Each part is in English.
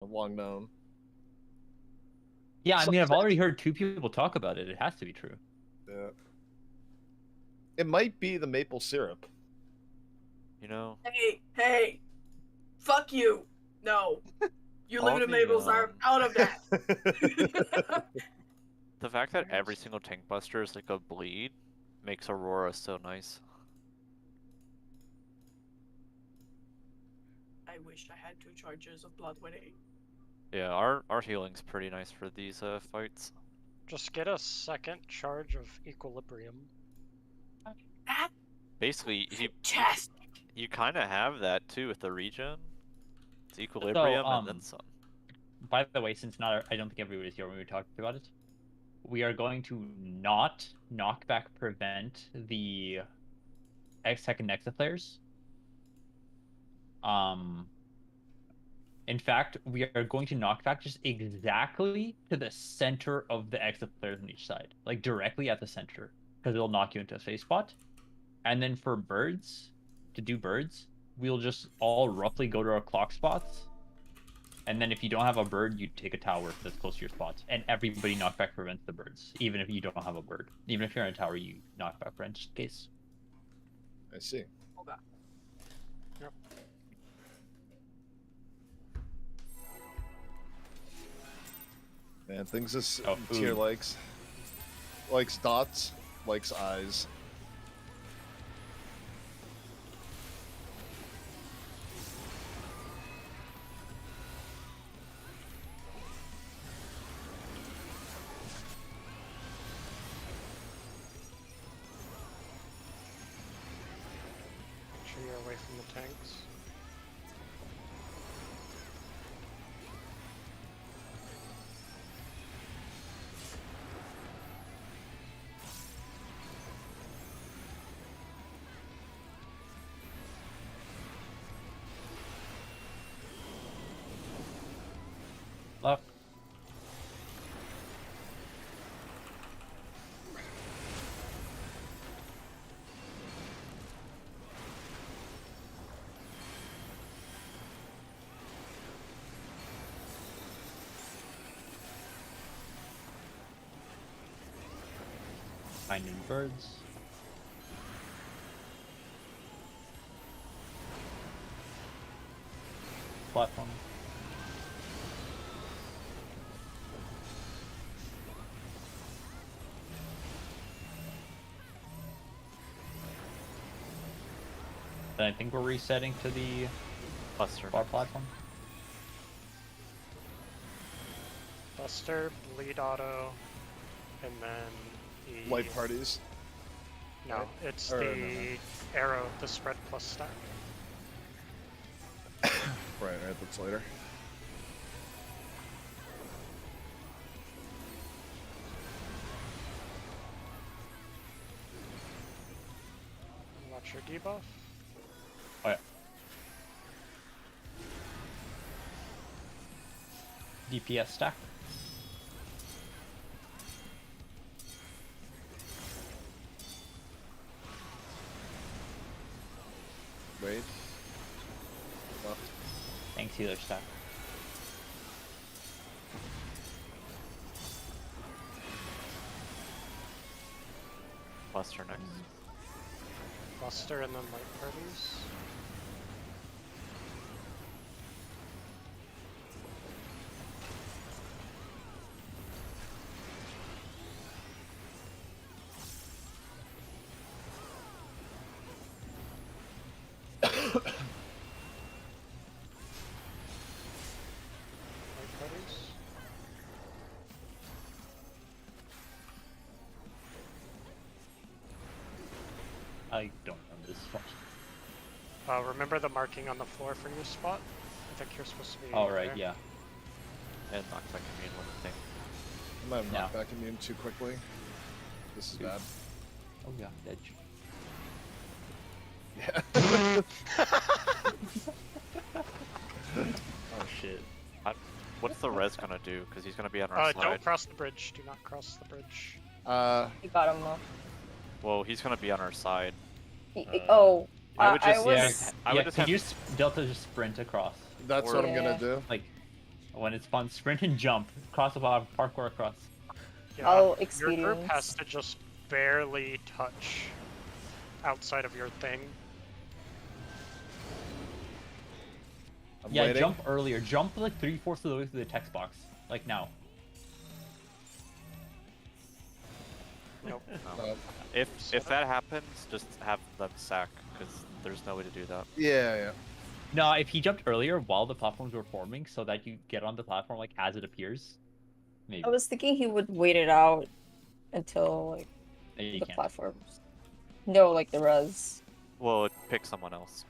I've long known. Yeah, I mean, I've already heard 2 people talk about it. It has to be true. Yeah. It might be the maple syrup. You know. Hey, fuck you. No, you All limited the, maples are out of that. The fact that every single tank buster is like a bleed makes Aurora so nice. I wish I had 2 charges of blood winning. Yeah, our healing's pretty nice for these fights. Just get a second charge of equilibrium. That Basically, chest. you kind of have that too with the regen. It's equilibrium and then some. By the way, since I don't think everybody was here when we talked about it, we are going to not knockback prevent the second Nexa players. In fact, we are going to knockback just exactly to the center of the Exa players on each side, like directly at the center, because it'll knock you into a safe spot. And then for birds, to do birds, we'll just all roughly go to our clock spots. And then if you don't have a bird, you take a tower that's close to your spot. And everybody knockback prevents the birds, even if you don't have a bird. Even if you're in a tower, you knockback prevent just in case. I see. Okay. Yep. Man, things this tier likes dots, likes eyes. Make sure you're away from the tanks. Left. Finding birds. Platform. Then I think we're resetting to the Buster bar platform. Buster, bleed auto, and then the Light parties. No, it's the arrow, the spread plus stack. Right, that's later. Watch your debuff. Oh yeah. DPS stack. Wait. Left. Thanks, healer stack. Buster next. Buster and then light parties. Light parties. I don't know this spot. Remember the marking on the floor for your spot? I think you're supposed to be. All right, there. yeah. And knockback immune one thing. I might have knocked No. back immune too quickly. This is bad. Oh yeah, edge. Yeah. Oh shit. What's the res gonna do? Because he's gonna be on our Don't side. cross the bridge. Do not cross the bridge. You got him off. Well, he's gonna be on our side. Oh, I would just I was. I would yeah, just could have you Delta just sprint across? That's Or- what I'm gonna Yeah. do. Like, When it's fun, sprint and jump. Cross the bottom, parkour across. Yeah, I'll your group experience. has to just barely touch outside of your thing. I'm Yeah, waiting. jump earlier. Jump like 3/4 of the way through the text box. Like now. Nope. No. If that happens, just have them sack, because there's no way to do that. Yeah. No, if he jumped earlier while the platforms were forming so that you get on the platform like as it appears, maybe. I was thinking he would wait it out until like You the can't. platforms. No, like the res. Well, it pick someone else.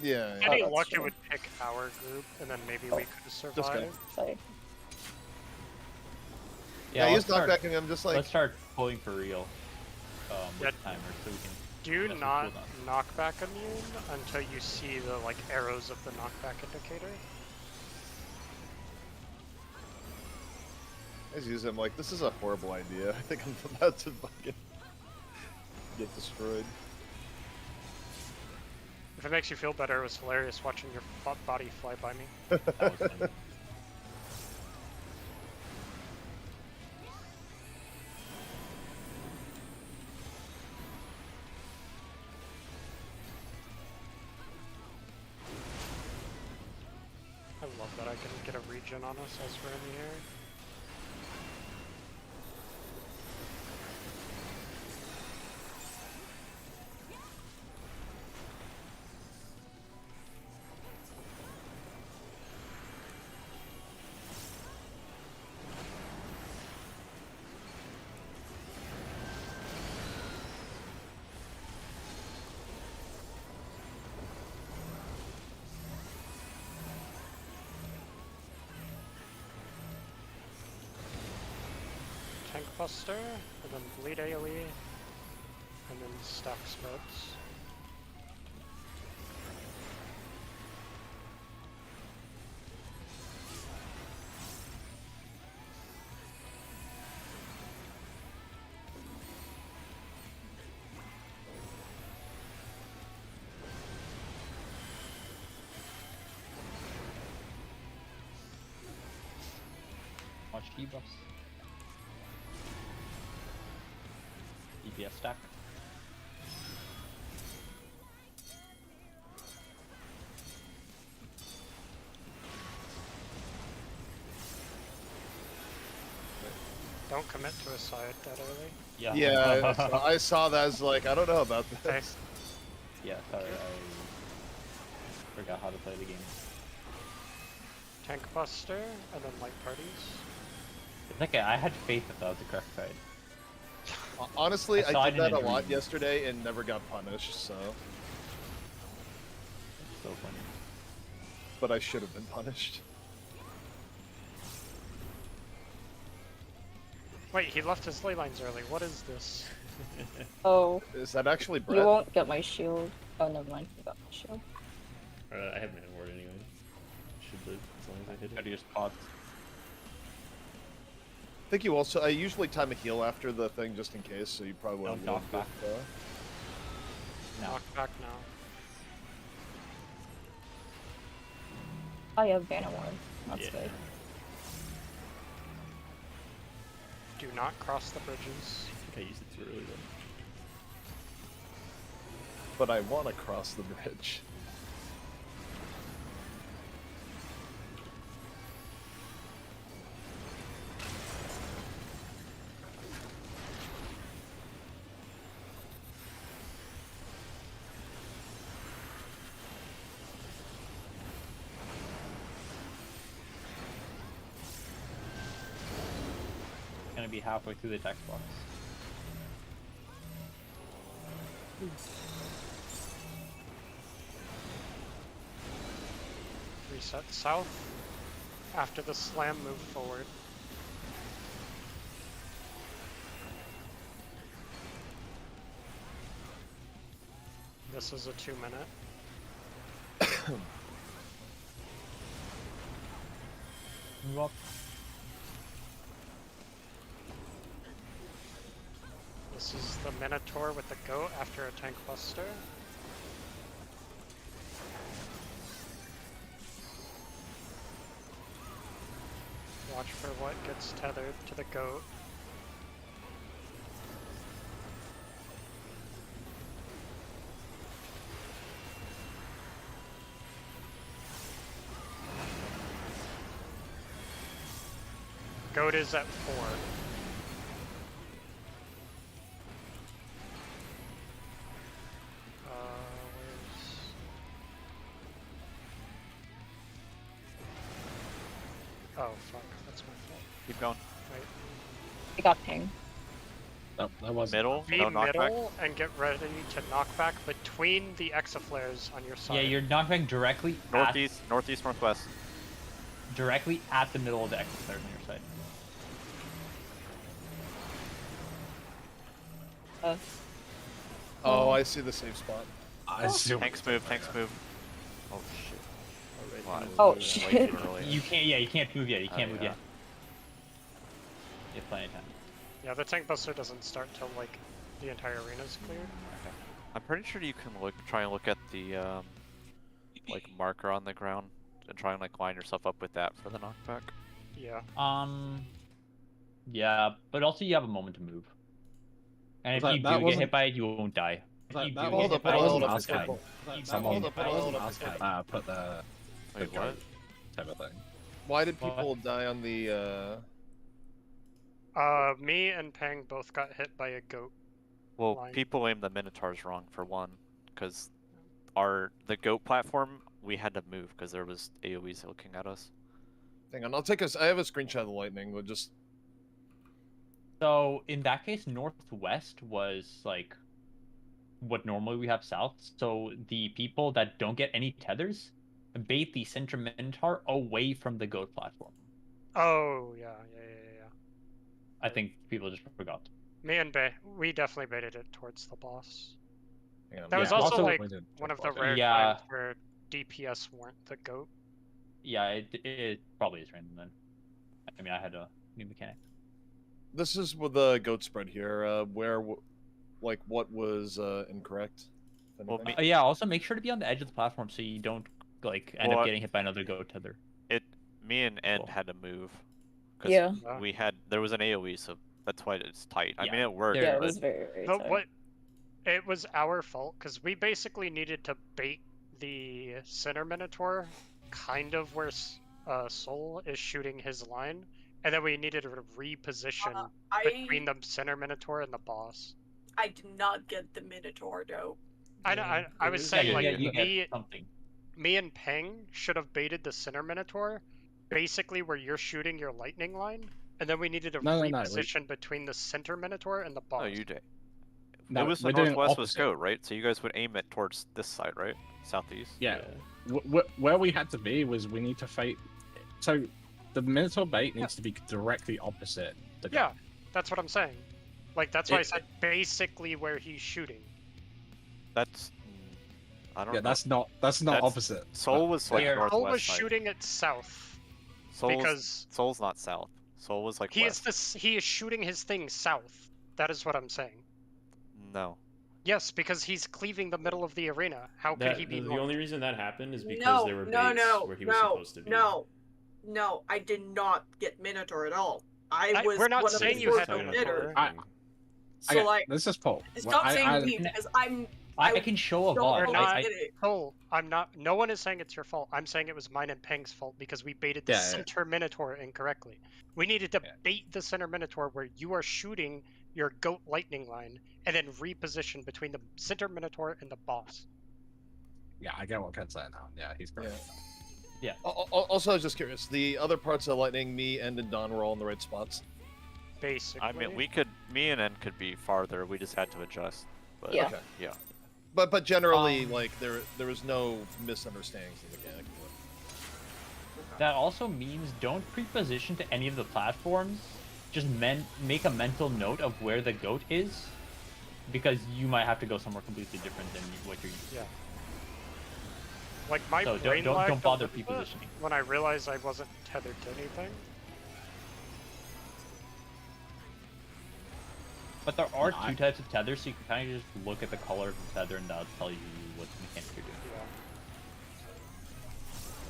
Yeah. Any that's luck it true. would pick our group, and then maybe Oh, we could survive. Sorry. Yeah, let's he's start- knockbacking. I'm just like, Let's start pulling for real. With Yeah. the timer so we can. Do That's not cool knockback immune until you see the like arrows of the knockback indicator. I just use him like, this is a horrible idea. I think I'm about to fucking get destroyed. If it makes you feel better, it was hilarious watching your body fly by me. That was fun. I love that I can get a regen on us as we're in the air. Tank Buster, and then Bleed AoE, and then Stack Smokes. Watch debuffs. DPS stack. Don't commit to a side that early. Yeah. Yeah, I saw that as like, I don't know about Okay. this. Yeah, sorry, I forgot how to play the game. Tank Buster, and then Light Parties. It's okay, I had faith that that was the correct side. Honestly, I saw I it did in that a a lot dream. yesterday and never got punished, so. So funny. But I should have been punished. Wait, he left his ley lines early. What is this? Oh, Is that actually you Brett? won't get my shield. Oh, never mind. You got my shield. I have Mana Ward anyway. Should live as long as I hit Gotta it. use pots. I think you also. I usually time a heal after the thing just in case, so you probably Don't won't knock back. No. Knockback now. Oh, you have Banner Ward. That's Yeah. good. Do not cross the bridges. I think I used it too early though. But I want to cross the bridge. Gonna be halfway through the text box. Reset south. After the slam, move forward. This is a 2-minute. Move up. This is the Minotaur with the goat after a tank buster. Watch for what gets tethered to the goat. Goat is at 4. Where's... Oh fuck, that's my fault. Keep going. Wait. I got ping. That was Middle. Be No knockback. middle and get ready to knock back between the exaflares on your side. Yeah, you're knockback directly Northeast, northeast, northwest. directly at the middle of the exit flares on your side. Oh, I see the safe spot. I see. Tanks move. Tanks move. Oh shit. Wow, Oh, way shit. too early. You can't. Yeah, you can't move yet. You can't move yeah. yet. You have plenty of time. Yeah, the tank buster doesn't start till like the entire arena's cleared. I'm pretty sure you can try and look at the like marker on the ground and try and like line yourself up with that for the knockback. Yeah. Yeah, but also you have a moment to move. And if That- you that do get wasn't- hit by it, you won't die. If That, you that do hold get up, hit by it, hold you up, won't die. hold Someone, hold up, I hold wasn't up, asking. hold up. Put the Wait, goat what? type of thing. Why did What? people die on the? Me and Peng both got hit by a goat. Well, Line. people aimed the Minotaurs wrong for one, because the goat platform we had to move because there was AOE's looking at us. Hang on, I'll take I have a screenshot of the lightning. We'll just. So in that case, northwest was like what normally we have south. So the people that don't get any tethers bait the center Minotaur away from the goat platform. Oh yeah. I think people just forgot. Me and Bay, we definitely baited it towards the boss. Hang on, That was Yeah, also also- like We did one of the talk about rare Yeah. times where DPS weren't the goat. Yeah, it probably is random then. I mean, I had a new mechanic. This is with the goat spread here. Like, what was incorrect? if Well, anything? me- Yeah, also make sure to be on the edge of the platform so you don't like end Well, up getting hit by another goat tether. Me and End Cool. had to move. 'Cause Yeah. there was an AOE, so that's why it's tight. I Yeah, mean, it worked, there Yeah, it but was very, very But tight. what? It was our fault because we basically needed to bait the center Minotaur, kind of where Soul is shooting his line, and then we needed to reposition between the center Minotaur and the boss. I did not get the Minotaur though. I was Yeah, saying you like get, you me, get something. me and Peng should have baited the center Minotaur, basically where you're shooting your lightning line, and then we needed to No, reposition between the center Minotaur and the boss. no, you did. No, it was the we're doing northwest was opposite. goat, right? So you guys would aim it towards this side, right? Southeast. Yeah. Where we had to be was we need to fight. So the Minotaur bait needs to be directly opposite the goat. Yeah, that's what I'm saying. Like that's why I It- said basically where he's shooting. That's. I don't Yeah, know. that's not That's- opposite. Soul was like Here. northwest. Soul was side. shooting it south Soul's, because Soul's not south. Soul was like he west. he is shooting his thing south. That is what I'm saying. No. Yes, because he's cleaving the middle of the arena. How could That, he be the north? only reason that happened is because No, there were no, baits no, where he was no, supposed to be. no. I did not get Minotaur at all. I was we're not one of saying the you first had to the Talking get about her. the I- thing. So Okay, like, this is Paul. stop Well, saying me because I can show a don't VOD. We're know not- I did it. Soul, I'm not. No one is saying it's your fault. I'm saying it was mine and Peng's fault because we baited the Yeah, yeah. center Minotaur incorrectly. We needed to Yeah. bait the center Minotaur where you are shooting your goat lightning line, and then reposition between the center Minotaur and the boss. Yeah, I get what Ken's saying now. Yeah, he's correct. Also, I was just curious. The other parts of lightning, me, End, and Don were all in the right spots. Basically. I mean, me and N could be farther. We just had to adjust. But, Yeah. Okay. Yeah. But generally, like there was no misunderstandings in the mechanic. That also means don't pre-position to any of the platforms. Just make a mental note of where the goat is, because you might have to go somewhere completely different than what you're used to. Yeah. Like my So brain don't lagged a bother little bit pre-positioning. when I realized I wasn't tethered to anything. But there are No, two types of tethers, so you can kind of just look at the color of the tether and that'll tell you what mechanic you're doing.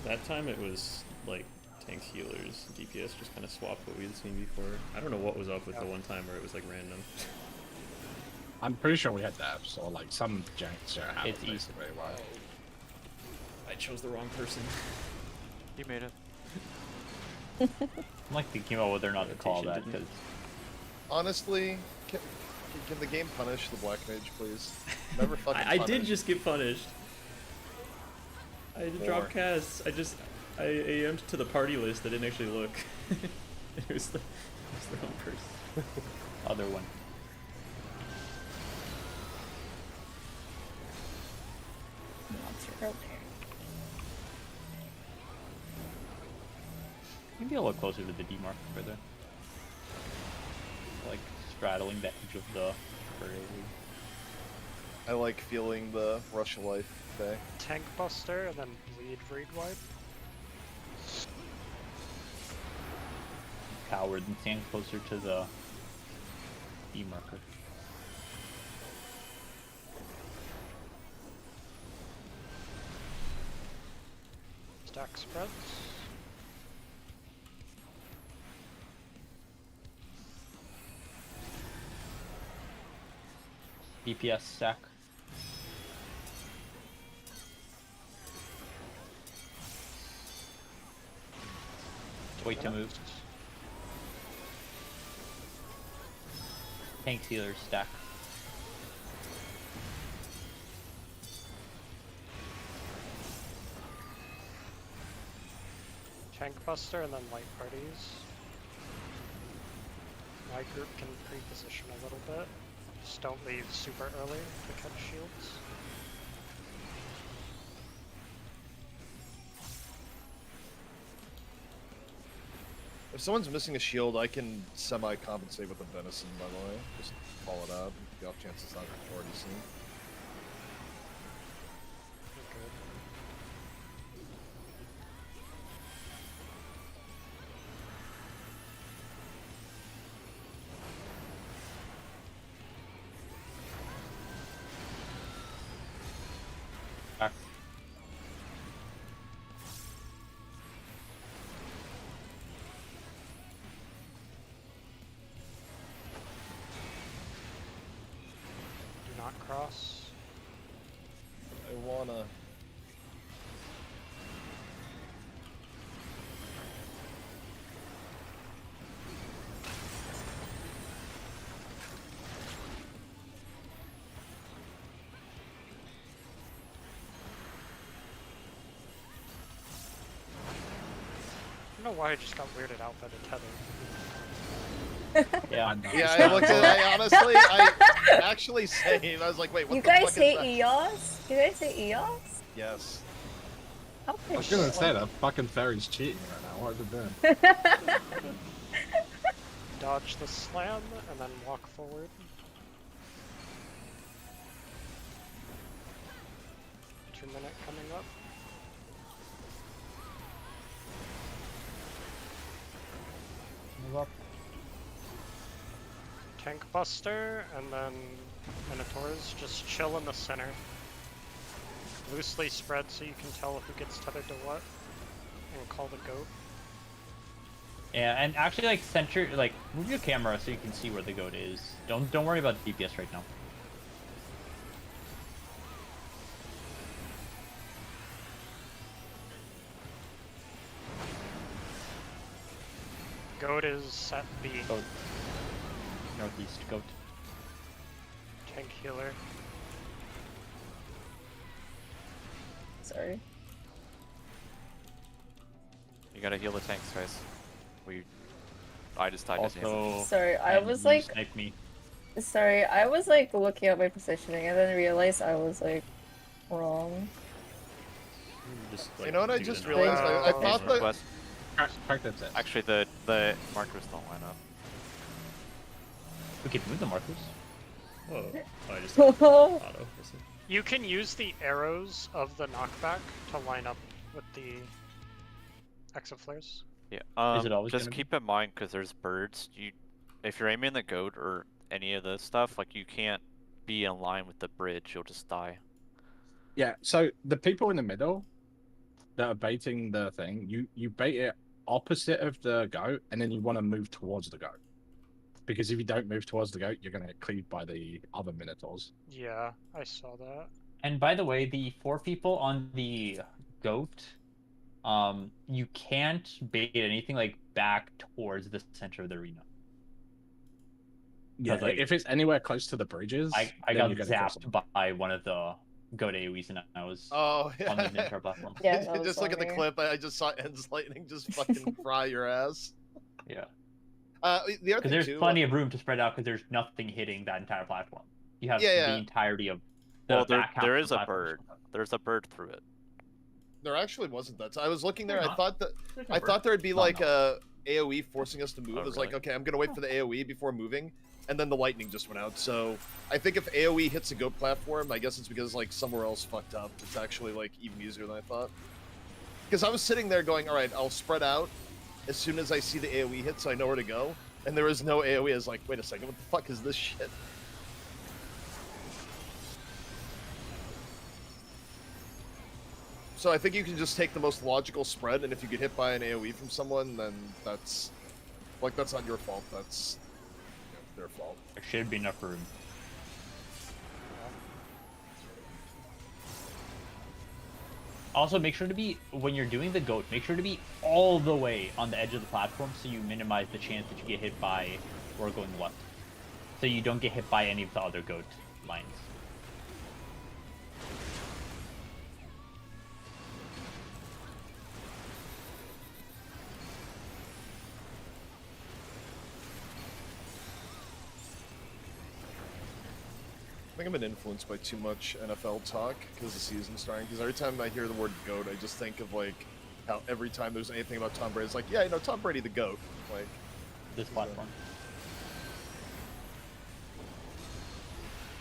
Yeah. That time it was like tanks, healers, DPS just kind of swapped what we had seen before. I don't know what was up with the one time where it was like random. I'm pretty sure we had depths or like some jank shit happened. It's easy. Basically, wow. I chose the wrong person. You made it. I'm like thinking about whether or not to call that Rotation, because Honestly, can the game punish the Black Mage, please? Never fucking I did punish. just get punished. I had to drop More. casts. I AM'd to the party list. I didn't actually look. it was the wrong person. other one. Monster out there. Maybe a little closer to the D mark further. Like straddling the edge of the parade. I like feeling the rush of life day. Tank Buster and then bleed read wide. Coward and stand closer to the D marker. Stack spreads. DPS stack. Wait to move. Tank healer stack. Tank Buster and then light parties. My group can pre-position a little bit. Just don't leave super early to catch shields. If someone's missing a shield, I can semi-compensate with a Venison, by the way. Just call it out. The off chance it's not already seen. You're good. Back. Do not cross. I wanna. I don't know why I just got weirded out by the tether. Yeah. Yeah, I looked at I honestly, I actually saved. I was like, wait, what You the guys fuck is hate that? EOS? You guys hate EOS? Yes. How I was gonna say that fucking fairy's cheating right now. What is it doing? Dodge the slam and then walk forward. Minute coming up. Move up. Tank Buster, and then Minotaurs. Just chill in the center. Loosely spread so you can tell who gets tethered to what. And call the goat. Yeah, and actually, like, center, like, move your camera so you can see where the goat is. Don't worry about DPS right now. Goat is at B. Goat. Northeast goat. Tank healer. Sorry. You gotta heal the tanks, guys. I just died to damage. Also, Sorry, I and was you like, sniped me. sorry, I was like looking at my positioning and then realized I was like wrong. Just, You know what I do just the realized? I Oh. thought that. Request. Practice it. Actually, the markers don't line up. We could move the markers. Whoa. Oh, I just auto. I see. You can use the arrows of the knockback to line up with the exoflares. Yeah. Is it always Just gonna be? keep in mind because there's birds. If you're aiming the goat or any of this stuff, like you can't be in line with the bridge. You'll just die. Yeah, so the people in the middle that are baiting the thing, you bait it opposite of the goat, and then you want to move towards the goat. Because if you don't move towards the goat, you're going to get cleaved by the other minotaurs. Yeah, I saw that. And by the way, the 4 people on the goat, you can't bait anything like back towards the center of the arena. Yeah, like, if it's anywhere close to the bridges, I then got you're gonna kill zapped someone. by one of the goat AoEs and I was Oh, on the yeah. Minotaur platform. Yeah, that was Just look at the funny. clip. I just saw Ends Lightning just fucking fry your ass. Yeah. The other Because thing there's too, plenty of room to spread out because there's nothing hitting that entire platform. You have Yeah. the entirety of the Well, back half there of is the a platform. bird. There's a bird through it. there actually wasn't that. So I was looking there. They're I not. thought that There's no I bird. thought there'd be No, like no. a AOE forcing us to move. Oh, It was like, really? okay, I'm gonna wait for the AOE before moving, and then the lightning just went out. So I think if AOE hits a goat platform, I guess it's because like somewhere else fucked up. It's actually like even easier than I thought. Because I was sitting there going, all right, I'll spread out as soon as I see the AOE hit, so I know where to go. And there was no AOE. I was like, wait a second, what the fuck is this shit? So I think you can just take the most logical spread, and if you get hit by an AOE from someone, then that's not your fault. That's their fault. There should be enough room. Also, make sure to be, when you're doing the goat, make sure to be all the way on the edge of the platform so you minimize the chance that you get hit by or going left. So you don't get hit by any of the other goat lines. I think I've been influenced by too much NFL talk because the season's starting. Because every time I hear the word GOAT, I just think of like how every time there's anything about Tom Brady, it's like, yeah, you know, Tom Brady the GOAT. Like, This platform.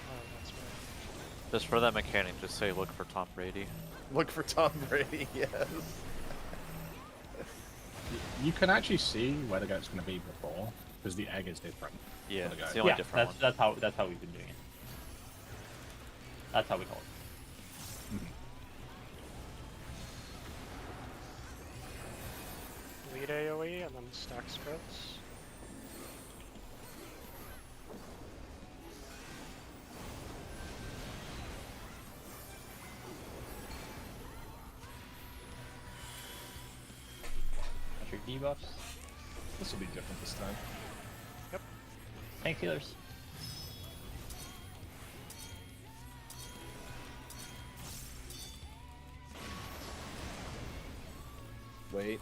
Oh, that's right. Just for that mechanic, just say look for Tom Brady. look for Tom Brady. Yes. You can actually see where the goat's going to be before, because the egg is different. Yeah, For the it's goat. the only Yeah, different that's one. that's how we've been doing it. That's how we call it. Lead AoE and then stack scripts. That's your debuffs. This will be different this time. Thanks, healers. Wait.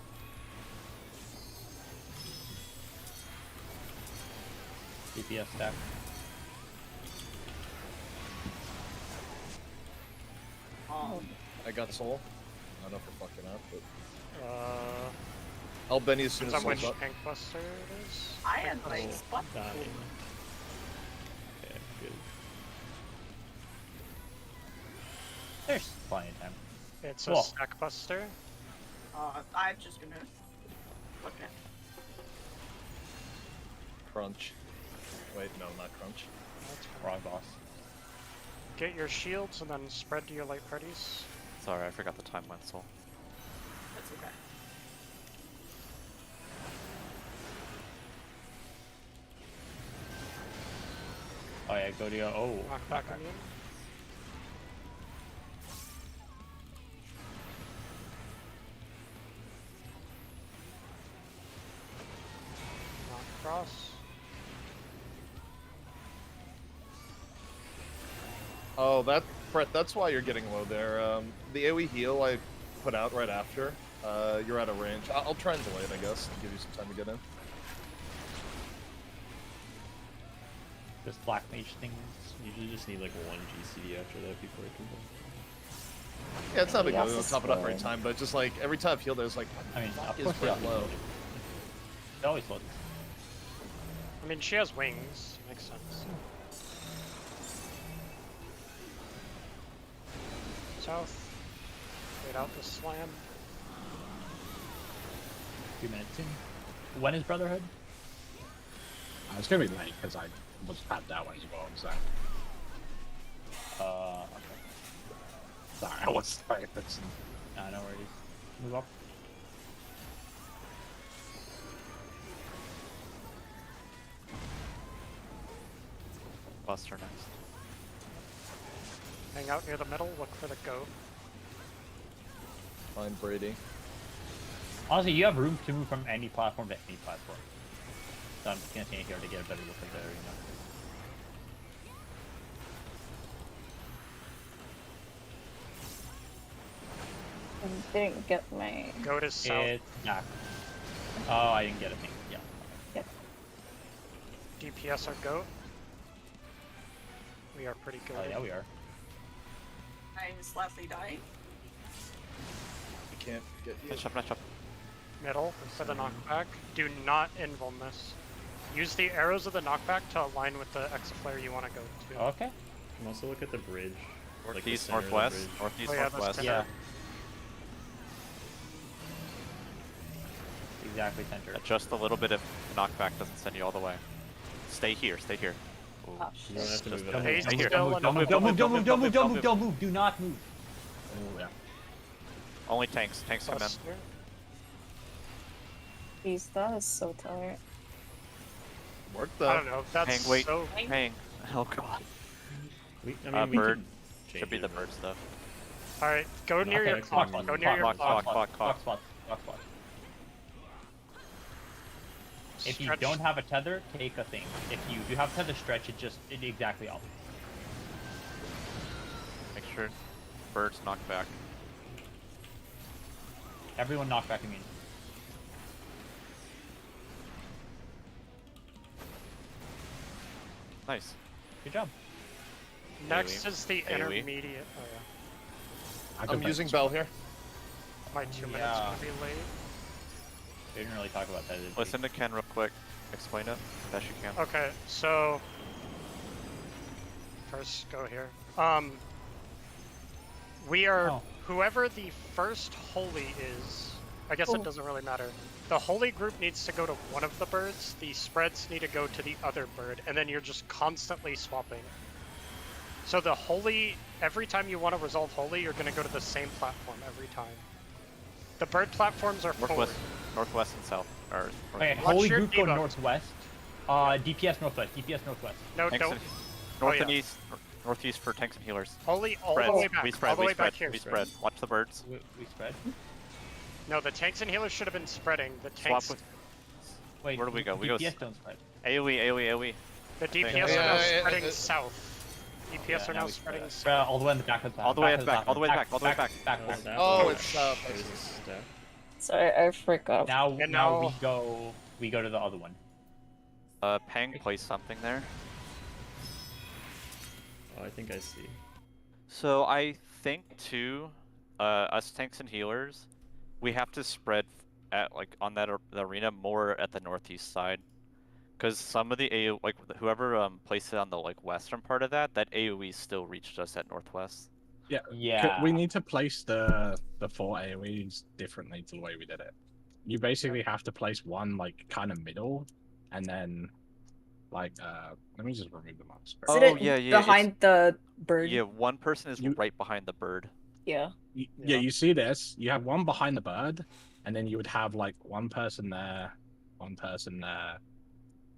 DPS stack. I got soul. I don't know if we're fucking up, but Uh, I'll Benny as soon depends as on soul's which up. Ink Buster it is. I am like spot. Okay, good. There's plenty of time. It's Cool. a stack buster. I'm just gonna look at. Crunch. Wait, no, not crunch. That's fine. Wrong boss. Get your shields and then spread to your light parties. Sorry, I forgot the time went so. That's okay. Oh yeah, go to your. Oh. Knock back on you. Knock cross. Oh, Brett, that's why you're getting low there. The AoE heal I put out right after. You're out of range. I'll try and delay it, I guess, and give you some time to get in. This black mage thing. Usually just need like one GCD after that before I can go. Yeah, it's not a big deal. Yes, We don't it's top it up every fine. time, but just like every time I've healed, there's like, I mean, what of is course they Brett are. low? It always looks. I mean, she has wings. Makes sense. South. Wait out the slam. 2 minutes in. When is Brotherhood? It's going to be late, because I was tapped out as well, so... Okay. Sorry, I was sorry. That's... No worries. Move up. Buster next. Hang out near the middle, look for the goat. Find Brady. Honestly, you have room to move from any platform to any platform. So I'm just gonna stand here to get a better look at the arena. I didn't get my. Goat is south. It's back. Oh, I didn't get a thing. Yeah. DPS our goat. We are pretty good. Oh yeah, we are. I'm slightly dying. I can't get you. Nice job. Middle for the knockback. Do not invuln this. Use the arrows of the knockback to align with the exaflare you want to go to. Okay. And also look at the bridge. like the Northeast, center of the northwest, bridge. northeast, Oh, yeah, that's northwest. center. Yeah. Exactly center. Adjust a little bit if the knockback doesn't send you all the way. Stay here, stay here. Ooh. Oh, You don't have to Just move Don't it. move, Stay Stay here. still and don't move, don't move, don't move, don't move, don't move, don't move, do not move. Oh, yeah. Only tanks. Tanks come in. Buster. Jeez, that is so tired. Work I though. don't know. That's Hang, wait, so. hang. Oh god. We we Bird. can change Should be it, the but- bird stuff. All right, go near Okay, your clock, clock. clock, Go near your clock, clock. clock. Spot. If you Stretch. don't have a tether, take a thing. If you do have tether, stretch it just exactly opposite. Make sure birds knock back. Everyone knock back immune. Nice. Good job. Next is the AoE. intermediate. Oh yeah. I can I'm bet using it's- Bell here. My 2 minutes Yeah. gonna be late. We didn't really talk about that. did we? Listen to Ken real quick. Explain it best you can. Okay, so first go here. We are Oh. whoever the first holy is. I guess it Oh. doesn't really matter. The holy group needs to go to one of the birds. The spreads need to go to the other bird, and then you're just constantly swapping. So the holy, every time you want to resolve holy, you're gonna go to the same platform every time. The bird platforms are Northwest, forward. northwest and south. Or Okay, northeast. holy your group go debuff? northwest. DPS northwest. DPS northwest. No, Tanks don't. and, north yeah. and east, northeast for tanks and healers. Holy all Spreads. the way back. We spread. all the We way spread. back here. We spread. Watch the birds. We spread. No, the tanks and healers should have been spreading. The Swap tanks, with Wait, Where do we go? We go DPS don't spread. AoE, AoE, AoE. the DPS Yeah, are now yeah, spreading yeah. south. DPS Yeah, are now now we spreading spread. south. Spread all the way in the back of the All the way at the of back, all the way back, all the way back. back. Oh, that Oh, one. it's There's a step. Sorry, I forgot. Now, And now now- we go to the other one. Pang placed something there. Oh, I think I see. So I think too, us tanks and healers, we have to spread at like on that the arena more at the northeast side, because some of the AO like whoever placed it on the like western part of that AOE still reached us at northwest. Yeah. Yeah. We need to place the 4 AoEs differently to the way we did it. You basically have to place one like kind of middle, and then like let me just remove the mouse. Is Oh, it yeah, yeah, behind the bird? Yeah, one person is You- right behind the bird. Yeah. Yeah, Yeah. you see this. You have one behind the bird, and then you would have like one person there, one person there,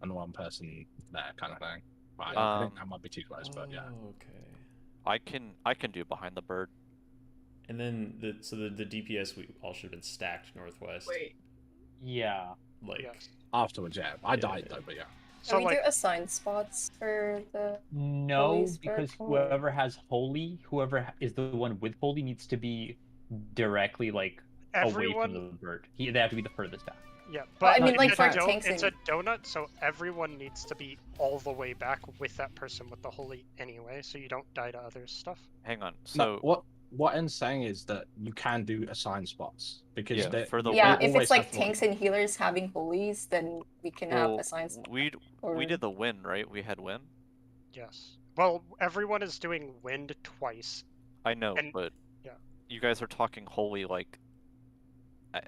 and one person there, kind of thing. Right, I think that might be too close, but yeah. Oh, okay. I can do behind the bird. And then the DPS we all should have been stacked northwest. Wait. Yeah. Like Yes. Afterwards, yeah. I Yeah, died yeah. though, but yeah. So Can we like, do assigned spots for the? No, Holy spread because forward. whoever has holy, is the one with holy needs to be directly like away everyone, from the bird. They have to be the furthest back. yeah, Well, but I mean, like, it's, for a tanks it's a and- donut, so everyone needs to be all the way back with that person with the holy anyway, so you don't die to other stuff. Hang on. No, So what En's saying is that you can do assigned spots because Yeah, they- for the they Yeah, if always it's like have one. tanks and healers having holies, then we can have well, assigned spots. we or- did the win, right? We had win. Yes. Well, everyone is doing wind twice. I know, And- but yeah. you guys are talking holy like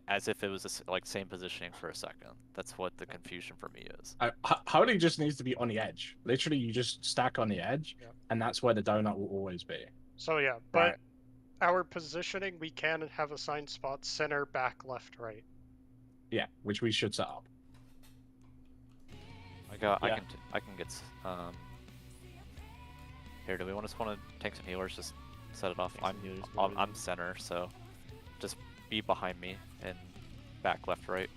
as if it was like same positioning for a second. That's what the confusion for me is. Holy just needs to be on the edge. Literally, you just stack on the edge, Yep. and that's where the donut will always be. So yeah, but Right. our positioning, we can have assigned spots center, back, left, right. Yeah, which we should set up. I Yeah. can get Here, do we want to spawn tanks and healers? Just set it off. Tanks and healers go I'm in. center, so just be behind me and back, left, right.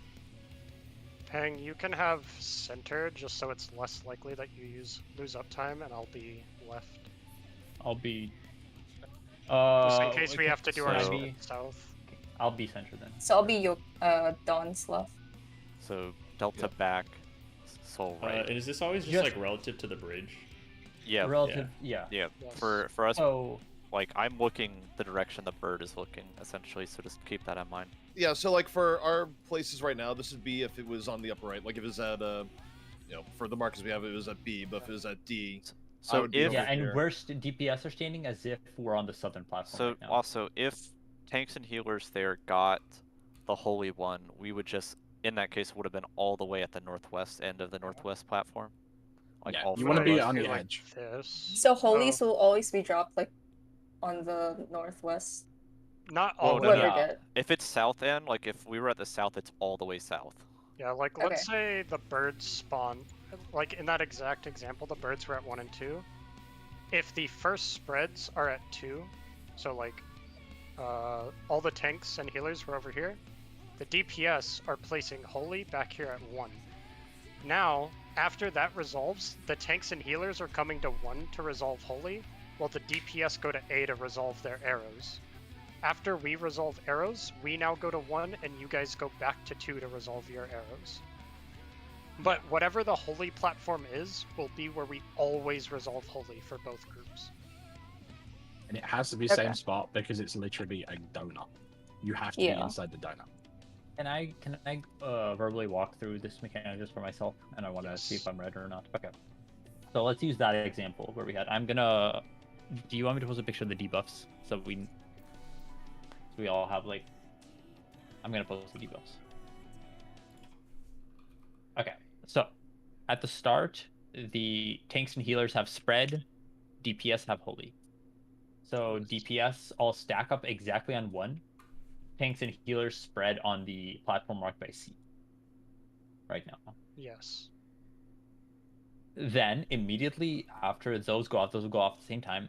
Pang, you can have center just so it's less likely that you lose uptime, and I'll be left. I'll be. Just in case we okay, have to do our so- split south. I'll be center then. So I'll be your Dawn's left. So Delta Yep. back, Soul right. And is this always just Just- like relative to the bridge? Yeah, Relative. Yeah. yeah. Yes. For us, So like I'm looking the direction the bird is looking, essentially. So just keep that in mind. Yeah, so like for our places right now, this would be if it was on the upper right. Like if it was at for the markers we have, it was at B, but if it was at D, I So would be if over yeah, and here. we're DPS are standing as if we're on the southern platform. so right now. also if tanks and healers there got the Holy One, we would just in that case would have been all the way at the northwest end of the northwest platform. Like Yeah, all you want to four of be us. on the Like edge. this. So holies Oh, will always be dropped like on the northwest. not Well, all no, of Whoever them. did. If it's south end, like if we were at the south, it's all the way south. Yeah, like Okay. let's say the birds spawn, like in that exact example, the birds were at 1 and 2. If the first spreads are at 2, so like all the tanks and healers were over here, the DPS are placing Holy back here at 1. Now, after that resolves, the tanks and healers are coming to 1 to resolve Holy, while the DPS go to A to resolve their arrows. After we resolve arrows, we now go to 1, and you guys go back to 2 to resolve your arrows. But whatever the Holy platform is, will be where we always resolve Holy for both groups. And it has to be Okay. same spot because it's literally a donut. You have to be Yeah. inside the donut. Can I verbally walk through this mechanic just for myself, and I want to see Yes. if I'm right or not. Okay. So let's use that example where we had. I'm gonna. Do you want me to post a picture of the debuffs so we all have like. I'm gonna post the debuffs. Okay. So, at the start, the tanks and healers have spread, DPS have holy. So DPS all stack up exactly on 1. Tanks and healers spread on the platform marked by C. Right now. Yes. Then immediately after those will go off at the same time.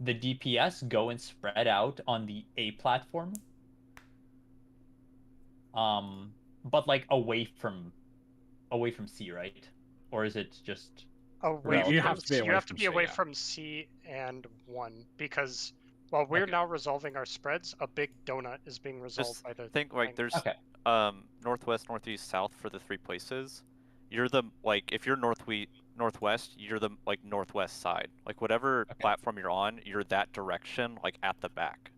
The DPS go and spread out on the A platform. But like away from C, right? Or is it just Away You from have to be C- away you have to from be C, away yeah. from C and 1 because while we're Okay. now resolving our spreads, a big donut is being resolved Just by the think like tank. there's Okay. northwest, northeast, south for the 3 places. You're the like if you're northwest, you're the like northwest side. Like whatever Okay. platform you're on, you're that direction, like at the back.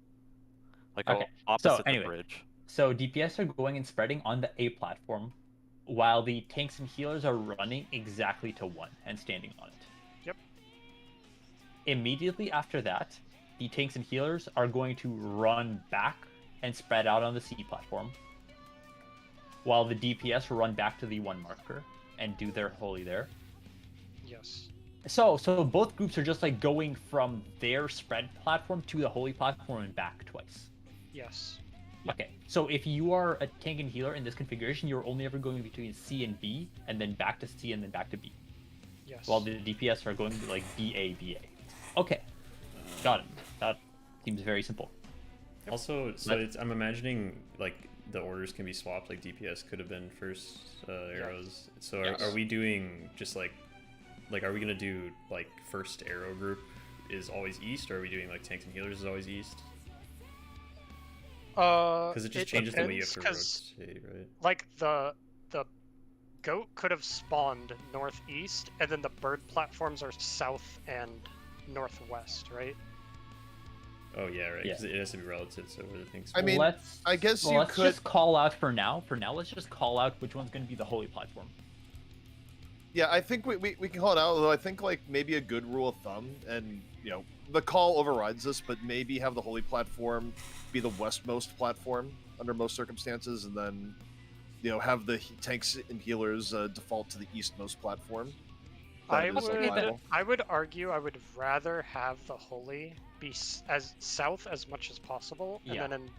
Like Okay, opposite anyway. the bridge. So DPS are going and spreading on the A platform, while the tanks and healers are running exactly to 1 and standing on it. Yep. Immediately after that, the tanks and healers are going to run back and spread out on the C platform, while the DPS will run back to the 1 marker and do their holy there. Yes. So both groups are just like going from their spread platform to the holy platform and back twice. Yes. Okay, so if you are a tank and healer in this configuration, you're only ever going between C and B, and then back to C and then back to B. Yes. While the DPS are going to like BA, BA. Okay, got it. That seems very simple. Also, so I'm imagining like the orders can be swapped. Like DPS could have been first arrows. So Yes. are we doing just like are we gonna do like first arrow group is always east, or are we doing like tanks and healers is always east? Because it just changes the way you have to depends, 'cause, rotate, right? like the goat could have spawned northeast, and then the bird platforms are south and northwest, right? Oh yeah, right. Yeah. Because it has to be relative to where the things. I mean, let's I guess well, you let's could. just call out for now. For now, let's just call out which one's going to be the holy platform. Yeah, I think we can call it out, although I think like maybe a good rule of thumb, and the call overrides this, but maybe have the holy platform be the westmost platform under most circumstances, and then have the tanks and healers default to the eastmost platform. I That is would- viable. would argue I would rather have the holy be as south as much as possible, and Yeah. then in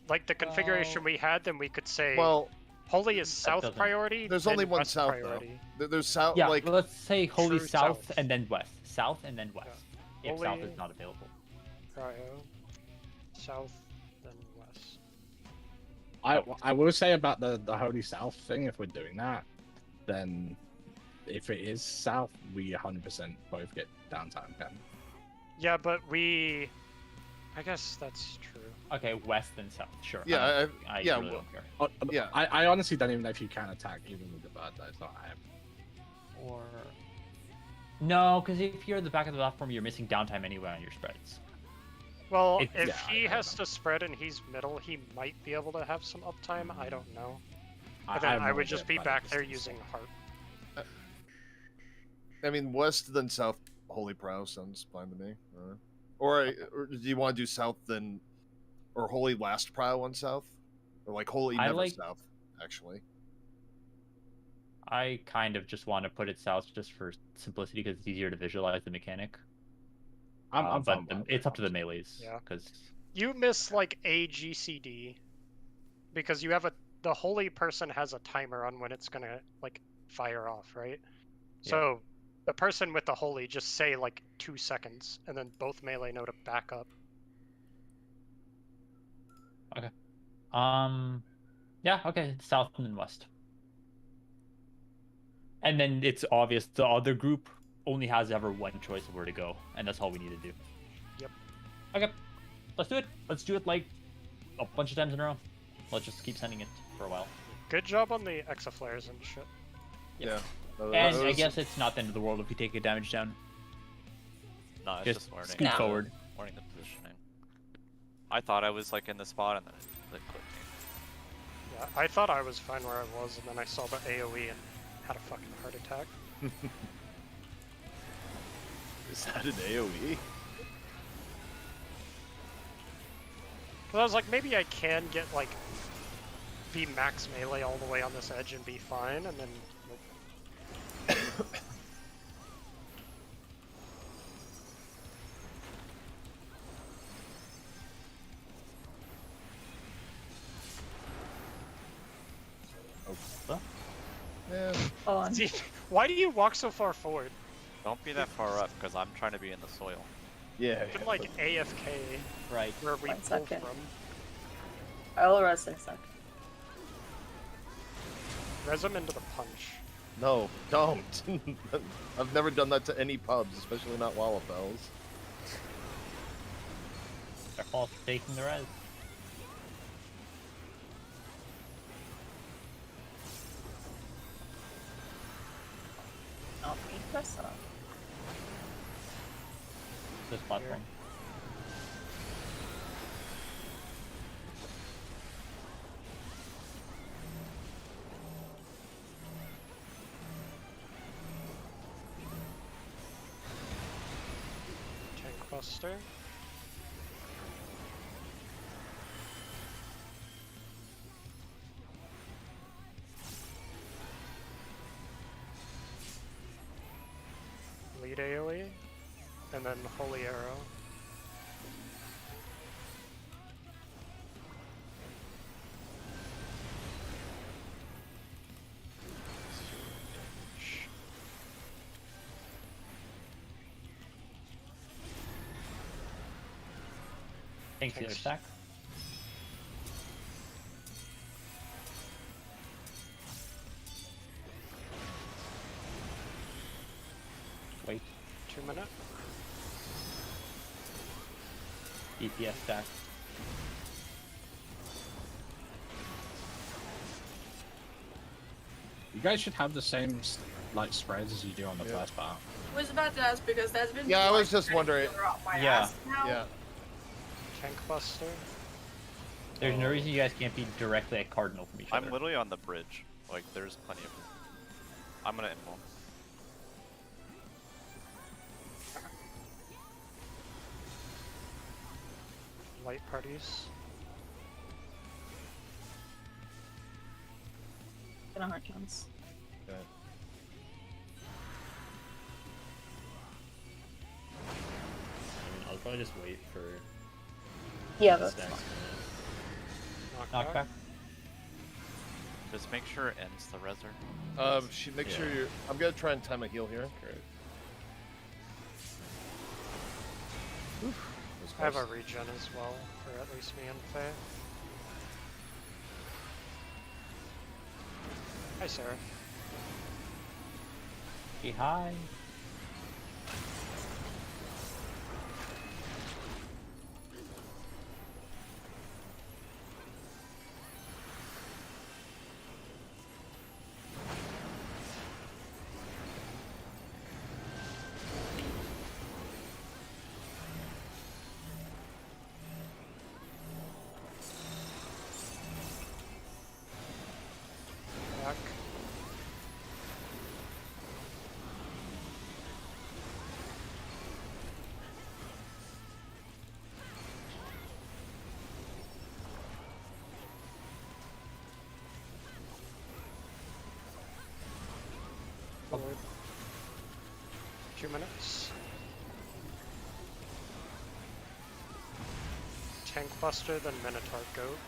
like the configuration Well- we had, then we could say Well, holy is south doesn't- priority. there's then only one west south priority. though. There's south Yeah, like let's say holy True south south. and then west. South and then west. if south Holy- is not available. Cryo. South, then west. I will say about the Holy South thing, if we're doing that, then if it is south, we 100% both get downtime. Then. Yeah, but we. I guess that's true. Okay, west then south. Sure. Yeah, I yeah, really well- don't care. Oh, Yeah. I honestly don't even know if you can attack even with the bird though. So Or no, because if you're at the back of the platform, you're missing downtime anyway on your spreads. Well, It- if yeah, he I has know. to spread and he's middle, he might be able to have some uptime. I don't know. I, But then have I no would idea just be about the back there distance. using heart. I mean, west then south. Holy Prow sounds fine to me. Or do you want to do south then, or Holy Last Prow on south, or like Holy I Never like- South? Actually, I kind of just want to put it south just for simplicity because it's easier to visualize the mechanic. I'm but fine with it's that, up to the honestly. melees. Yeah. Because You miss like a GCD because you have the holy person has a timer on when it's gonna like fire off, right? Yeah. So the person with the holy just say like 2 seconds, and then both melee know to back up. yeah, okay, south and then west. And then it's obvious the other group only has ever one choice of where to go, and that's all we need to do. Yep. Okay, let's do it. Let's do it like a bunch of times in a row. Let's just keep sending it for a while. Good job on the exaflares and shit. yeah. And I guess it's not the end of the world if we take a damage down. No, it's Just just learning. scoot No. forward. Learning the positioning. I thought I was like in the spot and then it clicked me. Yeah, I thought I was fine where I was, and then I saw the AoE and had a fucking heart attack. Is that an AOE? Cause I was like, maybe I can get like be max melee all the way on this edge and be fine, and then nope. Yeah. Hold on. See, why do you walk so far forward? Don't be that far up because I'm trying to be in the soil. Yeah. Been like AFK Right. where we 1 pull second. from. I'll rest in a sec. Res him into the punch. No, don't. I've never done that to any pubs, especially not Wallafels. Careful taking the res. Not me, press up. This platform. Tank buster. Lead AoE, and then Holy Arrow. Thanks, the other Thanks. stack. Wait, 2 minute. DPS stack. You guys should have the same like spreads as you do on the Yeah. first part. I was about to ask because there's been. Yeah, I blood was just trying to wondering- figure out my Yeah, ass now. Yeah. Tank buster. There's no reason you guys can't be directly at Cardinal from each I'm other. literally on the bridge. Like, there's plenty of. I'm gonna invul. Light parties. Gonna hard counts. Okay. I mean, I'll probably just wait for Yeah, the that's stacks. fine. Knockback. Just make sure it ends the reser. Make sure Yeah. you're. I'm gonna try and time a heal here. Great. Was I have a close. regen as well, for at least me and Faye. Hi, Sarah. Hey, hi. Back. Forward. 2 minutes. Tank Buster, then Minotaur Goat.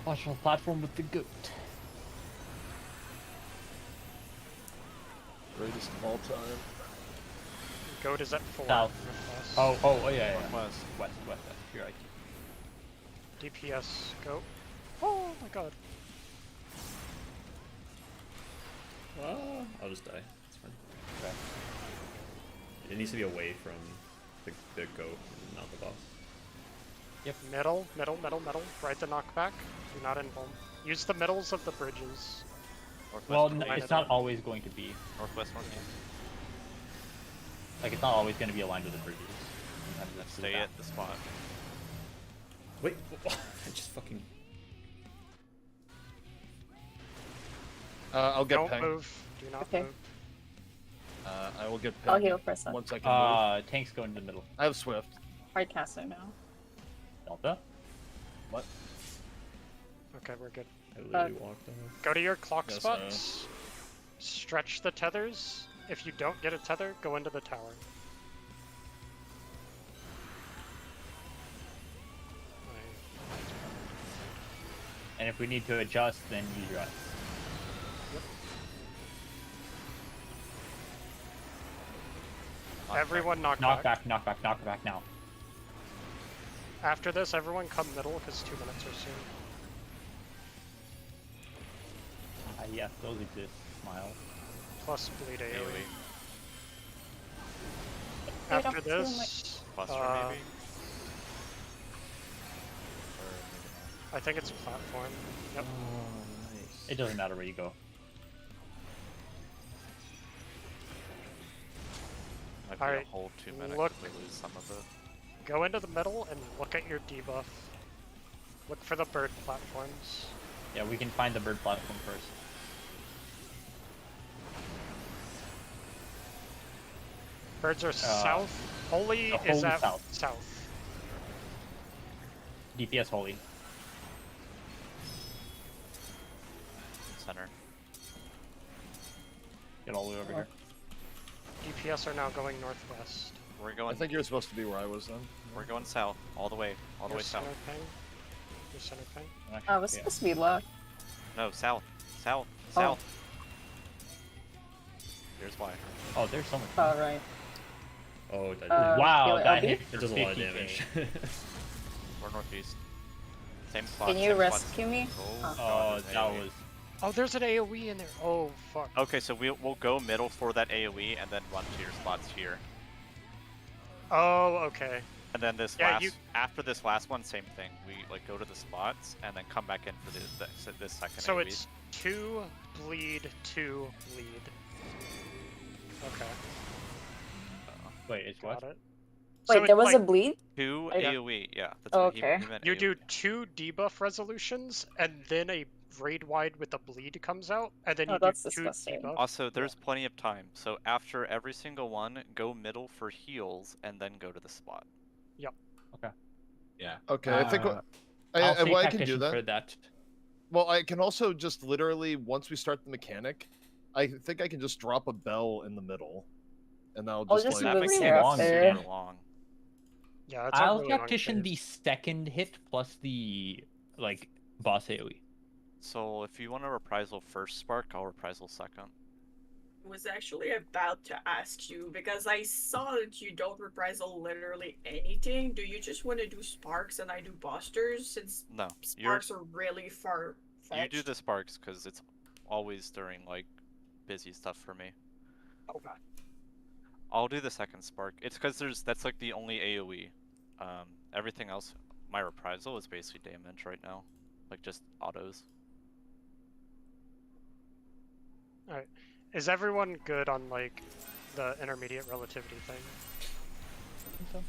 Watch on the platform with the goat. Greatest of all time. Goat is at 4. South. Northwest. Oh, yeah, yeah. Northwest. West. You're right. DPS Goat. Oh my god. I'll just die. It's fine. Okay. It needs to be away from the goat, not the boss. Middle. Ride the knockback. Do not invuln. Use the middles of the bridges. Northwest. Well, Line it's it not up. always going to be. Northwest, northeast. Like, it's not always going to be aligned with the bridges. Sometimes it's Stay that. at the spot. Wait, I just fucking. I'll get Don't ping. move. Do not Okay. move. I will get ping. I'll heal for a sec. Once I can move. Tanks go into the middle. I have Swift. Hard caster now. Delta. What? Okay, we're good. I literally walked off. Go to your clock Yes, spots. Stretch the tethers. If you don't get a tether, go into the tower. And if we need to adjust, then use your eyes. Everyone knock back. Knock back now. After this, everyone come middle because 2 minutes are soon. Yes, those exist. Smile. Plus bleed AoE. AoE. After don't feel this, Buster, maybe? I think it's platform. Yep. Oh, nice. It doesn't matter where you go. Might be Alright, a whole 2 minutes look. if we lose some of it. Go into the middle and look at your debuff. Look for the bird platforms. Yeah, we can find the bird platform first. Birds are south. Holy the is holy at south. south. DPS holy. Center. Get all the way over here. DPS are now going northwest. We're I going. think you're supposed to be where I was then. We're going south, all the way Your south. center ping. Your center ping. Oh, it was supposed to be left. No, south. Oh. Here's why. Oh, there's so much. Oh, right. Oh, that, Wow, heal that LB? hit it for does a lot of 50K. damage. We're northeast. Same spot. Can you same spot. rescue me? Oh, Oh. God, Oh, there's that AoE. was. Oh, there's an AoE in there. Oh, fuck. Okay, so we'll go middle for that AoE and then run to your spots here. Oh, okay. And then this Yeah, last, after this last one, same thing. We like go to the spots and then come back in for this second So AoE. it's 2 bleed, 2 bleed. Okay, Wait, it's got what? it. Wait, So there it's was a bleed? 2 Yeah. AoE, yeah. That's Oh, what okay. he meant You AoE. do 2 debuff resolutions, and then a raid wide with the bleed comes out, and then Oh, you that's do 2 disgusting. debuff. Also, there's plenty of time. So after every single one, go middle for heals and then go to the spot. Yeah. Okay, I think Uh, I'll say well, I can tactician do that. for that. Well, I can also just literally once we start the mechanic, I think I can just drop a bell in the middle, and that'll I'll just just like move makes Sarah it long, there. super long. Yeah, it's all I'll really on tactician the phase. second hit plus the like boss AoE. So if you want to reprisal first spark, I'll reprisal second. Was actually about to ask you because I saw that you don't reprisal literally anything. Do you just want to do sparks and I do busters since No, sparks are really far fetched? you do the sparks because it's always during like busy stuff for me. Okay. I'll do the second spark. It's because that's like the only AoE. Everything else, my reprisal is basically damage right now, like just autos. Alright. Is everyone good on like the intermediate relativity thing? I think so.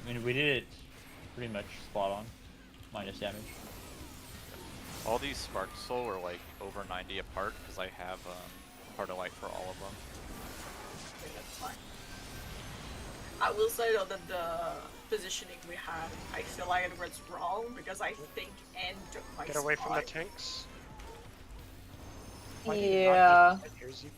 I mean, we did it pretty much spot on, minus damage. All these sparks soul are like over 90 apart because I have Heart of Light for all of them. Okay, that's fine. I will say though that the positioning we had, I feel like it was wrong because I think N took my Get away from the spot. tanks. Why do you not Yeah. just hit your ZP?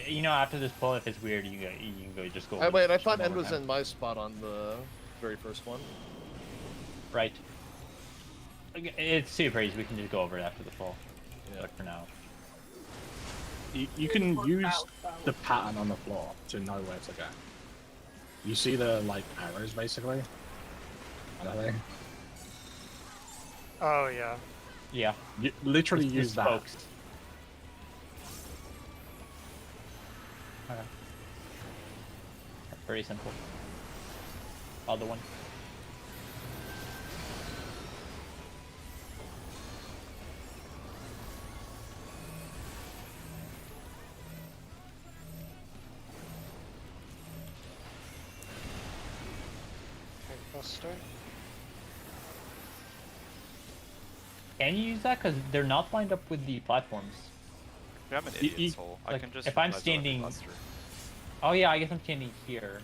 You know, after this pull, if it's weird, you can go just go. Wait, I thought one End more was time. in my spot on the very first one. Right. Okay, it's super easy. We can just go over it after the fall. Yeah. But for now, You can Or use out, the pattern on the floor to know where to go. You see the like arrows basically. I think. Oh yeah. yeah. You literally Just use that. spokes. Okay. Very simple. Other one. Tank buster. Can you use that? Because they're not lined up with the platforms. I'm an You- idiot you- soul. I like, can just if I'm reprisal every standing- buster. Oh yeah, I guess I'm standing here.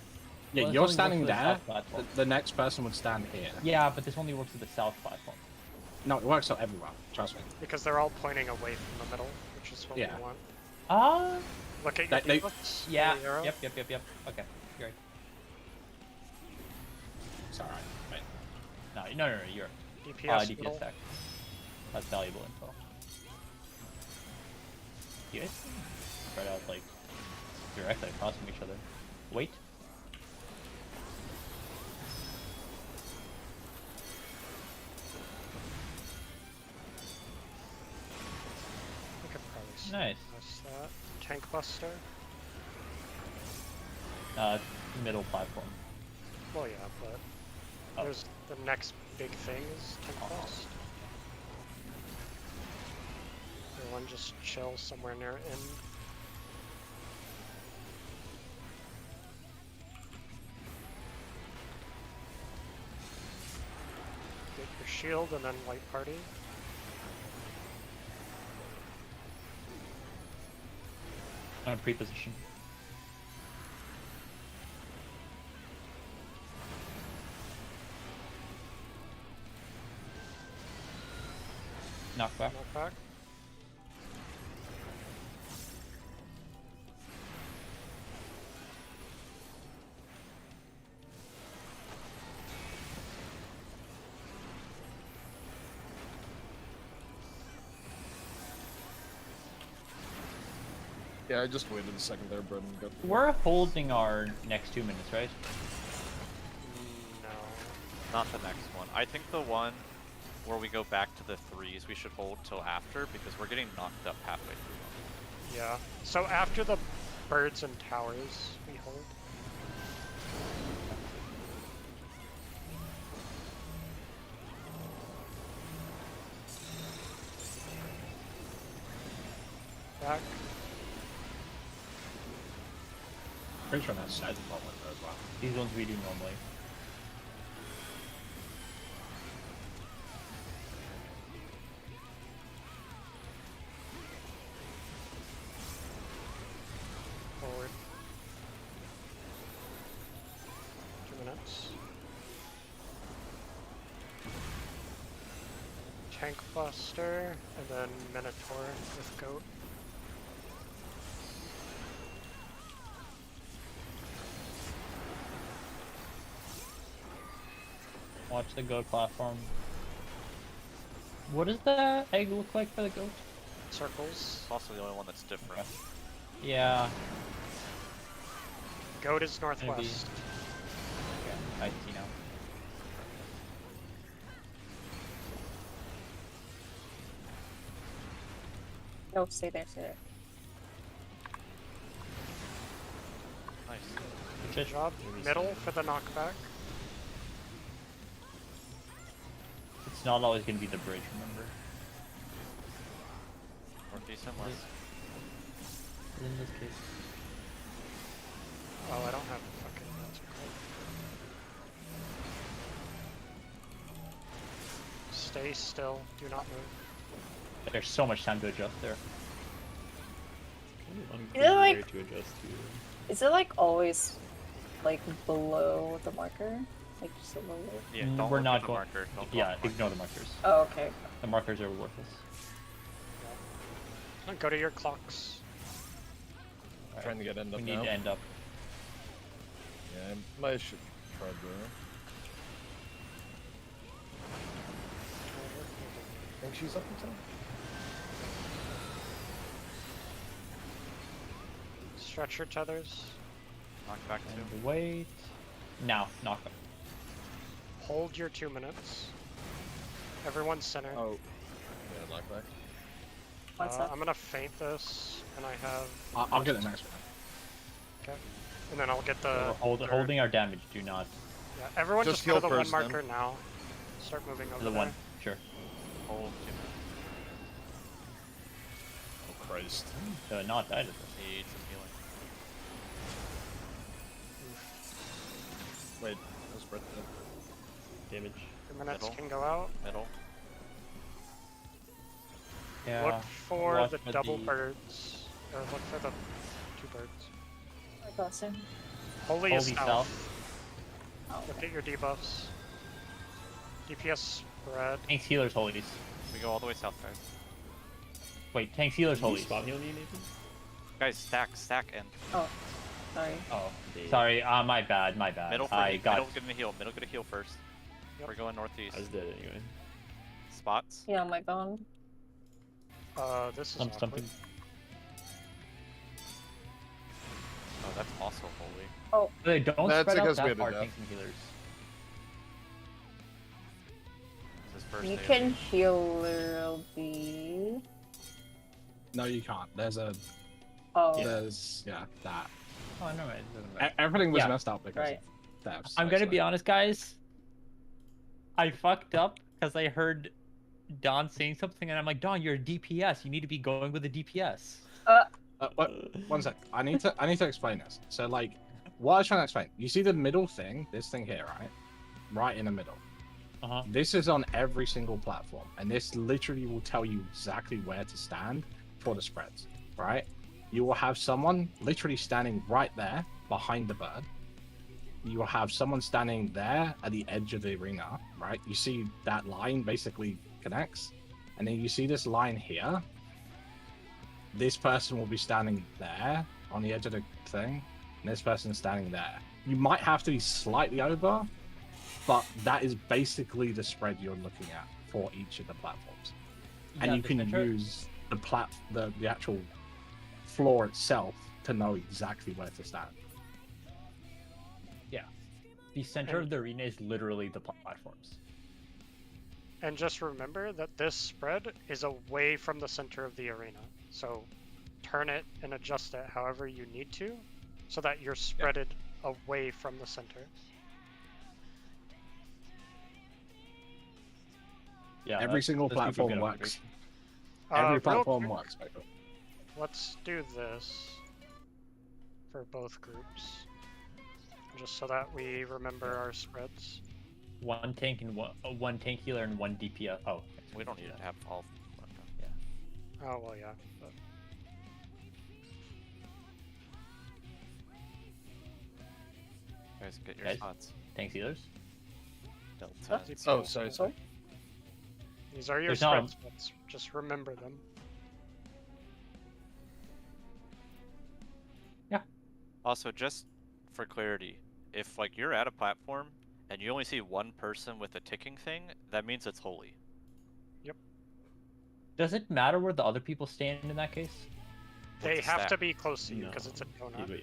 Yeah, Well, this you're only standing works with the there. south platform. The next person would stand here. Yeah, but this only works with the south platform. No, it works out everywhere. Trust me. Because they're all pointing away from the middle, which is what Yeah. we want. Ah. Look at your They- debuffs. Yeah. the arrow. Yep. Okay. You're right. It's alright. Wait. No. You're DPS, DPS middle. stack. That's valuable info. You guys spread out like directly across from each other. Wait. I could probably Nice. miss that. Tank buster. Middle platform. Well, yeah, but Oh. there's the next big thing is tank Oh. bust. Everyone just chill somewhere near end. Get your shield and then light party. On pre-position. Knockback. Knockback. Yeah, I just waited a second there, Brendan. Go. We're holding our next 2 minutes, right? No. Not the next one. I think the one where we go back to the threes we should hold till after because we're getting knocked up halfway through them. Yeah. So after the birds and towers, we hold. Back. Pretty sure that's side bot window as well. These ones we do normally. Forward. 2 minutes. Tank Buster, and then Minotaur with Goat. Watch the goat platform. What does the egg look like for the goat? Circles. It's also the only one that's different. Yeah. Goat is Gonna be- northwest. Okay, I see now. No, stay there, stay there. Nice. Good job. Middle for the knockback. It's not always gonna be the bridge, remember? Northeast and west. In this case. Oh, I don't have fucking answer code. Stay still. Do not move. There's so much time to adjust there. Kind of Is it unclear like- where to adjust to. Is it like always like below the marker? Like just a little bit? Yeah, Mm, don't we're look not at the going- marker. Don't go Yeah, off the marker. ignore the markers. Oh, okay. The markers are worthless. Go to your clocks. Trying to get end up We need now. to end up. Yeah, I should try there. Think she's up in town? Stretch your tethers. Knock back two. And wait. Now, knock back. Hold your 2 minutes. Everyone center. Oh. Yeah, knockback. One sec. I'm gonna feint this, and I have. I'll get the next one. Okay. And then I'll get the. We're third. holding our damage. Do not. Yeah, everyone Just just go to heal the one first, then. marker now. Start moving over The there. one. Sure. Hold 2 minutes. Oh Christ. Not die to this. Need some healing. Wait, that's breath dead. Damage. 2 minutes Middle. can go out. Middle. Yeah. Look for watch the for double the- birds. Or look for the 2 birds. I got him. Holy is Holy south. south. Oh, Look at your debuffs. DPS spread. Tanks, healers, holies. We go all the way south, guys. Wait, tanks, healers, Can you holies. spot heal me, Nathan? Guys, stack, and Oh, sorry. Oh, Dave. sorry. My bad. My bad. middle for I got. middle gonna heal. Middle gonna heal first. Yep. We're going northeast. I was dead anyway. Spots. Yeah, my phone. This is Stump, awkward. stumping. Oh, that's also holy. Hey, don't That's spread out because we that had a far, death. tanks and healers. This is first You day. can heal be. No, you can't. There's a. Oh, There's that. Oh, no, it doesn't matter. Everything was Yeah. messed up because right. of devs. I'm gonna be basically. honest, guys. I fucked up because I heard Don saying something, and I'm like, Don, you're a DPS. You need to be going with a DPS. One sec. I need to explain this. So like, what I was trying to explain. You see the middle thing, this thing here, right? Right in the middle. Uh-huh. This is on every single platform, and this literally will tell you exactly where to stand for the spreads, right? You will have someone literally standing right there behind the bird. You will have someone standing there at the edge of the arena, right? You see that line basically connects, and then you see this line here. This person will be standing there on the edge of the thing, and this person standing there. You might have to be slightly over, but that is basically the spread you're looking at for each of the platforms. And Yeah, you the can center- use the actual floor itself to know exactly where to stand. The center of the arena is literally the platforms. And just remember that this spread is away from the center of the arena. So turn it and adjust it however you need to so that you're spreaded away from the center. Yeah. Every single those people platform get works. upgraded. Every Real platform quick, works, basically. Let's do this for both groups. Just so that we remember our spreads. One tank and one tank healer and one DPS. Oh, We don't need to have all. Oh, well, yeah. But Guys, get your Guys? spots. tanks healers. Delta. Oh, sorry. these are your There's not a- spreads. Just remember them. Also, just for clarity, if like you're at a platform and you only see one person with a ticking thing, that means it's holy. Does it matter where the other people stand in that case? They What's a have to stack? be close to you No. because it's a donut. Yeah.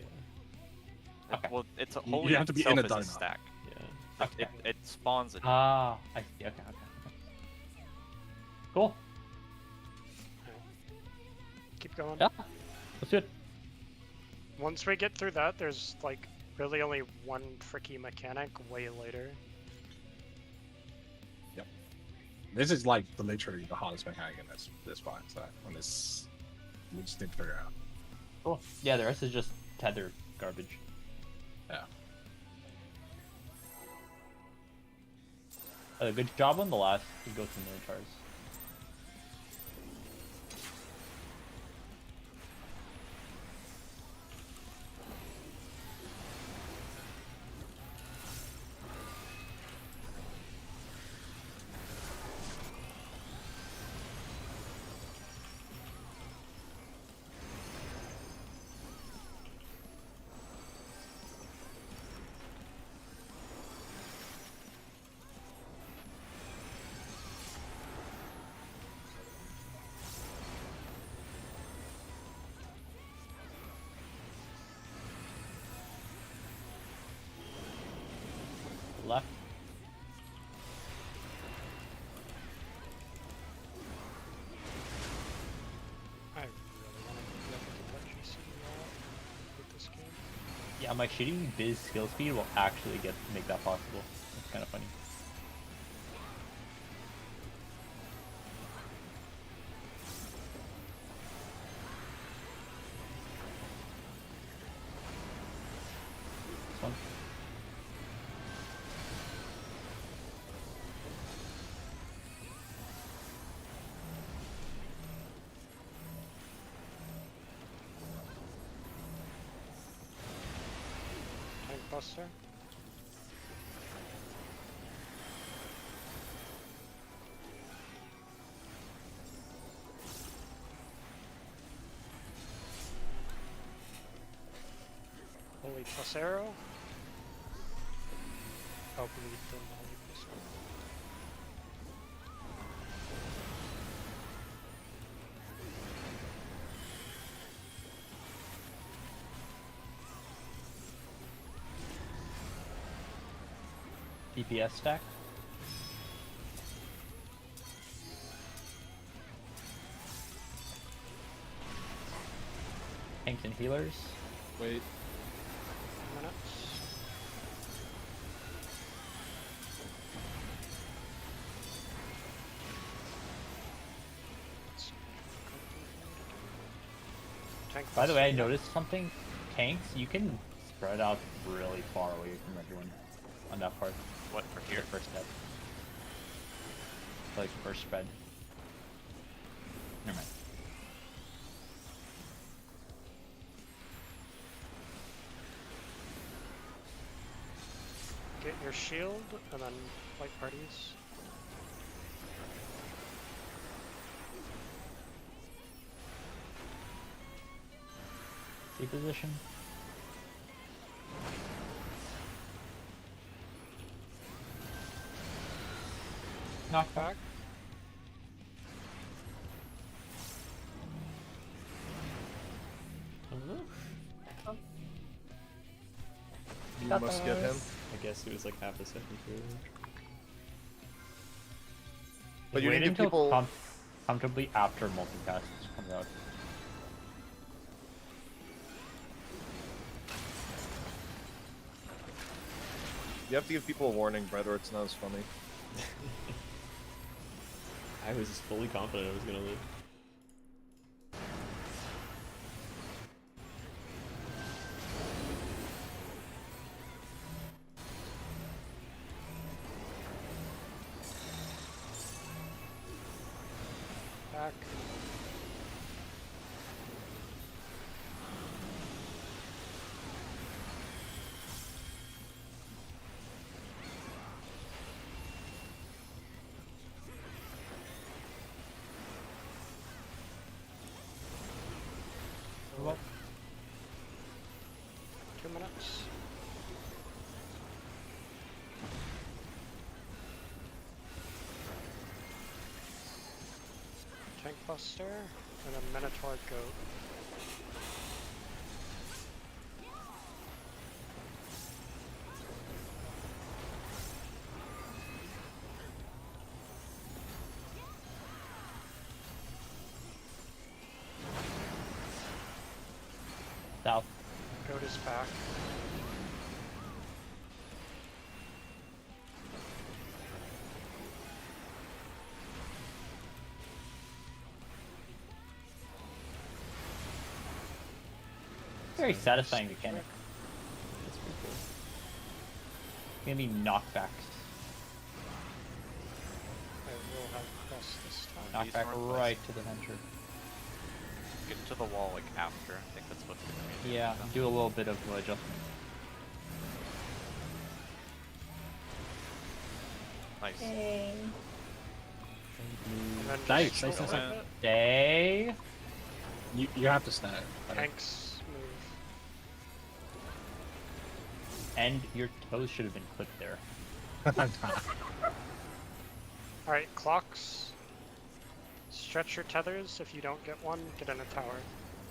Okay. Well, it's a You holy have to be itself in a is a donut. stack. Yeah. Okay. It spawns it. Ah, I see. Okay. Cool. Keep going. Yeah. Let's do it. Once we get through that, there's like really only one tricky mechanic way later. This is like literally the hardest mechanic in this fight. So on this, we just need to figure out. Cool. Yeah, the rest is just tether garbage. Yeah. Good job on the last to go through Minotaurs. Left. I really want to be able to let GCD out with this game. Yeah, my shitty biz skill speed will actually make that possible. It's kind of funny. This one. Tank Buster. Holy Trasero. Oh, bleed from Holy Trasero. DPS stack. Tanks and healers. Wait. Minutes. Tank By the way, I Buster. noticed something. Tanks, you can spread out really far away from everyone on that part. What for Your here? first step. Like first spread. Never mind. Get your shield and then fight parties. C position. Knockback. You Got must get him. those. I guess it was like half a second too. But you Wait need to until people. comfortably after multicast comes out. You have to give people a warning, Brett, or it's not as funny. I was fully confident I was gonna live. Back. Well, 2 minutes. Tank Buster, and then Minotaur Goat. South. Goat is back. Very satisfying mechanic. That's pretty cool. Gonna be knockbacks. I will have press this time. These Knockback northwest. right to the center. Get to the wall like after. I think that's what we're gonna do. Yeah, do a little bit of adjustment. Nice. Hey. And then Dave, just say go something. with it. Stay. You have to stay. Tanks move. And your toes should have been clipped there. Alright, clocks. Stretch your tethers. If you don't get one, get in a tower.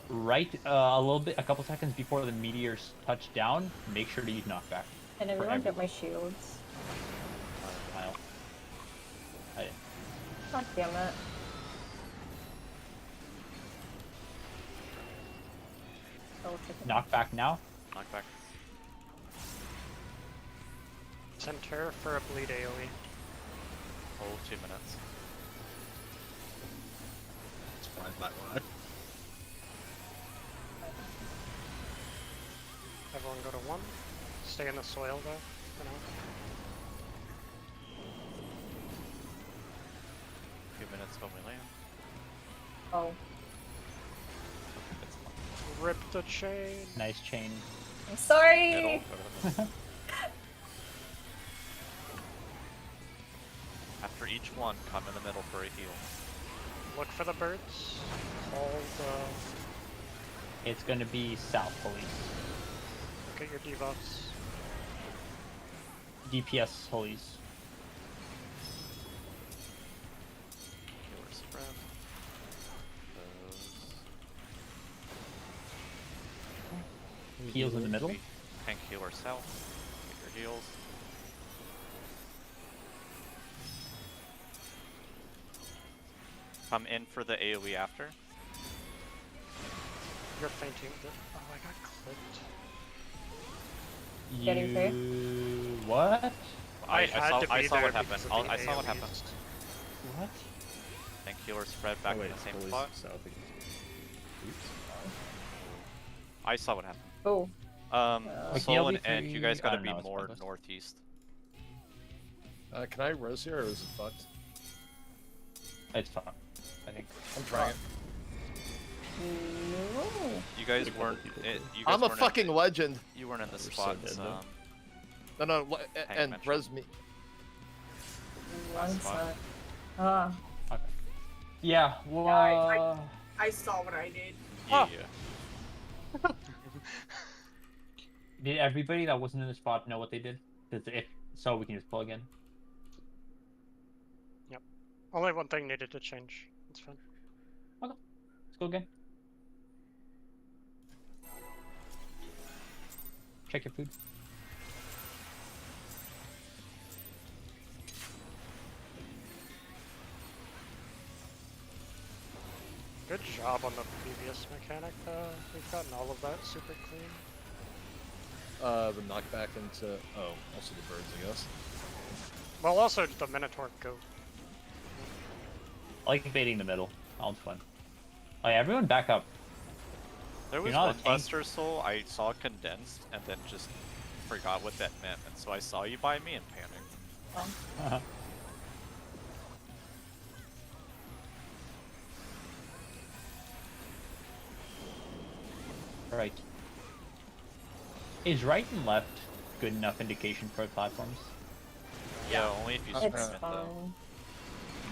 Right, a couple seconds before the meteors touch down, make sure to use knockback. And everyone get my shields. Mile. I didn't. God damn it. Oh, Knockback now. Knockback. Center for a bleed AoE. Hold 2 minutes. It's fine, Black Light. Everyone go to 1. Stay in the soil though, for now. 2 minutes when we land. Oh. It's Rip the chain. Nice chain. I'm sorry! middle. Go to the middle. After each one, come in the middle for a heal. Look for the birds. Call the... It's gonna be south police. Look at your debuffs. DPS police. Healer spread. Those. Heals in the middle. Tank healer south. Get your heals. Come in for the AoE after. You're fainting. Oh, I got clipped. Getting through? You... What? I had to be I saw there what happened. because of the I saw what happened. AoEs. What? Tank healer spread back Oh, wait, in the same police spot. south against. Oops. I saw what happened. Oh. Like Soul the and you guys LV3 I gotta don't be know, it's more pointless. northeast. Can I res here, or is it fucked? It's fine. I think. I'm trying it. No. You guys Like, weren't. people You could- guys I'm a weren't fucking legend. You weren't in the We're so spots. dead, though. No, and mentioned. res me. One That's fine. sec. Ah. Okay. Yeah. Well. I saw what I did. Yeah. Did everybody that wasn't in the spot know what they did? If so, we can just plug in. Only one thing needed to change. It's fine. Let's go again. Check your food. Good job on the previous mechanic though. We've gotten all of that super clean. The knockback into also the birds, I guess. Well, also the Minotaur Goat. I like invading the middle. That one's fun. Oh yeah, everyone back up. There was not a one tank. Buster Soul I saw condensed and then just forgot what that meant, and so I saw you by me and panicked. Right. Is right and left good enough indication for platforms? Yeah, only if you It's scream it though.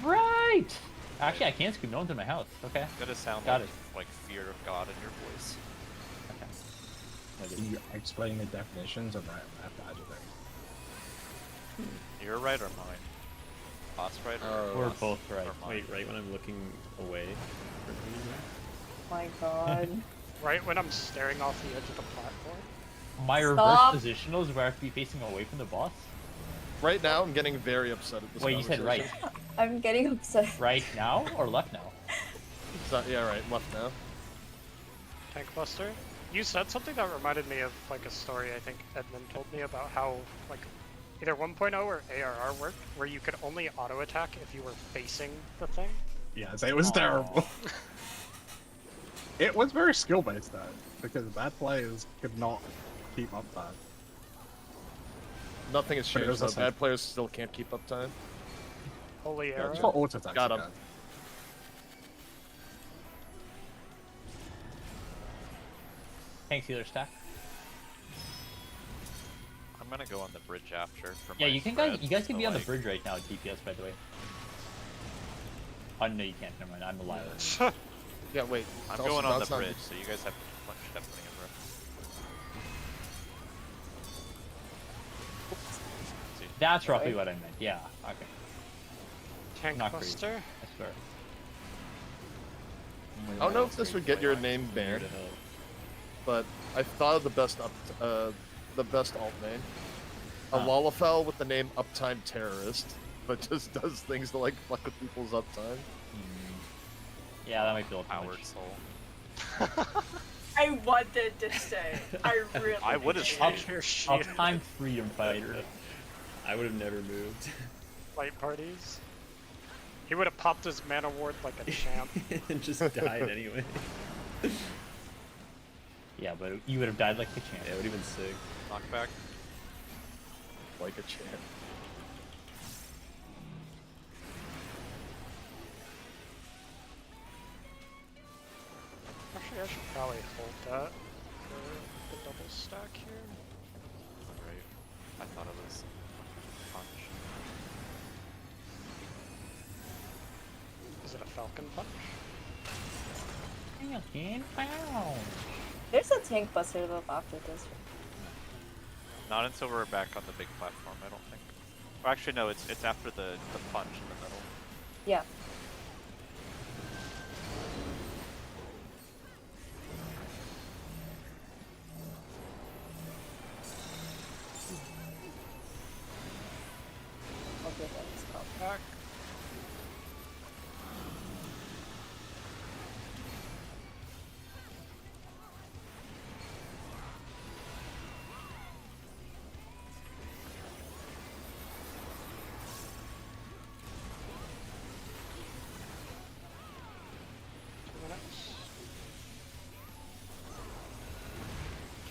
fine. Right! Actually, I can't scream. No one's in my house. Okay. It's gotta sound Got like fear of God in your voice. Okay. Can you explain the definitions of right and left agitating? You're right or mine? boss right? We're us both right. or mine? Wait, right when I'm looking away. For some reason? My god. Right when I'm staring off the edge of the platform. My Stop. reverse positional is where I have to be facing away from the boss. Right now, I'm getting very upset at this. Wait, you said right. conversation. I'm getting upset. Right now or left now? So, yeah, right. Left now. Tank Buster. You said something that reminded me of like a story I think Edmund told me about how like either 1.0 or ARR worked, where you could only auto attack if you were facing the thing. Yes, it was terrible. It was very skill based though, because bad players could not keep up that. Nothing has But it changed. was Though. a- Bad players still can't keep up time. Holy Gotcha. arrow. It's for auto attacks. Got him. again. Thanks, healer stack. I'm gonna go on the bridge after. For Yeah, my you can spread, you guys can so, be on the like, bridge right now, DPS, by the way. Oh no, you can't. Never mind. I'm a liar. Yeah, wait. I'm it's also- going on that's the not- bridge, so you guys have much definitely in See, That's roughly Sorry. what I meant. Yeah. Okay. Tank Not crazy. Buster. I swear. I don't know if this would get your name Where banned, to help. but I thought of the best alt name. A Huh. Lalafell with the name Uptime Terrorist, but just does things to like fuck with people's uptime. Yeah, that might be a little too Howard much. Soul. I wanted to say. I really. I would've did. stayed. Your shield. Uptime freedom fighter. I would have never moved. Light parties. He would have popped his mana ward like a champ. And just died anyway. Yeah, but you would have died like a champ. Yeah, it would have been sick. Knockback. Like a champ. Actually, I should probably hold that for the double stack here. Right. I thought it was punch. Is it a falcon punch? There's a tank buster though after this. Not until we're back on the big platform, I don't think. Or actually, no, it's after the punch in the middle. Yeah. Okay, that's called. Back.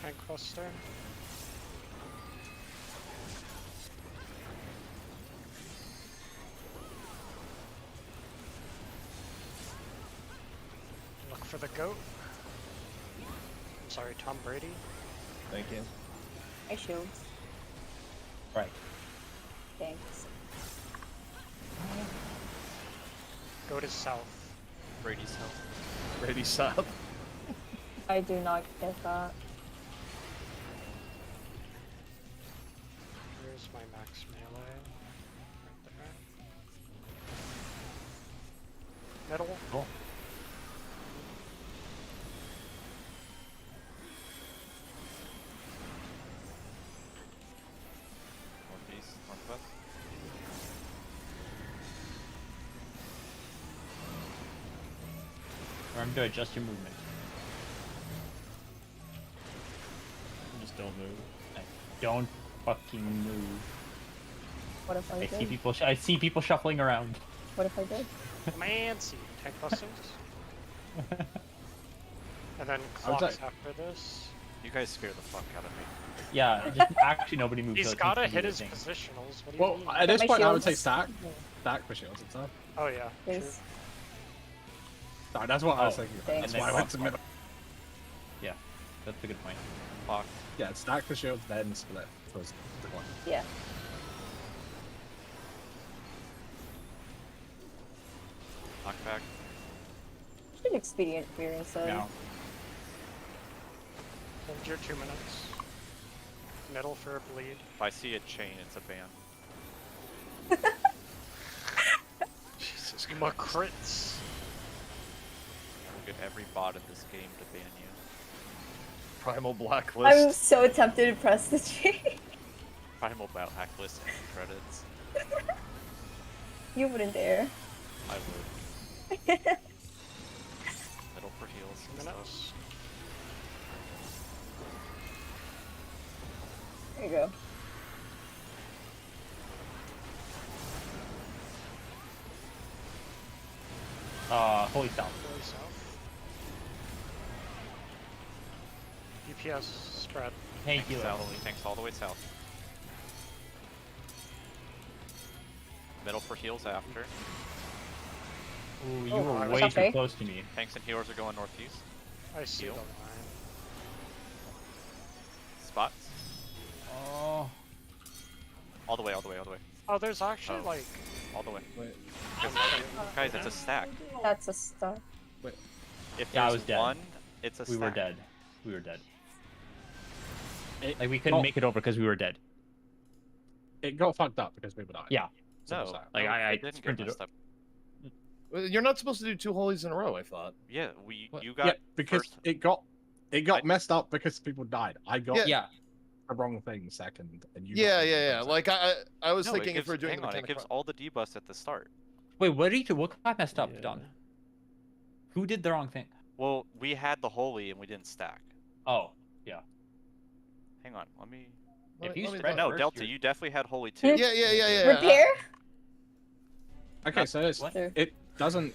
Tank Buster. Look for the goat. I'm sorry, Tom Brady. Thank you. I shields. Right. Thanks. Goat is south. Brady's health. Brady South. I do not get that. Here's my max melee. Right there. Middle. Cool. Northeast, northwest. Remember to adjust your movement. Just don't move. Like, don't fucking move. What if I I see did? people. I see people shuffling around. What if I did? Mancy. Tank Busters. And then I would clocks say- after this. You guys scare the fuck out of me. Yeah, just actually nobody moves. He's so it gotta seems to hit be his the thing. positionals. What do you Well, mean? at this My point, I would say shields. stack. Stack for shields and stuff. Oh yeah. True. Please. Sorry, that's what I was Oh, thinking. thanks. That's And why then I went to clock. middle. Yeah, that's a good point. Clock. Yeah, stack for shields, then split for the one. Yeah. Knockback. It's an expedient experience though. Now, Hold your 2 minutes. Middle for a bleed. If I see a chain, it's a ban. My crits. We'll get every bot in this game to ban you. Primal I'm Blacklist. so tempted to press the G. Primal Blacklist and credits. You wouldn't dare. I would. Middle for heals and stuff. Minutes. There you go. Holy South. Really south. DPS spread. Thank you. South, tanks all the way south. Middle for heals after. Ooh, you Oh, were that's way okay. too close to me. Tanks and healers are going northeast. I see Heal. the line. Spots. Oh. All the way, all the way, all the way. Oh, there's actually Oh. like. All the way. Wait. Guys, it's a stack. That's a start. If Yeah, I there's was dead. one, it's a We stack. were dead. We were dead. It, We couldn't make it over because we were dead. it got fucked up because people died. Yeah. Simple No, as that. Like, no, I it didn't get sprinted messed up. You're not supposed to do 2 holies in a row, I thought. Yeah, What? you got Yeah, because first. it got I- messed up because people died. I got Yeah. Yeah. the wrong thing second, and you. Yeah, got the yeah, yeah. wrong thing Like I was No, thinking it gives, if we're doing hang the on, it mechanic gives all the debuffs at the start. Wait, what got messed up, Yeah. Dom? Who did the wrong thing? Well, we had the holy and we didn't stack. Oh, yeah. Hang on, let me. If you let me spread think. No, first, Delta, you're- you definitely had holy too. Yeah, yeah, yeah, yeah. Repair? Okay, so it's, What? it doesn't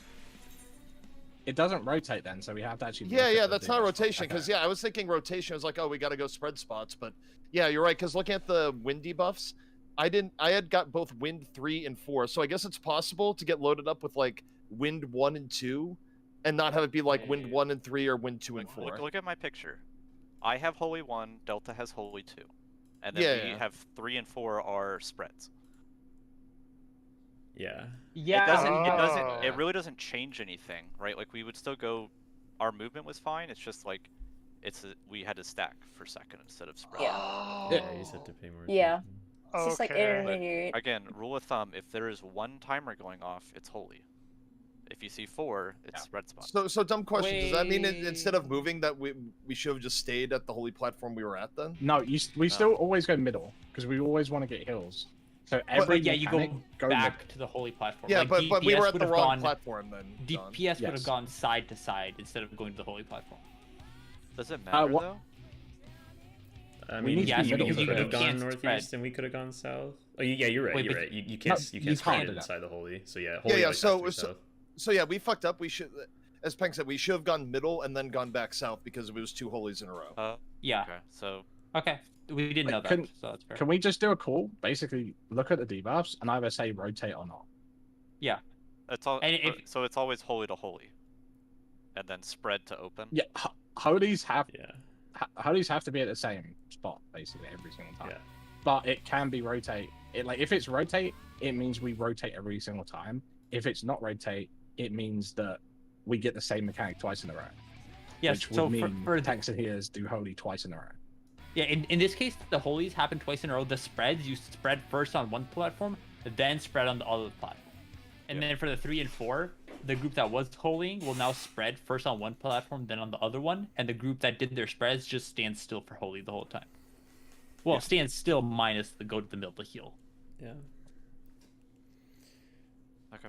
rotate then, so we have to actually. Yeah, look yeah, at the that's not debuffs. rotation. Because Okay. yeah, I was thinking rotation. I was like, oh, we got to go spread spots. But yeah, you're right. Because looking at the wind debuffs, I had got both wind 3 and 4. So I guess it's possible to get loaded up with like wind 1 and 2, and not have it be like wind Yeah. 1 and 3 or wind 2 and Look, 4. look at my picture. I have holy 1, Delta has holy 2. And then Yeah, we yeah. have 3 and 4 are spreads. Yeah. Yeah. It doesn't. Oh. It really doesn't change anything, right? Like we would still go. Our movement was fine. It's just like, we had to stack for second instead of spread. Yeah. Yeah, you just have to pay more Yeah. attention. It's just like Okay. intermediate. Again, rule of thumb: if there is one timer going off, it's holy. If you see 4, it's Yeah. spread spot. So dumb question. Does that mean instead of Wait. moving that we should have just stayed at the holy platform we were at then? No, we still always go middle because we always want to get hills. So every But yeah, you mechanic, go middle. back to the holy platform. Yeah, Like, but we were DPS at the would've wrong gone, platform then. Don. DPS would have Yes. gone side to side instead of going to the holy platform. Does it matter what- though? I We mean, need to you be could middle, have though. gone Can't northeast spread. and we could have gone south. Oh, yeah, you're right. Wait, You're but- right. You No, can't you spread can't it do that. inside the holy. So yeah, Yeah, holy yeah, always so- has to be so- south. So yeah, we fucked up. We should, as Peng said, we should have gone middle and then gone back south because it was 2 holies in a row. Yeah. Okay, so Okay. We didn't Wait, know that, can- so that's fair. Can we just do a call? Basically, look at the debuffs and either say rotate or not. it's all. And if- So it's always holy to holy, and then spread to open. Yeah, holies have Yeah. holies have to be at the same spot basically every single time. Yeah. But it can be rotate. It like if it's rotate, it means we rotate every single time. If it's not rotate, it means that we get the same mechanic twice in a row. Yes, Which would so mean for the, tanks and healers do holy twice in a row. yeah, in this case, the holies happen twice in a row. The spreads, you spread first on one platform, then spread on the other platform. And then for the 3 and 4, the group that was holying will now spread first on one platform, then on the other one, and the group that did their spreads just stands still for holy the whole time. Well, Yeah. stands still minus the go to the middle to heal. Yeah. Okay.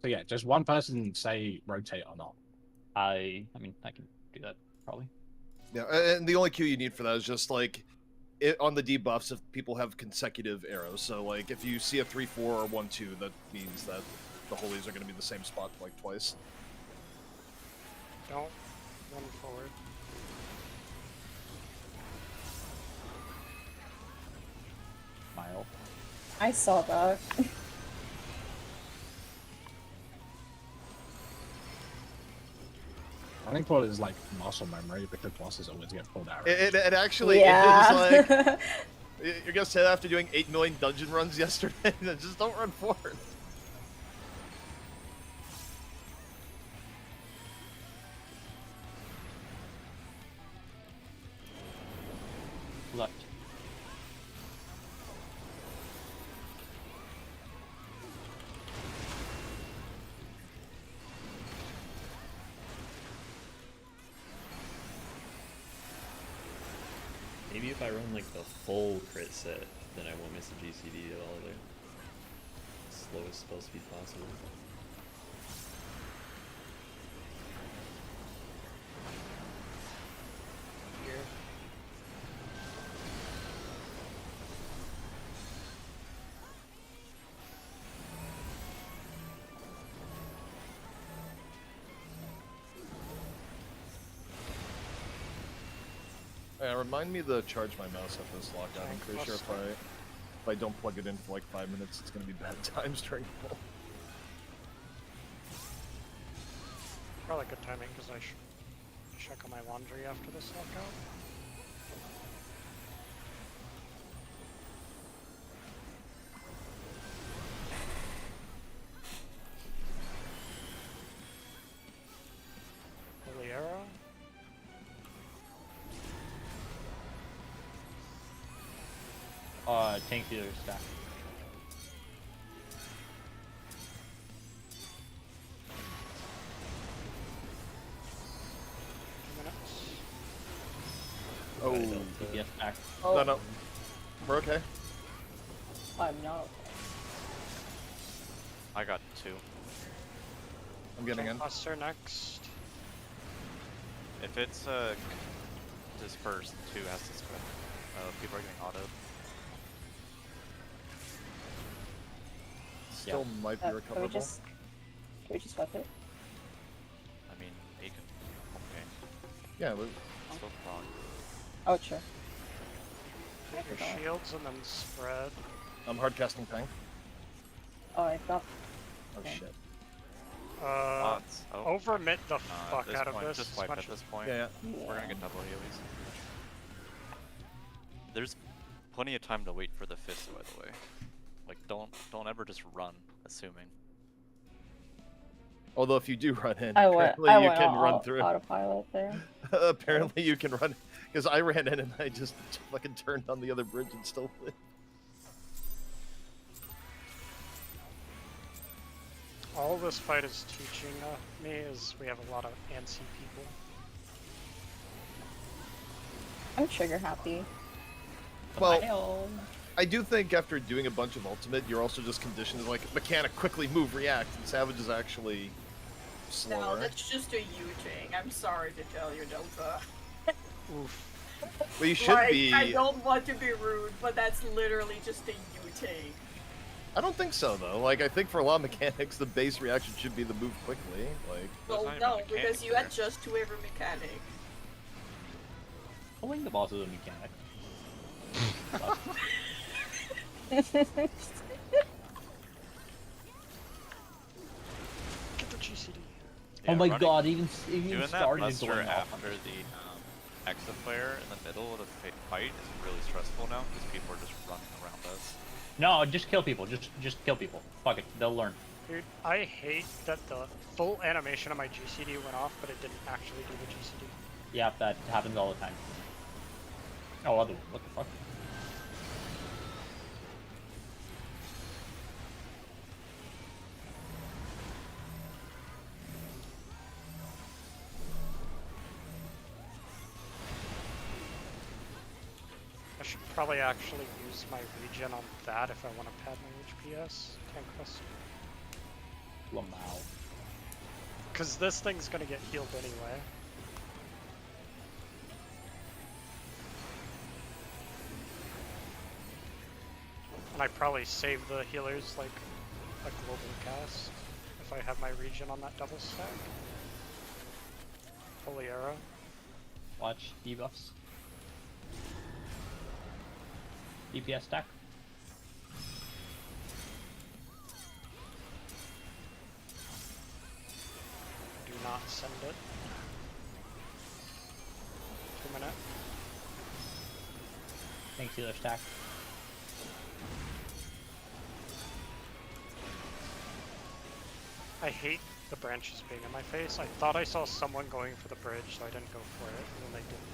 So yeah, just one person say rotate or not. I mean, I can do that probably. Yeah, and the only cue you need for that is just like on the debuffs if people have consecutive arrows. So like if you see a 3-4 or 1-2, that means that the holies are going to be the same spot like twice. Don't run forward. Mile. I saw that. Running forward is like muscle memory because bosses always get pulled out. It actually Yeah. it is like you're gonna say that after doing 8 million dungeon runs yesterday. Just don't run forward. Left. if I run like the full crit set, then I won't miss a GCD at all there. Slowest spell speed possible. Here. Remind me to charge my mouse at this lockdown. I'm pretty sure if I don't plug it in for like 5 minutes, it's gonna be bad times during pull. Probably good timing because I should check on my laundry after this lockout. Holy arrow. Tank dealer stack. Oh, DPS stack. Oh, no. We're okay. I'm not. I got 2. I'm getting in. Buster next. If it's dispersed, 2 has to spread. People are getting autoed. Still might be Can we recoverable. just fuck it? I mean, he can. Okay. Yeah, but Still wrong. Oh, sure. I Take your forgot. shields and then spread. I'm hard casting Pang. Oh, I got. Oh Okay. shit. Bots. Oh. Overmit the At fuck this out of point, this. just as wipe much at this as- point. Yeah, We're gonna get double healies. There's plenty of time to wait for the fist, by the way. Like, don't ever just run, assuming. Although if you do run in, I went. apparently I you went can run all through. autopilot there. Apparently you can run, because I ran in and I just fucking turned on the other bridge and still lived. All this fight is teaching me is we have a lot of antsy people. I'm trigger happy. Well, I do think after doing a bunch of ultimate, you're also just conditioned to like mechanic, quickly move, react, and Savage is actually No, slower. that's just a you thing. I'm sorry to tell you, Delta. But you should Like, be. I don't want to be rude, but that's literally just a you thing. I don't think so though. Like I think for a lot of mechanics, the base reaction should be the move quickly. Like There's Well, not even a no, mechanic because you there. adjust to every mechanic. Pulling the boss is a mechanic. Get the GCD. Oh Yeah, my running- god, even Doing that started muster going off on after me. the Exa player in the middle of the fight is really stressful now because people are just running around us. No, just kill people. Just kill people. Fuck it, they'll learn. Dude, I hate that the full animation of my GCD went off, but it didn't actually do the GCD. Yeah, that happens all the time. Oh, other what the fuck? I should probably actually use my regen on that if I want to pad my HPS. Tank Buster. Lamau. Because this thing's gonna get healed anyway. And I probably save the healers like a global cast if I have my regen on that double stack. Holy arrow. Watch debuffs. DPS stack. Do not send it. 2 minute. Thanks, healer stack. I hate the branches being in my face. I thought I saw someone going for the bridge, so I didn't go for it, and then they didn't.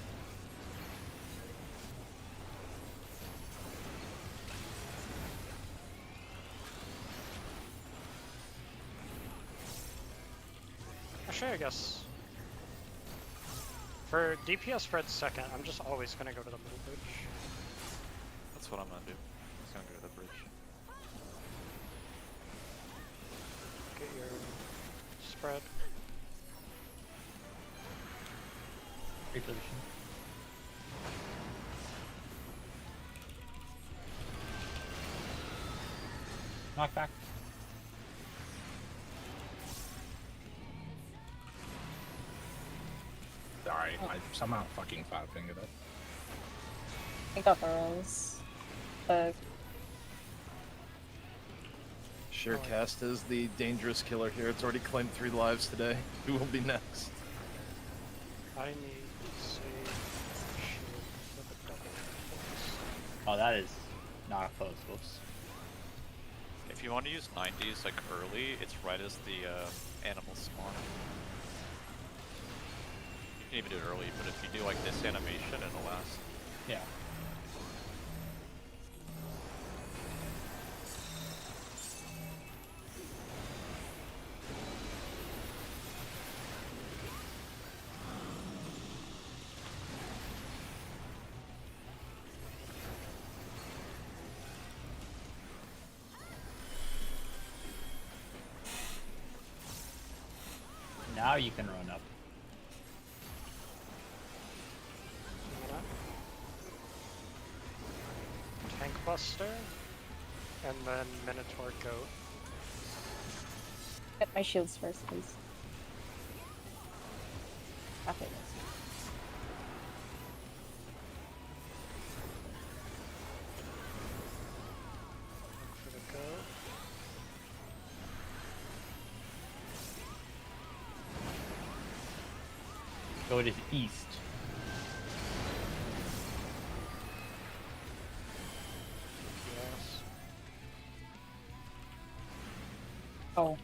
Actually, I guess For DPS Fred second, I'm just always gonna go to the middle bridge. That's what I'm gonna do. Just gonna go to the bridge. Get your spread. Great position. Knock back. Sorry, I somehow fucking fat fingered it. I got burrows. But Sure, Cast is the dangerous killer here. It's already claimed 3 lives today. Who will be next? I need to save shield for the double focus. Oh, that is not close, folks. If you want to use 90s like early, it's right as the animals spawn. You can even do it early, but if you do like this animation, it'll last. Yeah. Now you can run up. Tank Buster, and then Minotaur Goat. get my shields first, please. Okay. For the goat. Go to the east. Yes. Oh.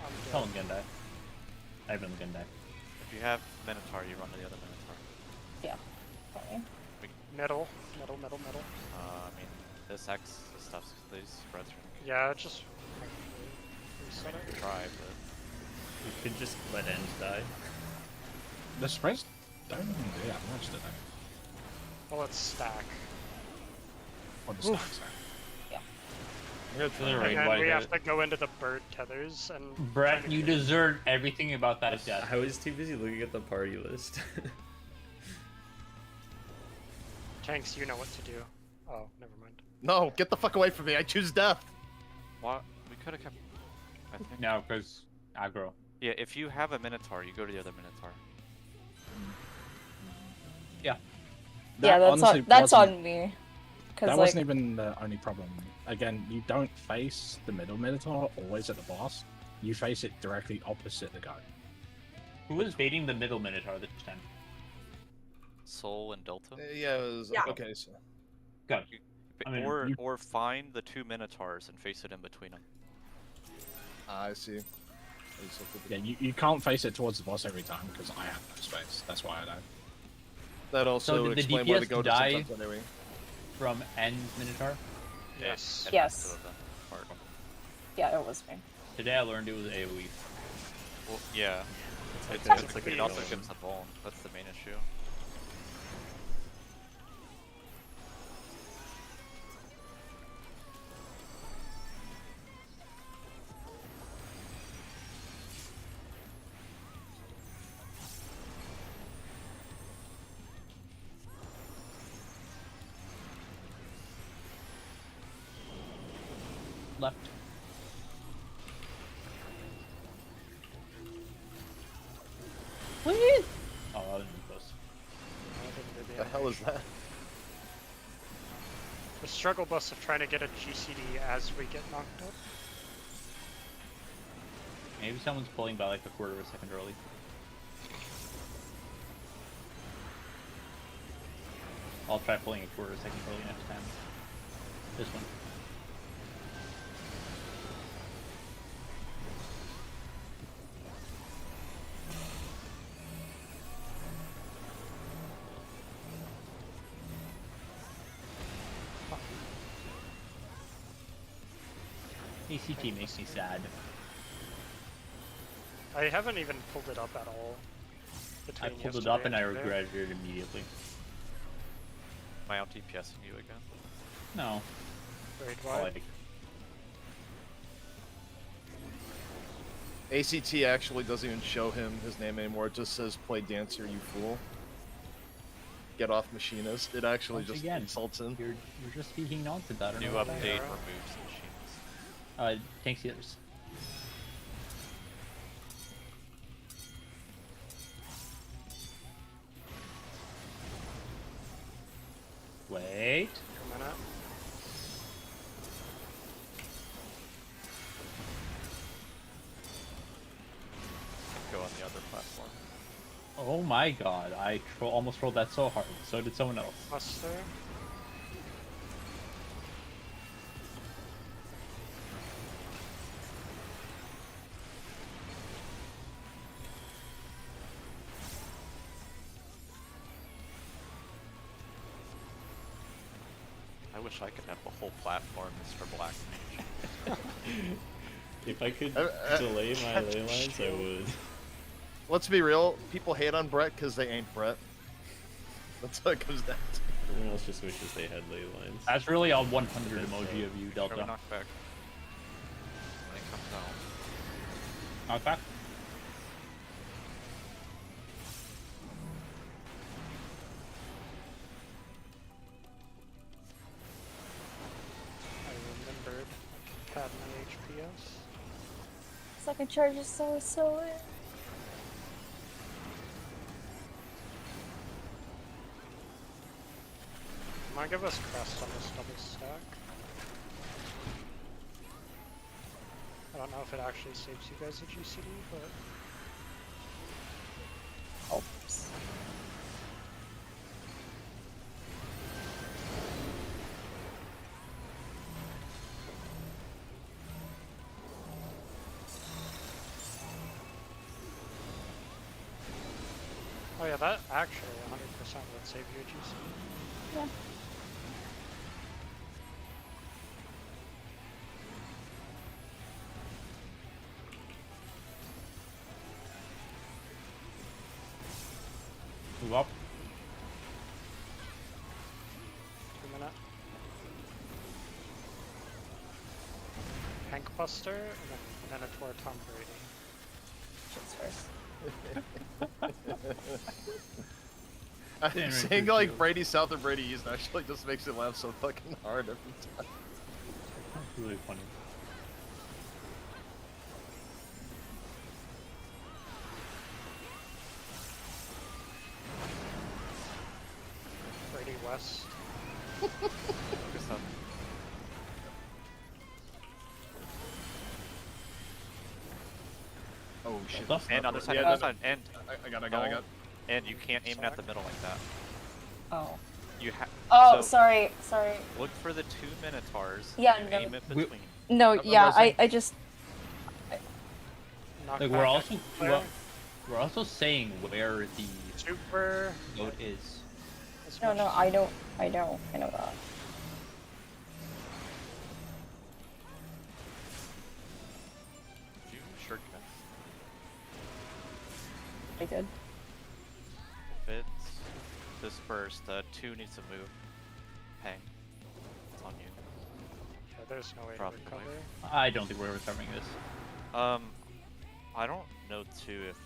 I'm dead. Someone's gonna die. Everyone's gonna die. If you have Minotaur, you run to the other Minotaur. Yeah. Sorry. Middle. I mean, this X stuff, these spreads are Yeah, just reset you it. can try, but We could just let End die. The spreads don't even do that much, do they? Well, let's stack. Or the stacks are. Really And then why we the- have to go into the bird tethers and. Brett, you deserve everything about that death. I was too busy looking at the party list. Tanks, you know what to do. Oh, never mind. No, get the fuck away from me. I choose death. what? We could have kept. I think. No, because aggro. Yeah, if you have a Minotaur, you go to the other Minotaur. Yeah, That that's honestly that's wasn't- on me. Cause That like, wasn't even the only problem. Again, you don't face the middle Minotaur always at the boss. You face it directly opposite the guy. Who was baiting the middle Minotaur this time? Soul and Delta. Yeah, it was Yeah. okay. So Go. I mean, or you- or find the 2 Minotaurs and face it in between them. I see. I just looked at the- Yeah, you can't face it towards the boss every time because I have no space. That's why I don't. That also did the explains why the DPS goat die? is sometimes anyway. From End Minotaur? Yes. And Yes. two of them. Or- yeah, it was me. Today I learned it was AoE. well, yeah. It's, like- it's it's like it a also golem. gives the bone. That's the main issue. Left. What? Oh, that was close. The hell is that? The struggle bus of trying to get a GCD as we get knocked up. Maybe someone's pulling by like a quarter of a second early. I'll try pulling a quarter of a second early next time. This one. ACT makes me sad. I haven't even pulled it up at all. I between pulled it up and I yesterday today. regretted it immediately. Am I out DPSing you again? No. Raid I wide. like ACT actually doesn't even show him his name anymore. It just says "Play Dancer, you fool." Get off Machinist. It actually Once just again, insults him. You're just speaking nonsense. I don't New know what that update is. removes machines. Tanks healers. Wait. A minute. Go on the other platform. Oh my god, I almost rolled that so hard. So did someone else. Buster. I wish I could have the whole platform, Mr. Black Mage. If I could Uh, delay my ley lines, I would. Let's be real. People hate on Brett because they ain't Brett. That's what it comes down to. Everyone else just wishes they had ley lines. That's really a 100 emoji of you, Try to Delta. knock back. When it comes out. Knock back? I remembered I had my HPS. Second charge is so in. Might give us crest on this double stack. I don't know if it actually saves you guys a GCD, but Oops. oh yeah, that actually 100% would save you a GCD. Yeah. Move up. 2 minute. Hank Buster, and then Minotaur Tom Brady. Shit's first. Didn't Saying really like feel- Brady South or Brady East actually just makes it laugh so fucking hard every time. That's really funny. Brady West. Focus on. Oh shit. Delta? And other side, Yeah, other no, side, and I got. and you can't aim it at the middle like that. Oh. You have. Oh, so sorry. look for the 2 Minotaurs. Yeah, and no. aim it We- between. No, I'm yeah, guessing. I just. Knock Like back we're at also Claire. we're also saying where the Super. goat is. as No, much no, as- I don't. I know that. Did you sure guess? I did. If it's dispersed, 2 needs to move. Hang. It's on you. Yeah, there's no way Probably. to recover. I don't think we're recovering this. I don't know too if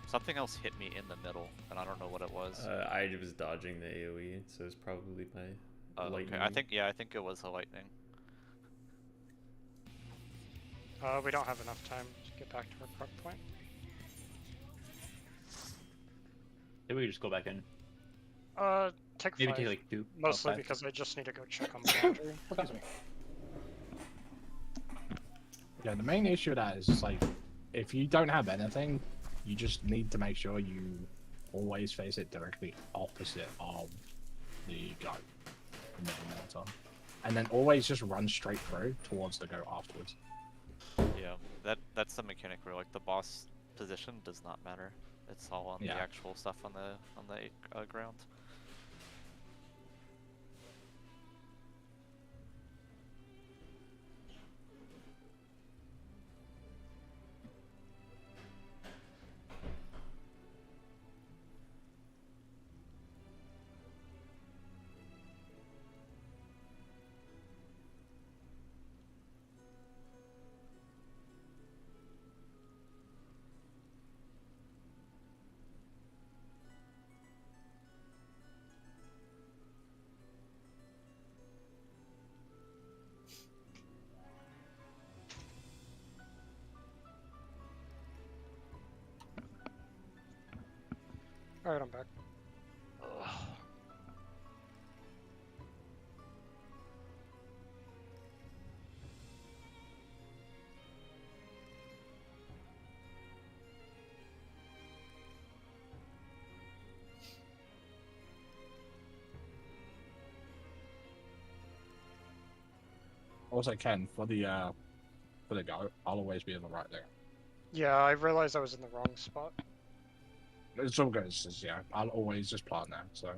something else hit me in the middle, and I don't know what it was. I was dodging the AoE, so it's probably my Okay, lightning. I think it was a lightning. We don't have enough time to get back to our prep point. Maybe we just go back in. Take Maybe 5. take like 2. Mostly five. because I just need to go check on boundary. Yeah, the main issue with that is just like, if you don't have anything, you just need to make sure you always face it directly opposite of the goat. And then always just run straight through towards the goat afterwards. Yeah, that's the mechanic where like the boss position does not matter. It's all on Yeah. the actual stuff on the ground. Alright, I'm back. Ugh. Also, Ken, for the go, I'll always be in the right there. Yeah, I realized I was in the wrong spot. It's all good. It's just, yeah, I'll always just plant there. So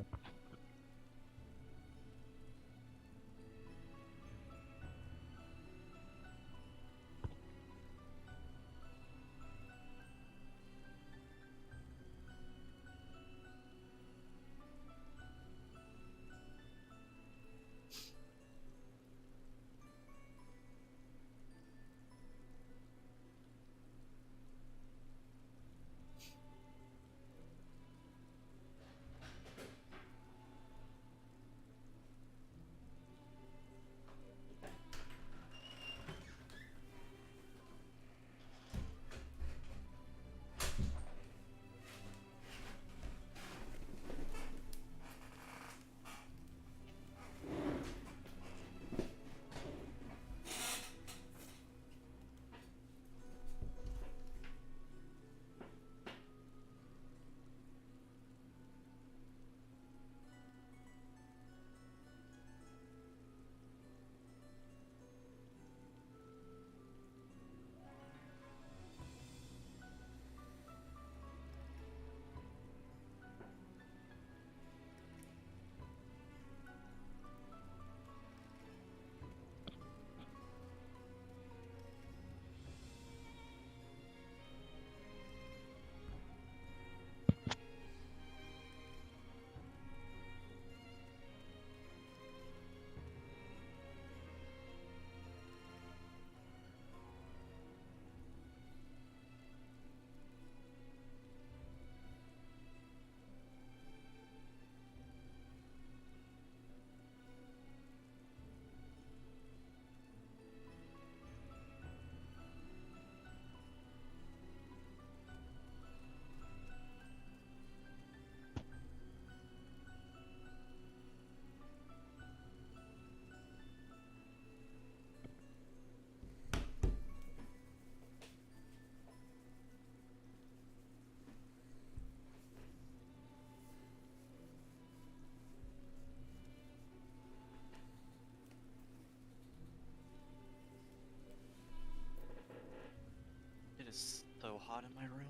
It is so hot in my room.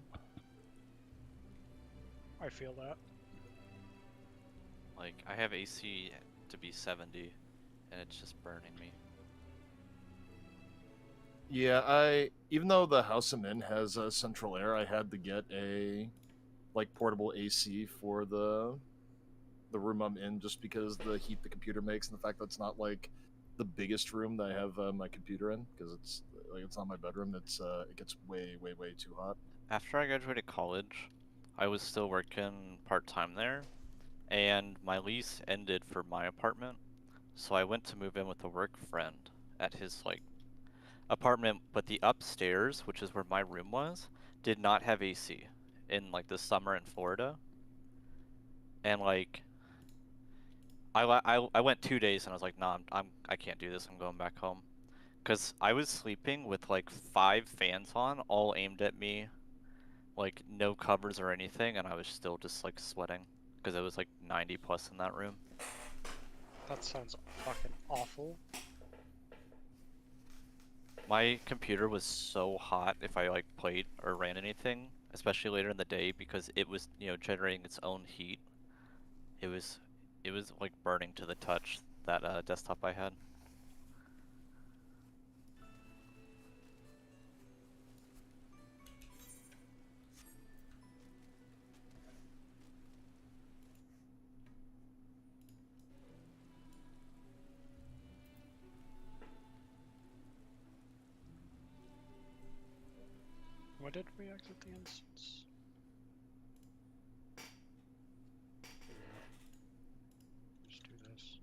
I feel that. Like, I have AC to be 70, and it's just burning me. Yeah, even though the house I'm in has central air, I had to get a like portable AC for the room I'm in just because the heat the computer makes and the fact that it's not like the biggest room that I have my computer in because it's like it's not my bedroom. It gets way too hot. After I graduated college, I was still working part-time there, and my lease ended for my apartment, so I went to move in with a work friend at his, like, apartment, but the upstairs, which is where my room was, did not have AC in, like, the summer in Florida. And, like, I went 2 days and I was like, nah, I can't do this, I'm going back home. Because I was sleeping with, like, 5 fans on, all aimed at me, like, no covers or anything, and I was still just, like, sweating. Because it was, like, 90 plus in that room. That sounds fucking awful. My computer was so hot if I, like, played or ran anything, especially later in the day, because it was, you know, generating its own heat. It was like burning to the touch, that desktop I had. When did we exit the instance? Just do this.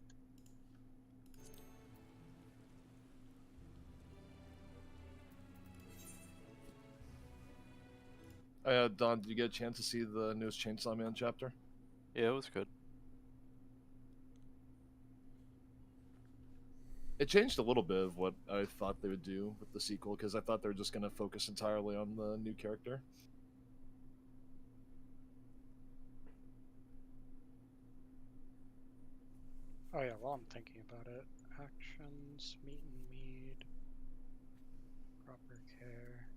Don, did you get a chance to see the newest Chainsaw Man chapter? Yeah, it was good. It changed a little bit of what I thought they would do with the sequel, because I thought they were just going to focus entirely on the new character. Oh yeah, well I'm thinking about it. Actions, meet and mead, proper care.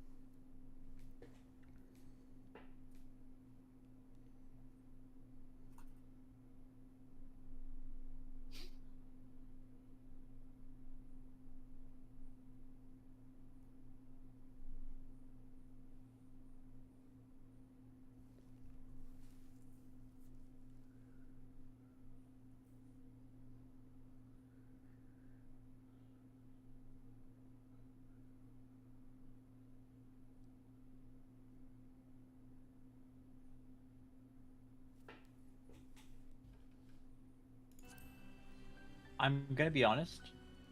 I'm gonna be honest.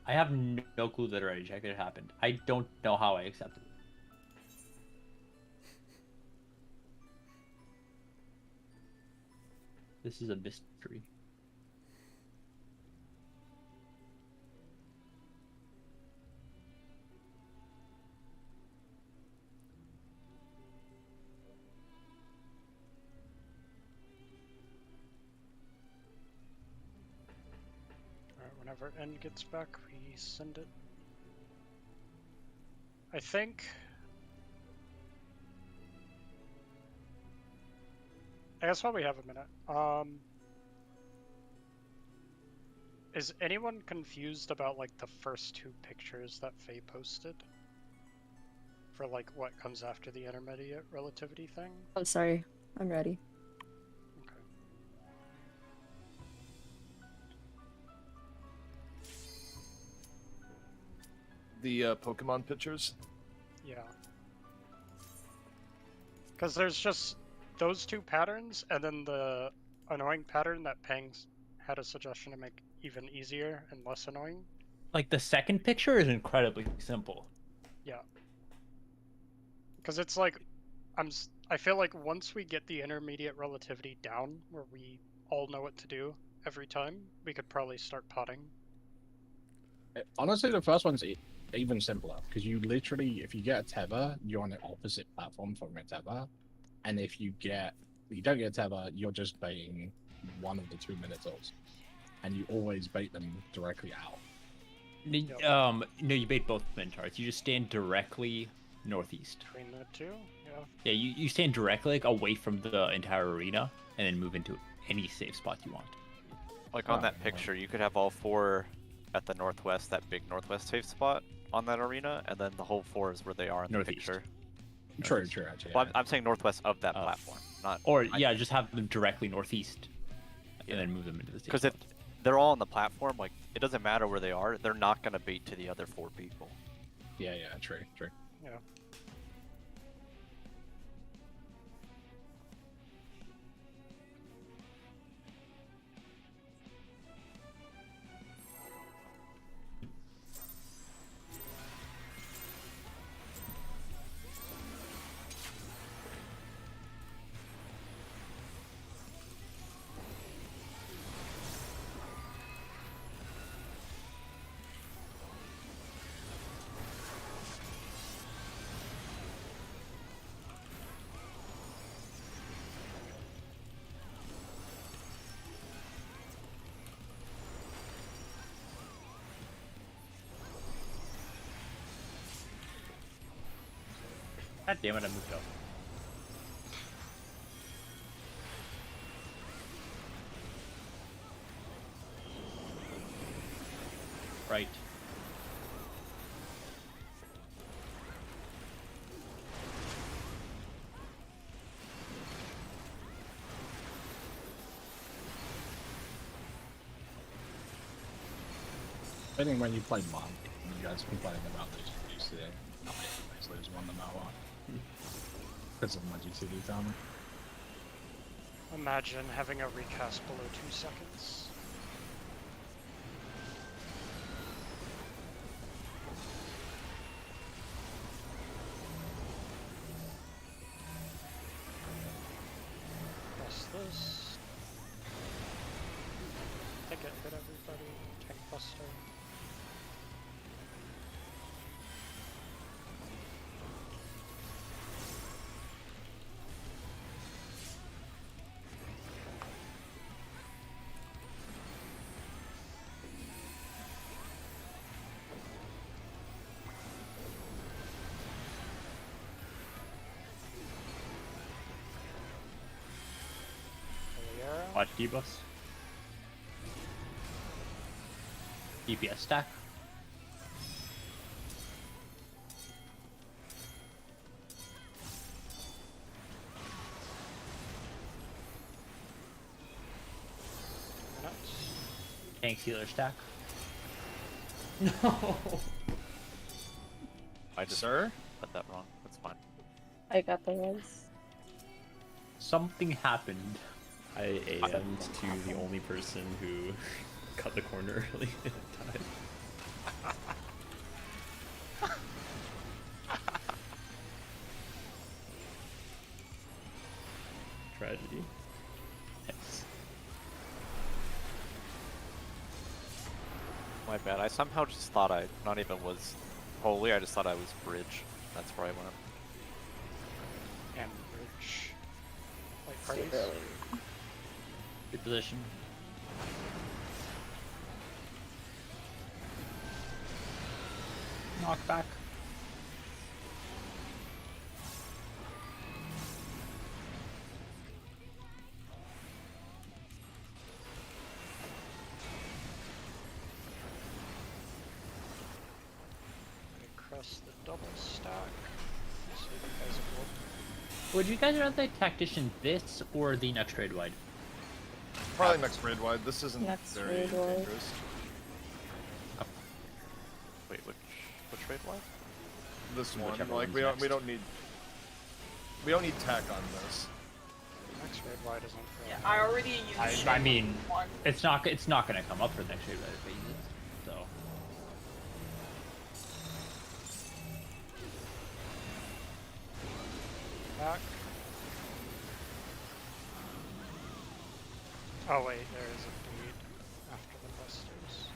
I have no clue that a ready check had happened. I don't know how I accepted it. This is a mystery. Alright, whenever N gets back, we send it. I think... I guess while we have a minute, is anyone confused about like the first two pictures that Faye posted? For like what comes after the intermediate relativity thing? Oh, sorry. I'm ready. Okay. The Pokemon pictures? Yeah. Because there's just those two patterns, and then the annoying pattern that Pang's had a suggestion to make even easier and less annoying. Like the second picture is incredibly simple. Yeah. Because it's like, I feel like once we get the intermediate relativity down, where we all know what to do every time, we could probably start potting. Honestly, the first one's even simpler because you literally, if you get a tether, you're on the opposite platform from a tether, and if you don't get a tether, you're just baiting one of the two Minotaurs, and you always bait them directly out. No, you bait both Minotaurs. You just stand directly northeast. Between the two, yeah. Yeah, you stand directly like away from the entire arena, and then move into any safe spot you want. Like on Oh, that picture, you could have all four at the northwest, that big northwest safe spot on that arena, and then the whole four is where they are in the Northeast. picture. True, actually. Well, I'm saying northwest of that Oh. platform, not. Or yeah, just have them directly northeast, and then move them into the safe Because spot. if they're all on the platform, like it doesn't matter where they are, they're not gonna bait to the other four people. Yeah, true. Yeah. God damn it, I moved up. Right. Depending when you play Monk, you guys complaining about losing GC, I always lose one no matter what. Because of my GCD timer. Imagine having a recast below 2 seconds. Watch debuffs. DPS stack. Minutes. Tank healer stack. No. I just Sir? said that wrong. That's fine. I got the res. Something happened. I AM'd to the only person who cut the corner early and died. Tragedy. Yes. My bad. I somehow just thought I not even was holy. I just thought I was bridge. That's where I went. And bridge. Like Super parties. early. Good position. Knockback. Across the double stack. So you guys have looked. Would you guys rather the tactician this or the next trade wide? Probably next raid wide. This isn't Next very raid wide. dangerous. Wait, which raid was? This one, Whichever like one's we next. don't need tech on this. Next raid wide isn't for Yeah, I already used. I mean, one. it's not gonna come up for the next trade wide if I use it. So back. Oh wait, there is a bleed after the busters.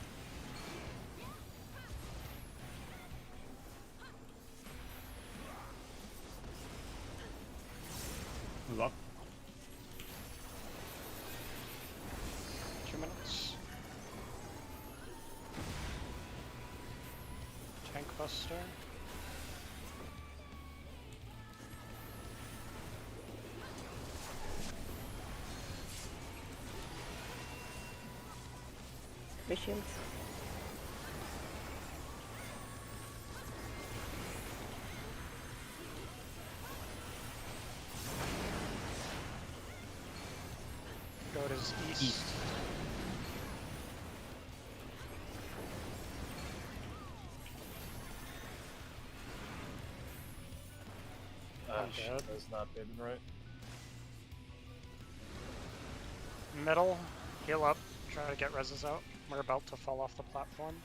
move up. 2 minutes. Tank buster. Shields. Goat is east. East. I'm Shit, dead. that's not bitten right. Middle, heal up, try to get reses out. We're about to fall off the platform.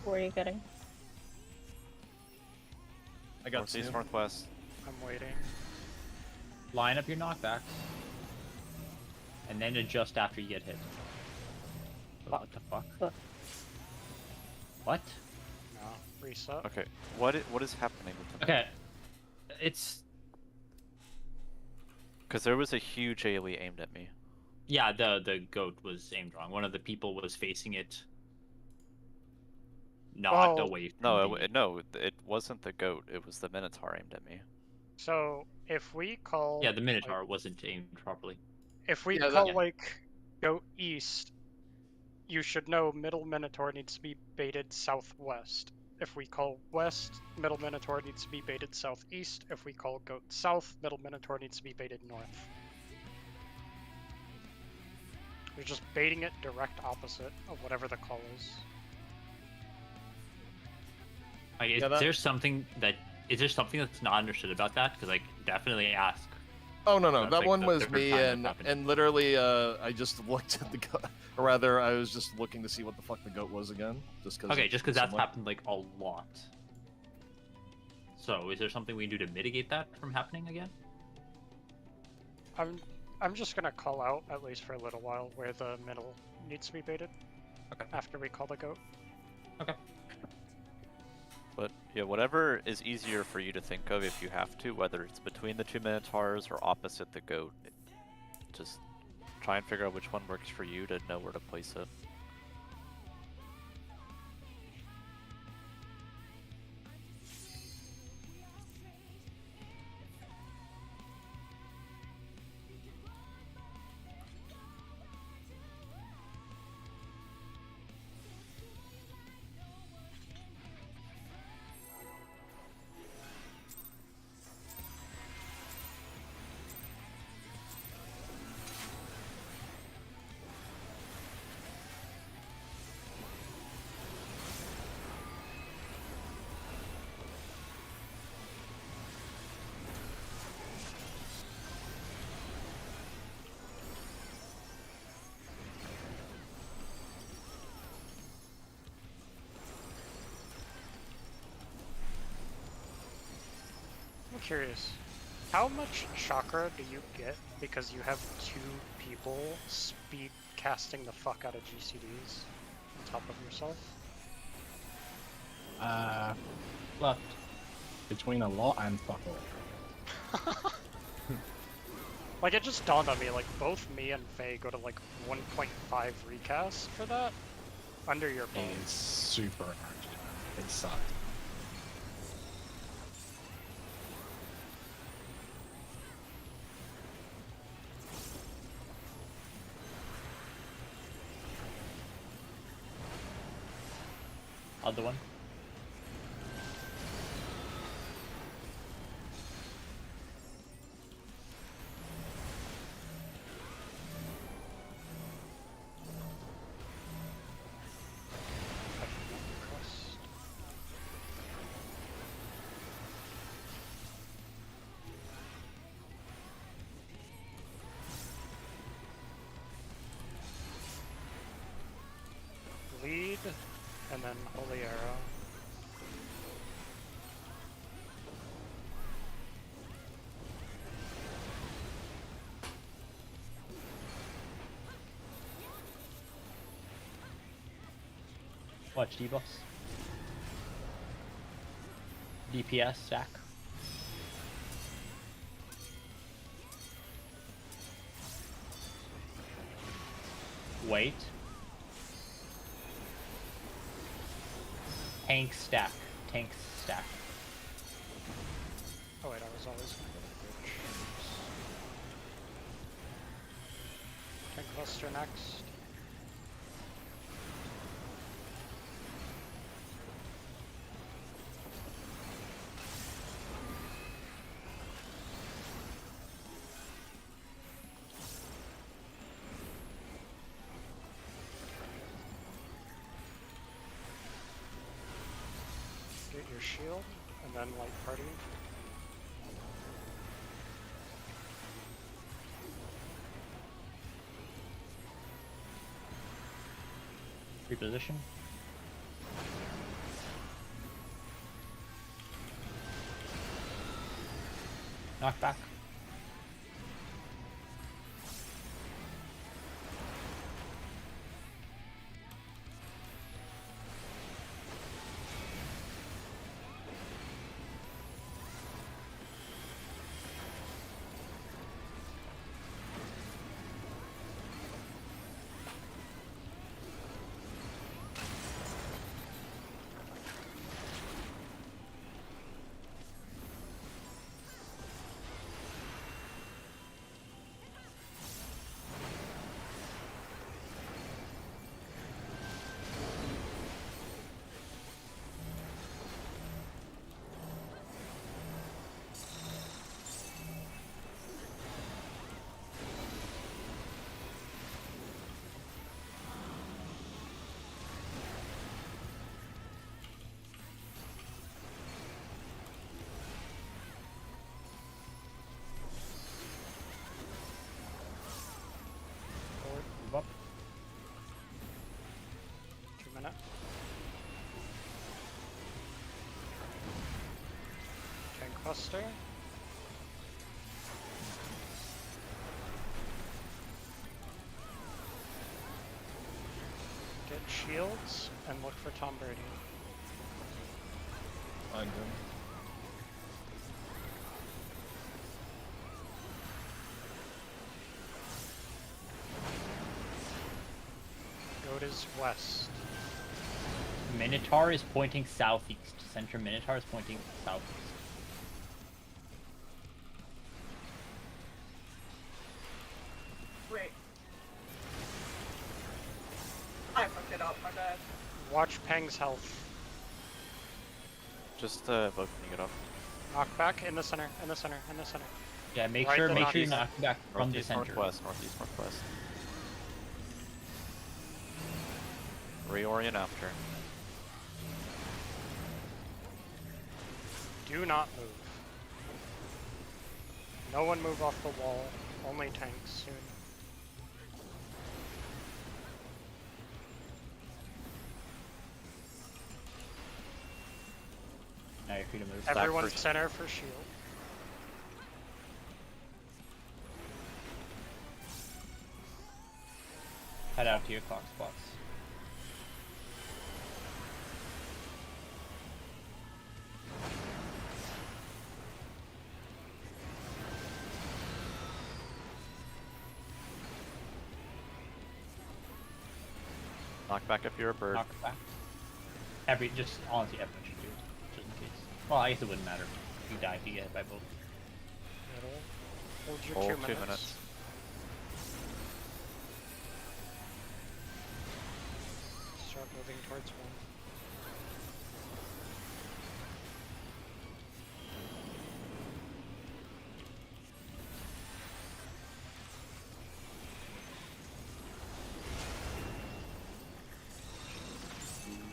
Where are you getting? I got Northeast, two. northwest. I'm waiting. Line up your knockbacks. And then adjust after you get hit. What the fuck? Fuck. What? No. Reset. Okay, what is happening with them? Okay. It's Because there was a huge AoE aimed at me. yeah, the goat was aimed wrong. One of the people was facing it not Well, away from No, the... no, it wasn't the goat. It was the Minotaur aimed at me. So if we call Yeah, the like, Minotaur wasn't aimed properly. if we Yeah, call that- like go east, you should know middle Minotaur needs to be baited southwest. If we call west, middle Minotaur needs to be baited southeast. If we call goat south, middle Minotaur needs to be baited north. You're just baiting it direct opposite of whatever the call is. Like, Yeah, that- is there something that's not understood about that? Because like definitely ask. Oh no, That's that like one the was third me, time that and happened. literally, I just looked at the goat, or rather, I was just looking to see what the fuck the goat was again, just because. Okay, just because that's happened like a lot. So is there something we can do to mitigate that from happening again? I'm just gonna call out, at least for a little while, where the middle needs to be baited. Okay. After we call the goat. Okay. But yeah, whatever is easier for you to think of if you have to, whether it's between the two Minotaurs or opposite the goat, just try and figure out which one works for you to know where to place it. curious. How much chakra do you get because you have 2 people speed casting the fuck out of GCDs on top of yourself? Left. Between a lot and fuck all. Like, it just dawned on me, like, both me and Faye go to, like, 1.5 recast for that under your It bow. is super energy. It sucked. Other one. Crust. Lead, and then Holy Arrow. Watch debuffs. DPS stack. Wait. Tank stack. Tank stack. Oh wait, I was always gonna go to the bridge. Tank cluster next. Get your shield, and then light party. Reposition. Knockback. Forward, Move up. 2 minute. Tank cluster. Get shields and look for Tom Brady. Find him. Goat is west. Minotaur is pointing southeast. Center Minotaur is pointing southeast. Wait. I fucked it up, my bad. Watch Peng's health. Just both it up. Knockback in the center, in the center, in the center. Yeah, make Right sure to you northeast. knock back from the Northeast, center. northwest, northeast, northwest. Reorient after. Do not move. No one move off the wall. Only tanks soon. Now you're free to move. Stack Everyone first. center for shield. Head out to your clock spots. Knock back if you're a bird. Knock back. Just honestly, everyone should do it, just in case. Well, I guess it wouldn't matter if you die if you get hit by both. Middle. Hold your Hold 2 2 minutes. Start moving towards 1.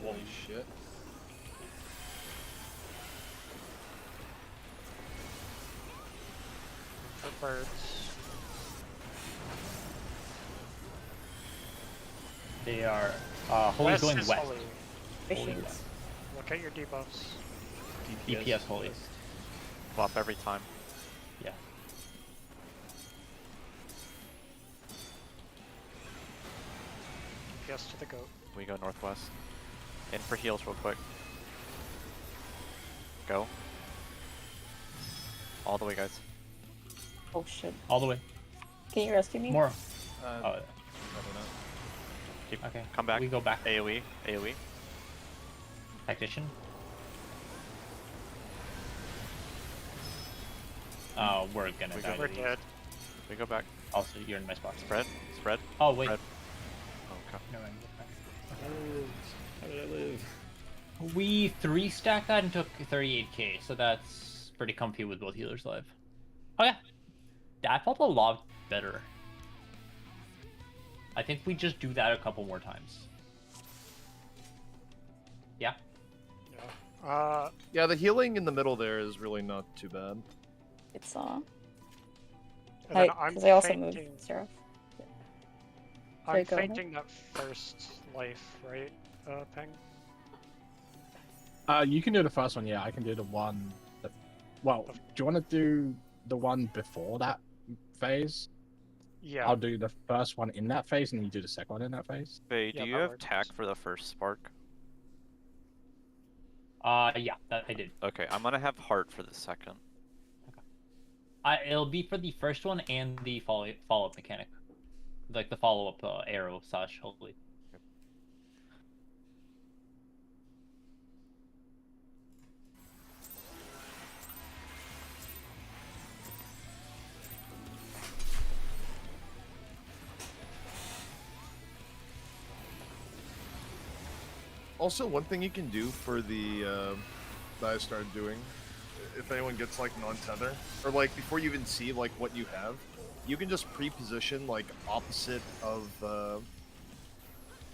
Holy shit. For birds. They are Holy's going is west. Holy. Holy Patience. west. Look at your debuffs. DPS Holy. Flop every time. Yeah. DPS to the goat. We go northwest. In for heals real quick. Go. All the way, guys. Oh shit. All the way. Can you rescue me? More. I Oh, don't know. Keep, okay. Come back. We go back. AoE. AoE. Tactician. Oh, we're gonna We die. go- We're to these. dead. We go back. Also, you're in my spot. Spread. Spread. Oh wait. Spread. Okay. Never mind. How did I live? We 3-stacked that and took 38k, so that's pretty comfy with both healers live. Oh yeah, that felt a lot better. I think we just do that a couple more times. Yeah. Yeah. Yeah, the healing in the middle there is really not too bad. It's And Hi, then I'm because I also moved fainting. Seraph. I'm Sorry, go ahead. fainting that first life, right, Peng? You can do the first one, yeah. I can do the one. Well, do you want to do the one before that phase? Yeah. I'll do the first one in that phase, and you do the second one in that phase. Faye, Yeah, do you that have works. tack for the first spark? Yeah, that I did. Okay, I'm gonna have heart for the second. It'll be for the first one and the follow-up mechanic, like the follow-up arrow / holy. Also, one thing you can do for the that I started doing, if anyone gets like non-tether, or like before you even see like what you have, you can just pre-position like opposite of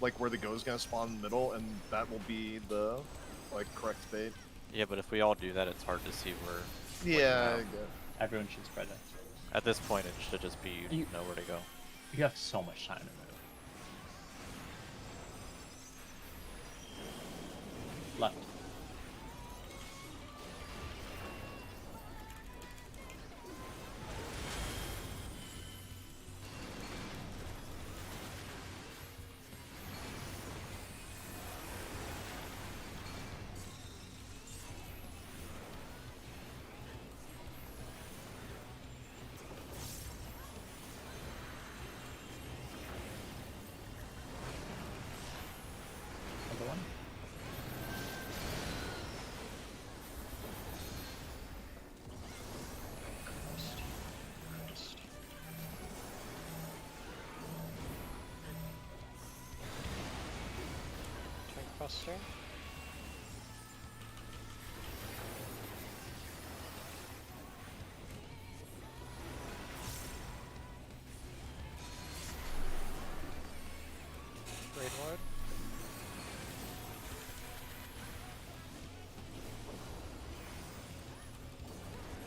like where the go is gonna spawn in the middle, and that will be the like correct bait. Yeah, but if we all do that, it's hard to see where. Yeah, I now. get. Everyone should spread it. At this point, it should just be you know where to go. You have so much time in the middle. Left. Other one. Tank Buster. Raid Lord.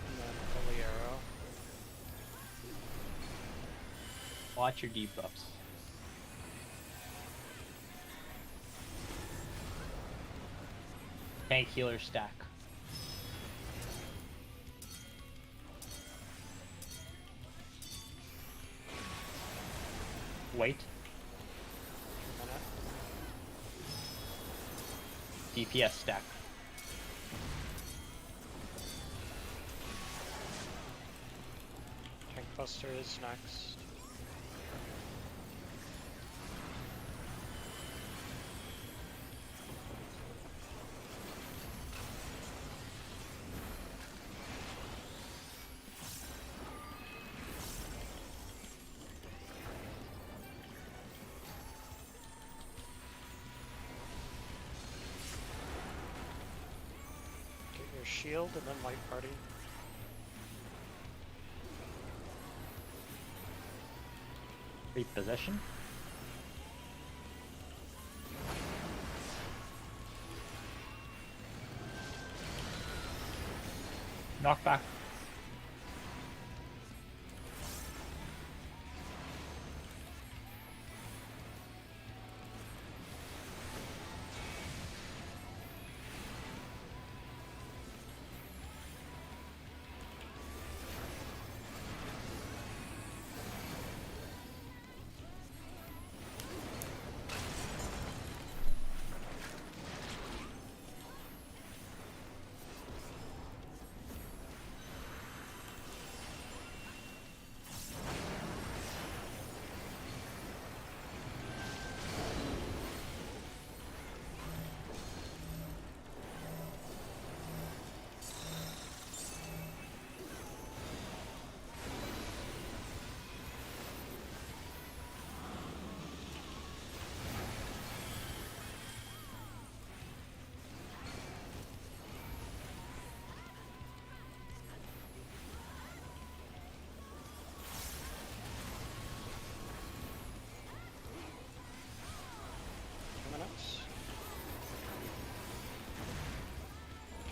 And then Holy Arrow. Watch your debuffs. Tank healer stack. Wait. DPS stack. Tank Buster is next. Get your shield and then light party. Repossession. Knockback.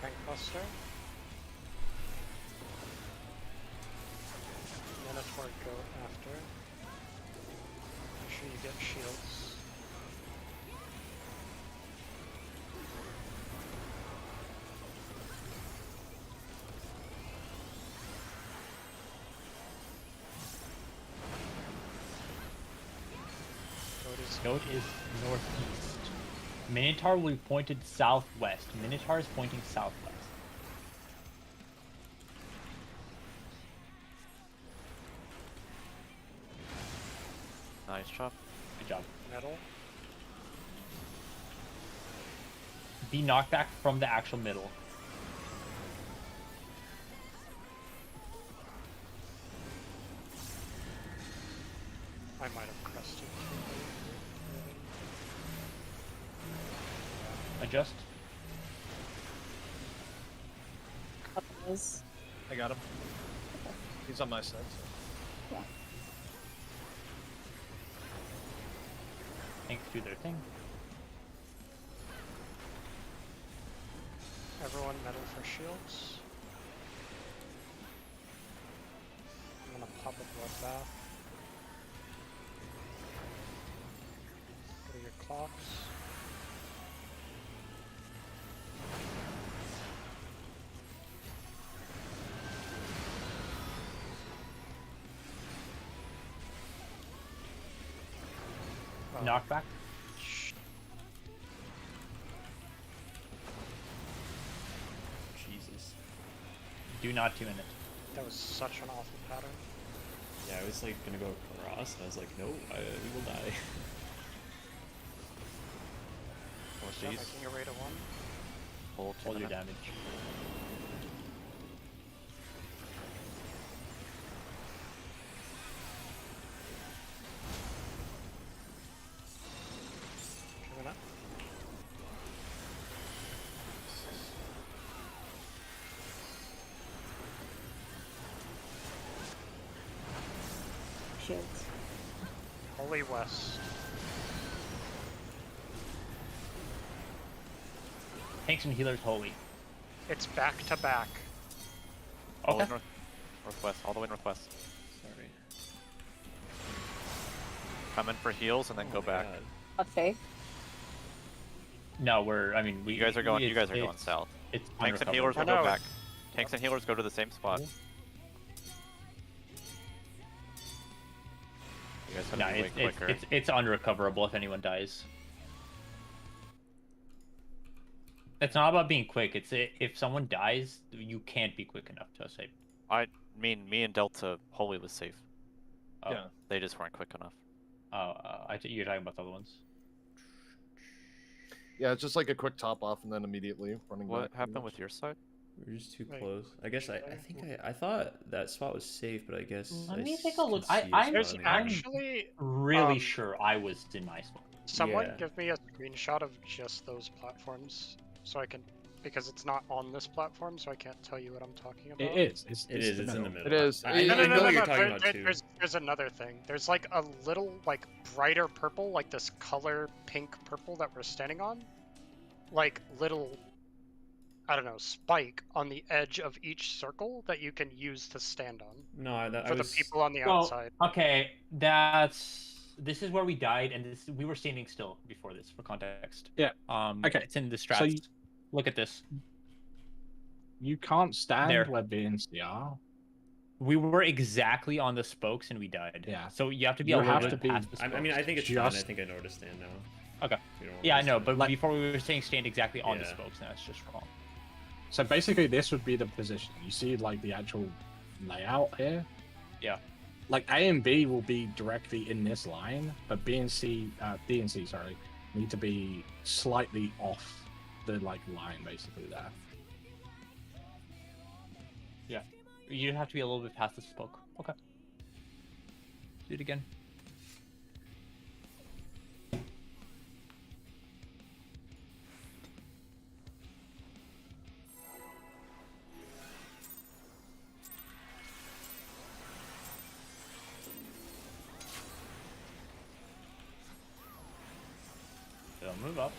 Tank Buster. Minotaur go after. Make sure you get shields. Goat is northeast. Minotaur will be pointed southwest. Minotaur is pointing southwest. Nice job. Good job. Metal. Be knocked back from the actual middle. I might have crested. Adjust. Couples. I got him. He's on my side. So. Thanks, do their thing. Everyone metal for shields. I'm gonna pop a bloodbath. Go to your clocks. Knockback. Jesus. Do not tune it. That was such an awful pattern. Yeah, I was like gonna go across, and I was like, no, we will die. Start Jeez. making your way to 1. Hold 2 Hold your minutes. damage. Coming up. Shields. Holy West. Tanks and healers holy. It's back to back. All the way Okay. northwest, all the way northwest. Sorry. Come in for heals and then Oh go my back. God. Okay. No, we. You guys are going. You guys are going it's- south. It's Tanks and unrecoverable. healers will I go know. back. Tanks and healers go to the same spot. Cool. You guys have No, to be way quicker. it's unrecoverable if anyone dies. It's not about being quick. It's if someone dies, you can't be quick enough to save. I mean, me and Delta Holy was safe. Oh, Yeah. They just weren't quick enough. You're talking about the other ones. Yeah, it's just like a quick top off and then immediately running What back. pretty happened much. with your side? We were just too Wait, close. I guess I think I thought that spot was safe, but I guess Let I me take s- a look. could see a I'm- spot There's on the other. actually Really sure I was in my spot. someone Yeah. give me a screenshot of just those platforms so I can, because it's not on this platform, so I can't tell you what I'm talking about. It is. It's It's in the middle. It is. I No, know no, no, what you're no, talking there- about there- too. There's another thing. There's like a little like brighter purple, like this color pink purple that we're standing on, like little, I don't know, spike on the edge of each circle that you can use to stand on No, I for the was. people on the Well, outside. okay, this is where we died, and we were standing still before this for context. Yeah. Okay, It's in the strats. so you- Look at this. You can't stand There. where BNC are. We were exactly on the spokes and we died. Yeah. So you have to be You a little have bit to be- past the spokes. I mean, I think it's fine. I Just- think I know where to stand now. Okay. You don't want Yeah, I to know, stand. but Like- before we were saying stand exactly on the Yeah. spokes, and that's just wrong. So basically, this would be the position. You see, like the actual layout here. Yeah. Like A and B will be directly in this line, but B and C, sorry, need to be slightly off the like line, basically there. You have to be a little bit past the spoke. Okay. Do it again. Don't move up.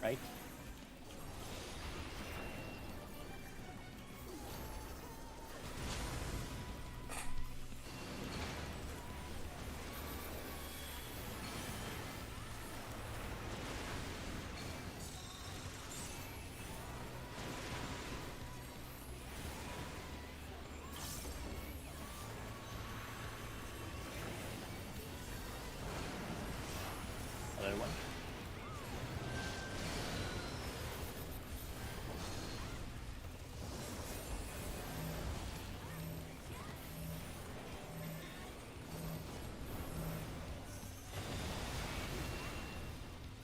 Right? Other one.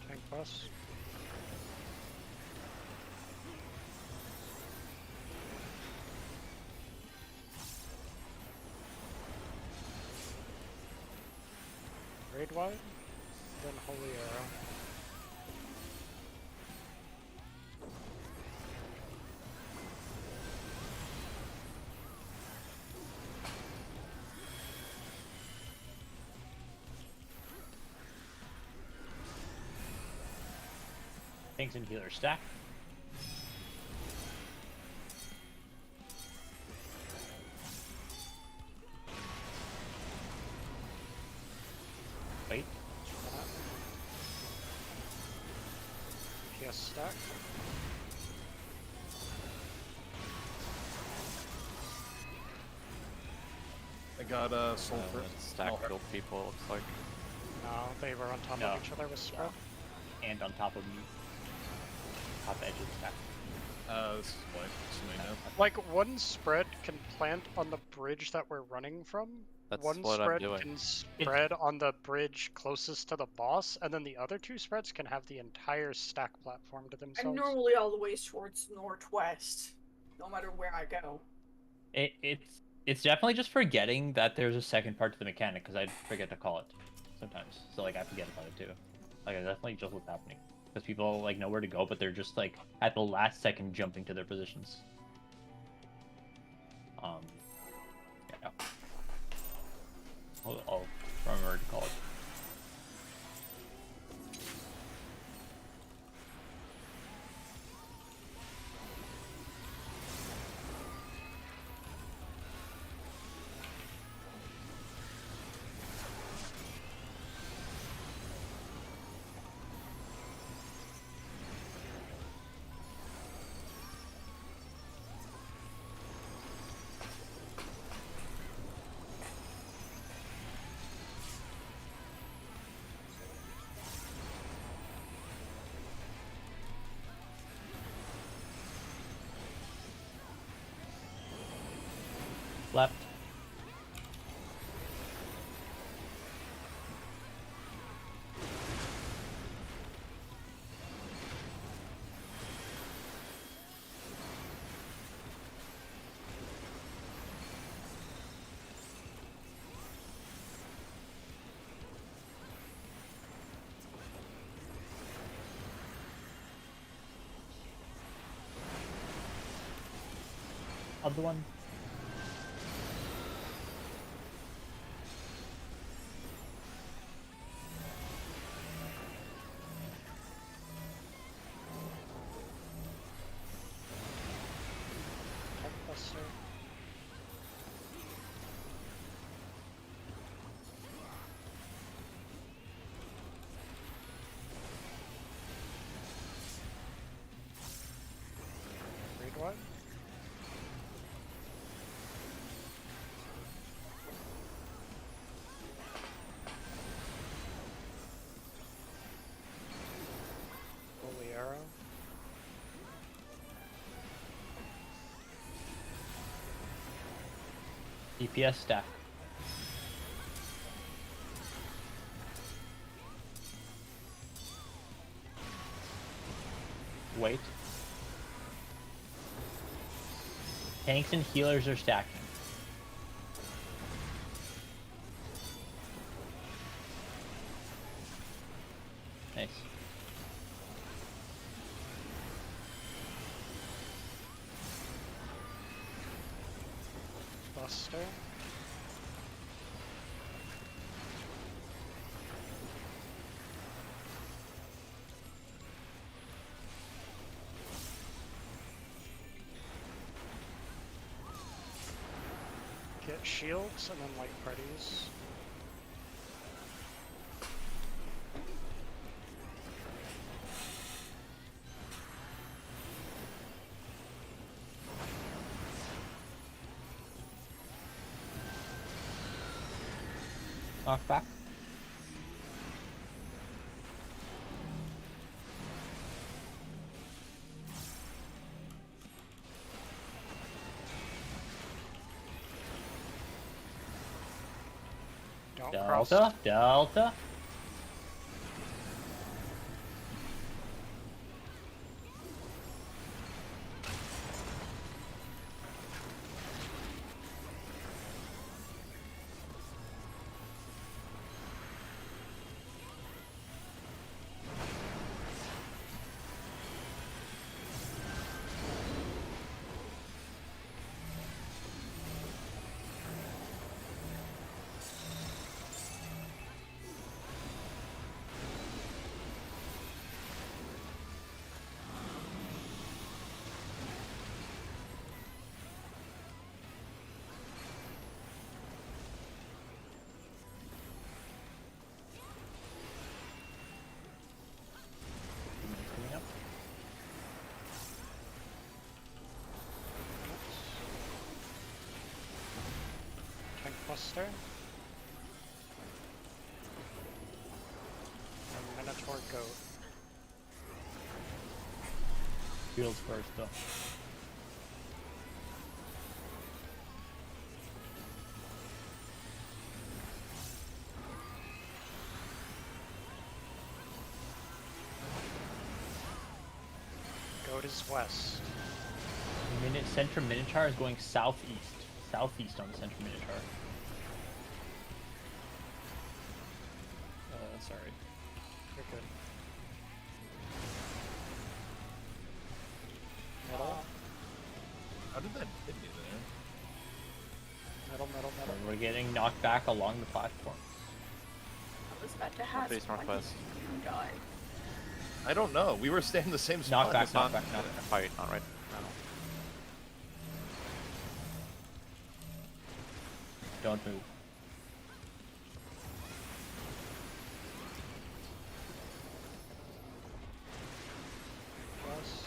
Tank bus. Raid wide, then Holy Arrow. Tanks and healer stack. Wait. PS stack. I got soul for Stack Oh. killed people, it looks like. No, they were on top No. of each other with spread. And on top of me. Top edge of the stack. This is what I know. Like one spread can plant on the bridge that we're running from. That's One what I'm spread doing. can spread on the bridge closest to the boss, and then the other two spreads can have the entire stack platform to I'm themselves. normally always towards northwest, no matter where I go. It's definitely just forgetting that there's a second part to the mechanic, because I forget to call it sometimes. So like I forget about it too. Like it's definitely just what's happening. Because people like know where to go, but they're just like at the last second jumping to their positions. Yeah. I'll remember to call it. Left. Other one. Tank Buster. Read what? Holy arrow. DPS stack. Wait. Tanks and healers are stacking. Nice. Buster. Get shields and then light parties. Knockback. Don't cross. Delta. Delta. Coming up. Tank Buster. And Minotaur Goat. Shields first though. Goat is west. Center Minotaur is going southeast. Southeast on the center Minotaur. Sorry. You're good. Middle, How did that hit me there? middle. And we're getting knocked back along the platform. I was about to have Northeast, northwest. die. I don't know. We were staying in the same spot. Knockback, It's not knockback, knockback. fight, not right now. Don't move. Plus.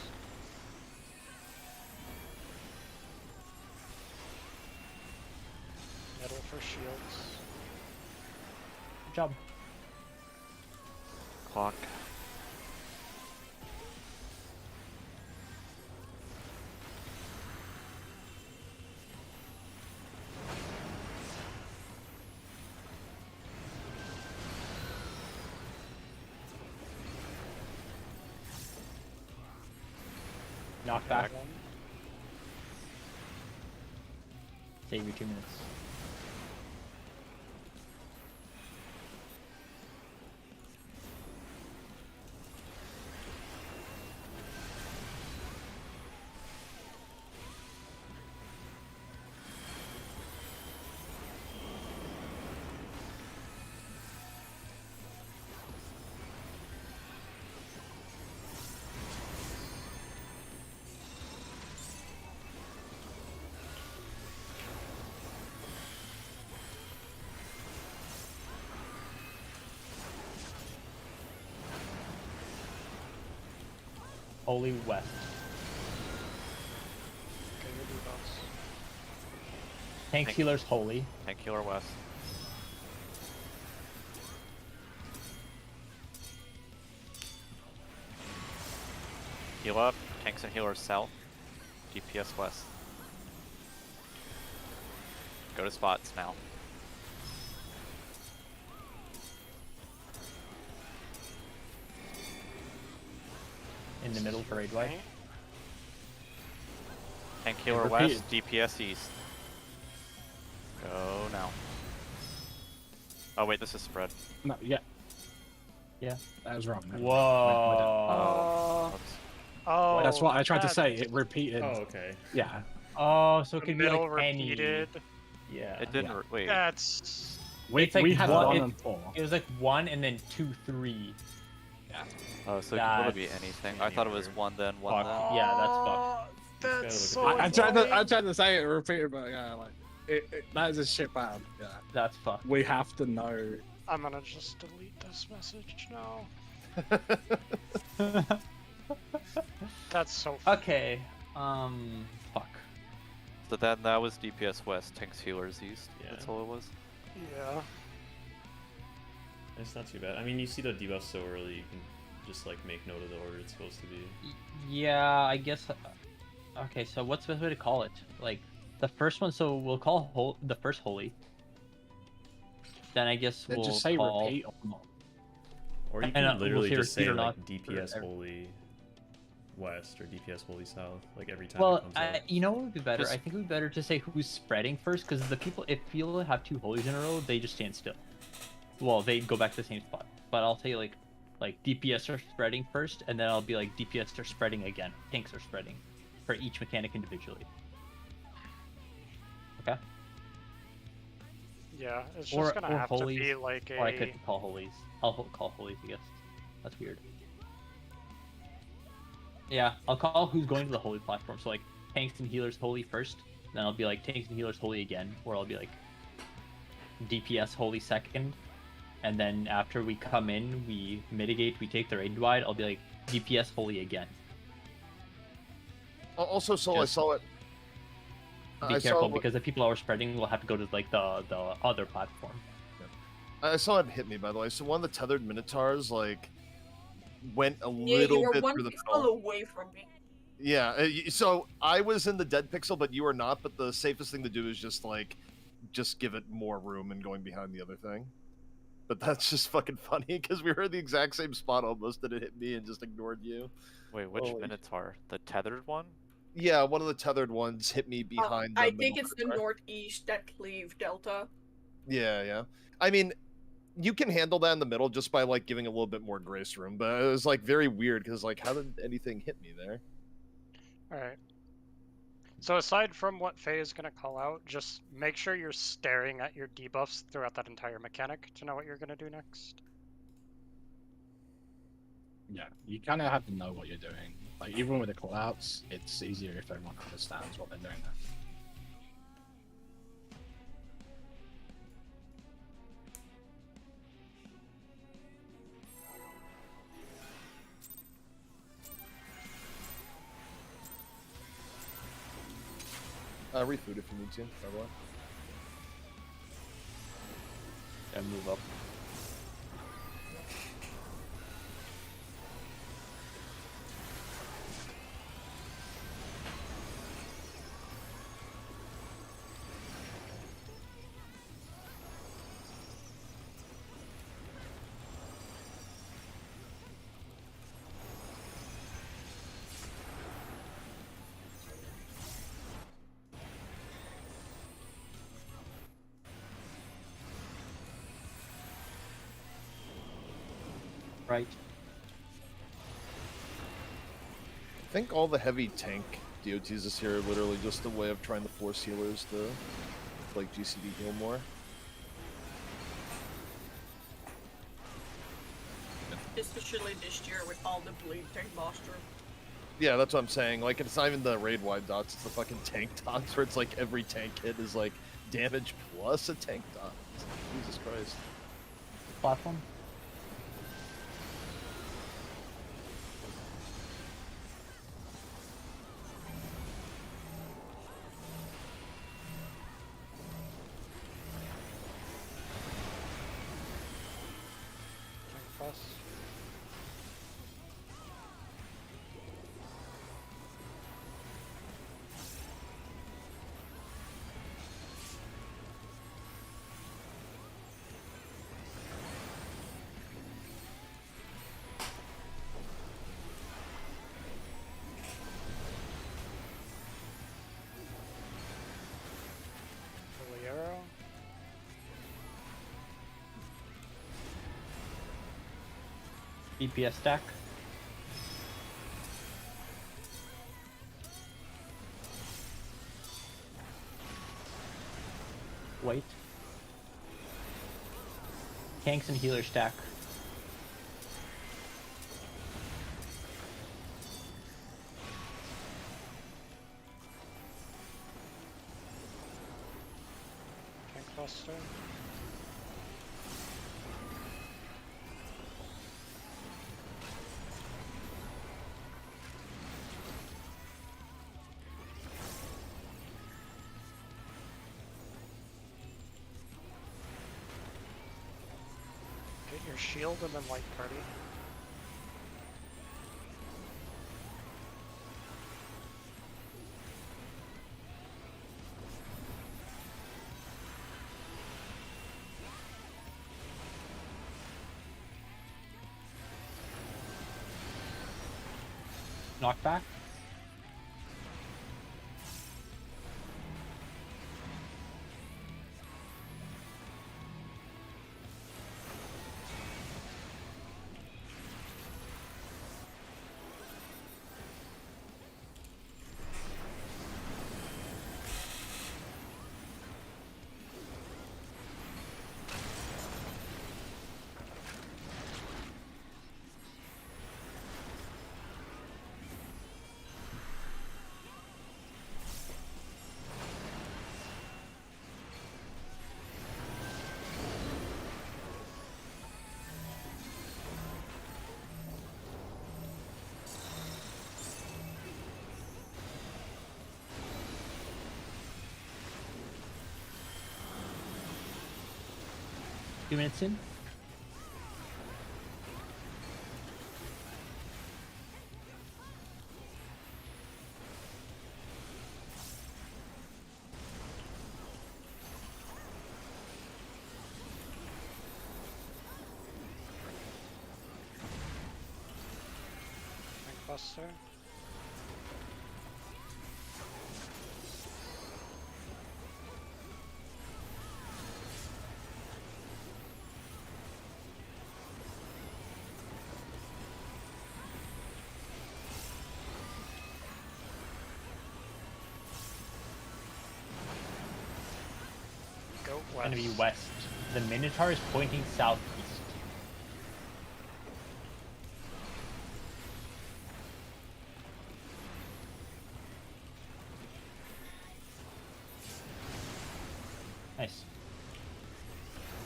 Middle for shields. Good job. Clock. Knockback. Back. Save your 2 minutes. Holy West. Okay, you do those. Tank Tank- healers holy. Tank healer west. Heal up. Tanks and healers south. DPS west. Go to spots now. In the middle for raid wide. Okay. Tank healer repeat west. DPS east. Go now. Oh wait, this is spread. No, yeah. Yeah. That was wrong. Whoa. Oh. Oops. Oh, That's what I tried to say. that- It repeated. Oh, okay. Yeah. Oh, so it The could be middle like any. repeated. Yeah. It didn't. Yeah. Wait. That's It's like we had one- 1 it- and 4. It was like 1 and then 2, 3. Oh, so it could really be That's anything. I thought it was anywhere. one then, one Fuck. then. Yeah, that's fucked. That's look so at I tried to annoying. say it repeated, but yeah, like that is a shit bad. Yeah. That's fucked. We have to know. I'm gonna just delete this message now. That's so. Okay. Fuck. So then that was DPS west, tanks healers east. Yeah. That's all it was. Yeah. It's not too bad. I mean, you see the debuff so early, you can just like make note of the order it's supposed to be. Yeah, I guess. Okay, so what's the best way to call it? Like the first one, so we'll call the first holy. Then I guess we'll Just say call. repeat or not. Or you And, can we'll literally say just repeat say or like not, DPS or- holy west or DPS holy south, like every time Well, it comes out. you know what would be better? Just- I think it would be better to say who's spreading first, because the people, if people have 2 holies in a row, they just stand still. Well, they go back to the same spot. But I'll say like DPS are spreading first, and then I'll be like DPS are spreading again. Tanks are spreading for each mechanic individually. Okay. Yeah, it's Or- just gonna or have holies, to be like a. Or I could call holies. I'll call holies, I guess. That's weird. Yeah, I'll call who's going to the holy platform. So like tanks and healers holy first, then I'll be like tanks and healers holy again, or I'll be like DPS holy second, and then after we come in, we mitigate, we take the raid wide. I'll be like DPS holy again. Also, Soul, I Just saw it. Be I careful saw, because the people who are spreading will have to go to like the other platform. I saw it hit me, by the way. So one of the tethered Minotaurs, like, went a Yeah, little you were bit one through the pixel middle. away from me. Yeah, so I was in the dead pixel, but you were not. But the safest thing to do is just give it more room and going behind the other thing. But that's just fucking funny because we were in the exact same spot almost, and it hit me and just ignored you. Wait, which Holy- Minotaur? The tethered one? Yeah, one of the tethered ones hit me behind. I the think middle it's the part. northeast that cleave Delta. Yeah, yeah. I mean, you can handle that in the middle just by like giving a little bit more grace room, but it was like very weird because like how did anything hit me there? Alright. So aside from what Faye is gonna call out, just make sure you're staring at your debuffs throughout that entire mechanic to know what you're gonna do next. Yeah, you kind of have to know what you're doing. Like even with the callouts, it's easier if everyone understands what they're doing. Refood if you need to, by the way. And move up. Right. I think all the heavy tank DOTs this year are literally just a way of trying to force healers to, like, GCD heal more. Especially this year with all the bleed tank boster. Yeah, that's what I'm saying. Like, it's not even the raid-wide dots, it's the fucking tank dots, where it's like every tank hit is like damage plus a tank dot. Jesus Christ. Platform. Tank cross. Holy arrow. DPS stack. Wait. Tanks and healer stack. Tank cluster. Get your shield and then light party. Knockback. Two minutes in. Tank cluster. Go west. Gonna be west. The Minotaur is pointing southeast. Nice.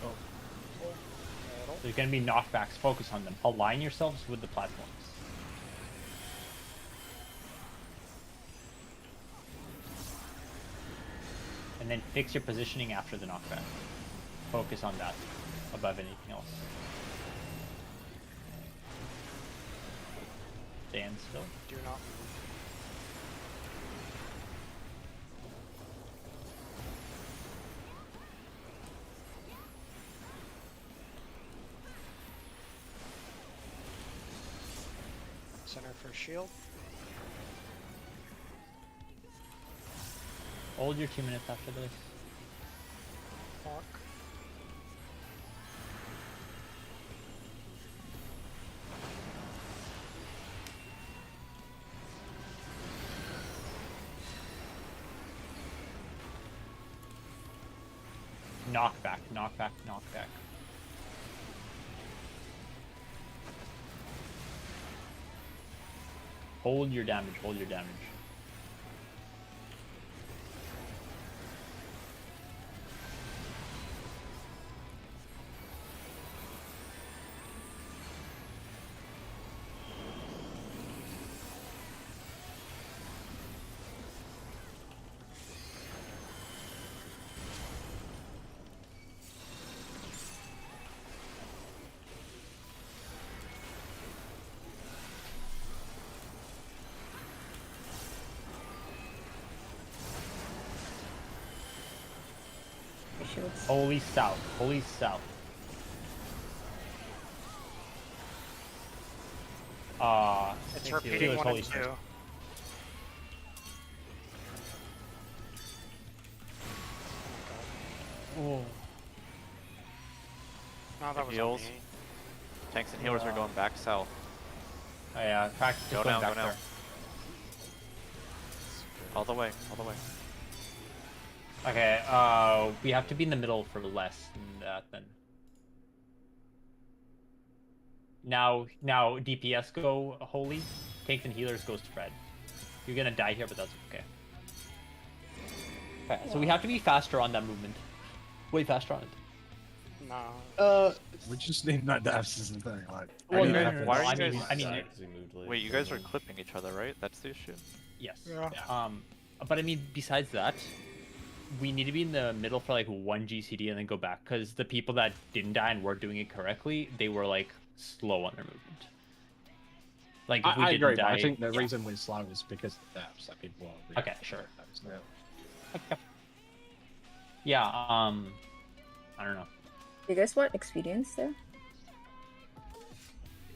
Middle. There's gonna be knockbacks. Focus on them. Align yourselves with the platforms. And then fix your positioning after the knockback. Focus on that above anything else. Stand still. Do not move. Center for shield. Hold your 2 minutes after this. Walk. Knockback, knockback, knockback. Hold your damage, hold your damage. Shoots. Holy south, holy south. It's Thanks, repeating Healer's 1 holy and 2. south. Oh. No, that was Heals. on me. Tanks and healers are going back south. Oh yeah, practice Go going now, back go now. there. All the way, all the way. Okay, we have to be in the middle for less than that then. Now DPS go holy, tanks and healers goes to Fred. You're gonna die here, but that's okay. Okay, so we have to be faster on that movement. Way faster on it. No. We just need no deaths, isn't there? Like, Well, any no, no, death no, is- Why are I you mean- guys? I mean- Died 'cause we moved late. Wait, you guys are clipping each other, right? That's the issue. Yes. Yeah. But I mean, besides that, we need to be in the middle for like one GCD and then go back, because the people that didn't die and were doing it correctly, they were like slow on their movement. Like if we I didn't agree, die, but I think the yeah. reason we're slow is because of the deaths that people are. really Okay, sure. those. Yeah. I don't know. Do you guys want experience there?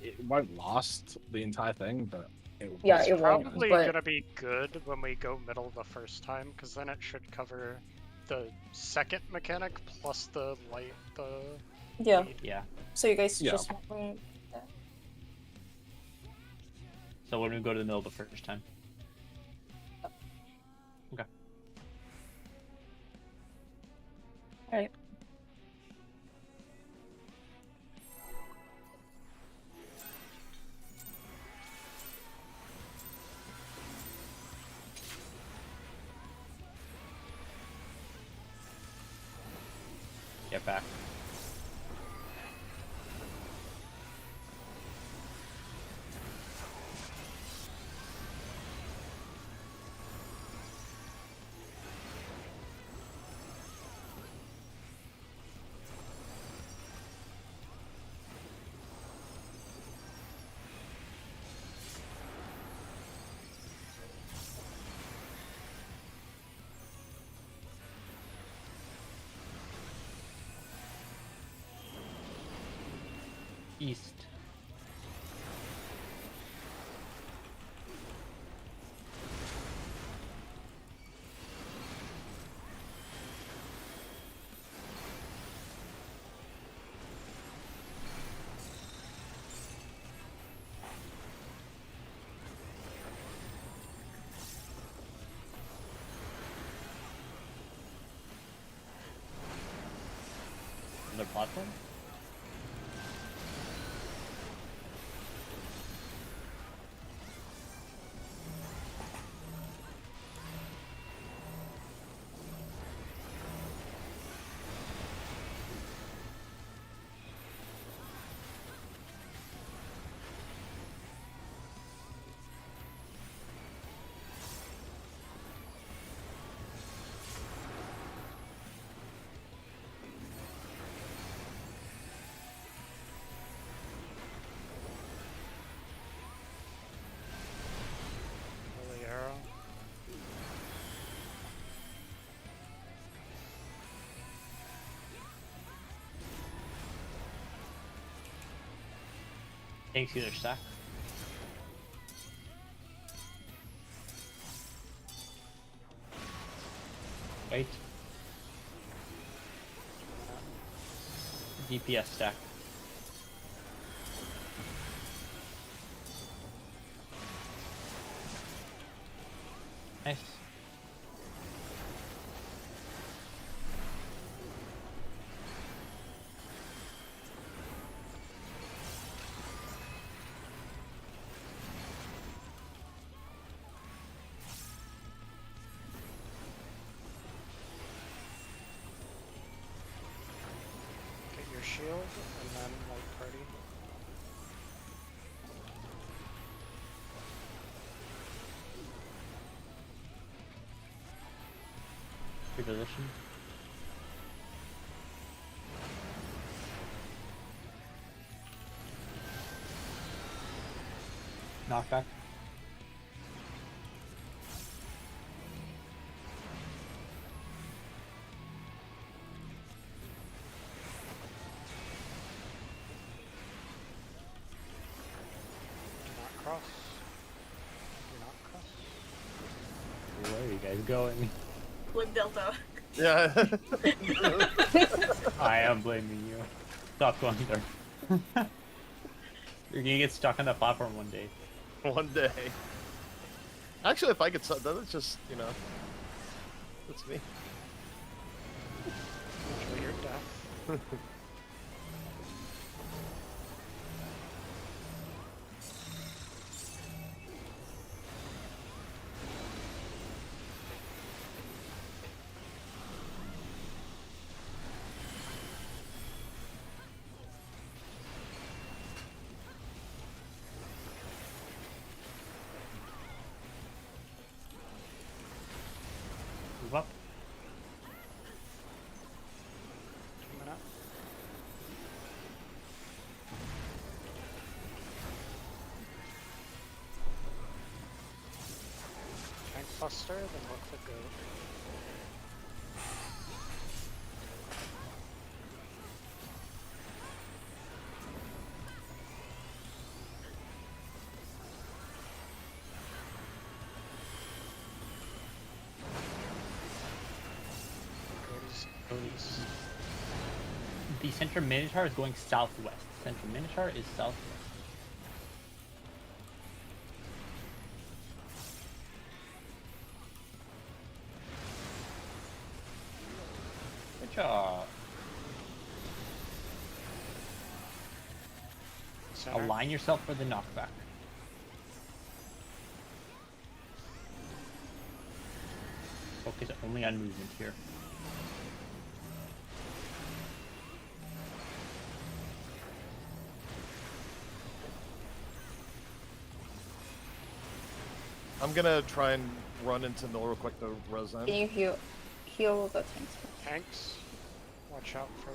It won't last the entire thing, but it will. Yeah, It's it won't, probably but- gonna be good when we go middle the first time, because then it should cover the second mechanic plus the light, the Yeah. lead. Yeah. So you guys Yeah. just want me. So when we go to the middle the first time. Okay. Alright. Get back. East. Another platform? Holy arrow. Thanks, either stack. Wait. DPS stack. Nice. your position. Knockback. Do not cross. Do not cross. Where are you guys going? Blip Delta. Yeah. I am blaming you. Stop going there. You're gonna get stuck on that platform one day. One day. Actually, if I could, that's just that's me. Enjoy your death. Move up. Coming up. Tank Buster, then look for Goat. Goat is The center Minotaur is going southwest. Center Minotaur is southwest. Good job. center. Align yourself for the knockback. Focus only on movement here. I'm gonna try and run into Null real quick to Roseanne. Can you heal the tanks? Tanks. Watch out for.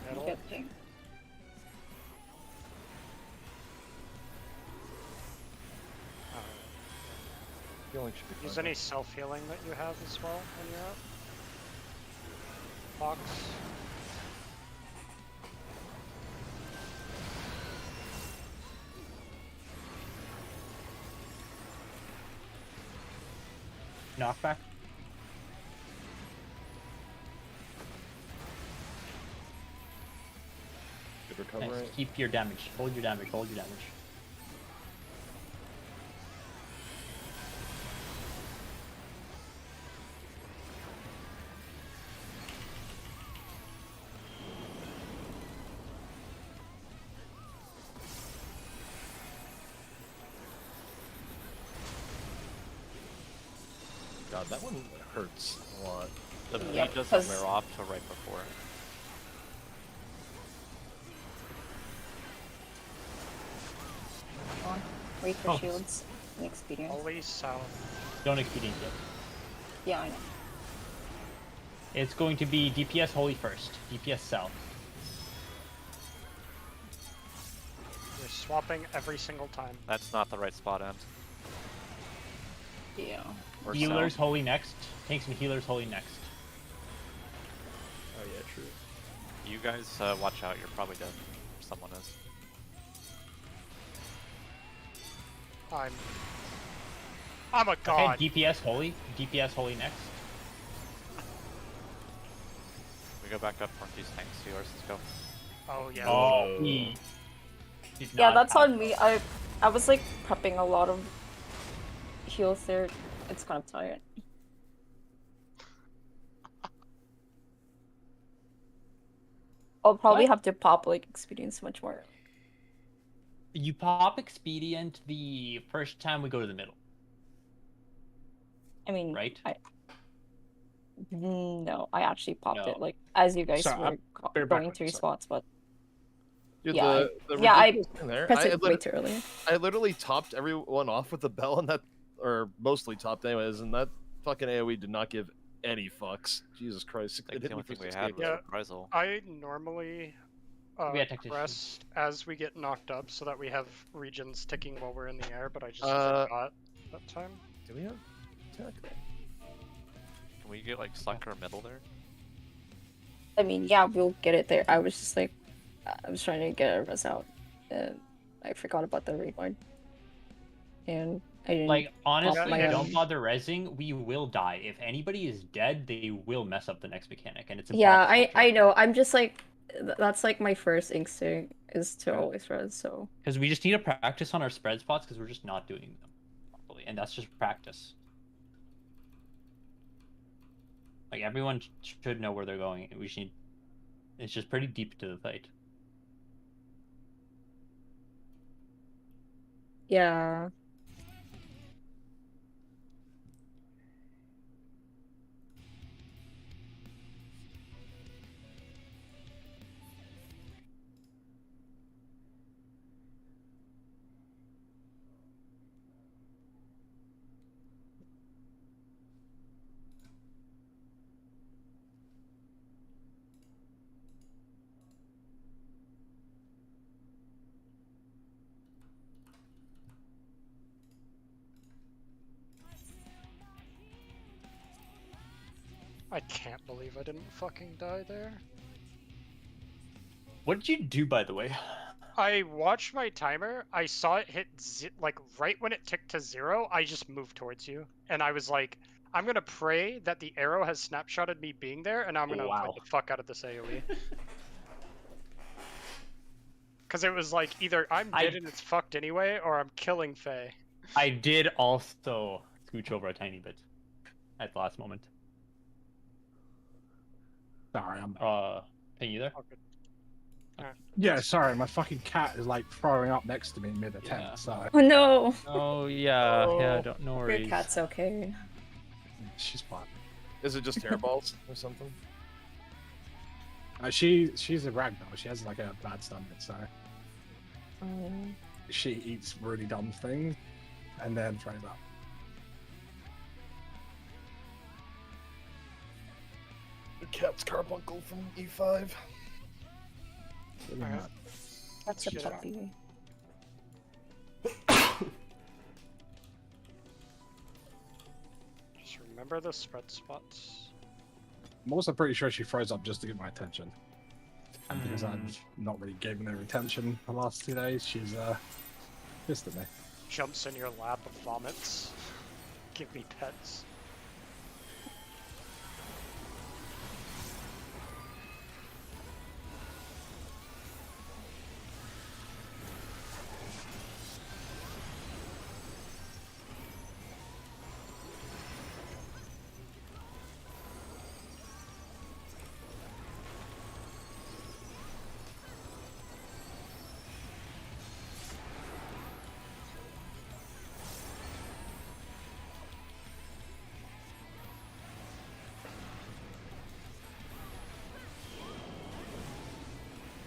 Middle. Good thing. Healing should be Use fine. any self-healing that you have as well when you're up. Fox. Knockback. Good recovery. Nice. Keep your damage. Hold your damage. Hold your damage. God, that one hurts a lot. The Yep, bleed doesn't 'cause- wear off till right before. Come on. Wait for Oh. shields and experience. Always south. Don't expedient it. Yeah, I know. It's going to be DPS Holy first. DPS South. You're swapping every single time. That's not the right spot end. Yeah. Or Healers south. Holy next. Tanks and healers Holy next. Oh yeah, true. You guys watch out. You're probably dead. Someone is. I'm a god. Okay, DPS Holy. DPS Holy next. We go back up front. These tanks, healers. Let's go. Oh yeah. Oh, he did Yeah, not that's have- on me. I was like prepping a lot of heals there. It's kind of tired. I'll probably What? have to pop like experience much more. You pop expedient the first time we go to the middle, I mean, right? No, I actually popped No. it like as you guys So, were bear going backwards, through sorry. spots, but Dude, Yeah, the yeah, I ridiculous thing there, pressed I, it way too early. I literally topped everyone off with the bell, and that or mostly topped anyways, and that fucking AoE did not give any fucks. Jesus Christ. I think It hit the me only for thing we 68 had was Yeah. reprisal. I normally We had tactician. crest as we get knocked up so that we have regions ticking while we're in the air, but I just Uh, forgot that time. Do we have attack? Can we get like Slacker or Metal there? I mean, yeah, we'll get it there. I was just like, I was trying to get a res out, and I forgot about the rewind. And I didn't. Like honestly, my don't own. bother resing. We will die. If anybody is dead, they will mess up the next mechanic, and it's Yeah, impossible I know. I'm just like, that's like my first instinct is to always res. So because we just need to practice on our spread spots because we're just not doing them properly, and that's just practice. Like everyone should know where they're going. We should. It's just pretty deep to the fight. yeah. I can't believe I didn't fucking die there. What did you do, by the way? I watched my timer. I saw it hit like right when it ticked to 0. I just moved towards you, and I was like, "I'm gonna pray that the arrow has snapshotted me being there, and I'm gonna Wow. avoid the fuck out of this AOE." Because it was like either I'm dead and it's fucked anyway, or I'm killing Faye. I did also scooch over a tiny bit at the last moment. Sorry, I'm. Are you there? Oh, good. Yeah, sorry, my fucking cat is like throwing up next to me mid attempt. Yeah. So Oh no. Oh yeah, Oh, don't no Your worries. cat's okay. she's fine. Is it just hairballs or something? She's a ragdoll. She has like a bad stomach, so Um, she eats really dumb things and then throws up. The cat's carbuncle from E5. Alright. that's a Shit. puppy. Just remember the spread spots. I'm also pretty sure she throws up just to get my attention. And because I've not really given her attention the last 2 days, she's pissed at me. Jumps in your lap and vomits. Give me pets.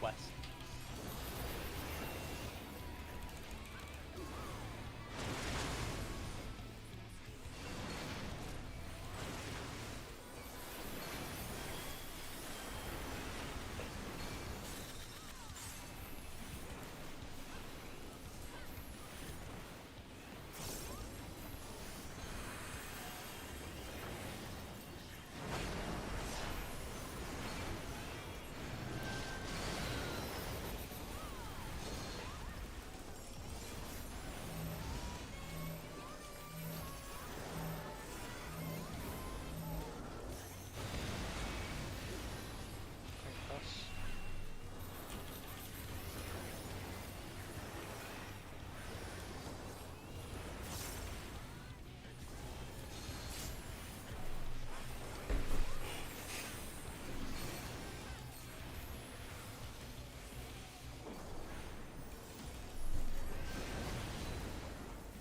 West.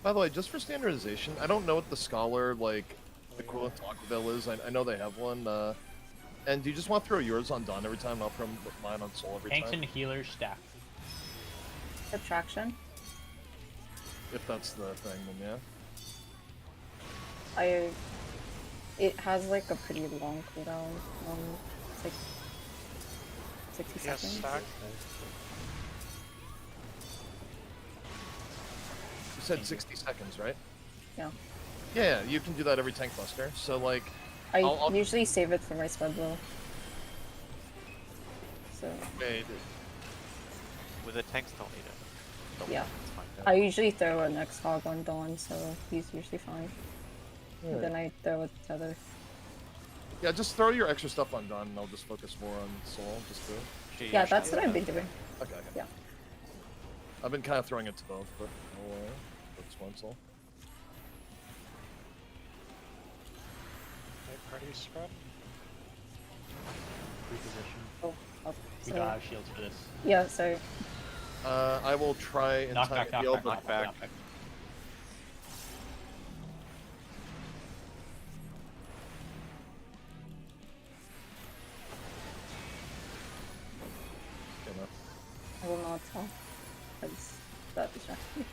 By the way, just for standardization, I don't know what the Scholar, like, equivalent to Aquaville is. I know they have one. And do you just want to throw yours on Dawn every time, and I'll throw mine on Soul every Tanks time? and healers stack. Subtraction. If that's the thing, then yeah. It has like a pretty long cooldown. It's like 60 Yes, seconds. stack. You said 60 seconds, right? Yeah. Yeah, you can do that every tank buster. So like, I I'll- usually save it for my spud blow. So wait, With the tanks, don't need it. Don't Yeah. It's fine. I usually throw an X-Hog on Dawn, so he's usually fine. And then I throw a Tether. yeah, just throw your extra stuff on Dawn, and I'll just focus more on Soul. Just do it. She Yeah, actually that's what did I've been that. doing. Okay. Yeah. I've been kind of throwing it to both, but I'll focus more on Soul. Okay, party spread. Reposition. Oh, We so, don't have shields for this. yeah, so I will try and Knock time back, it knock heal, back, but knock back, knock back. you know. I will not tell. Because that distracts me.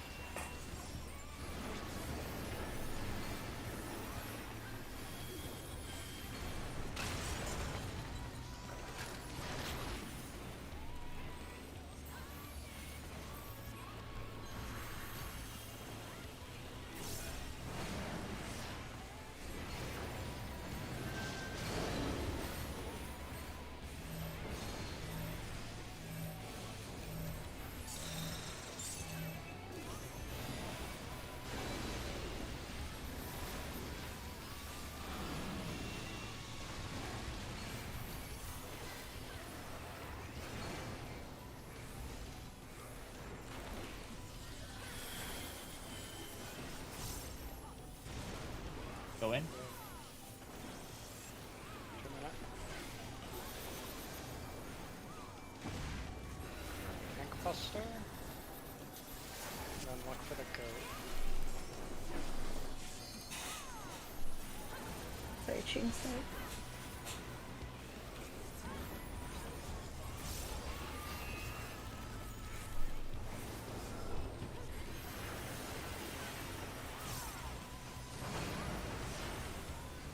Go in. 2 minute. Tank buster. And then look for the goat. Sorry, cheating side.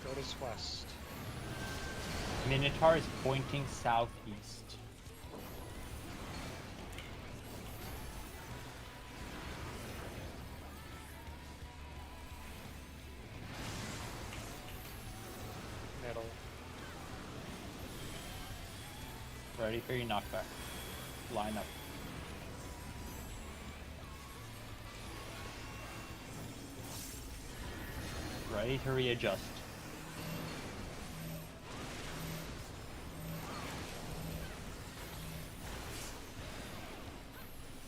Goat is west. Minotaur is pointing southeast. Middle. Ready for your knockback. Line up. Ready to readjust.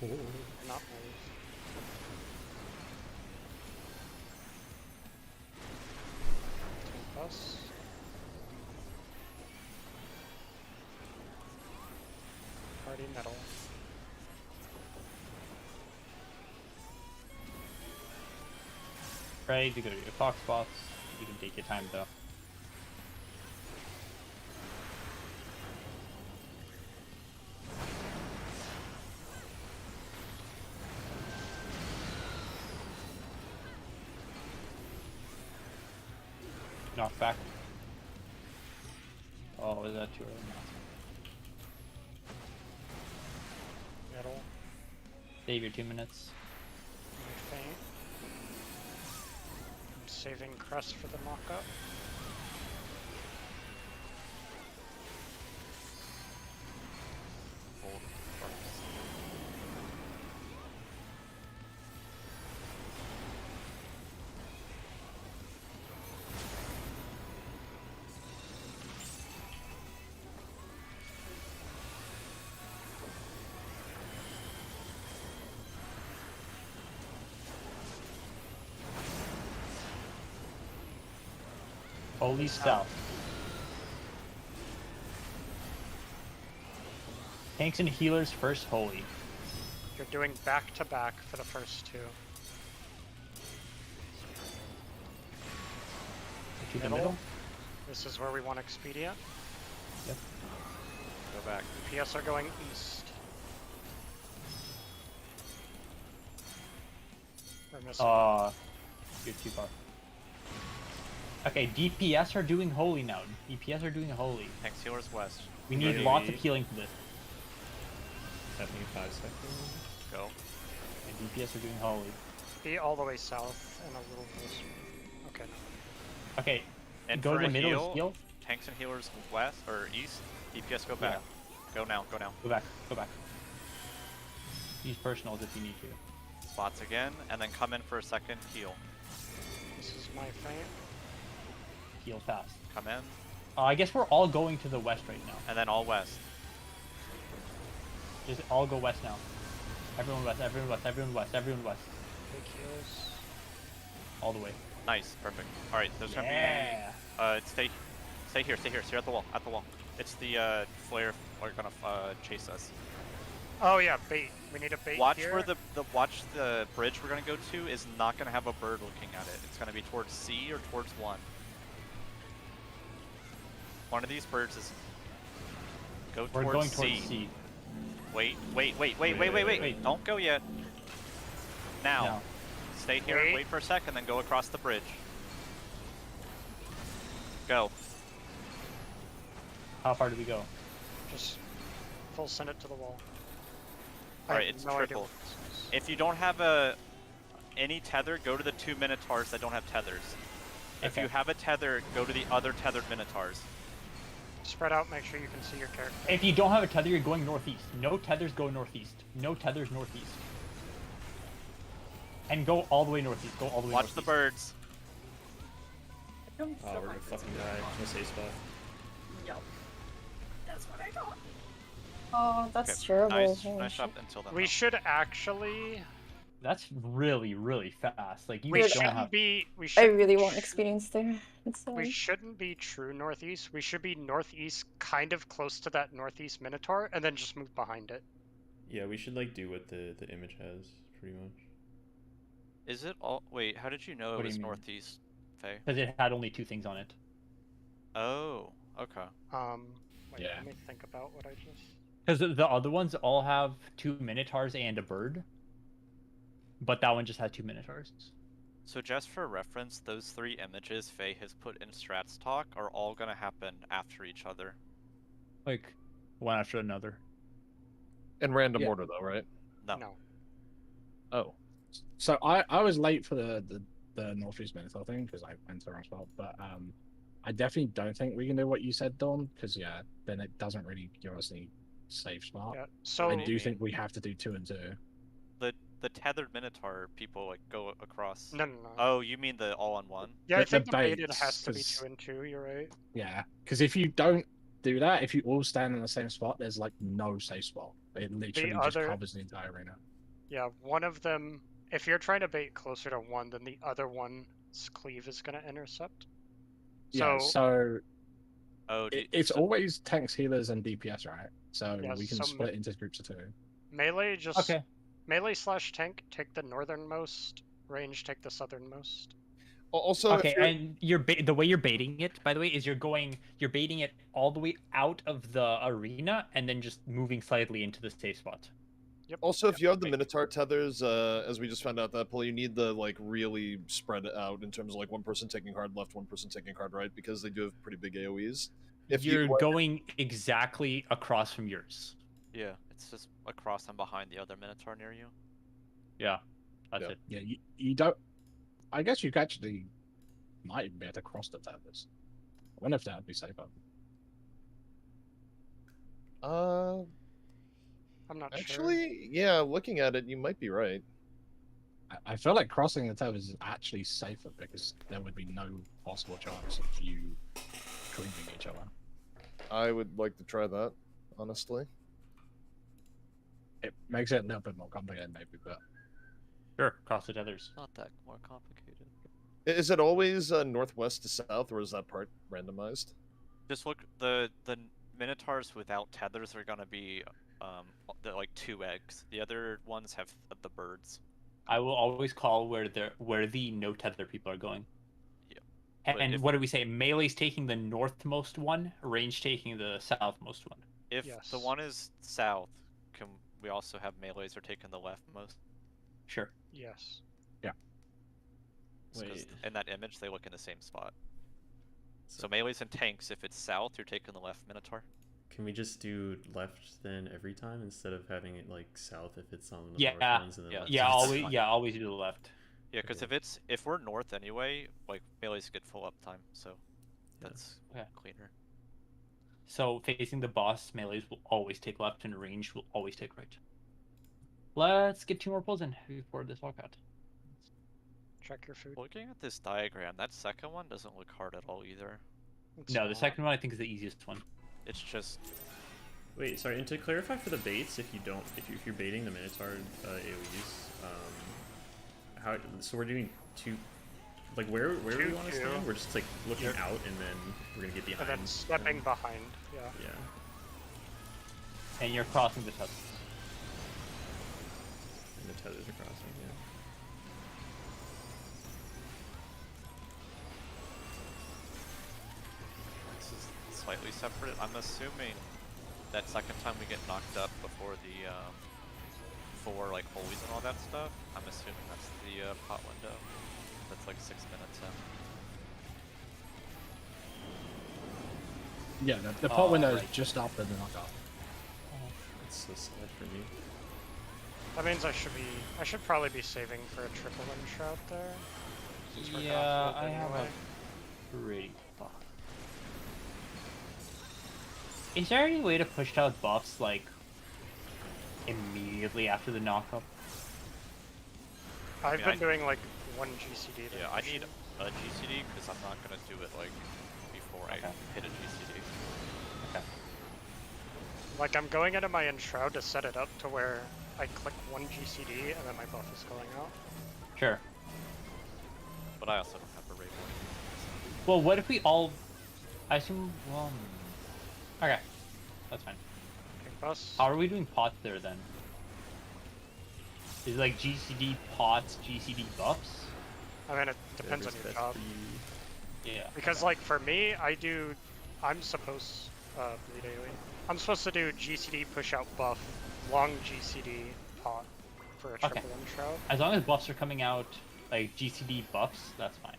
Not move. Tank bus. Party middle. Ready to go to your clock spots. You can take your time though. Knock back. Oh, is that too early? Middle. Save your 2 minutes. Faint. I'm saving Crest for the knockup. Hold first. Holy south. Tanks and healers first holy. You're doing back to back for the first two. To the middle. This is where we want Expedient. Yep. Go back. PS are going east. We're missing. You're too far. Okay, DPS are doing holy now. DPS are doing holy. Tanks healers west. We need Ready. lots of healing for this. Happening in 5 seconds. Go. And DPS are doing holy. Be all the way south and a little closer. Okay. Okay, And go for to the a middle heal, and heal. tanks and healers west or east. DPS go back. Go now. Go now. Go back. Go back. Use personals if you need to. Spots again, and then come in for a second heal. This is my feint. Heal fast. Come in, I guess we're all going to the west right now. and then all west. Just all go west now. Everyone west. Everyone west. Everyone west. Everyone west. Big heals. All the way. Nice, perfect. All right, there's gonna Yeah. be. Stay here. Stay at the wall. At the wall. It's the flare are gonna chase us. Oh yeah, bait. We need a bait Watch here. where watch the bridge we're gonna go to is not gonna have a bird looking at it. It's gonna be towards C or towards 1. One of these birds is go We're towards going C. towards C. Wait. Wait. Don't go yet. Now. No. Stay here, Wait. wait for a second, then go across the bridge. Go. How far do we go? Just full send it to the wall. Alright, I have it's no idea triple. what this is. If you don't have any tether, go to the 2 minotaurs that don't have tethers. If Okay. you have a tether, go to the other tethered minotaurs. Spread out, make sure you can see your character. If you don't have a tether, you're going northeast. No tethers, go northeast. No tethers, northeast. And go all the way northeast. Go all the way Watch the northeast. birds. Oh, we're gonna fucking die. No safe spot. Yup. That's what I thought. Oh, that's Okay, terrible. Nice, Holy nice shit. job until then. We though. should actually. That's really, really fast. Like you We don't shouldn't have. be. We I should. really want experience there. It's We shouldn't be true northeast. We should be northeast, kind of close to that northeast minotaur, and then just move behind it. Yeah, we should like do what the image has, pretty much. Is it all? Wait, how did you know What it do was you mean? northeast, Faye? Because it had only 2 things on it. Oh, okay. Wait, Yeah. let me think about what I just. Because the other ones all have 2 minotaurs and a bird. But that one just had 2 minotaurs. So just for reference, those 3 images Faye has put in Strats Talk are all gonna happen after each other. Like, one after another. In random Yeah. order, though, right? No. No. Oh. So I was late for the Northeast Minotaur thing because I went to the wrong spot, but I definitely don't think we can do what you said, Dawn, because yeah, then it doesn't really give us any safe spot. Yeah. So I do think we have to do 2 and 2. The tethered minotaur people like go across. no. Oh, you mean the all-on-one? Yeah, I the think the baited baits, has to be 'cause- 2 and 2. You're right. Yeah, because if you don't do that, if you all stand in the same spot, there's like no safe spot. It literally just other- covers the entire arena. Yeah, one of them. If you're trying to bait closer to one, then the other one's cleave is gonna intercept. Yeah, so Oh, it's always tanks, healers, and DPS, right? So Yeah, we can so split into groups of 2. melee just Okay. melee/tank take the northernmost, range take the southernmost. Also, if Okay, you're- and the way you're baiting it, by the way, is you're baiting it all the way out of the arena and then just moving slightly into the safe spot. Yep. Also, if you have the Wait. Minotaur tethers, as we just found out that pull, you need the like really spread it out in terms of like one person taking card left, one person taking card right, because they do have pretty big AOE's. If You're you going exactly across from yours. Yeah, it's just across and behind the other minotaur near you. Yeah, that's Yeah. it. Yeah, you don't. I guess you actually might even be able to cross the tethers. I wonder if that would be safer. I'm not sure. actually, yeah, looking at it, you might be right. I feel like crossing the tethers is actually safer because there would be no possible chance of you creeping each other. I would like to try that, honestly. It makes it a little bit more complicated, maybe, but Sure, cross the tethers. Not that more complicated. Is it always northwest to south, or is that part randomized? Just look, the minotaurs without tethers are gonna be like 2 eggs. The other ones have the birds. I will always call where the no tether people are going. Yeah. But And if- what do we say? Melee's taking the northmost one, range taking the southmost one. If the Yes. one is south, can we also have melees are taking the leftmost? Sure. Yes. Because Wait. in that image they look in the same spot. So melees and tanks, if it's south, you're taking the left Minotaur. Can we just do left then every time instead of having it like south if it's on the Yeah. north ones and then Yeah, left? Yeah, That's always fine. always do the left. Yeah, because Okay. if we're north anyway, like melees get full uptime, so Yeah. that's Okay. cleaner. So facing the boss, melees will always take left, and range will always take right. Let's get 2 more pulls in before this walkout. Check your food. Looking at this diagram, that second one doesn't look hard at all either. It's No, the not. second one I think is the easiest one. It's just Wait, sorry. And to clarify for the baits, if you're baiting the Minotaur AOE's, so we're doing 2. Like where do we want to 2-2. stand? We're just like looking You're- out and then we're gonna get behind. And then stepping behind. Yeah. Yeah. And you're crossing the tethers. And the tethers are crossing. Yeah. this is slightly separate. I'm assuming that second time we get knocked up before the for like holies and all that stuff. I'm assuming that's the pot window. That's like 6 minutes in. Yeah, the pot window is right. just after the knockout. It's so sad for me. That means I should probably be saving for a triple in shroud there. since we're Yeah, confident I have anyway. a pretty buff. Is there any way to push out buffs like immediately after the knockup? I've mean, been doing like 1 GCD. to Yeah, I push need it. a GCD because I'm not gonna do it like before I Okay. hit a GCD. Okay. Like I'm going into my enshroud to set it up to where I click 1 GCD and then my buff is going out. Sure. But I also don't have a raid one. Well, what if we all? I assume. Well. Okay, that's fine. King bus. How are we doing pots there then? Is it like GCD pots, GCD buffs? I mean, it depends on Whatever's your best job. for you. Yeah. Because like for me, I'm supposed bleed AoE. I'm supposed to do GCD push out buff, long GCD pot for a Okay. triple enshroud. As long as buffs are coming out, like GCD buffs, that's fine.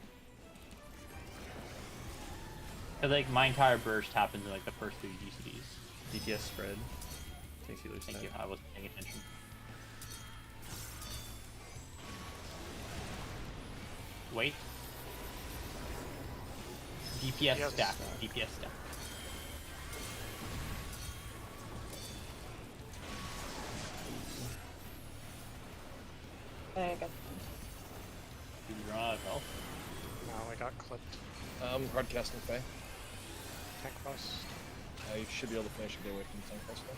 Cause like my entire burst happens in like the first 3 GCDs. DPS spread. Takes healer's Thank you. time. I wasn't paying attention. Wait. DPS Yes. stack. DPS stack. There you go. Did you run out of health? No, I got clipped. Hard casting Fae. Tank bust. I should be able to finish a day away from the tank bus now.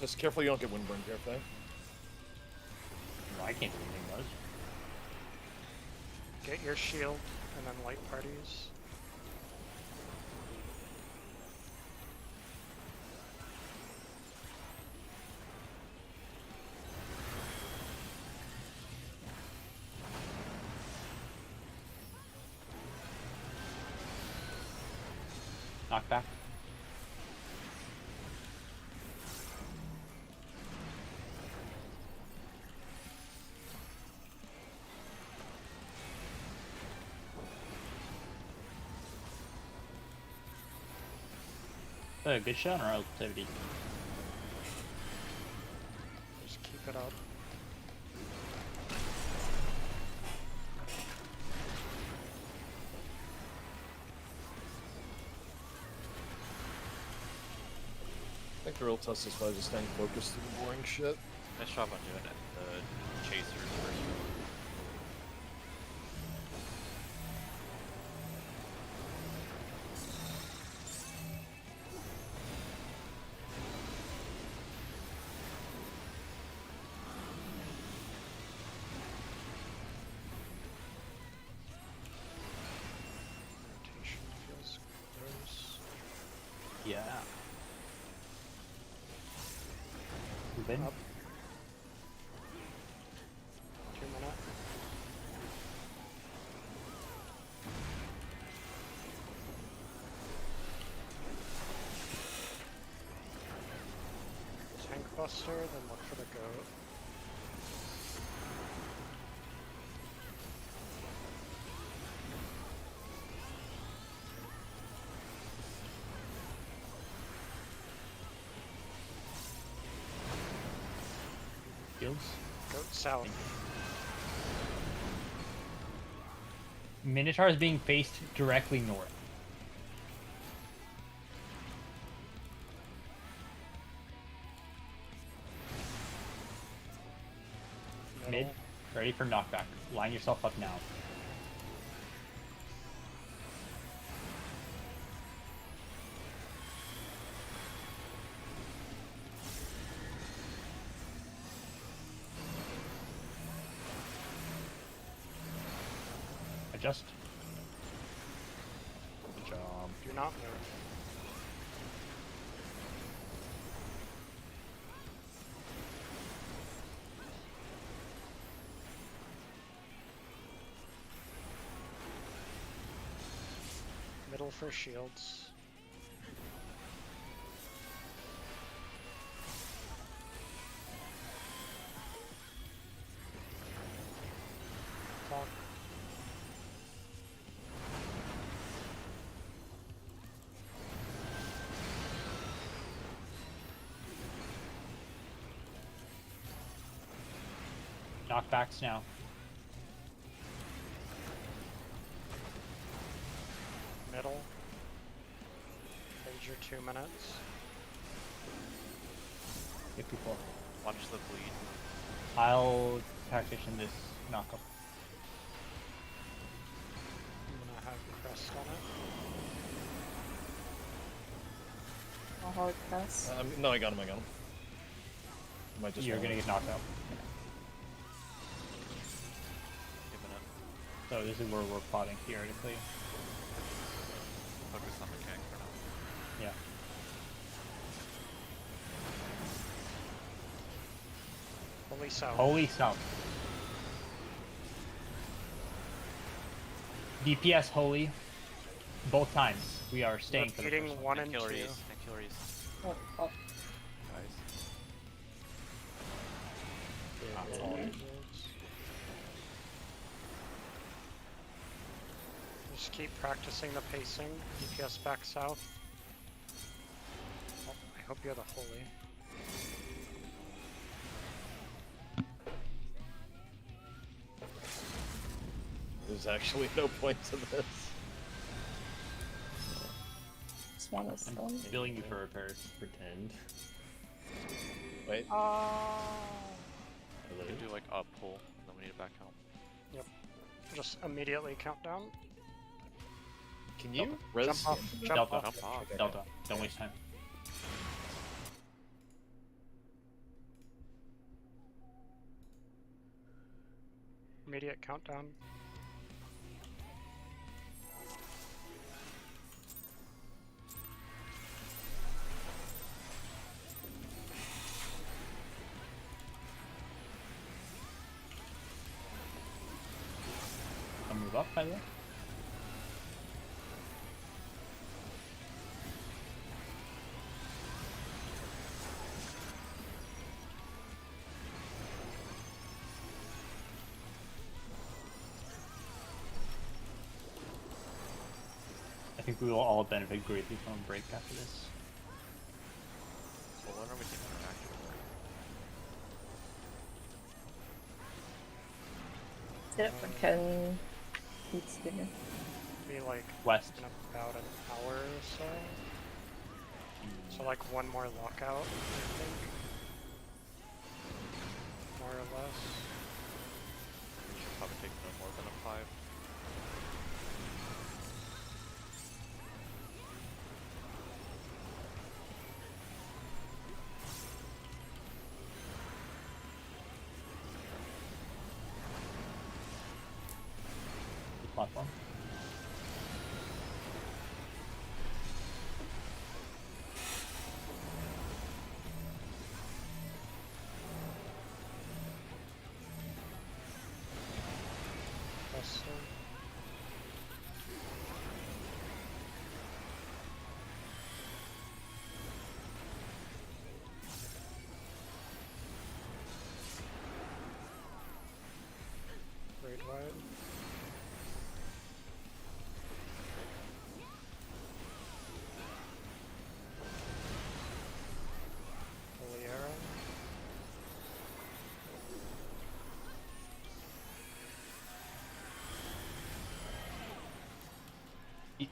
Just careful you don't get windburn here, Fae. No, I can't do anything, Buzz. Get your shield and then light parties. Knockback. A good shot or relativity? Just keep it up. I think the real test is by just staying focused through the boring shit. Nice job on doing it. The chasers first. Rotation feels gross. Yeah. Move in. Up. 2 minute. Tank buster, then look for the goat. shields. Go south. Minotaur is being faced directly north. Mid, Middle. ready for knockback. Line yourself up now. Adjust. Good job. Do not move. Middle for shields. Clock. Knockbacks now. Middle. Hold your 2 minutes. Get people. Watch the bleed. I'll tactician this knockup. I'm gonna have crest on it. I'll hold this. No, I got him. Might just You're roll. gonna get knocked out. Give it So this is where we're plotting theoretically. Focus on the mechanic for now. Yeah. Holy south. Holy south. DPS holy. Both times. We are staying for the Repeating first one. 1 and 2. Ankylories. Oh, oh. Guys. Just keep practicing the pacing. DPS back south. Oh, I hope you're the holy. There's actually no point to this. This one is I'm done. billing you for repairs. Pretend. Wait. Oh. We can do like a pull, and then we need to back out. Just immediately count down. Can you res? Jump off. Jump Delta. off. Jump off. Delta. Don't waste time. Immediate countdown. I'll move up, by the way. I think we will all benefit greatly from a break after this. So when are we taking our action? Sit for Ken. Keeps doing. Be like West. in about an hour or so. So like one more lockout, I think. More or less. We should probably take no more than a 5. The platform. Western. Raid wide.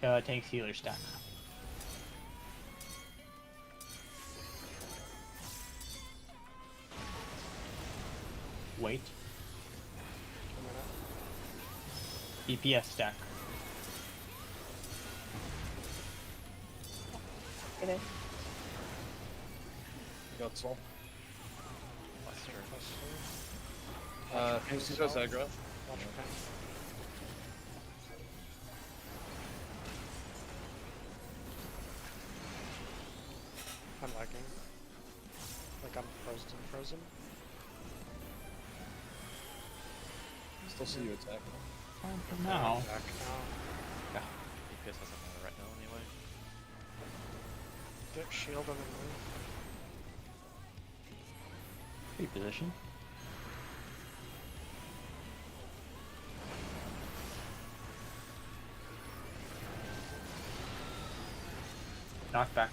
tanks healer stack. Wait. DPS stack. Get it. Got Soul. Buster. Who's does aggro? Watch your tank. I'm lagging. Like I'm frozen. Still see you attack. No. Back now. DPS doesn't matter right now anyway. Get shield and then move. Reposition. Knockback.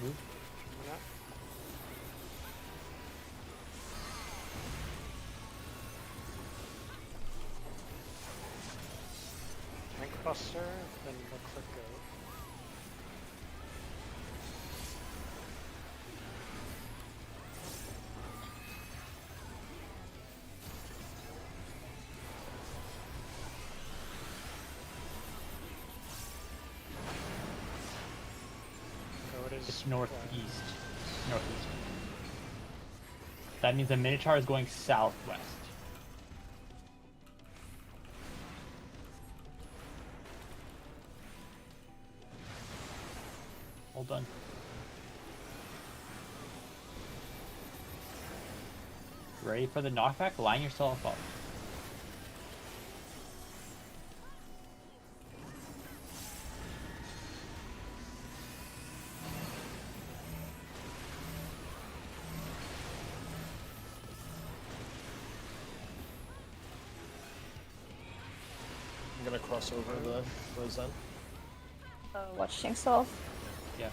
Yeah. Tank buster, then look for goat. Goat is It's what? northeast. Northeast. That means the Minotaur is going southwest. All done. Ready for the knockback? Line yourself up. I'm gonna cross over the Zen. Watch Jinx off. Yeah.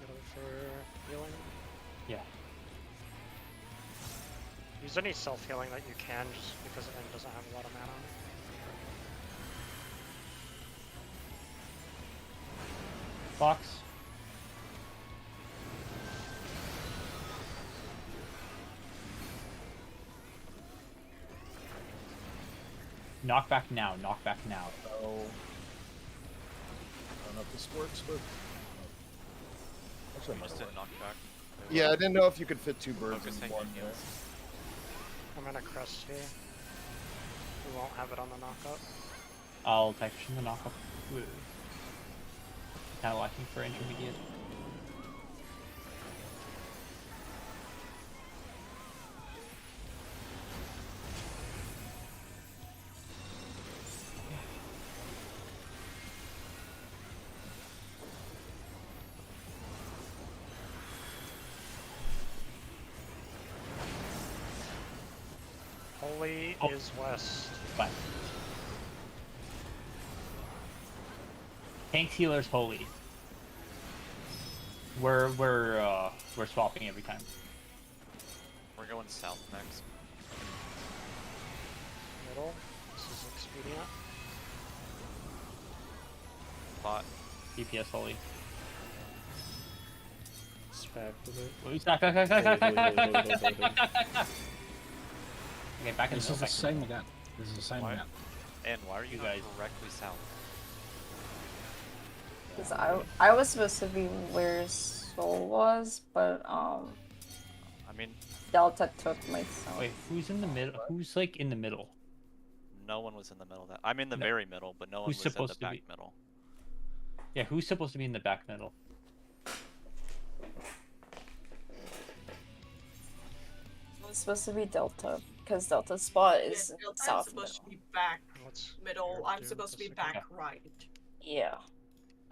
Middle for healing. Yeah. Use any self-healing that you can, just because N doesn't have a lot of mana. Fox. Knockback now, knockback now. So, I don't know if this works, but actually, Must might hit work. knockback. Yeah, I didn't know if you could fit two birds Focusing in one. on heals. I'm gonna crest here. We won't have it on the knockup. I'll text you the knockup. Kind of lacking for intermediate. Holy Oh. is west. But tanks, healers, holy. We're swapping every time. We're going south next. Middle. This is expedient. Bot. DPS Holy. Spack with it. Back. Okay, back in This the is the same again. This is the same Why? again. And why are you You not guys- directly south? Because I was supposed to be where Soul was, but I mean, Delta took my soul. Wait, who's in the middle? Who's like in the middle? no one was in the middle of that. I'm in the No. very middle, but no one Who's was in the supposed to back be? middle. Yeah, who's supposed to be in the back middle? It was supposed to be Delta, because Delta's spot is Yeah, I'm south supposed middle. to be back What's middle. your I'm doom supposed to be second? back right. Yeah.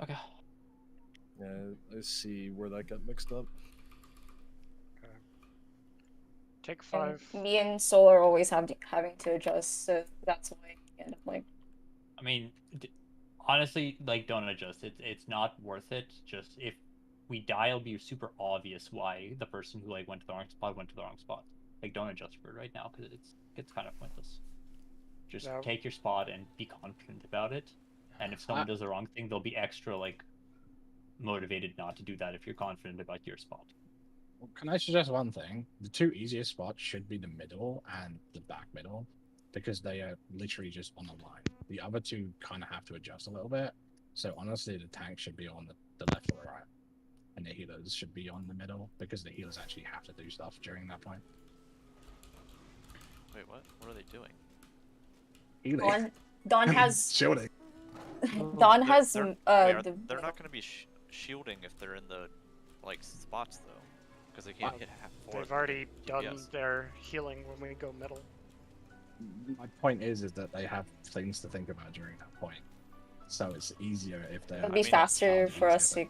Okay. Yeah, I see where that got mixed up. Take And 5. me and Soul are always having to adjust, so that's why I end up like. I mean, honestly, like, don't adjust. It's not worth it. Just if we die, it'll be super obvious why the person who like went to the wrong spot went to the wrong spot. Like, don't adjust for it right now because it's kind of pointless. Just Yeah. take your spot and be confident about it. And if someone does the wrong thing, they'll be extra like motivated not to do that if you're confident about your spot. Well, can I suggest one thing? The two easiest spots should be the middle and the back middle, because they are literally just on the line. The other two kind of have to adjust a little bit. So honestly, the tank should be on the left or the right, and the healers should be on the middle, because the healers actually have to do stuff during that point. Wait, what? What are they doing? Healing. Don has Shielding. Don They're- has they're, they're the not going to be shielding if they're in the like spots though, because they can't hit half. They've already done DPS. their healing when we go middle. My point is that they have things to think about during that point, so it's easier if they're. It'll I be mean, faster for us to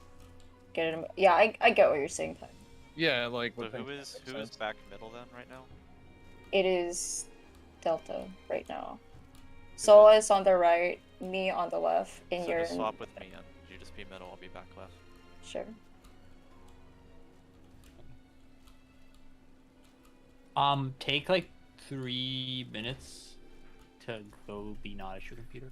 get him. Yeah, I get what you're saying, Ty. Yeah, like. So with who things is that make sense. back middle then right now? It is Delta right now. Soul is on the right, me on the left, and So you're just swap with me and you just be middle. I'll be back left. sure. Take like 3 minutes to go be not at your computer.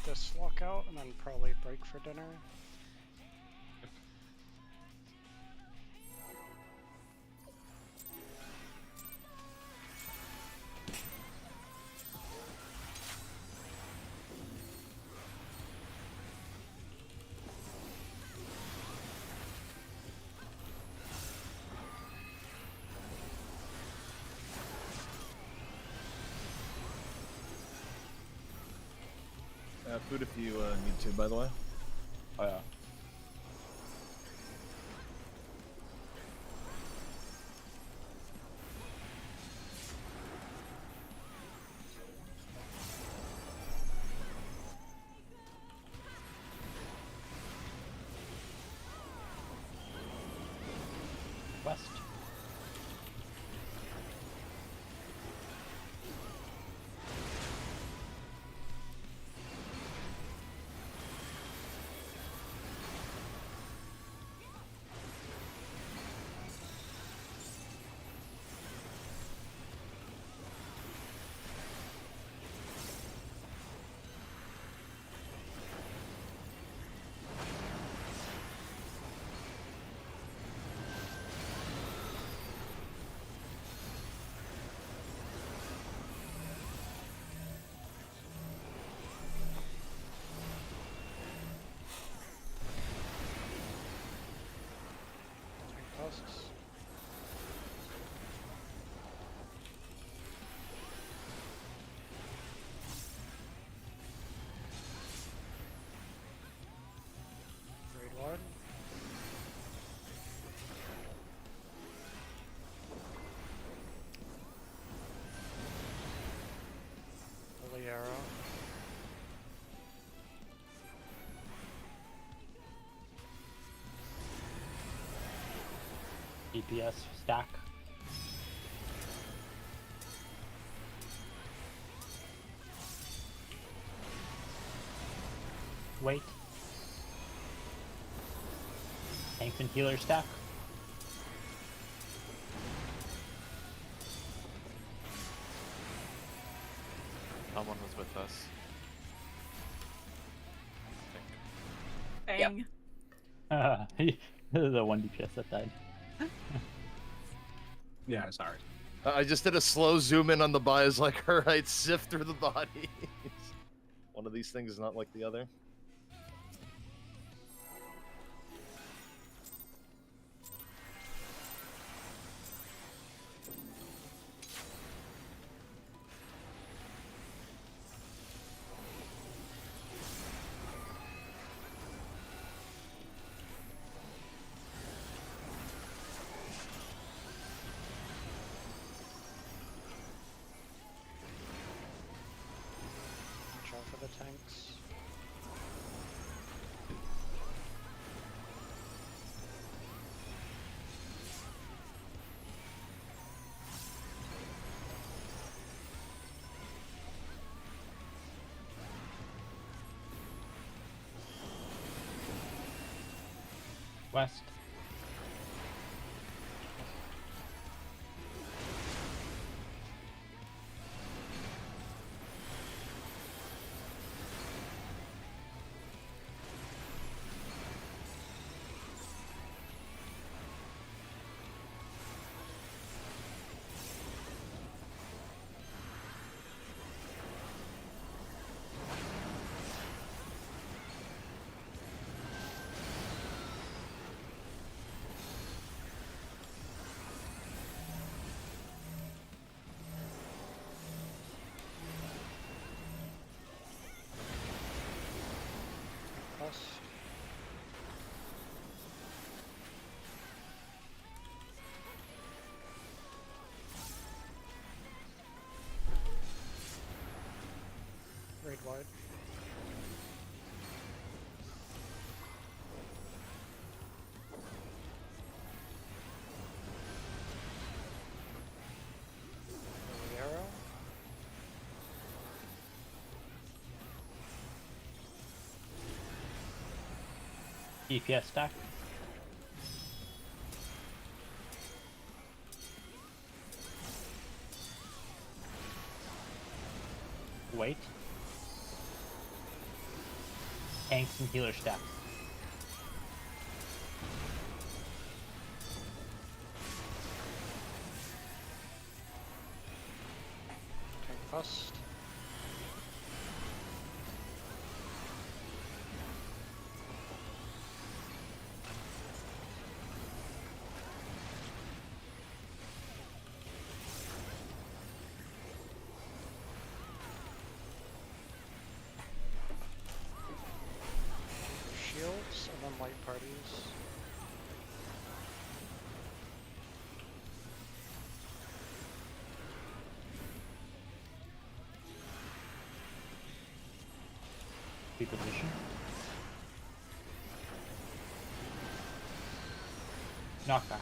this lockout and then probably break for dinner. Food if you need to, by the way. Oh yeah. West. Tusks. Raid Lord. Holy Arrow. DPS stack. Wait. Tanks and healer stack. Someone was with us. I think. Bang. The one DPS that died. Yeah, sorry. I just did a slow zoom in on the buys, like, alright, sift through the bodies. One of these things is not like the other. Watch out for the tanks. West. Plus. Raid wide. Holy Arrow. DPS stack. Wait. Tanks and healer stacks. Tank first. Shields and then light parties. People position. Knockback.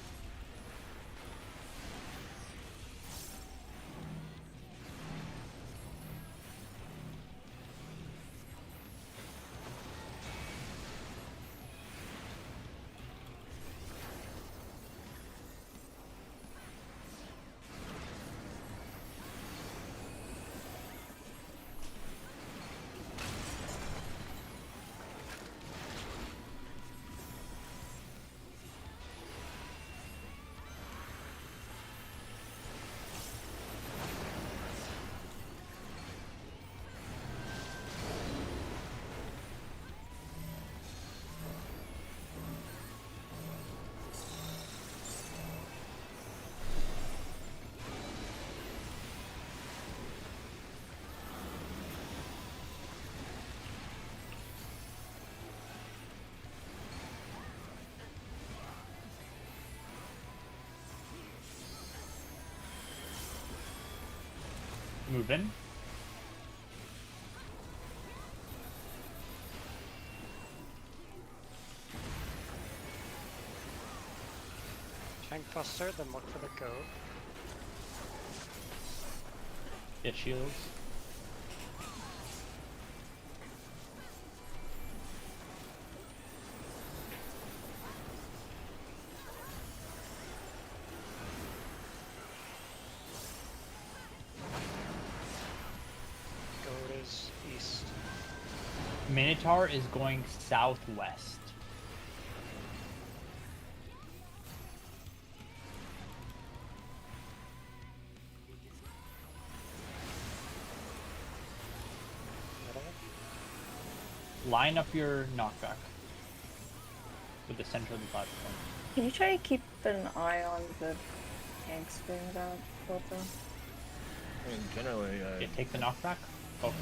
Move in. Tank buster, then look for the goat. Get shields. Goat is east. Minotaur is going southwest. Middle. Line up your knockback with the center of the platform. Can you try to keep an eye on the tanks doing that, Filter? I mean, generally, Okay, take the knockback. Focus.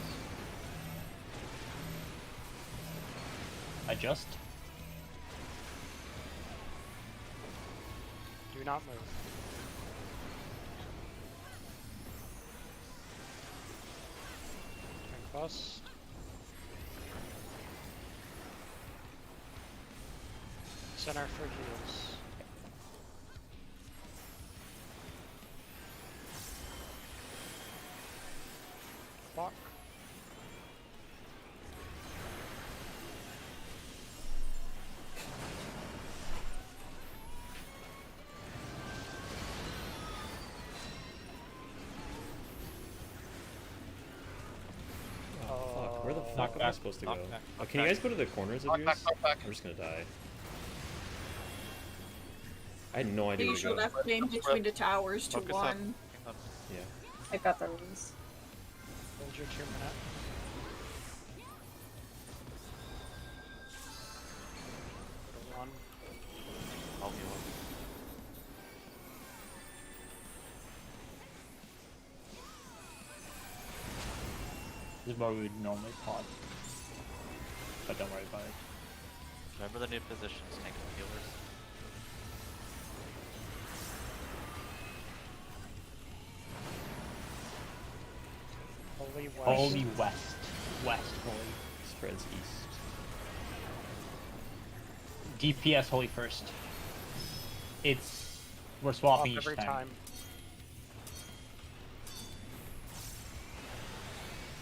Adjust. Do not move. Tank bust. Center for heals. Block. Oh, fuck. Where the fuck am I Knockback. supposed to go? Knockback, Oh, can you knockback. guys go to the corners of knock yours? back, knock back. I'm just gonna die. I had no idea You where to should go. have named between the towers to Focus up. one. Yeah. I got the runes. Hold your 2 minute. Go to 1. I'll heal him. This is where we would normally pod. But don't worry about it. Remember the new positions, tank and healers. Holy West. Holy west. West holy. Spreads east. DPS holy first. It's we're Off swapping each every time. time.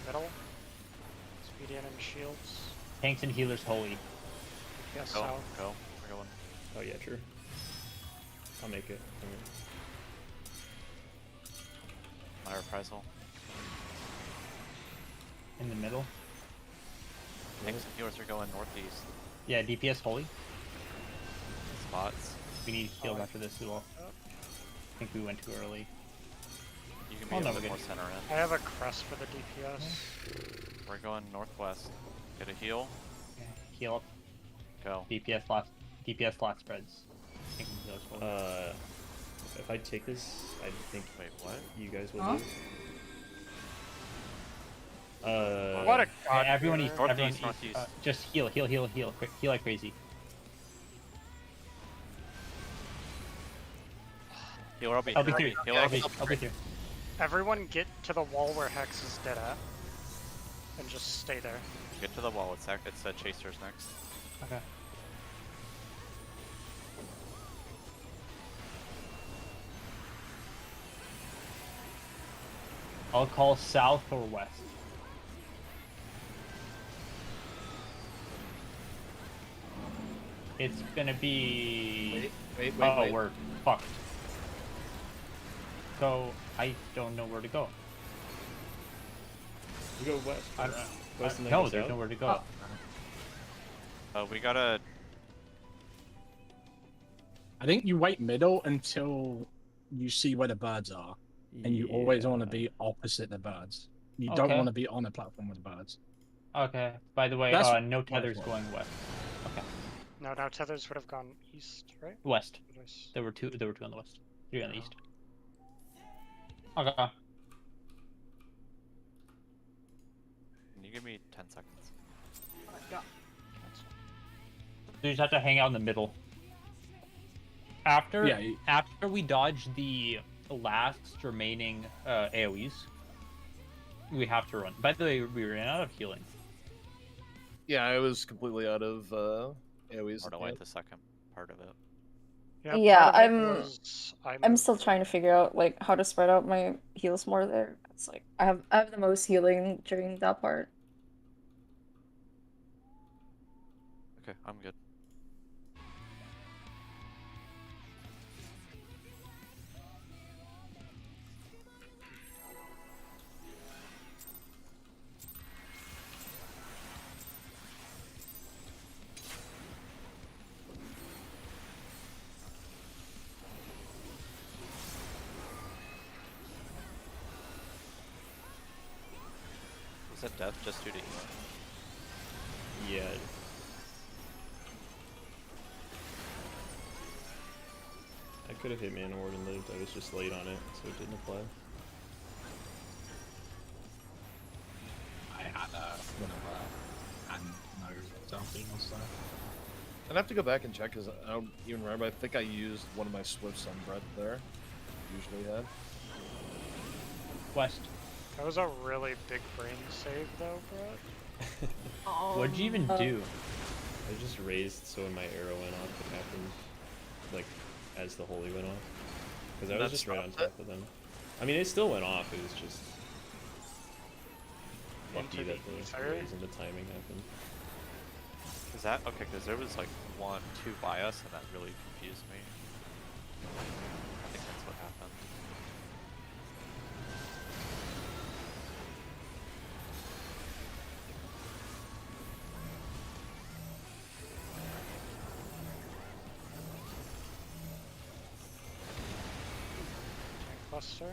Middle. Speedian and shields. Tanks and healers holy. Yes, Go, south. go. We're going. Oh yeah, true. I'll make it. My reprisal. In the middle. Tanks and healers are going northeast. Yeah, DPS holy. Spots. We need heal Oh, after this as well. I think we went too early. You can Oh, be no, a we're bit more good. center I in. have a crest for the DPS. We're going northwest. Get a heal. Yeah, heal up. Go. DPS flat spreads. Tanks and healers holy. If I take this, I think Wait, what? you guys will Huh? do. What a Okay, god. everyone east, Northeast, everyone east. northeast. Just heal, heal like crazy. Healer, I'll be I'll be here. through. Healer, I'll be through. Everyone get to the wall where Hex is dead at. And just stay there. Get to the wall. It's Chasers next. Okay. I'll call south or west. It's gonna be. Wait, Oh, we're fucked. So I don't know where to go. You go west. I don't know. West and then No, go there's south? nowhere to go. We gotta. I think you wait middle until you see where the birds are, and you always want to be opposite the birds. You don't Okay. want to be on the platform with the birds. Okay. By the way, That's- no tethers going west. Okay. No, now tethers would have gone east, right? West. Nice. There were two on the west. 3 on the east. Okay. Can you give me 10 seconds? Cancel. You just have to hang out in the middle. After Yeah, you- after we dodge the last remaining AoEs, we have to run. By the way, we ran out of healing. Yeah, I was completely out of AoEs. Or at to the wait end. the second part of it. Yeah, part of it was I'm still trying to figure out like how to spread out my heals more there. It's like I have the most healing during that part. Okay, I'm good. Is that death just due to healing? Yeah. I could have hit Mana Ward and lived. I was just late on it, so it didn't apply. I had whatever, and no something or so. I'd have to go back and check because I don't even remember. I think I used one of my Swifts on Brett there. Usually had. West. That was a really big brain save, though, Brett. What'd you even do? I just raised so when my arrow went off, it happened like as the holy went off. Because I was That's just right on not top of them. I mean, it still went off. It was just lucky Into that the the ether? raise and the timing happened. Is that okay? Because there was like 1, 2 by us, and that really confused me. I think that's what happened. Tank cluster.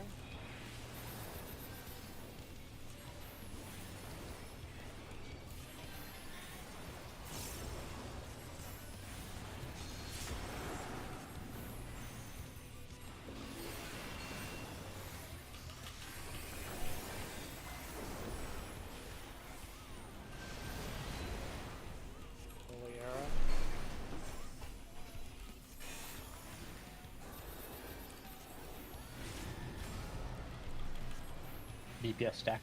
Holy arrow. DPS stack.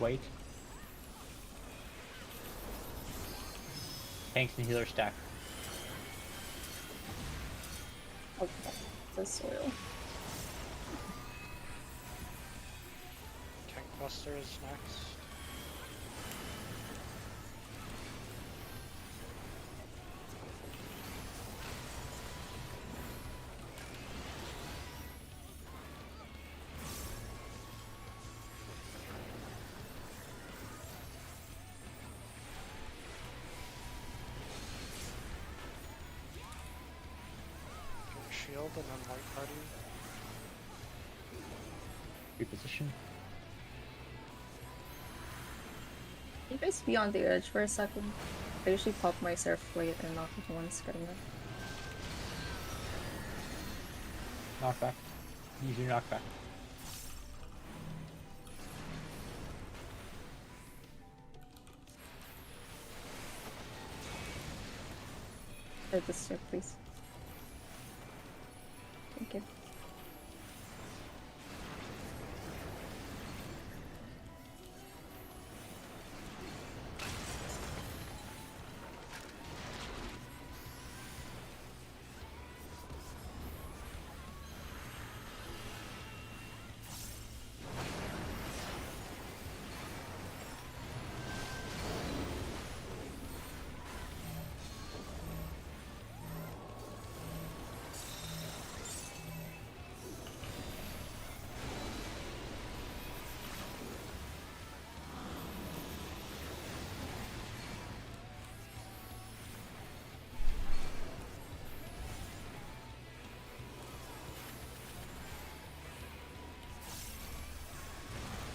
Wait. Tanks and healer stack. Okay, the soil. Tank cluster is next. shield and then white party. Reposition. Can you guys be on the edge for a second? I usually pop my Surf Blade and knock into one's getting it. Knockback. Use your knockback. This here, please. Thank you.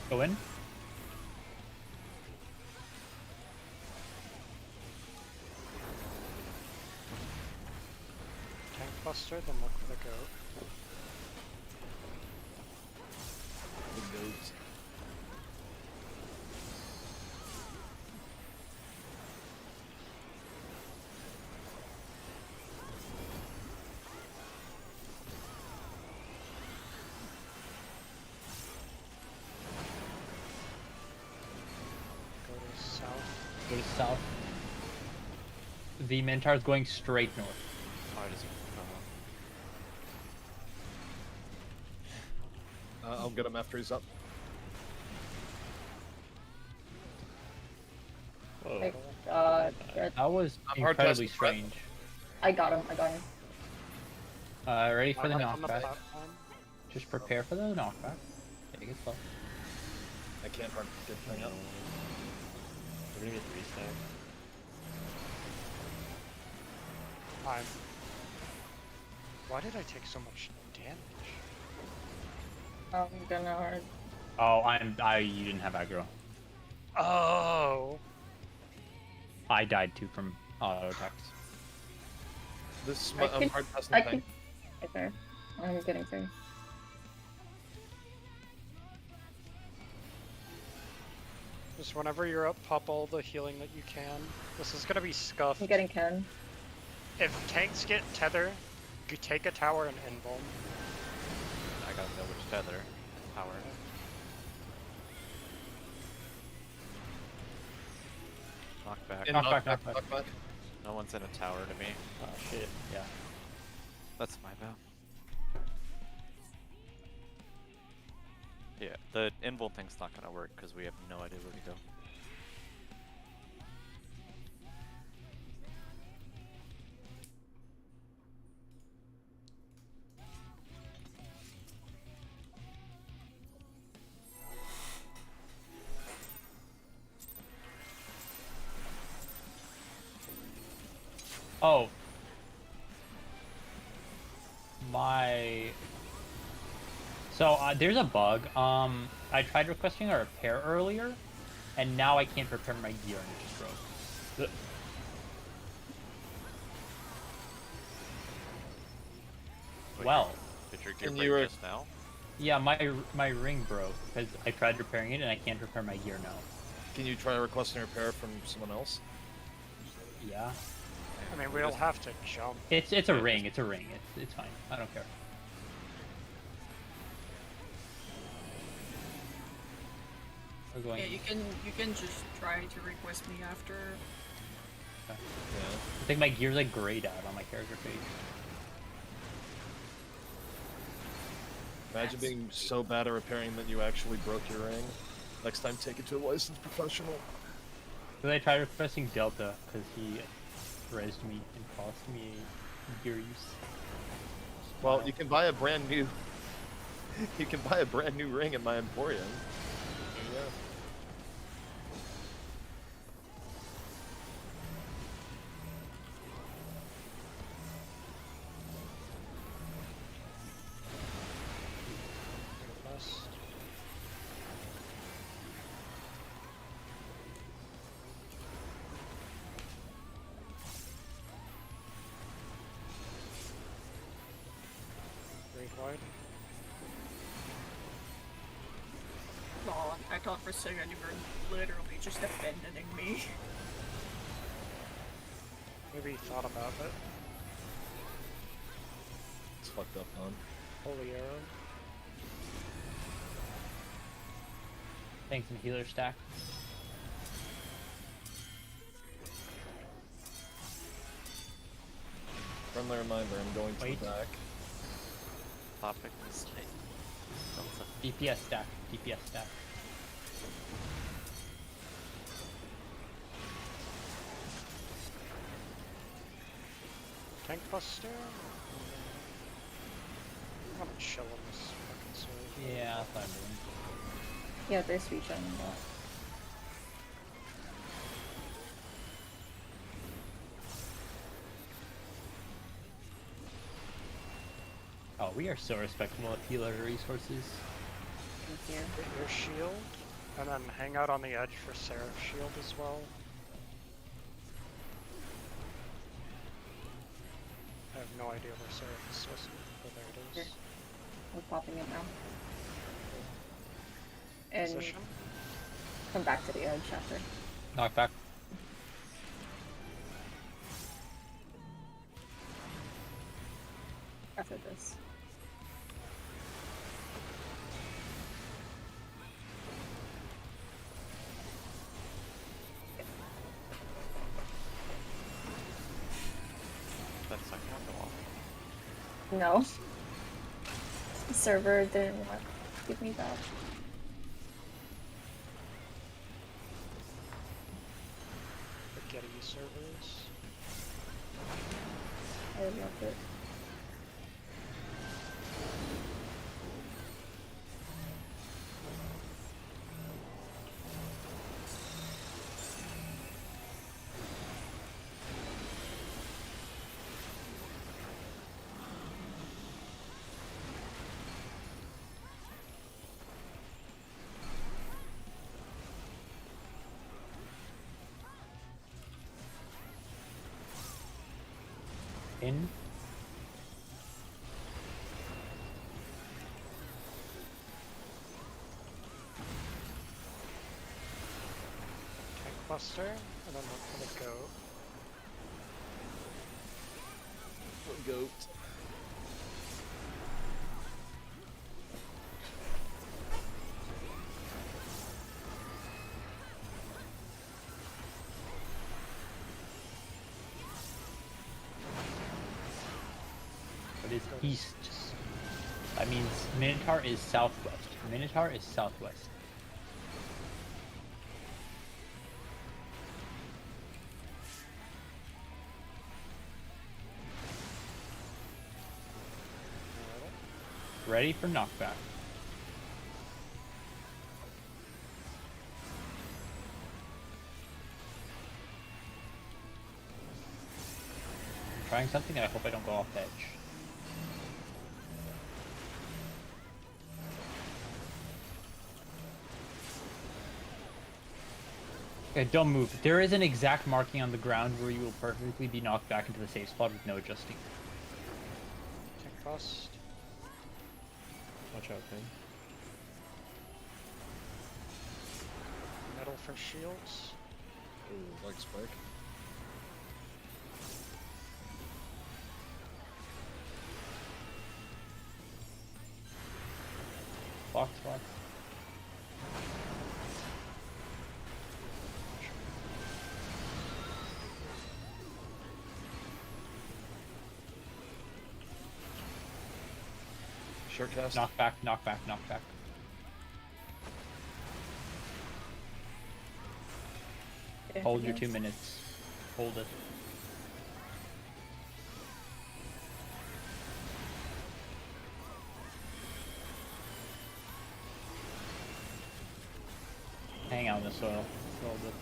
Go in. Tank Buster, then look for the goat. The goats. Go to south. Go to south. The Minotaur is going straight north. Oh, I just. I'll get him after he's up. Whoa. My god. That was I'm hard incredibly pressed to prep. strange. I got him. I got him. Ready for the I'm on the knockback. platform. Just prepare for the knockback. Take it slow. I can't hard get thing up. We're gonna get 3 stack. Why did I take so much damage? I'm gonna. Oh, you didn't have aggro. Oh! I died too from auto attacks. This I I'm can- hard pressed I the can. tank. Right there. I'm getting through. Just whenever you're up, pop all the healing that you can. This is gonna be scuffed. I'm getting Ken. If tanks get tether, you take a tower and invuln. I gotta know which tether. Power. Knockback. In Knockback, knockback, knockback. knockback. No one's in a tower to me. Oh shit. Yeah. That's my bad. Yeah, the invul thing's not gonna work because we have no idea where to go. Oh. My. So there's a bug. I tried requesting a repair earlier, and now I can't repair my gear and it just broke. Wait, Well, did your gear Can break you just now? yeah, my ring broke because I tried repairing it and I can't repair my gear now. Can you try requesting a repair from someone else? Yeah. I mean, we don't have to jump. It's a ring. It's a ring. It's fine. I don't care. We're going. Yeah, you can just try to request me after. Yeah. I think my gear's like grayed out on my character page. Imagine being so bad at repairing that you actually broke your ring. Next time, take it to a licensed professional. So I tried requesting Delta because he raised me and cost me gear use. Well, you can buy a brand new. You can buy a brand new ring at my Emporium. Yeah. I thought for a second you were literally just abandoning me. Maybe he thought about it. It's fucked up, man. Holy arrow. Thanks and healer stack. Friendly reminder, I'm going to Wait. the back. Topic mistake. DPS stack. DPS stack. Tank Buster? I'm gonna chill on this fucking sword. Yeah, that's what I'm doing. Yeah, there's reach on that. Oh, we are so respectable at healer resources. Thank you. Get your shield, and then hang out on the edge for Seraph's shield as well. I have no idea where Seraph is supposed to be. Oh, there it is. Here. We're popping it now. And Position. come back to the edge after. Knock back. After this. That second one go off. No. The server didn't want to give me that. The Getty servers. I loved it. In. Tank Buster, and then look for the goat. Goat. It is east. That means Minotaur is southwest. Minotaur is southwest. Ready for knockback. I'm trying something and I hope I don't go off the edge. Okay, don't move. There is an exact marking on the ground where you will perfectly be knocked back into the safe spot with no adjusting. Tank Bust. Watch out, Pin. Metal for shields. Ooh, like spike. Box, box. Sure cast. Knock back, knock back, knock back. Hold your 2 minutes. Hold it. Hang out in the soil. Hold it.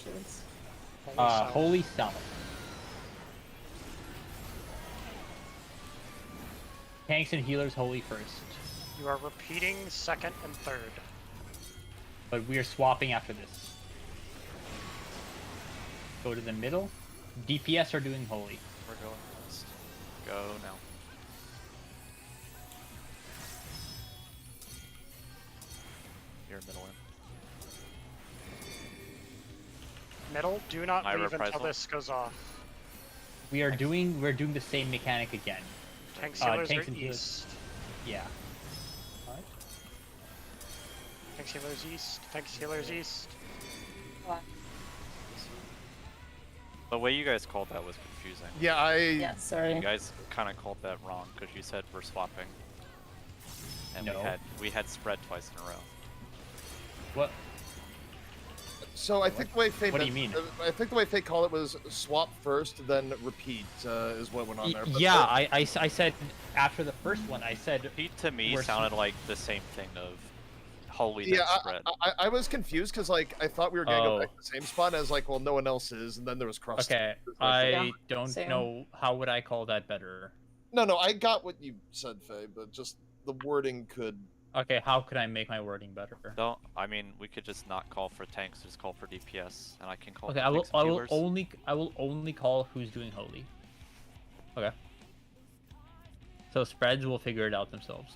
Cheers. Holy Salmon. Tanks and healers holy first. You are repeating second and third. But we are swapping after this. Go to the middle. DPS are doing holy. We're going west. Go now. You're middle in. Middle, do not My leave until reprisal. this goes off. We're doing the same mechanic again. Tanks healers tanks are and healers. east. Yeah. Alright. Tanks healers east. Tanks healers east. The way you guys called that was confusing. Yeah, Yeah, sorry. You guys kind of called that wrong because you said we're swapping, and No. we had spread twice in a row. What? So I think the way Faye What do you mean? I think the way Faye called it was swap first, then repeat is what went on there. But Yeah, I said after the first one, I said Repeat to me We're sounded like the same thing of holy yeah, then spread. I was confused because like I thought we were gonna go back to the same spot. And I was like, well, no one else is, and then there was cross. okay. Yeah, I don't same. know how would I call that better. No, I got what you said, Faye, but just the wording could. Okay, how could I make my wording better? Don't. I mean, we could just not call for tanks, just call for DPS, and I can call. Okay, for I will tanks and healers. only call who's doing holy. Okay. So spreads will figure it out themselves.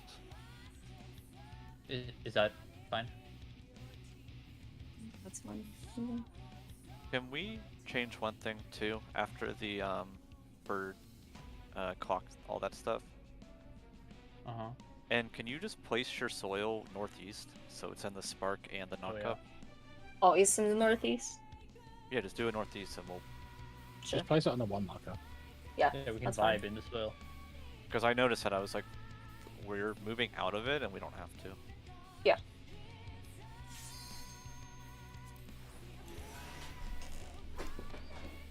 Is that fine? That's fine. Can we change one thing too after the bird clock, all that stuff? Uh-huh. And can you just place your soil northeast so it's in the spark and the knock yeah. up? Oh, east and the northeast? Yeah, just do it northeast and we'll. Sure. Just place it on the one marker. Yeah, Yeah, we can that's vibe fine. in the soil. Because I noticed that I was like, we're moving out of it and we don't have to. Yeah.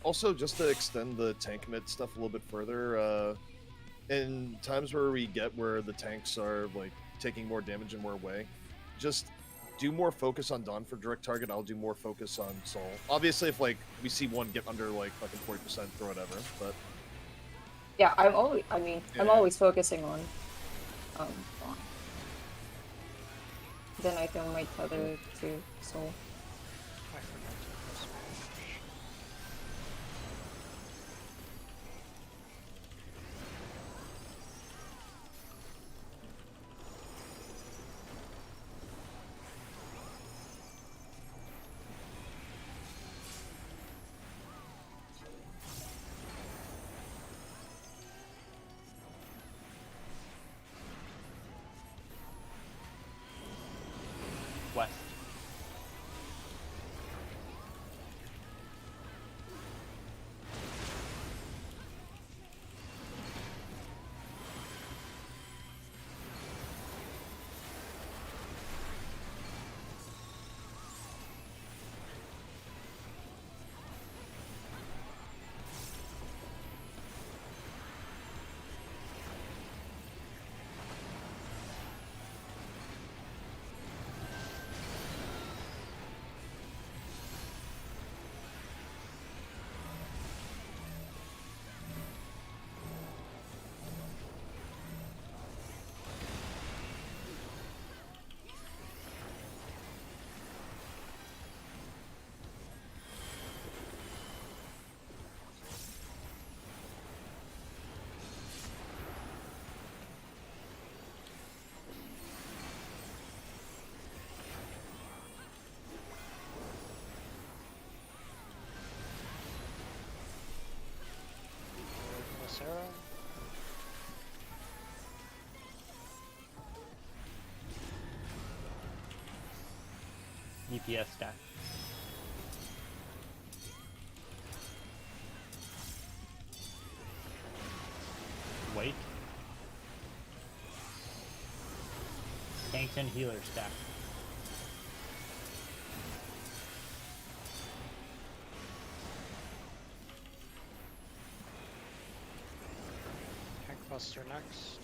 Also, just to extend the tank mid stuff a little bit further, in times where we get where the tanks are like taking more damage and more away, just do more focus on Dawn for direct target. I'll do more focus on Soul. Obviously, if like we see one get under like fucking 40% or whatever, but Yeah, I'm always. I mean, I'm Yeah. always focusing on. Dawn. Then I throw my tether to Soul. I forgot to smash. West. Sarah. DPS stack. Wait. Tanks and healers stack. Tank Buster next.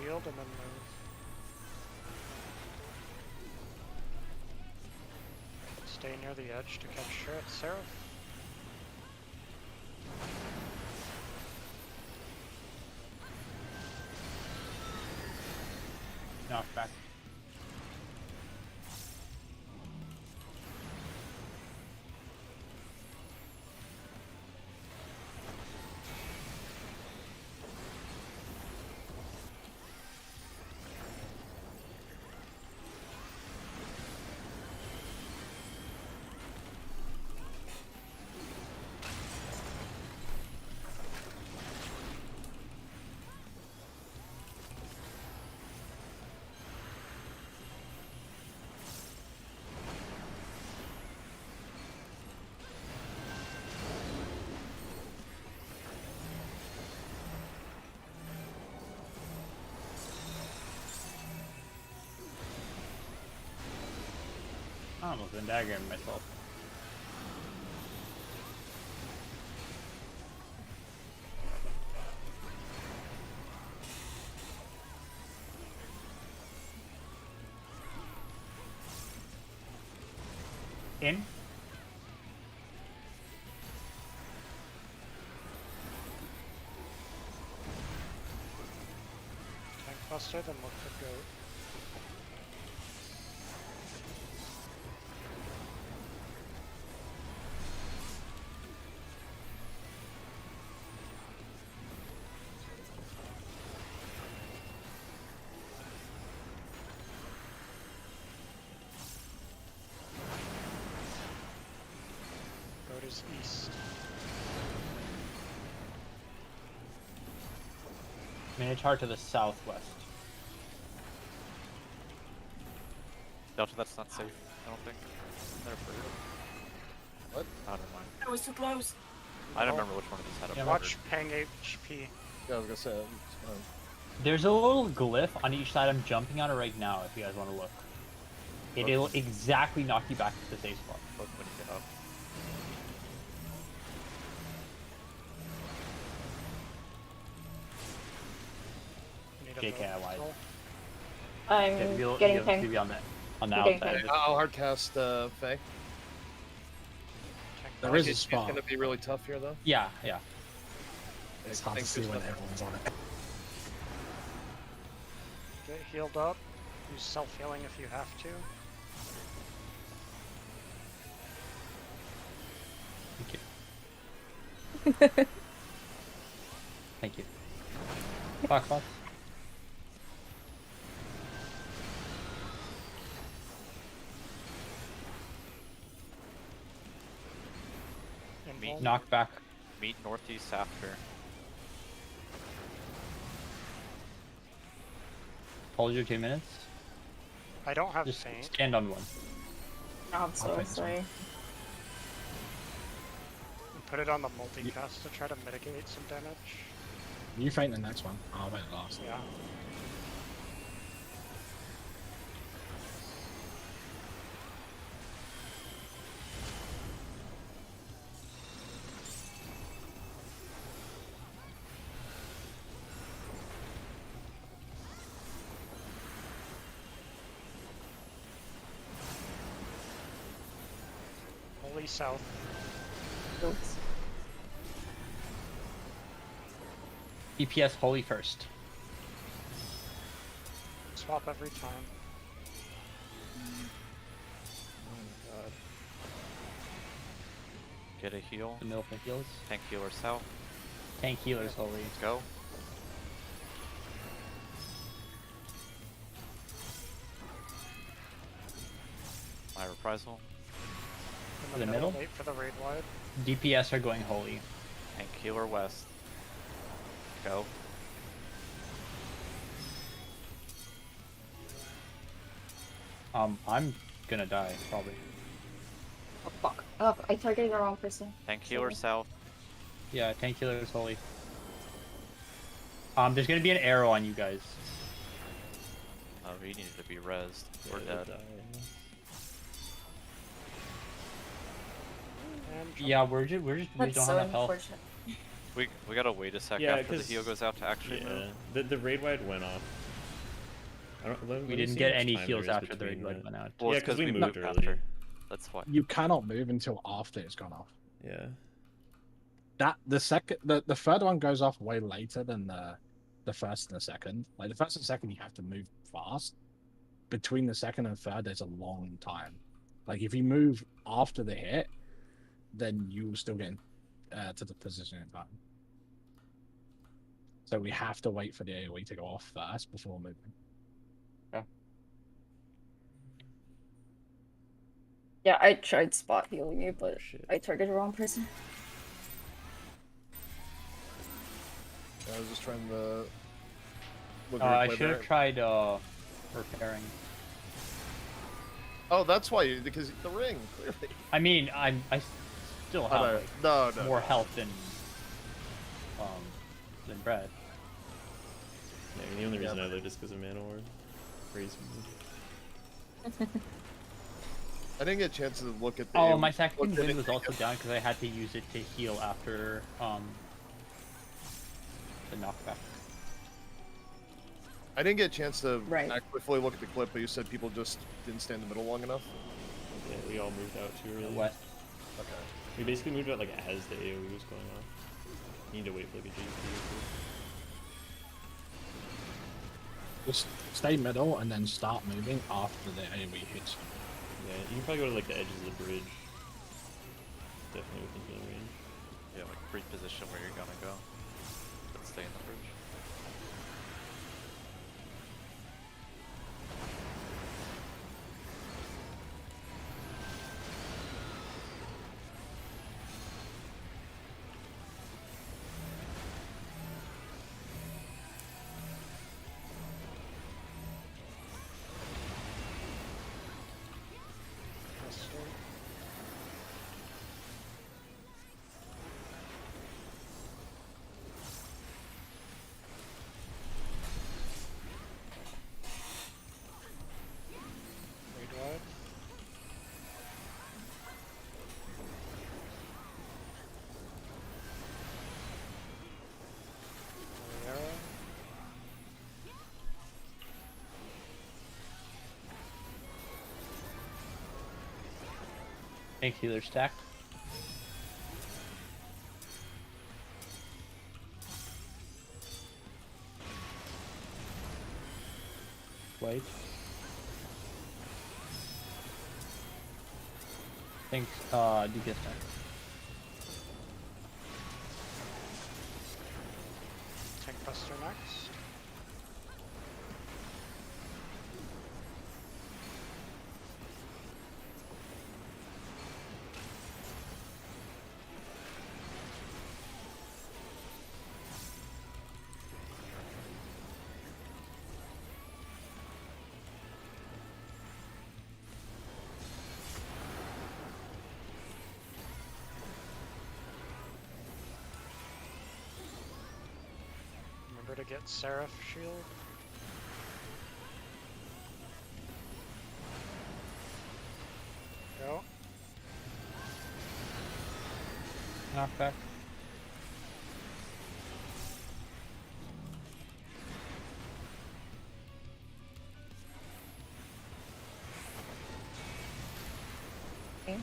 shield and then move. Stay near the edge to catch Seraph. Knock back. I almost been daggering myself. In. Tank buster, then look for goat. Goat is east. Minotaur to the southwest. Delta, that's not safe. I don't think. They're afraid of. What? Oh, never mind. That was too close. I don't remember which one of these had a Yeah, bird. Watch Pang HP. Yeah, I was gonna say. It's fine. There's a little glyph on each side. I'm jumping on it right now if you guys want to look. It'll exactly knock you back to the safe spot. Look when you get up. Need a JK, vote. I lied. Roll. I'm Okay, getting you'll tanked. be on the You're getting outside. tanked. I'll hardcast Faye. Tank There buster. is a It's spot. gonna be really tough here, though. Yeah, yeah. It's I hard to think see there's when nothing- everyone's on it. Get healed up. Use self-healing if you have to. Thank you. Thank you. Fuck, fuck. Invul. Knock back. Meet northeast after. Hold your 2 minutes. I don't have Just faint. stand on one. I'm so Okay. sorry. Put it on the multicast to try to mitigate some damage. You faint the next one. I'll wait last. Yeah. Holy south. Oops. DPS holy first. Swap every time. Get a heal. The middle for heals. Tank healer south. Tank healers holy. Let's go. My reprisal. In The middle? Wait for the raid wide. DPS are going holy. Tank healer west. Go. I'm gonna die probably. Oh fuck. Oh, I targeted the wrong person. Tank healer Sorry. south. Yeah, tank healers holy. There's gonna be an arrow on you guys. Oh, he needed to be rezzed. We're dead. And jump. Yeah, we don't That's have so enough health. unfortunate. We gotta wait a sec Yeah, after the 'cause- heal goes out to actually Yeah, move. the raid wide went off We didn't get any heals after the red light went out. Well, Yeah, it's 'cause we moved early. after. That's why. You cannot move until after it's gone off. Yeah. That the third one goes off way later than the first and the second. Like the first and second, you have to move fast. Between the second and third, there's a long time. Like if you move after the hit, then you will still get to the position in time. So we have to wait for the AoE to go off first before moving. Yeah, I tried spot healing you, but Shit. I targeted the wrong person. I was just trying to. Look I replay should have there. tried repairing. Oh, that's why because the ring clearly. I mean, I still have Oh, like, no, more health than Brad. Yeah, the only reason Yeah. I lived is because of Manowar. Crazy. I didn't get a chance to look at the. Oh, AoE. my second Looked at wind it. was also down because I had to use it to heal after the knockback. I didn't get a chance to Right. actually fully look at the clip, but you said people just didn't stay in the middle long enough. Yeah, we all moved out too early. West. Okay. We basically moved out like as the AoE was going off. You need to wait for like a GP Just stay middle and then start moving after the AoE hits you. Yeah, you can probably go to like the edges of the bridge. Definitely within healing range. Yeah, like reposition where you're gonna go. But stay in the bridge. Raid wide. Arrow. Thanks, healer stack. Wait. Thanks, DK stack. Tank Buster next. Remember to get Seraph shield. Go. Knockback. Okay.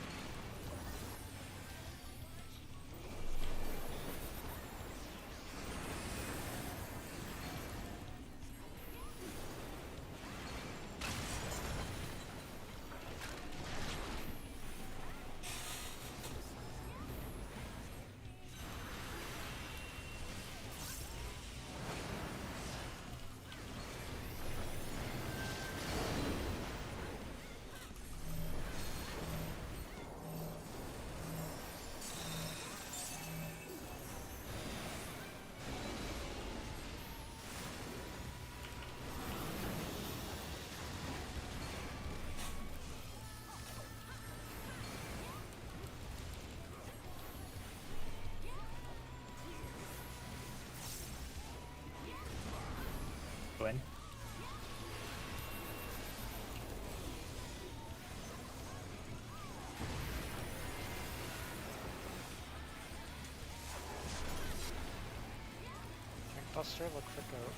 Gwen. Tank Buster, look for goat.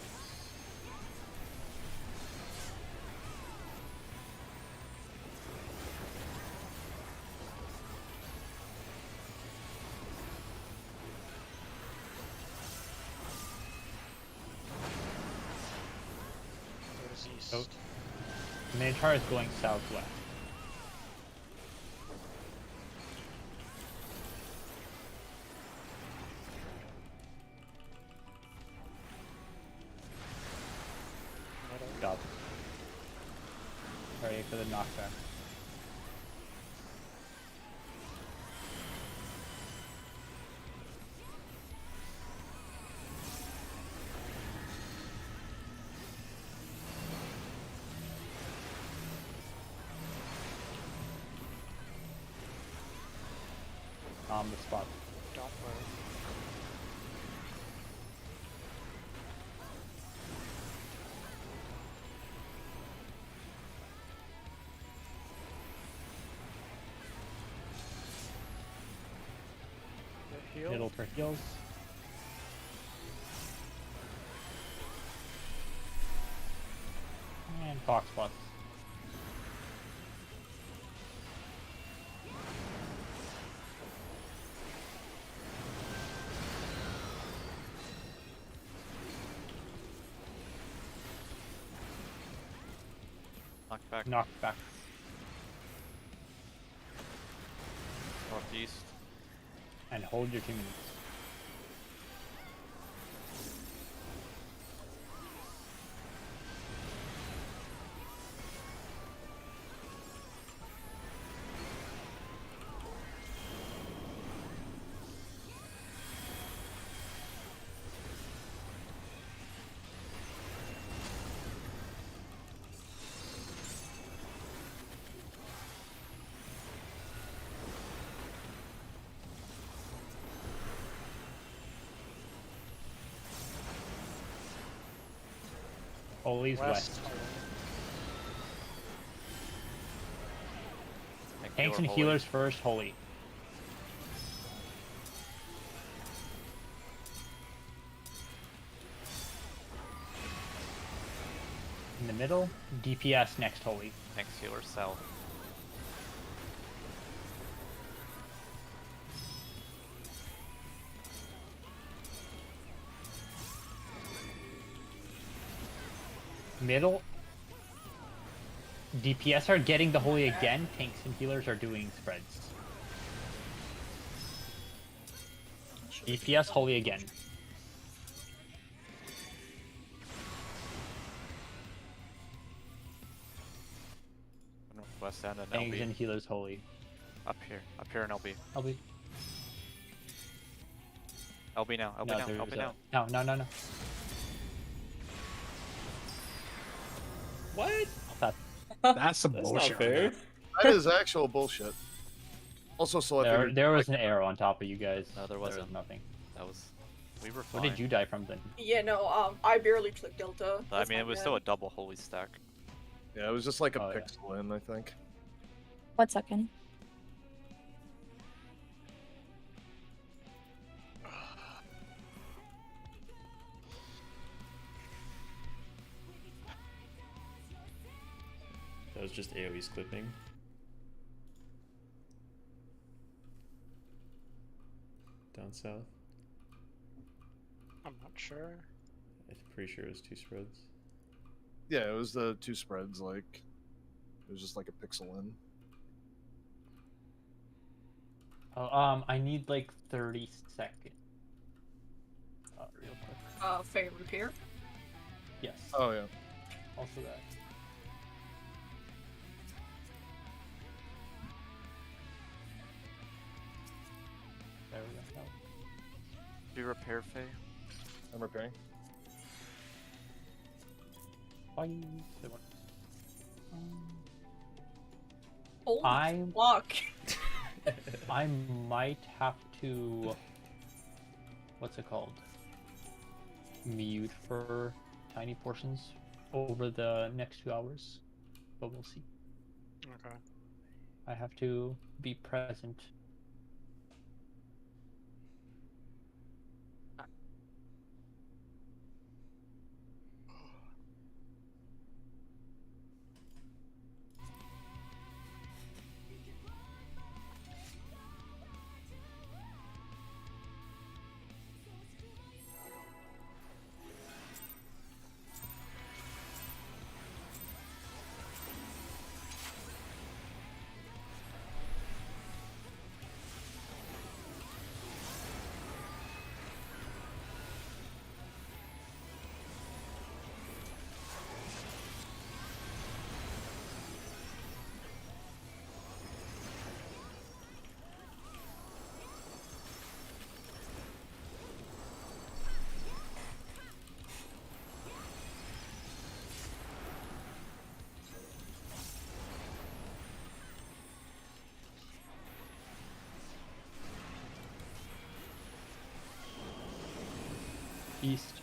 east. Oh. Minotaur is going southwest. Stop. Ready for the knockback. On the spot. Don't move. The heal. Middle for heals. And Fox spots. Knockback Knockback. northeast. And hold your 2 minutes. Holy's west. Tanks and healers first, Holy. In the middle, DPS next, Holy. Tanks, healers south. Middle, DPS are getting the Holy again. Tanks and healers are doing spreads. DPS Holy again. Northwest and an Tanks LB. and healers Holy. Up here in LB. LB. LB now, LB No, now, there's LB a- now. No. What? That's some That's bullshit. not fair. That is actual bullshit. Also, selected. There was an arrow on top of you guys. No, there was wasn't. nothing. That was. We were What fine. did you die from then? Yeah, no, I barely clicked Delta. I mean, it was still a double holy stack. Yeah, it was just like a Oh, yeah. pixel in, I think. 1 second. That was just AoE's clipping. Down south. I'm not sure. I'm pretty sure it was 2 spreads. Yeah, it was the 2 spreads, like it was just like a pixel in. Oh, I need like 30 seconds. Real quick. Faye repair. Yes. Oh yeah. Also that. There we go. Do you repair, Faye? I'm repairing. Bye. There one. Holy I fuck. I might have to. What's it called? Mute for tiny portions over the next 2 hours, but we'll see. Okay. I have to be present. East.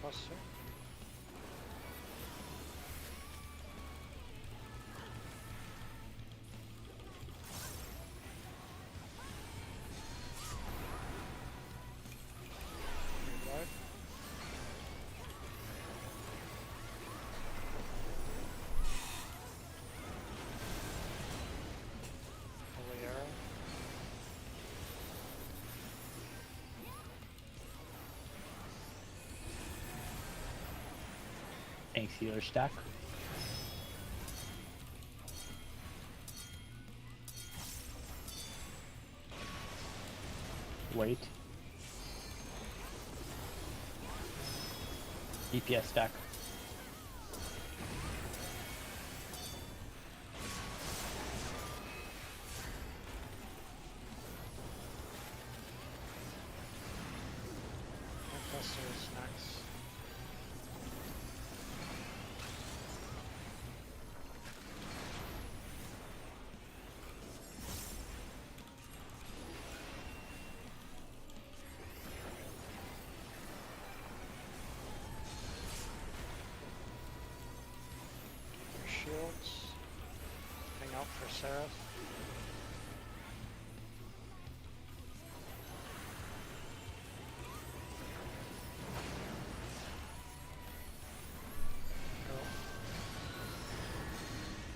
Cluster. Revive. Holy arrow. Thanks, healer stack. Wait. DPS stack. Cluster is next. Shields. Hang out for Seraph.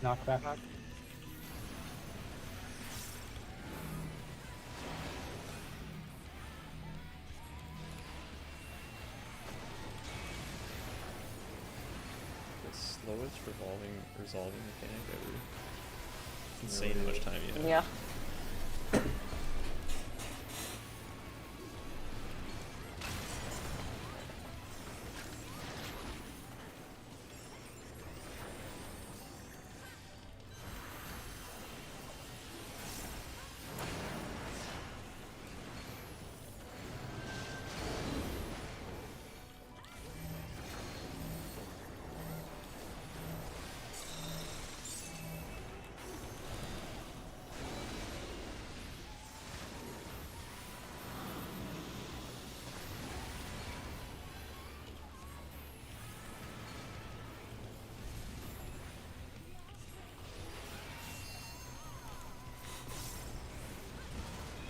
Knockback. Knockback. The slowest resolving mechanic ever. Insane how much time you have. Yeah.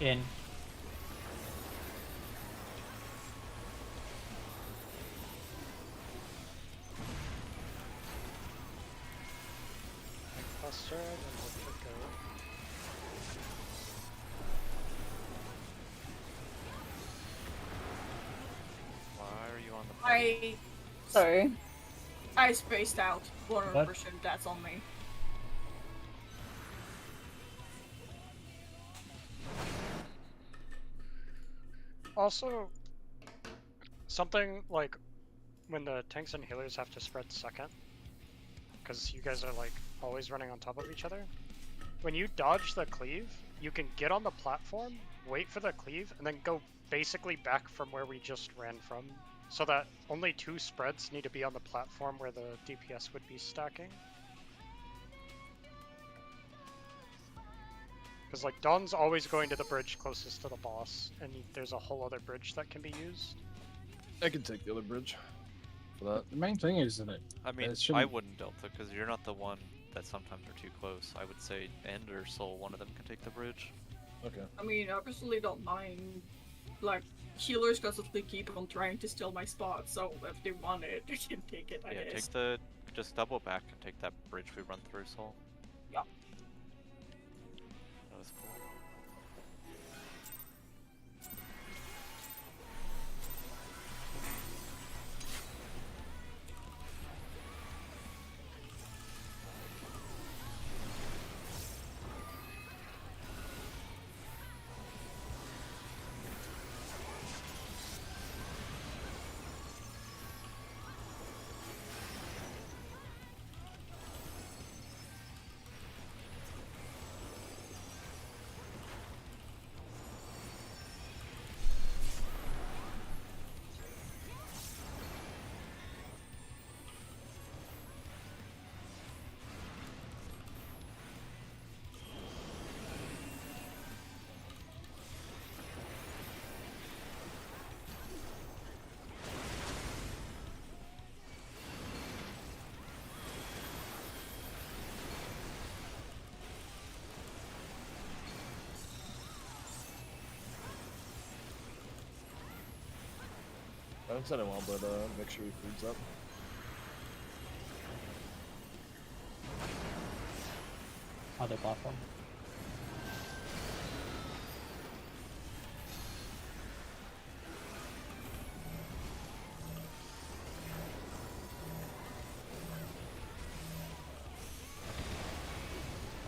In. Cluster, then we'll pick go. Why are you on the Sorry. I spaced out. 100%. That's on me. Also, something like when the tanks and healers have to spread second, because you guys are like always running on top of each other. When you dodge the cleave, you can get on the platform, wait for the cleave, and then go basically back from where we just ran from, so that only 2 spreads need to be on the platform where the DPS would be stacking. Because like Dawn's always going to the bridge closest to the boss, and there's a whole other bridge that can be used. I can take the other bridge for that. The main thing is that I mean, it I shouldn't- wouldn't Delta because you're not the one that sometimes are too close. I would say End or Soul, one of them can take the bridge. Okay. I mean, I personally don't mind. Like, healers constantly keep on trying to steal my spot, so if they want it, they can take it, I Yeah, guess. just double back and take that bridge we run through, Soul. Yeah. That was cool. I'm sending well, but make sure your food's up. Other platform.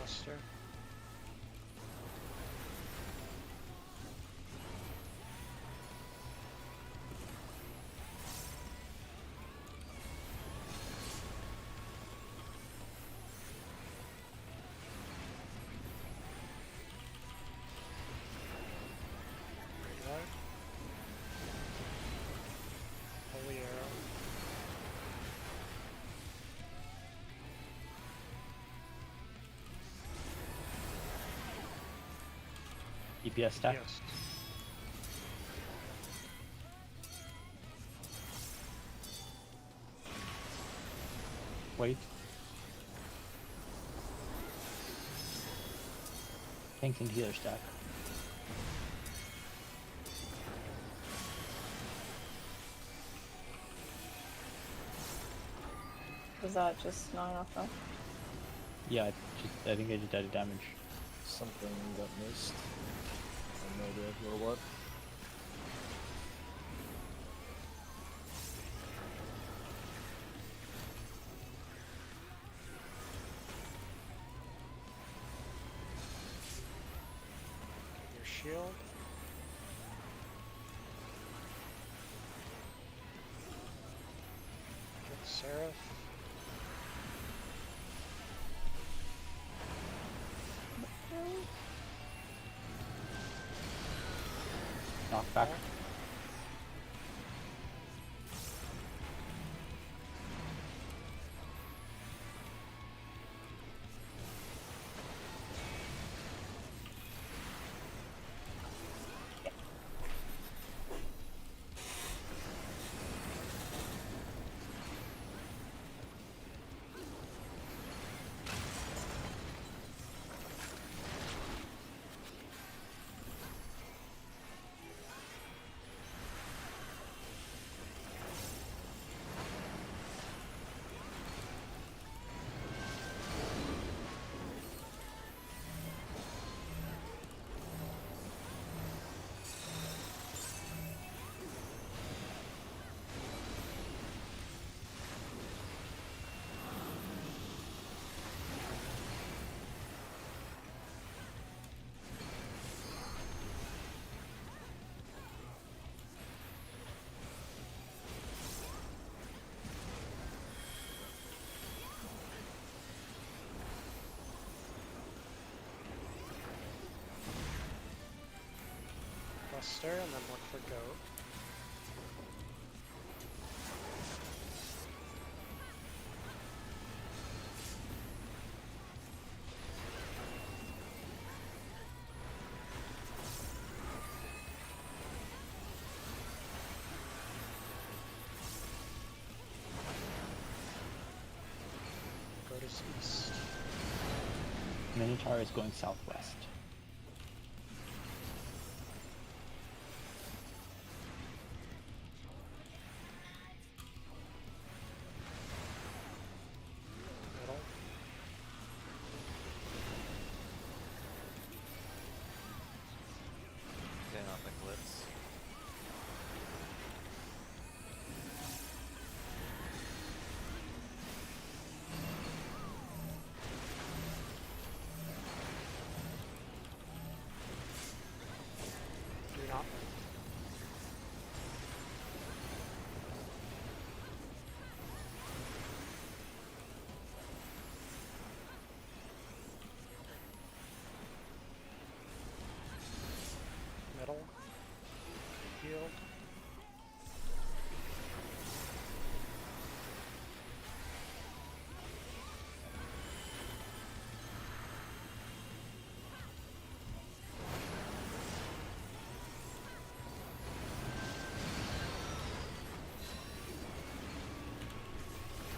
Buster. Right. Holy arrow. EPS stack. Yes. Wait. Tanks and healer stack. Was that just not enough though? Yeah, I think I just added damage. Something got missed. I have no idea who or what. Get your shield. Get Seraph. Knockback. Buster, and then look for Goat. Goat is east. Minotaur is going southwest. Middle. Stand on the glitz. Do not. Middle. Healed.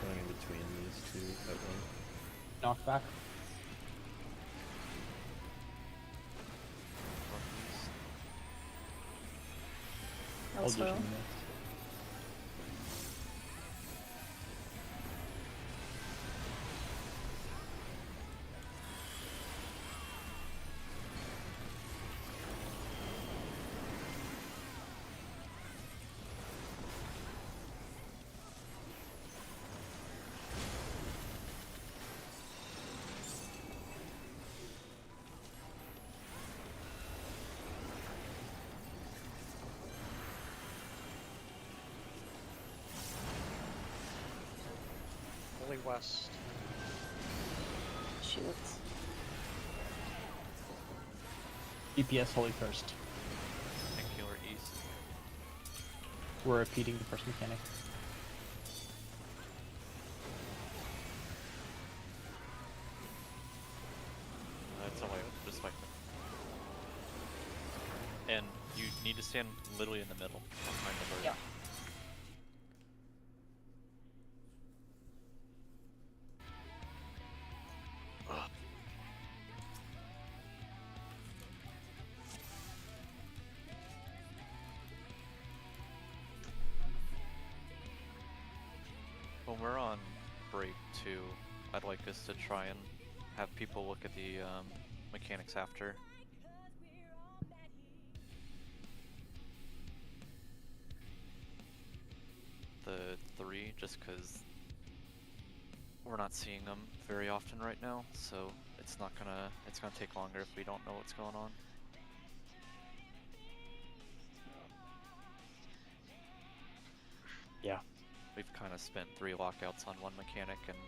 Going in between these two at one. Knockback. Northeast. I'll do Also, some next. west. Shoot. DPS Holy First. Tank healer east. We're repeating the first mechanic. That's only just like. And you need to stand literally in the middle, behind the bird. Yeah. When we're on break too, I'd like us to try and have people look at the mechanics after. The 3, just because we're not seeing them very often right now, so it's gonna take longer if we don't know what's going on. Yeah. We've kind of spent 3 lockouts on one mechanic, and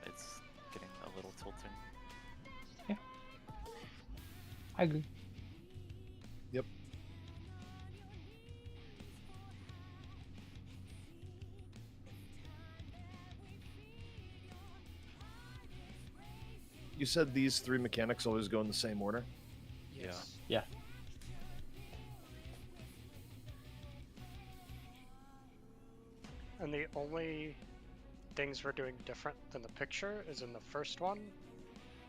it's getting a little tilting. I agree. Yep. You said these 3 mechanics always go in the same order? Yes. Yeah. And the only things we're doing different than the picture is in the first one,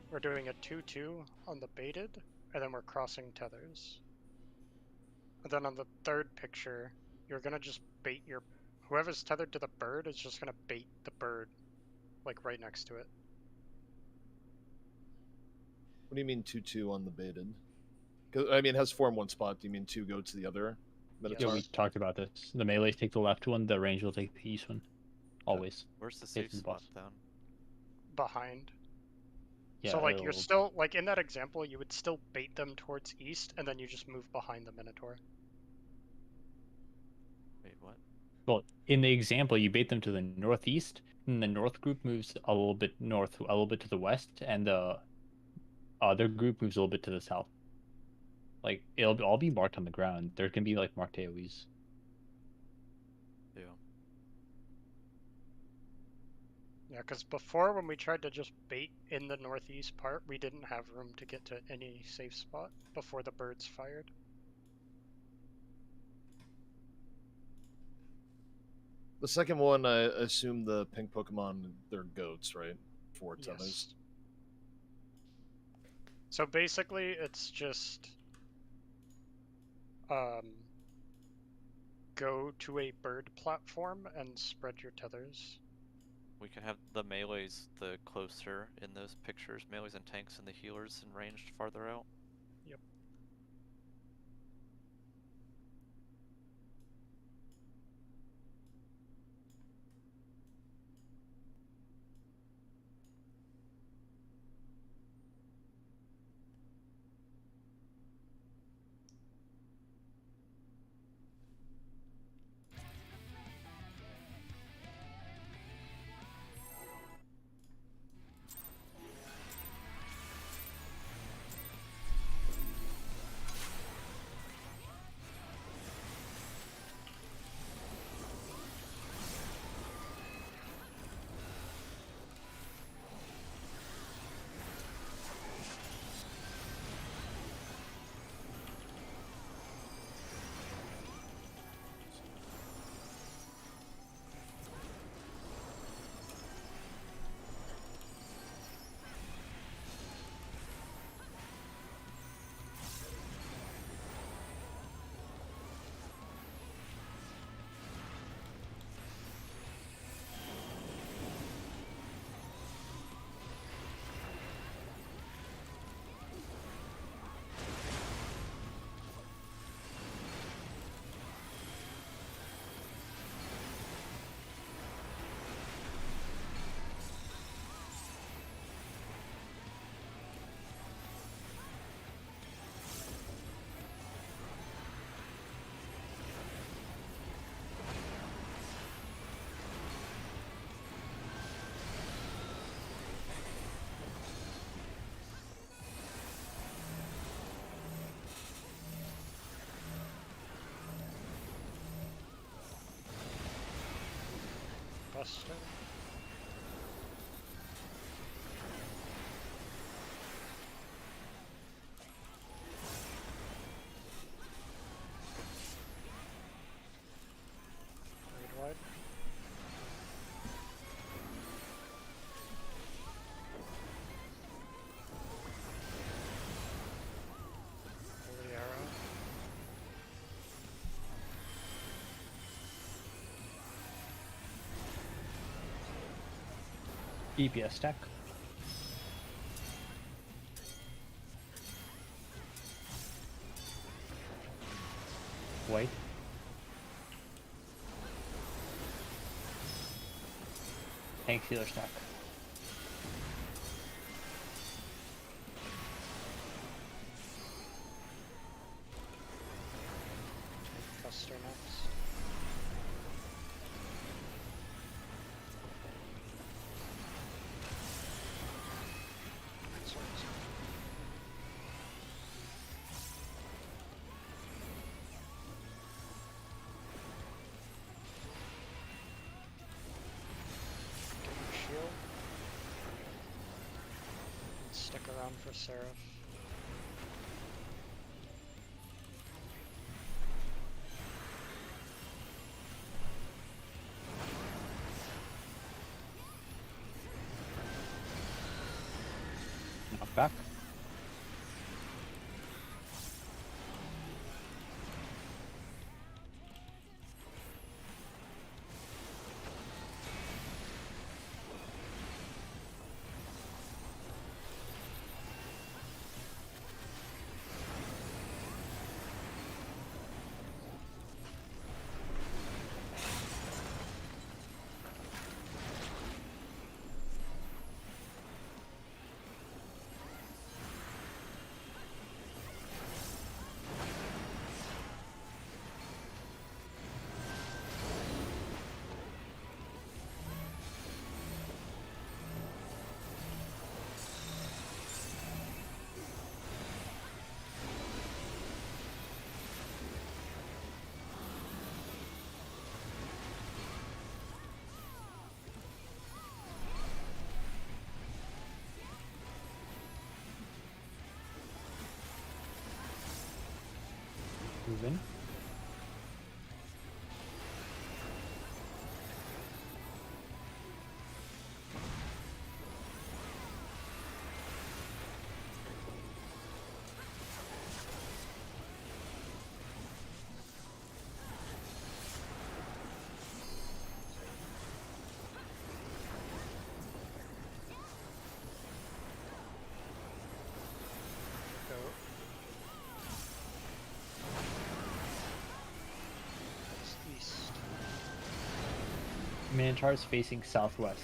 we're doing a 2-2 on the baited, and then we're crossing tethers. And then on the third picture, you're gonna just bait your... Whoever's tethered to the bird is just gonna bait the bird, like right next to it. What do you mean 2-2 on the baited? 'Cause, I mean, it has 4 in one spot. Do you mean 2 go to the other Minotaur? Yeah, we talked about this. The melees take the left one, the range will take the east one. Always. Where's the safe Facing the spot boss. then? Behind. Yeah, So like you're it'll- still, like in that example, you would still bait them towards east, and then you just move behind the Minotaur. Wait, what? Well, in the example, you bait them to the northeast, and the north group moves a little bit north, a little bit to the west, and the other group moves a little bit to the south. Like, it'll all be marked on the ground. There can be, like, marked AoEs. Yeah. Yeah, because before when we tried to just bait in the northeast part, we didn't have room to get to any safe spot before the birds fired. The second one, I assume the pink Pokemon, they're goats, right? 4 tethers. Yes. So basically, it's just go to a bird platform and spread your tethers. We can have the melees the closer in those pictures, melees and tanks and the healers and ranged farther out. Yep. Buster. Read wide. Holy arrow. DPS stack. White. Tank healer stack. Buster next. Sorry, sorry. Get your shield. And stick around for Seraph. Knock back. Move in. Go. It's east. Minotaur is facing southwest.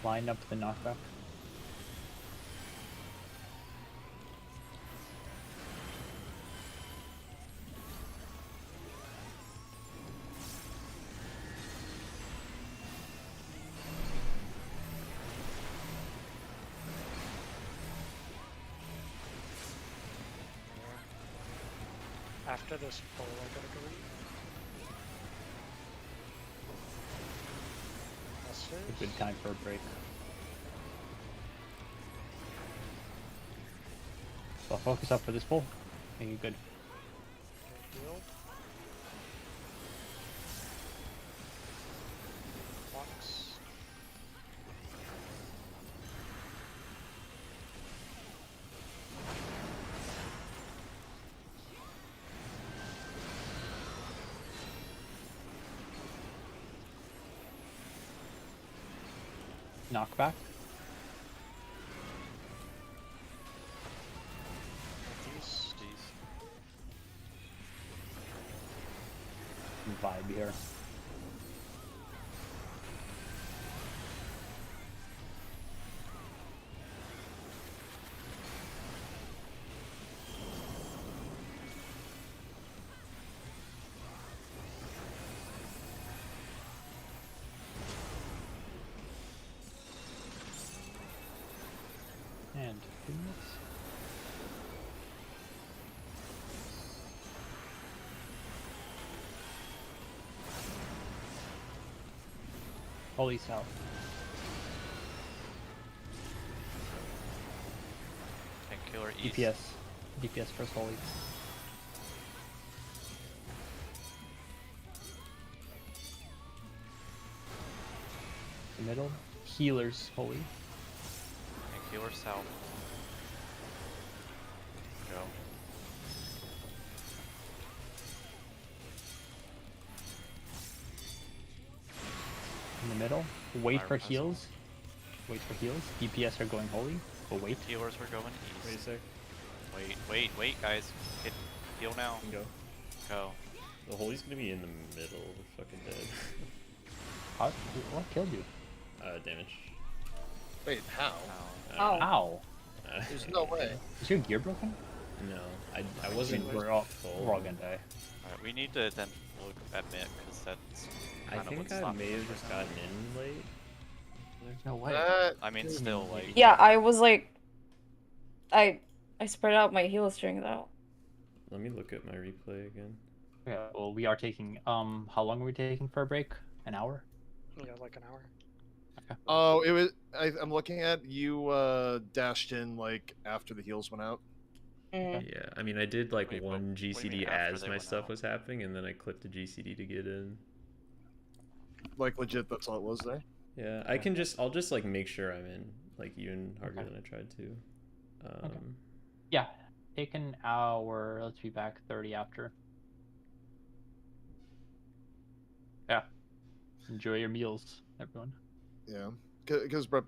Line up the knockback. After this pull, I gotta go eat. Busters. A good time for a break. So I'll focus up for this pull. Make it good. Get healed. Box. Knockback. East. East. Vibe here. and 2 minutes. Holy south. Tank Healer east. DPS. DPS first holy. The middle. Healers holy. Tank Healer south. Go. In the middle. Wait Fire for Vessel. heals. Wait for heals. DPS are going holy. But wait. Healers were going Wait a east. sec. Wait, guys. Heal now. You can go. Go. The holy's gonna be in the middle. We're fucking dead. How, what killed you? Damage. Wait, how? Oh. Ow. There's no way. Is your gear broken? No, I wasn't We're all full. gonna die. Alright, we need to then look at mid, because that's I kinda think what's I stopping may us have just right now. gotten in late. There's no way. I mean, still, like... Yeah, I was like, I spread out my heals during that. Let me look at my replay again. Yeah, well, we are taking, how long are we taking for a break? An hour? Yeah, like an hour. Oh, it was. I'm looking at you. Dashed in like after the heals went out. Mm. Yeah, I mean, I did like Wait, one what do you mean GCD after as they my went stuff out? was happening, and then I clicked the GCD to get in. Like legit, that's all it was there. Yeah, I'll just like make sure I'm in like even harder than I tried to. Yeah, take an hour. Let's be back 30 after. Yeah. Enjoy your meals, everyone. Yeah, because Brett,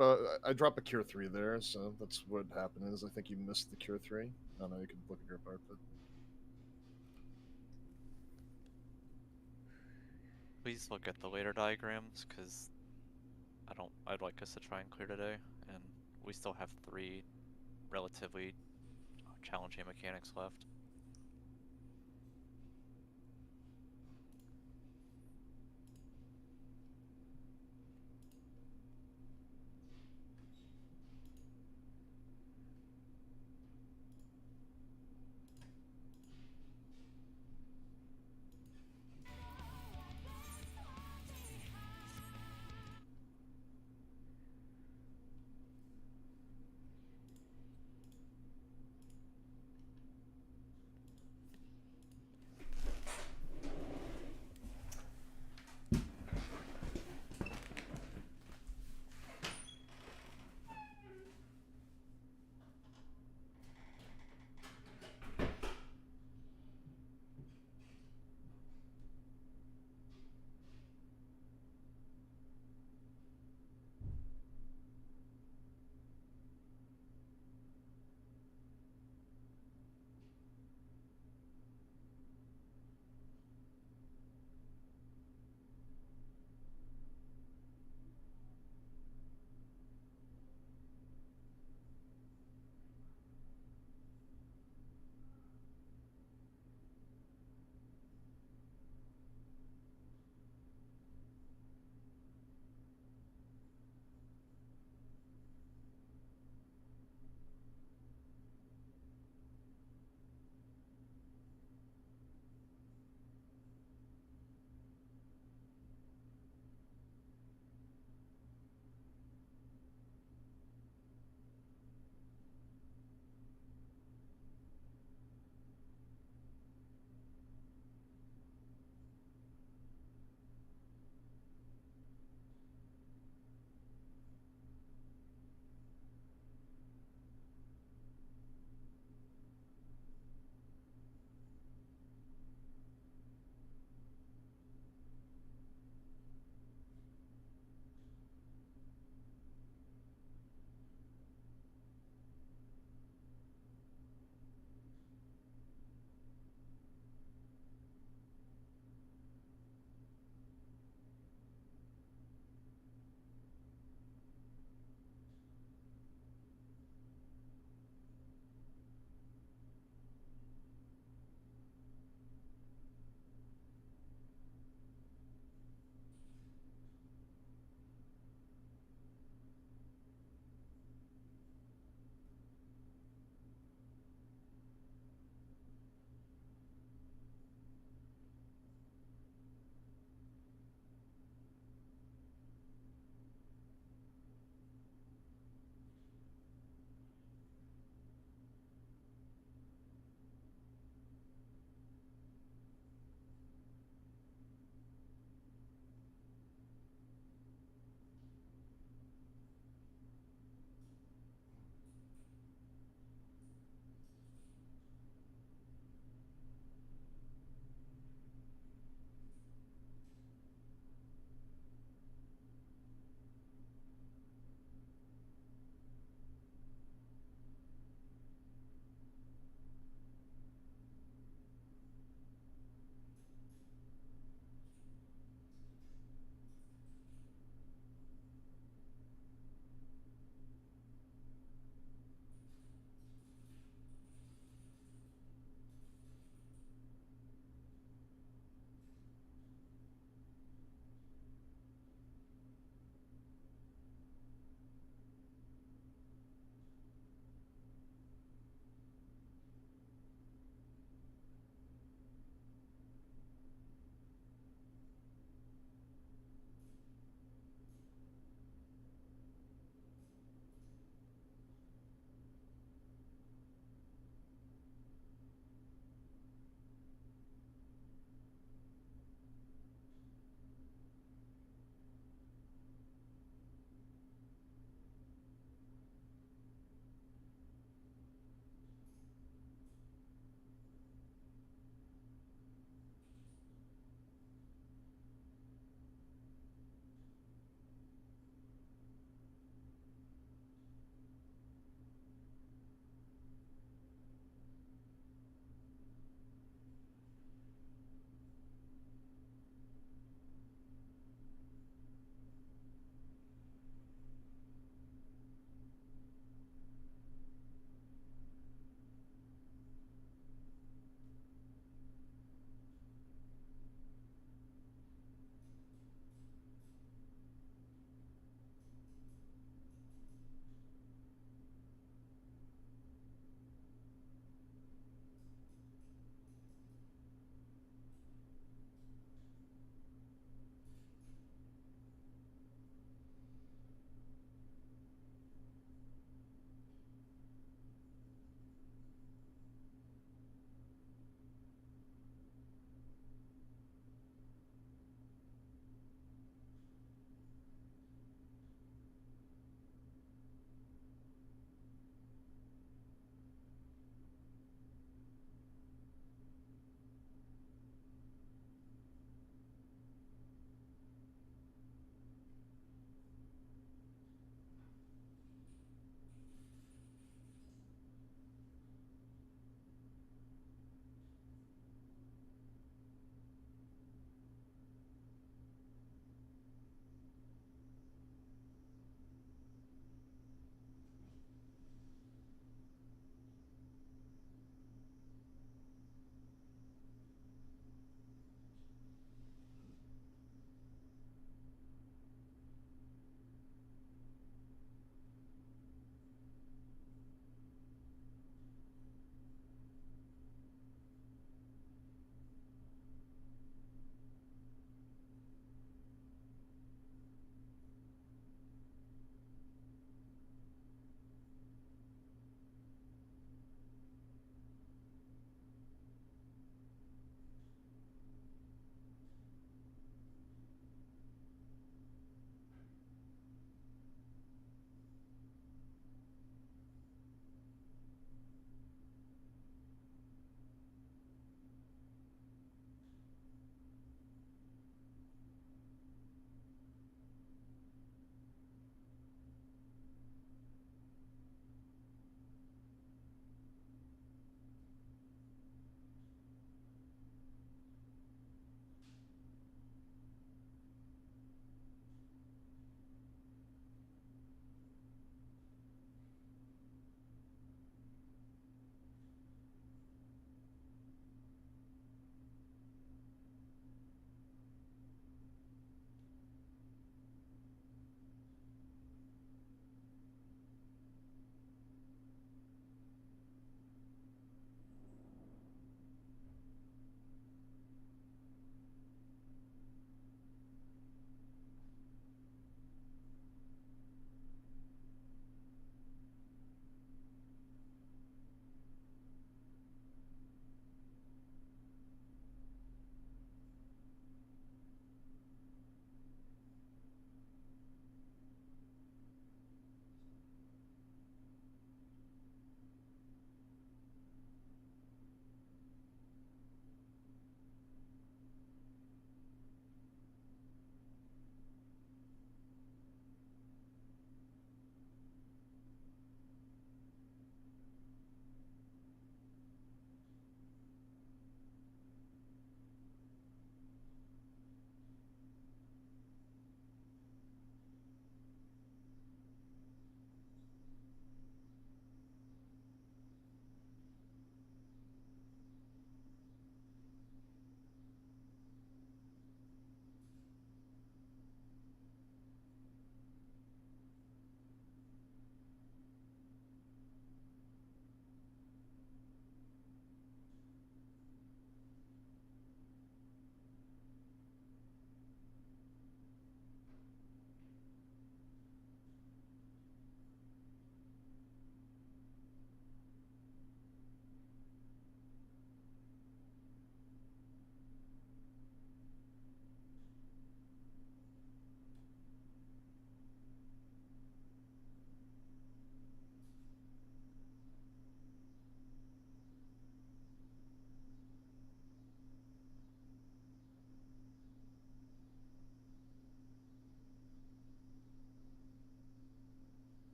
I dropped a cure 3 there, so that's what happened. Is I think you missed the cure 3. I don't know. You can look at your part, but Please look at the later diagrams, because I'd like us to try and clear today, and we still have 3 relatively challenging mechanics left.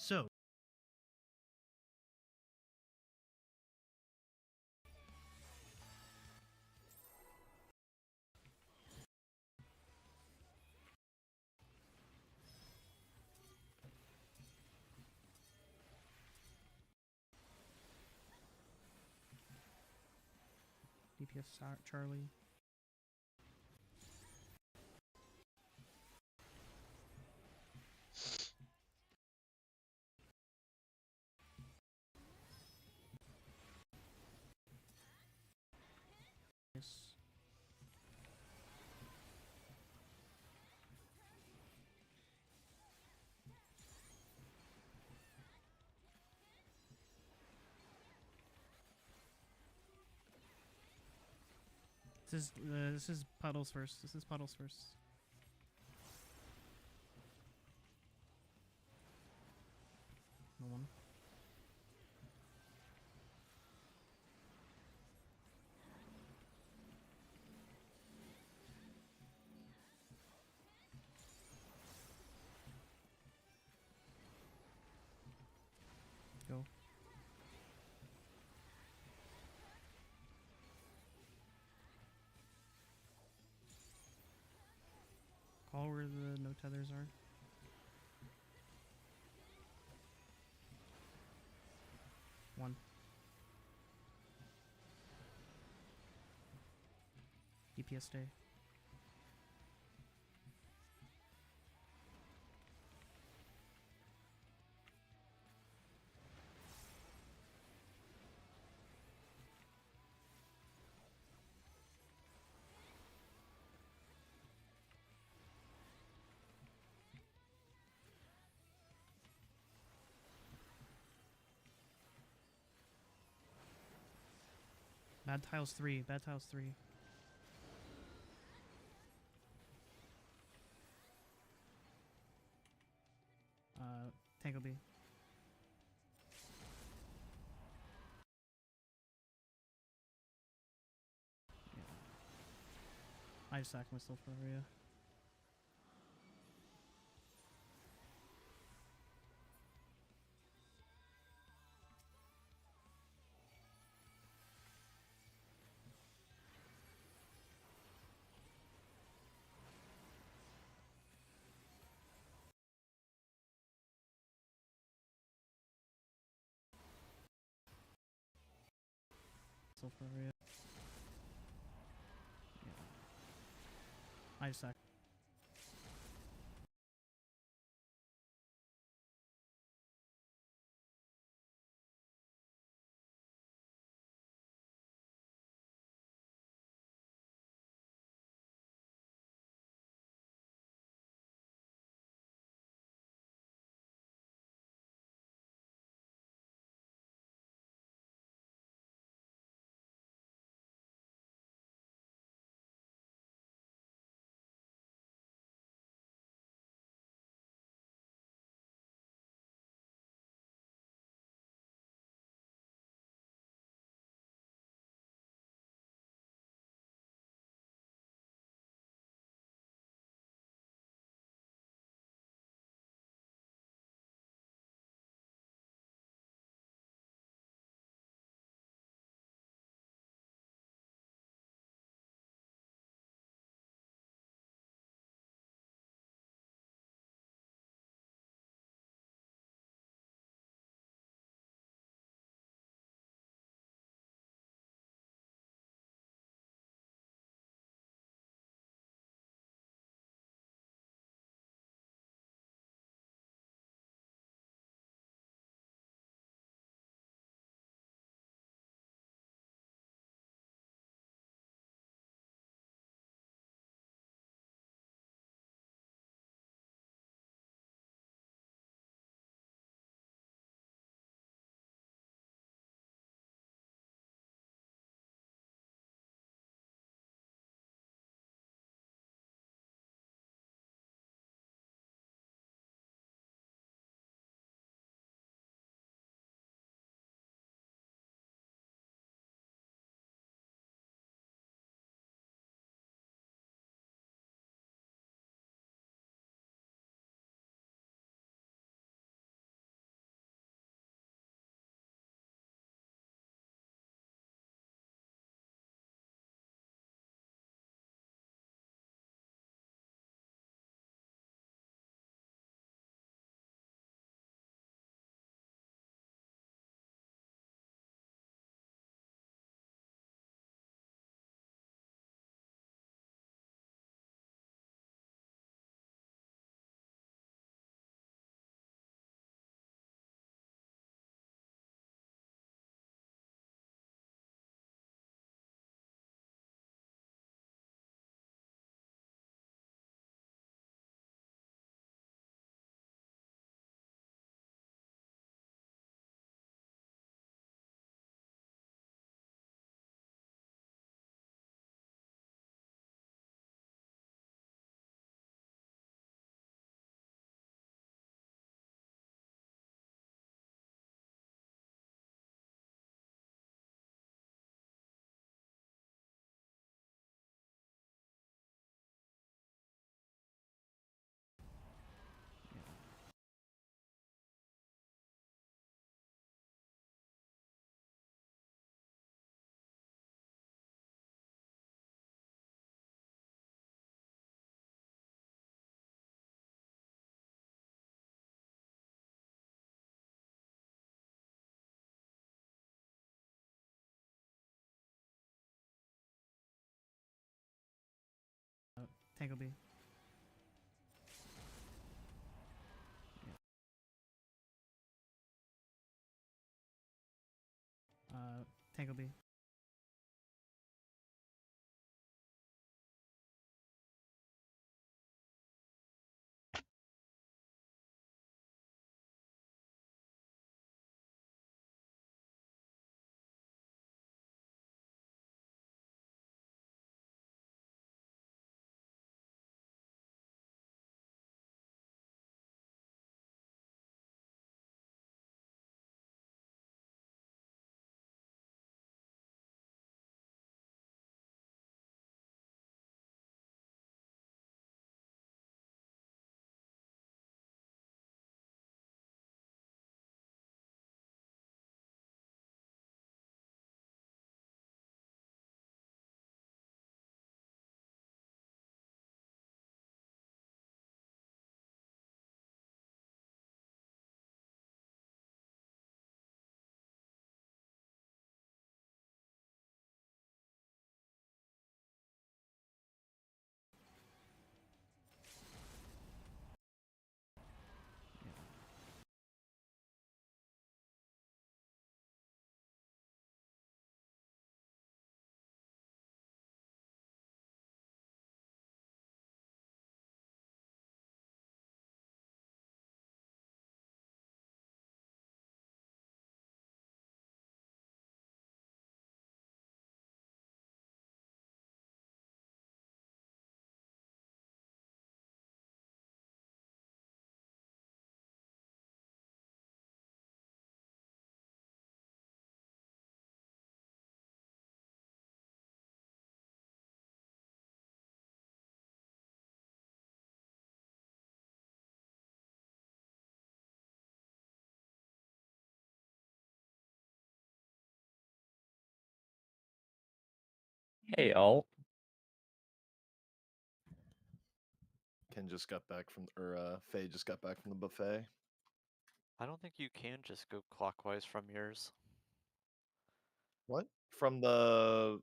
So, DPS Charlie. Yes. This is puddles first. This is puddles first. No one. Go. Call where the no tethers are. One. DPS stay. Bad tiles 3. Bad tiles 3. Tango B. Yeah. I just sacked myself for area. Myself for area. Yeah. I just sacked. Tango B. Tango B. Hey, all. Ken just got back from, or Faye just got back from the buffet. I don't think you can just go clockwise from yours. What? From the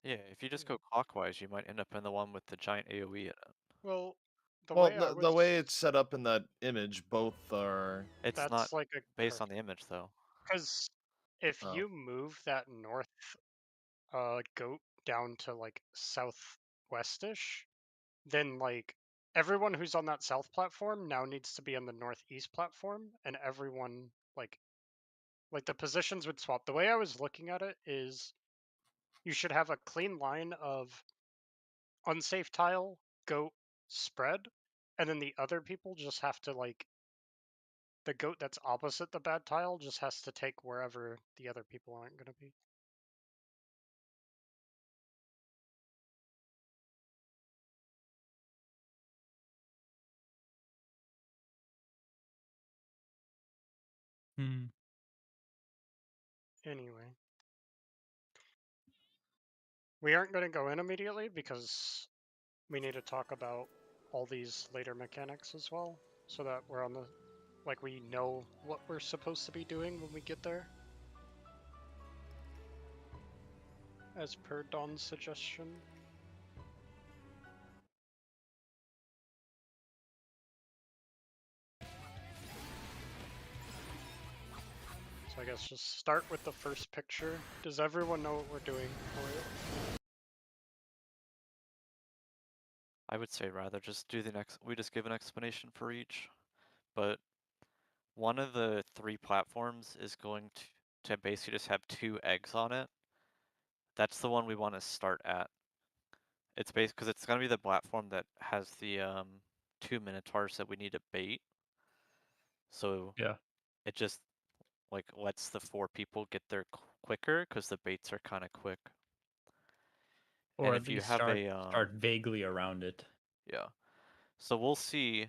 Yeah, if you just go clockwise, you might end up in the one with the giant AoE in it. Well, the well, way I the way was- it's set up in that image, both are. It's That's not like a based on the image, though. Because if Oh. you move that north goat down to like southwestish, then like everyone who's on that south platform now needs to be on the northeast platform, and everyone like the positions would swap. The way I was looking at it is you should have a clean line of unsafe tile, goat, spread, and then the other people just have to like the goat that's opposite the bad tile just has to take wherever the other people aren't going to be. Hmm. Anyway. We aren't going to go in immediately because we need to talk about all these later mechanics as well, so that we're on the, like, we know what we're supposed to be doing when we get there. As per Dawn's suggestion. So I guess just start with the first picture. Does everyone know what we're doing for it? I would say rather just do the next. We just give an explanation for each, but one of the 3 platforms is going to basically just have 2 eggs on it. That's the one we want to start at. It's based because it's gonna be the platform that has the 2 minotaurs that we need to bait. So Yeah. it just like lets the 4 people get there quicker because the baits are kind of quick. Or And at if you least have start vaguely around it. Yeah. So we'll see.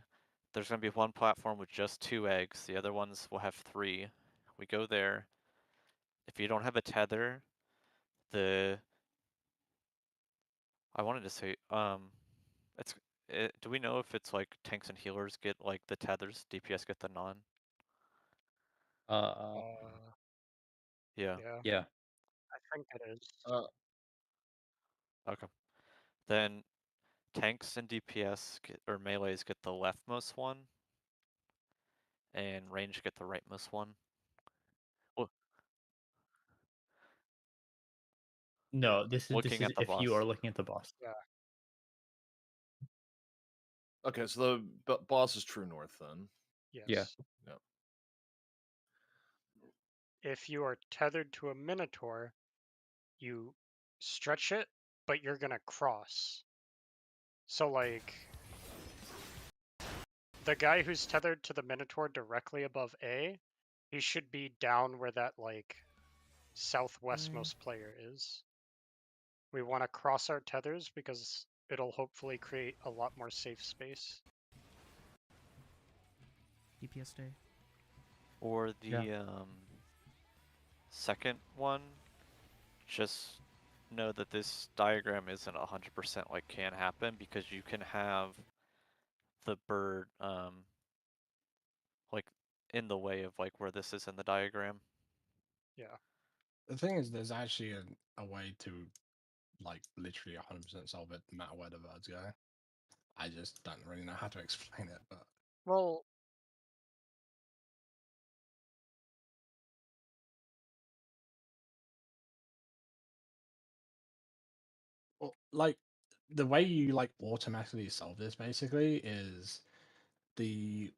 There's going to be one platform with just 2 eggs. The other ones will have 3. We go there. If you don't have a tether, I wanted to say, do we know if it's like tanks and healers get like the tethers, DPS get the non? Uh, Yeah. Yeah. yeah. I think it is. Okay. Then tanks and DPS or melees get the leftmost one, and range get the rightmost one. No, this is Looking at the if you boss. are looking at the boss. Yeah. Okay, so the boss is true north then. Yes. Yeah. If you are tethered to a Minotaur, you stretch it, but you're gonna cross. So like the guy who's tethered to the Minotaur directly above A, he should be down where that like southwestmost player is. We want to cross our tethers because it'll hopefully create a lot more safe space. DPS day. Or the second one, just know that this diagram isn't 100% like can happen, because you can have the bird like in the way of like where this is in the diagram. Yeah. The thing is, there's actually a way to like literally 100% solve it no matter where the birds go. I just don't really know how to explain it, but Well, like the way you like automatically solve this basically is you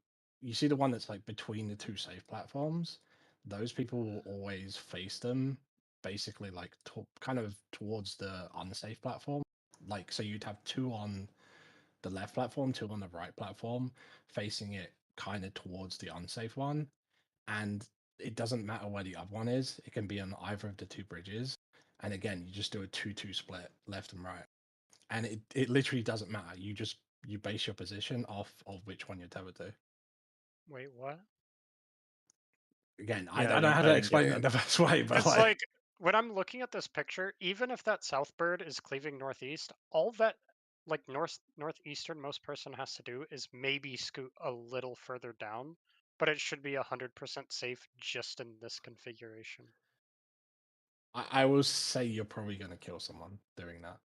see the one that's like between the two safe platforms. Those people will always face them basically like kind of towards the unsafe platform. Like so you'd have two on the left platform, two on the right platform, facing it kind of towards the unsafe one. And it doesn't matter where the other one is, it can be on either of the two bridges. And again, you just do a 2-2 split left and right. And it literally doesn't matter. You base your position off of which one you're tethered to. wait, what? Again, Yeah, I don't know how to explain it in the best way, but Because like when I'm looking at this picture, even if that south bird is cleaving northeast, all that like northeasternmost person has to do is maybe scoot a little further down, but it should be 100% safe just in this configuration. I will say you're probably going to kill someone doing that.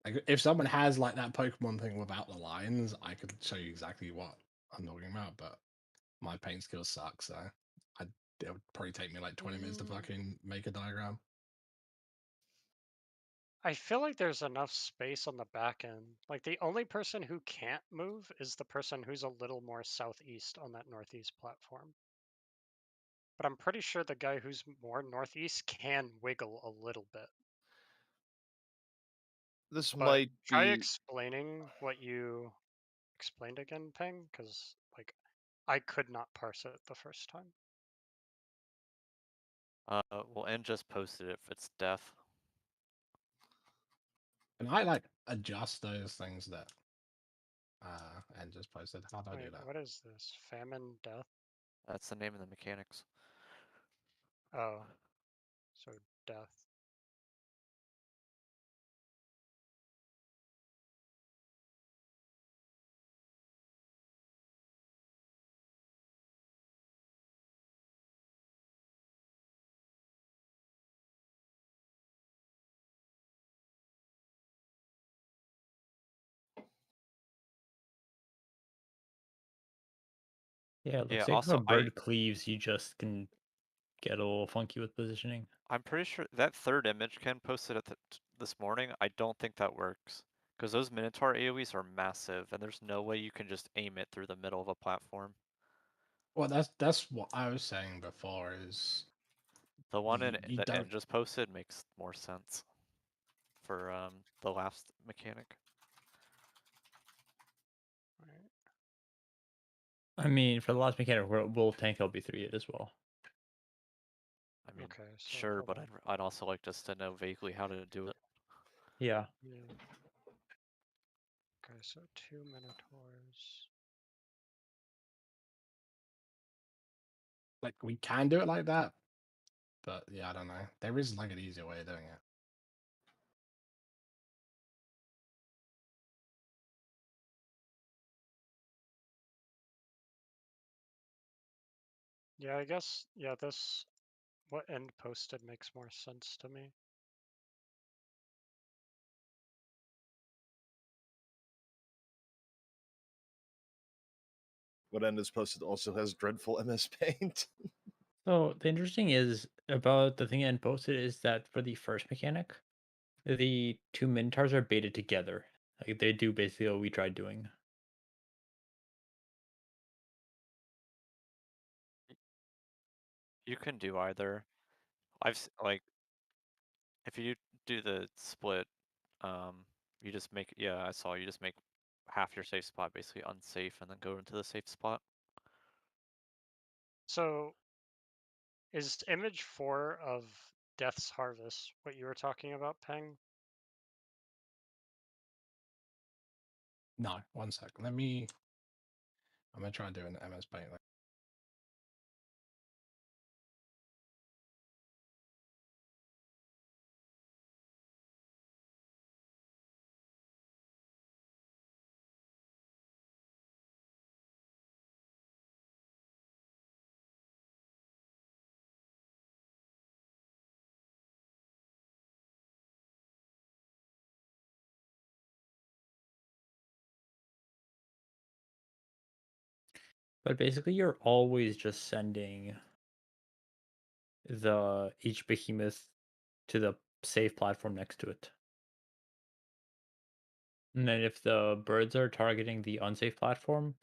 Like, if someone has like that Pokemon thing without the lines, I could show you exactly what I'm talking about, but my paint skills suck, so it would probably take me like 20 minutes to fucking make a diagram. I feel like there's enough space on the back end. Like the only person who can't move is the person who's a little more southeast on that northeast platform. But I'm pretty sure the guy who's more northeast can wiggle a little bit. This But might try be explaining what you explained again, Peng, because like I could not parse it the first time. Well, and just posted it if it's death. And I like adjust those things that and just posted. How do I do Wait, that? what is this? Famine death? That's the name of the mechanics. Oh. So death. Yeah, it looks Yeah, like if also, a bird cleaves, you just can get a little funky with positioning. I'm pretty sure that third image Ken posted at this morning, I don't think that works. Because those Minotaur AoEs are massive, and there's no way you can just aim it through the middle of a platform. Well, that's what I was saying before. Is The one you that don't N just posted makes more sense for the last mechanic. Right. I mean, for the last mechanic, we'll tank LB3 it as well. I mean, Okay, so sure, hold but on. I'd also like just to know vaguely how to do it. Yeah. Yeah. Okay, so 2 Minotaurs. like we can do it like that, but yeah, I don't know. There is like an easier way of doing it. Yeah, I guess. Yeah, this what end posted makes more sense to me. What end is posted also has dreadful MS Paint. So the interesting is about the thing in posted is that for the first mechanic, the two Minotaurs are baited together. Like they do basically what we tried doing. You can do either. Like, if you do the split, you just make, yeah, I saw, you just make half your safe spot basically unsafe and then go into the safe spot. So, is image 4 of Death's Harvest what you were talking about, Peng? No, 1 sec. Let me. I'm gonna try doing the MS Paint. But basically you're always just sending each behemoth to the safe platform next to it. And then if the birds are targeting the unsafe platform,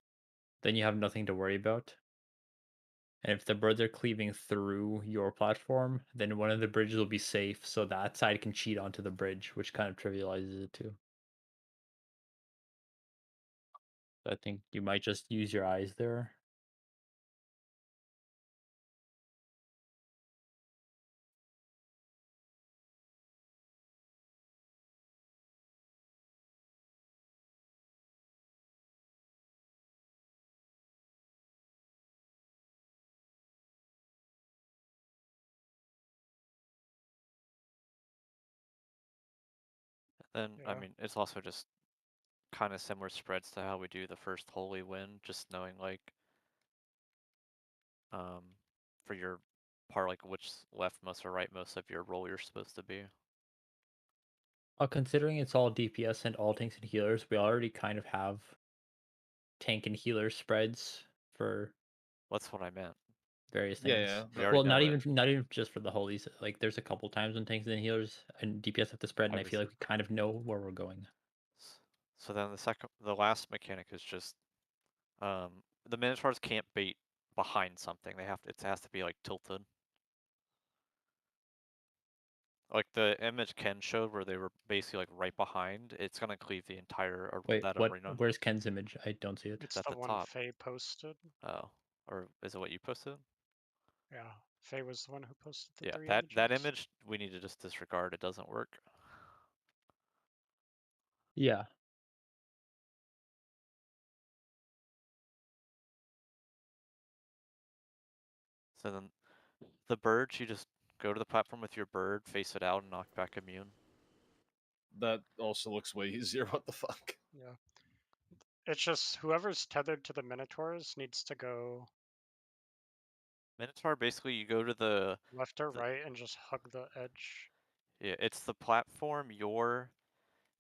then you have nothing to worry about. And if the birds are cleaving through your platform, then one of the bridges will be safe, so that side can cheat onto the bridge, which kind of trivializes it too. I think you might just use your eyes there. Then, I Yeah. mean, it's also just kind of similar spreads to how we do the first Holy Win, just knowing like, for your part, like which leftmost or rightmost of your role you're supposed to be. Considering it's all DPS and all tanks and healers, we already kind of have tank and healer spreads for That's what I meant. various Yeah, things. yeah. We already Well, know it. not even just for the holies. Like there's a couple times when tanks and healers and DPS have to spread, and I feel like we kind of know where we're going. So then the last mechanic is just, the Minotaurs can't bait behind something. It has to be like tilted. Like the image Ken showed where they were basically like right behind, it's gonna cleave the entire Wait, that what? arena. Where's Ken's image? I don't see it. It's At the the one top. Faye posted. Oh, or is it what you posted? Yeah, Faye was the one who posted the Yeah, 3 that images. image we need to just disregard. It doesn't work. Yeah. So then the birds, you just go to the platform with your bird, face it out, and knock back immune. That also looks way easier. What the fuck? Yeah. It's just whoever's tethered to the Minotaurs needs to go Minotaur, basically you go to the left or right and just hug the edge. yeah, it's the platform your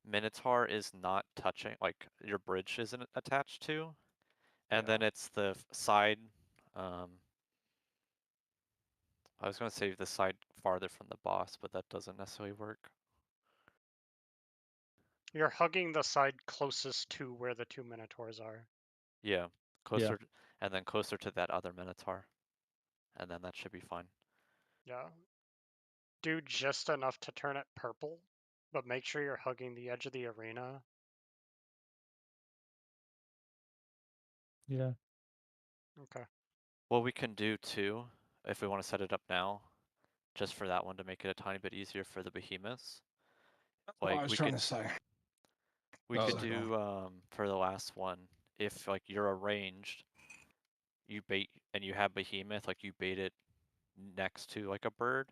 Minotaur is not touching, like your bridge isn't attached to, and then it's the side. I was gonna say the side farther from the boss, but that doesn't necessarily work. You're hugging the side closest to where the 2 Minotaurs are. Yeah, closer, and then closer to that other Minotaur, and then that should be fine. Yeah. Do just enough to turn it purple, but make sure you're hugging the edge of the arena. Yeah. Okay. What we can do too, if we want to set it up now, just for that one to make it a tiny bit easier for the behemoths. What Like I was we trying could to say. we Oh, could sorry, go do for the last one, if like you're arranged, you bait and you have behemoth, like you bait it next to like a bird.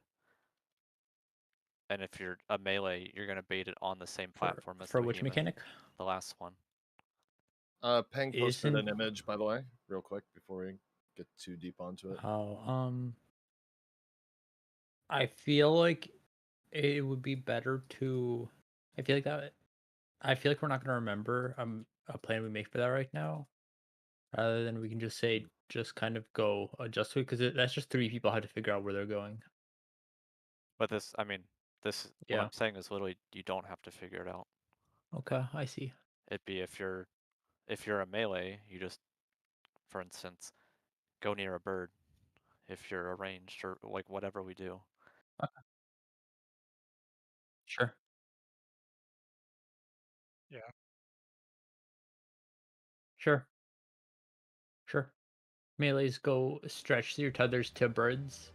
And if you're a melee, you're gonna bait it on the same platform as For the which behemoth, mechanic? the last one. Peng posted an image, by the way, real quick before we get too deep onto it. I feel like it would be better to. I feel like we're not gonna remember a plan we make for that right now, rather than we can just say just kind of go adjust to it, because that's just 3 people have to figure out where they're going. But this, I mean, what Yeah. I'm saying is literally you don't have to figure it out. Okay, I see. It'd be if you're a melee, you just, for instance, go near a bird. If you're a ranged or like whatever we do. Sure. Yeah. Sure. Melees go stretch your tethers to birds.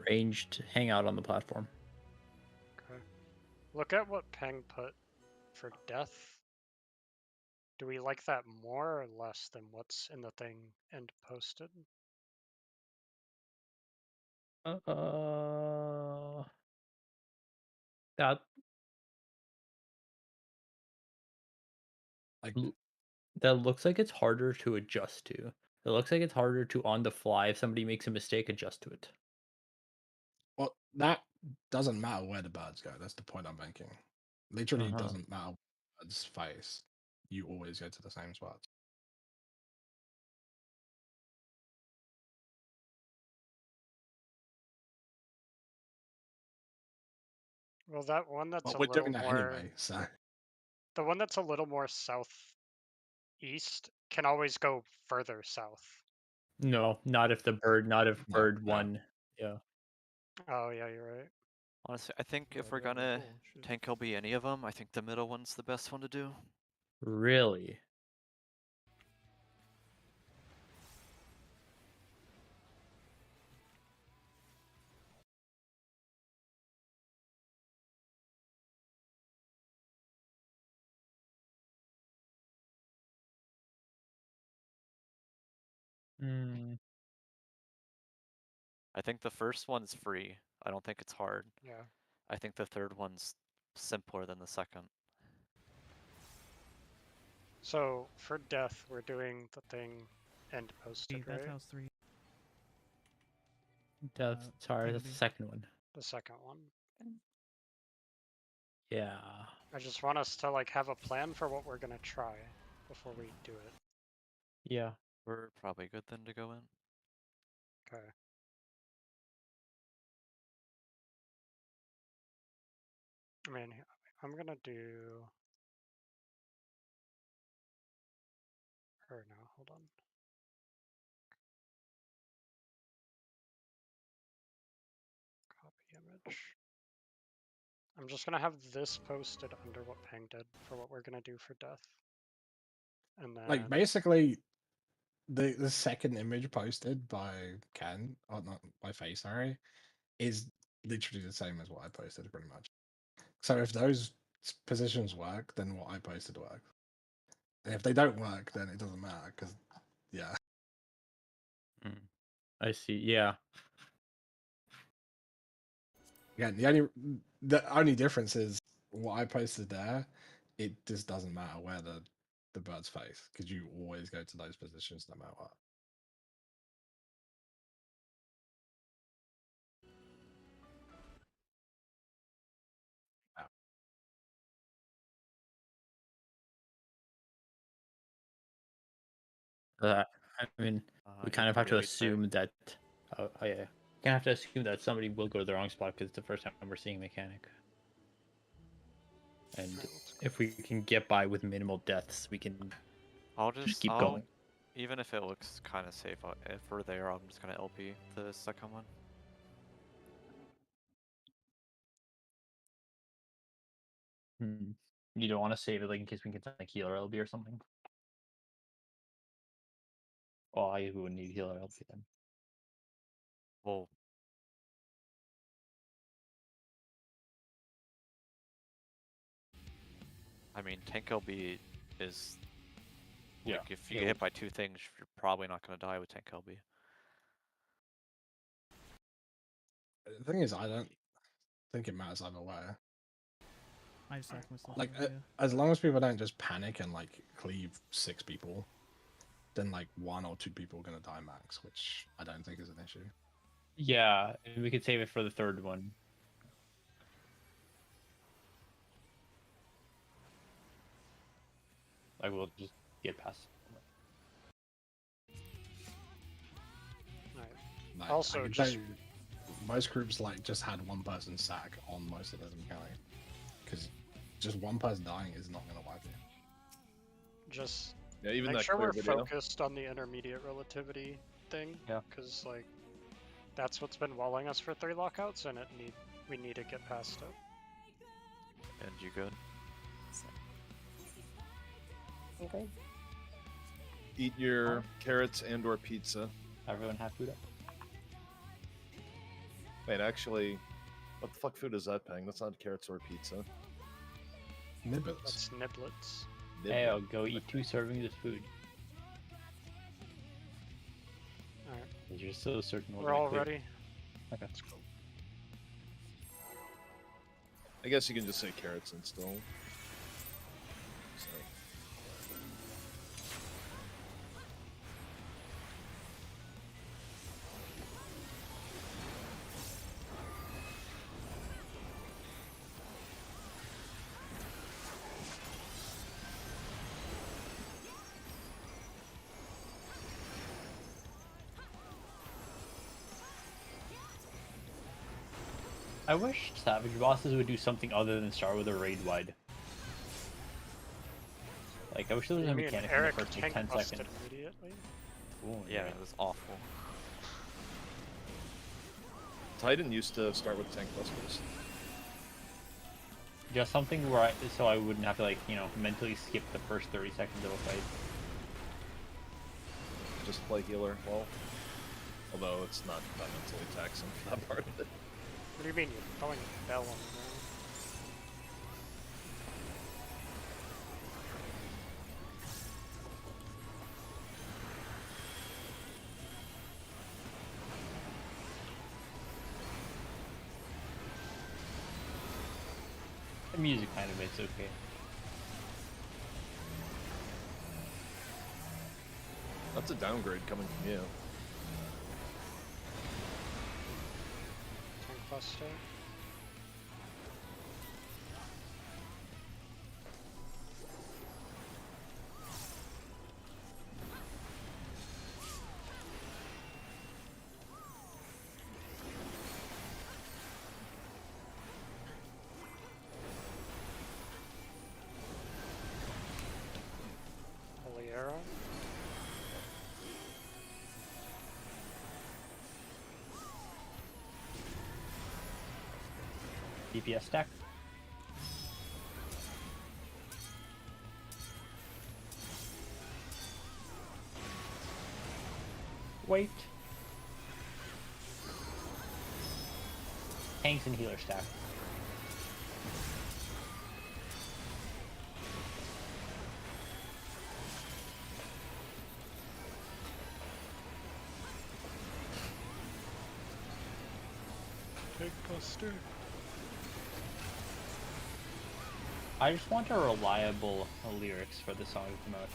Ranged hang out on the platform. Okay. Look at what Peng put for death. Do we like that more or less than what's in the thing and posted? That Like, that looks like it's harder to adjust to. It looks like it's harder to on the fly if somebody makes a mistake adjust to it. well, that doesn't matter where the birds go. That's the point I'm making. Literally, it doesn't matter where the bird's face. You always go to the same spots. Well, that one that's But a we're little doing that more. anyway, so The one that's a little more southeast can always go further south. No, not if bird No, won. Yeah. Oh yeah, you're right. Honestly, I think if we're gonna tank LB any of them, I think the middle one's the best one to do. Really? Hmm. I think the first one's free. I don't think it's hard. Yeah. I think the third one's simpler than the second. So for death, we're doing the thing end posted, Death right? House 3. Sorry, that's Kennedy. the second one. The second one. Yeah. I just want us to like have a plan for what we're gonna try before we do it. Yeah. We're probably good then to go in. Okay. I mean, I'm gonna do. Or no, hold on. Copy image. I'm just gonna have this posted under what Peng did for what we're gonna do for death. And then like basically, the second image posted by Ken, or not by Face, sorry, is literally the same as what I posted pretty much. So if those positions work, then what I posted works. And if they don't work, then it doesn't matter because, yeah. I see. Yeah. Again, the only difference is what I posted there. It just doesn't matter where the bird's face because you always go to those positions no matter what. I mean, we you kind of have to probably wait there. assume that. Oh yeah. We kind of have to assume that somebody will go to the wrong spot because it's the first time we're seeing mechanic. And if we can get by with minimal deaths, we can I'll just keep going. Even if it looks kind of safe, if we're there, I'm just gonna LP the second one. You don't want to save it like in case we can get like healer LB or something. Oh, I would need healer LB then. Well, I mean, tank LB is Yeah. like if you get hit by 2 things, you're probably not gonna die with tank LB. The thing is, I don't think it matters either way. I just like myself. Like, yeah. as long as people don't just panic and like cleave 6 people, then it doesn't matter. Because, yeah. Hmm. I see. Yeah. I don't think it matters. I mean, we kind of have to assume that. Oh, yeah, we wouldn't need healer LB then. then like 1 or 2 people are gonna die max, which I don't think is an issue. Yeah, and we could save it for the third one. Like we'll just get past. Alright. Like, Also, I can just- tell you, most groups like just had 1 person sack on most of them counting, because just 1 person dying is not gonna wipe you. Just Yeah, even make that sure clear we're video. focused on the intermediate relativity thing. Yeah. Because like that's what's been walling us for 3 lockouts, and we need to get past it. And you good? Okay. Eat your carrots and/or pizza. Everyone have food up. Wait, actually, what the fuck food is that, Peng? That's not carrots or pizza. Nibbits. That's niblets. Hey, I'll go eat 2 servings of food. Alright. You're so certain We're all ready. Okay. Let's go. I guess you can just say carrots and still. So. I wish Savage bosses would do something other than start with a raid wide. Like, I wish there was a You mean mechanic in Eric the first like, tank 10 busted seconds. immediately? Ooh, Yeah, it was awful. Titan used to start with tank busters. Just something where so I wouldn't have to, like, you know, mentally skip the first 30 seconds of a fight. Just play healer. Well, although it's not that mentally taxing for that part of it. What do you mean you're throwing a bell on the ground? The music kind of it's okay. That's a downgrade coming from you. Tank buster. Holy arrow. DPS stack. Wait. Tanks and healer stack. Tank buster. I just want a reliable lyrics for the song to come out.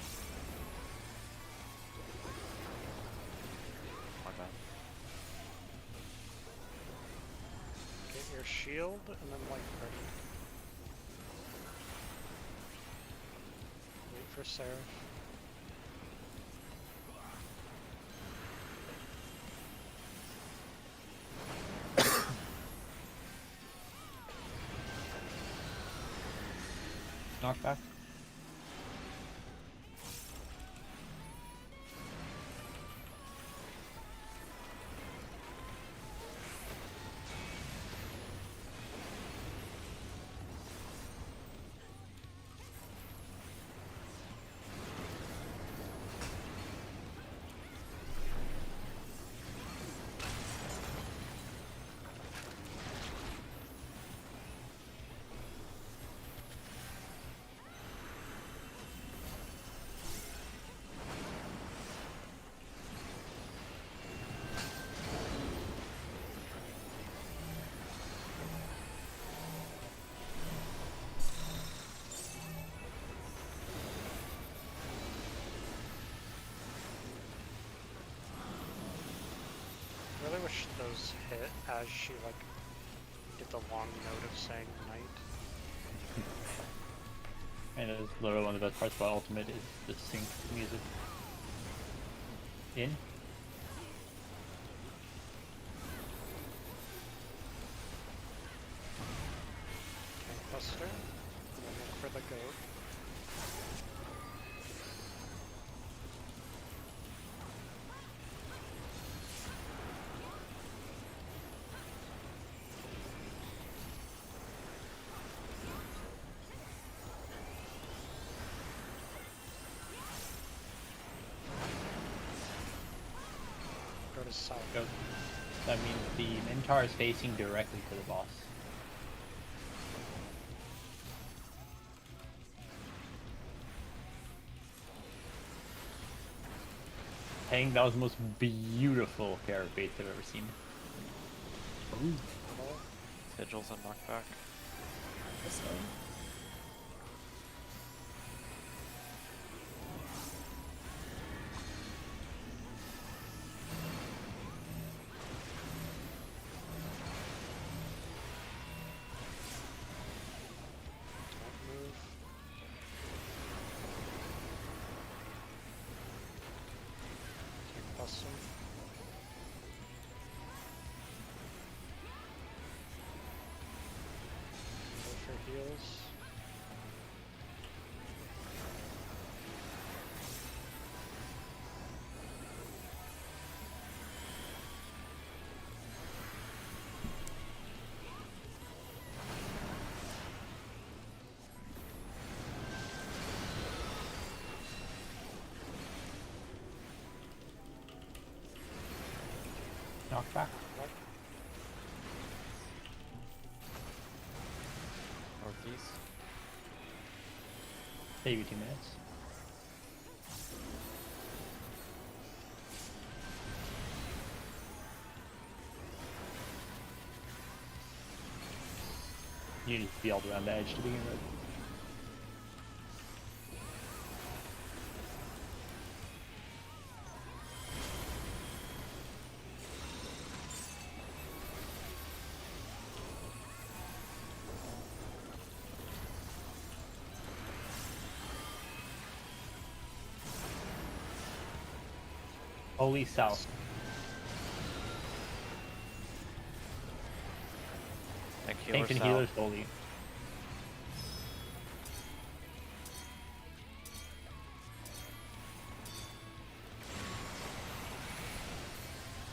My bad. Get your shield and then light ready. Wait for Seraph. Knockback. those hit as she like did the long note of saying night. And it's literally one of the best parts about Ultimate is the sync music. In. Buster, and then look for the goat. Go to south. Go. That means the Minotaur is facing directly to the boss. I think that was the most beautiful pair of baits I've ever seen. Sigils and knockback. This way. Don't move. Take Buster. Go for heals. Knockback. What? Northeast. Maybe 2 minutes. You need to be all around the edge to begin with. Holy south. Thank healer Tanks and south. healers holy.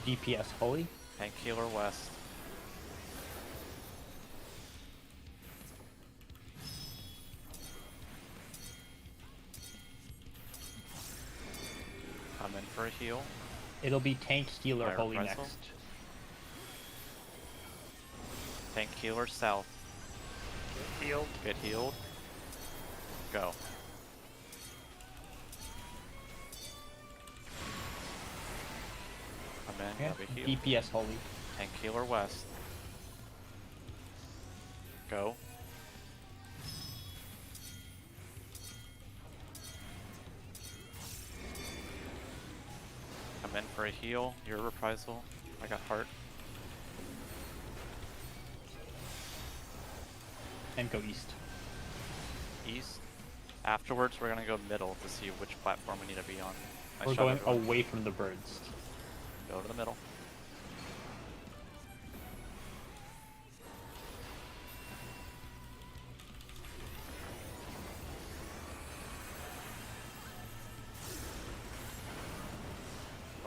DPS holy. Tank healer west. I'm in for a heal. It'll be tank healer Fire holy Reprisal. next. Tank healer south. Get healed. Get healed. Go. I'm in. Okay. Grab a heal. DPS holy. Tank healer west. Go. I'm in for a heal. Your reprisal. I got heart. And go east. East. Afterwards, we're gonna go middle to see which platform we need to be on. I We're shot going everyone. away from the birds. Go to the middle.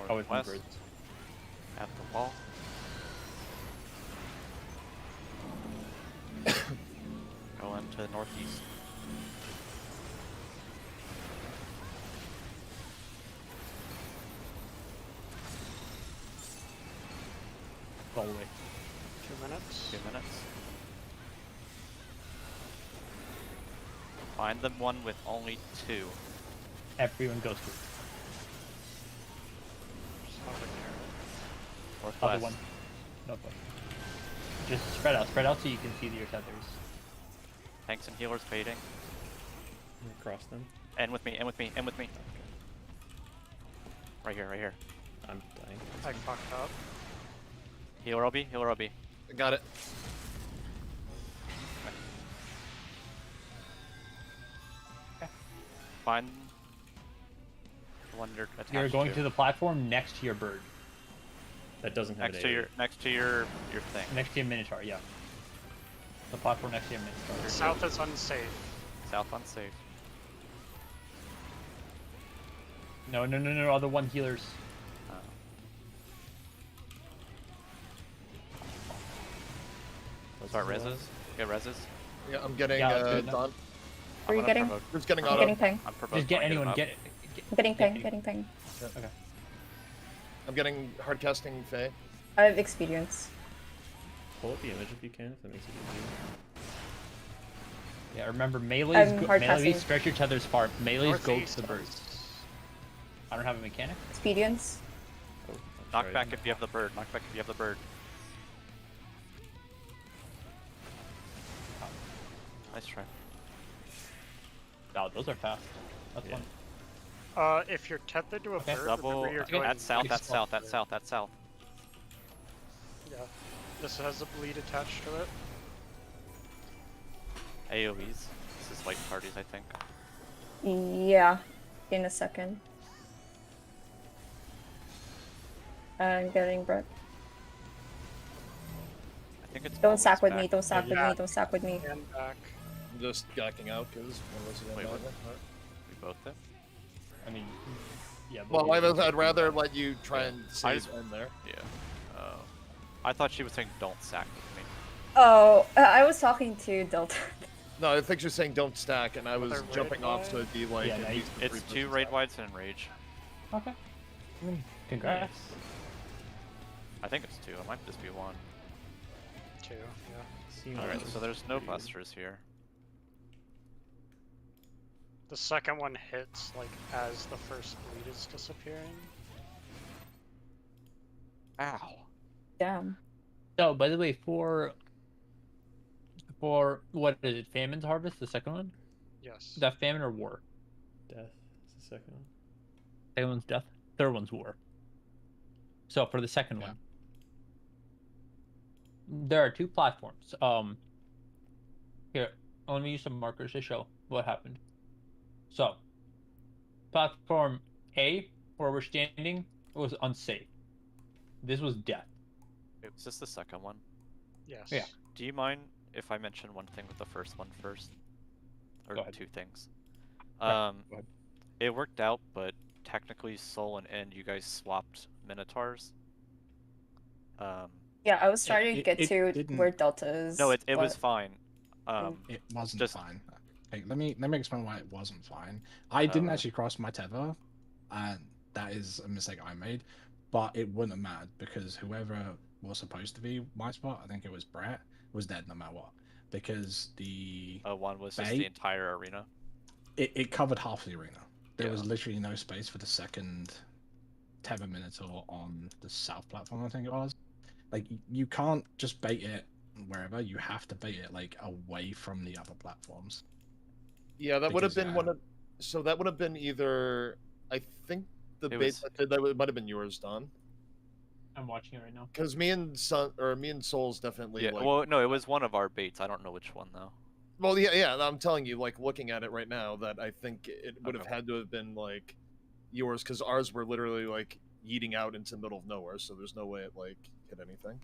Away from the Northwest. birds. At the wall. Go into the northeast. All the way. 2 minutes. 2 minutes. Find the one with only 2. Everyone goes to Just hover there. Northwest. other one. Northwest. Just spread out so you can see your tethers. Tanks and healers fading. Across them. End with me, end with me, end with me. Right here, right here. I'm dying. I fucked up. Healer LB, healer LB. I got it. Find the one you're attached You're going to the platform next to your bird. That doesn't have next an to AoE. your thing. Next to your Minotaur, yeah. The platform next to your Minotaur. South is unsafe. South unsafe. No, other one healers. Start reses. Get reses. Yeah, I'm getting Yeah, that's good enough. done. Are you getting? Who's getting I'm auto? getting ping. I'm provoked. Just get Wanna anyone, him up? get I'm getting ping. Yeah. Getting ping. Okay. I'm getting hard casting Faye. I have experience. Pull up the image if you can, if that makes it easier. Yeah, remember melee's hard melee passing. stretch each other's far. Melee's go Northeast to the birds. I don't have a mechanic. Experience. Oh, Knock sorry. back if you have the bird. Knock back if you have the bird. Nice try. Oh, those are fast. That's Yeah. fun. If you're tethered to a Okay. bird, Double. remember you're Okay. going That's south. That's east. south. That's south. That's south. Yeah. This has a bleed attached to it. AoEs. This is like parties, I think. Yeah. In a second. I'm getting Brett. I think it's. Don't always sack with back. me. Don't sack with Yeah. me. Don't sack with me. And back. I'm just gacking out because one of us is Wait, in what? battle. We both did. I mean, yeah. but Well, we- I'd rather let you try and I save just- in there. Yeah. Oh. I thought she was saying don't sack with me. Oh, I was talking to Delta. No, I think she's saying don't stack, and I was With a jumping raid off wide? so it'd be like Yeah, at no, least a It's three-person 2 raid stack. wides and rage. Okay. Congrats. I think it's 2. It might just be 1. 2, yeah. Seems Alright, like so there's no pretty good. busters here. The second one hits, like, as the first bleed is disappearing. Ow. Damn. So, by the way, for what is it? Famine's Harvest, the second one? Yes. Is that famine or war? Death is the second one. Second one's death. Third one's war. So for the second one, there are 2 platforms. Here, let me use some markers to show what happened. So, platform A, where we're standing, was unsafe. This was death. Wait, was this the second one? Yes. Yeah. Do you mind if I mention one thing with the first one first? Or Go ahead. 2 things. Right, go ahead. It worked out, but technically Soul and End, you guys swapped Minotaurs. Yeah, I was trying to it- get it to didn't- where Delta is. No, it was but- fine. It wasn't just- fine. Okay, let me explain why it wasn't fine. I didn't Uh. actually cross my tether, and that is a mistake I made. But it wouldn't have mattered because whoever was supposed to be my spot, I think it was Brett, was dead no matter what. Because the one was just Bay? the entire arena. it covered half the arena. There was Yeah. literally no space for the second Tether Minotaur on the south platform, I think it was. Like, you can't just bait it wherever, you have to bait it, like, away from the other platforms. Yeah, that would have Because, been one of. So that would have been either. I think the It bait was- that might have been yours, Don. I'm watching it right now. Because me and Soul's definitely Yeah, like. well, no, it was one of our baits. I don't know which one, though. Well, yeah. I'm telling you, like looking at it right now, that I think it would have Okay. had to have been like yours, because ours were literally like yeeting out into the middle of nowhere, so there's no way it like hit anything.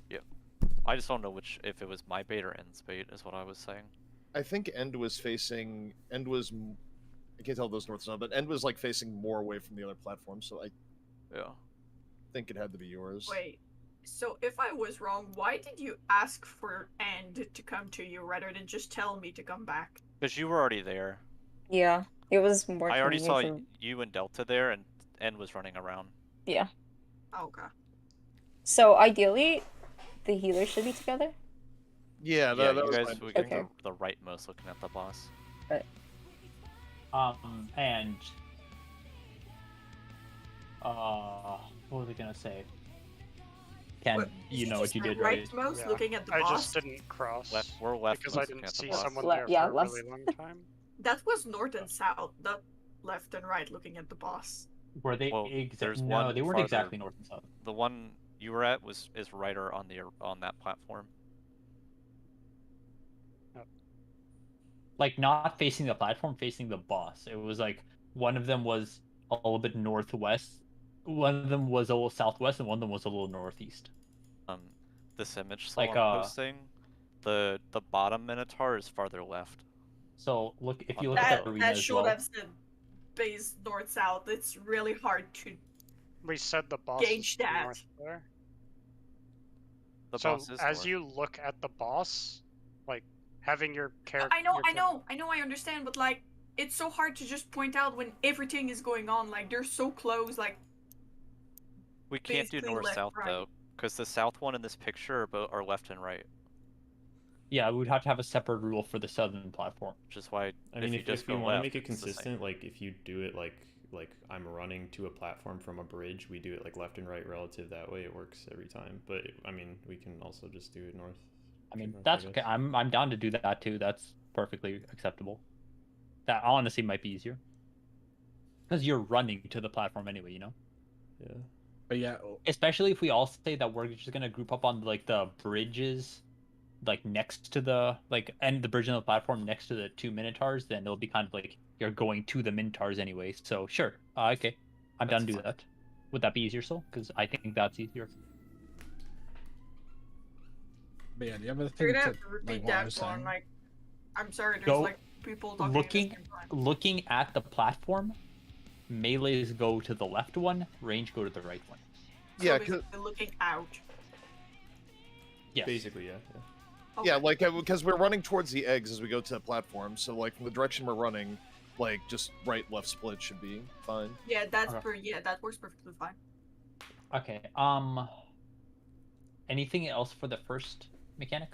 I just don't know if it was my bait or End's bait, is what I was saying. I think End was. I can't tell if those north and south, but End was like facing more away from the other platform, so I Yeah. think it had to be yours. Wait, so if I was wrong, why did you ask for End to come to you rather than just tell me to come back? Because you were already there. Yeah, it was more. I already saw convenient you and Delta there, and End was running around. for- Yeah. Okay. So ideally, the healers should be together. Yeah, Yeah, that you was guys fine. would get Okay. the rightmost looking at the boss. And what was I gonna say? Ken, What, you did know what you spend did, right? Rightmost Yeah. looking at the I boss? just didn't cross. We're left because I looking didn't at the see boss. someone Le- there yeah, for a left. really long time. That was north and south, not left and right looking at the boss. Were they Well, exactly? there's No, one they weren't farther- exactly north and south. The one you were at is right or on that platform. Like not facing the platform, facing the boss. It was like one of them was a little bit northwest, one of them was a little southwest, and one of them was a little northeast. This image Like, someone posting, the bottom Minotaur is farther left. So look, if you On look at the- the arena That as should well. have said base north south. It's really hard to. We said the boss Gauge is that. north there. The So boss is as north. you look at the boss, like having your character. I know, I understand, but like, it's so hard to just point out when everything is going on. Like, they're so close. Like, We can't do basically north left, south right. though, because the south one in this picture are left and right, Yeah, we would have to have a separate rule for the southern platform. which is why I mean, you if just you go want to left, make it it's the same. consistent, like if you do it like I'm running to a platform from a bridge, we do it like left and right relative. That way, it works every time. But I mean, we can also just do it north. I mean, north, that's guess. okay. I'm down to do that too. That's perfectly acceptable. That honestly might be easier. Because you're running to the platform anyway, you know? Yeah. But yeah, Especially if we all say that we're just gonna group up on like the bridges, like next to the and the bridge on the platform next to the two Minotaurs, then it'll be kind of like you're going to the Minotaurs anyway. So sure, okay, I'm down to do fine. that. Would that be easier, so? Because I think that's easier. but yeah, the other You're thing gonna to, have to repeat like what I that was one. saying. Like, I'm sorry, there's Go- like people talking looking- at the same time. Looking at the platform, melees go to the left one, range go to the right one. So Yeah, basically looking out. Yes. Basically, yeah. Okay. Yeah, like because we're running towards the eggs as we go to the platform. So like from the direction we're running, like just right left split should be fine. Yeah, that's Okay. yeah, that works perfectly fine. Okay. Anything else for the first mechanic?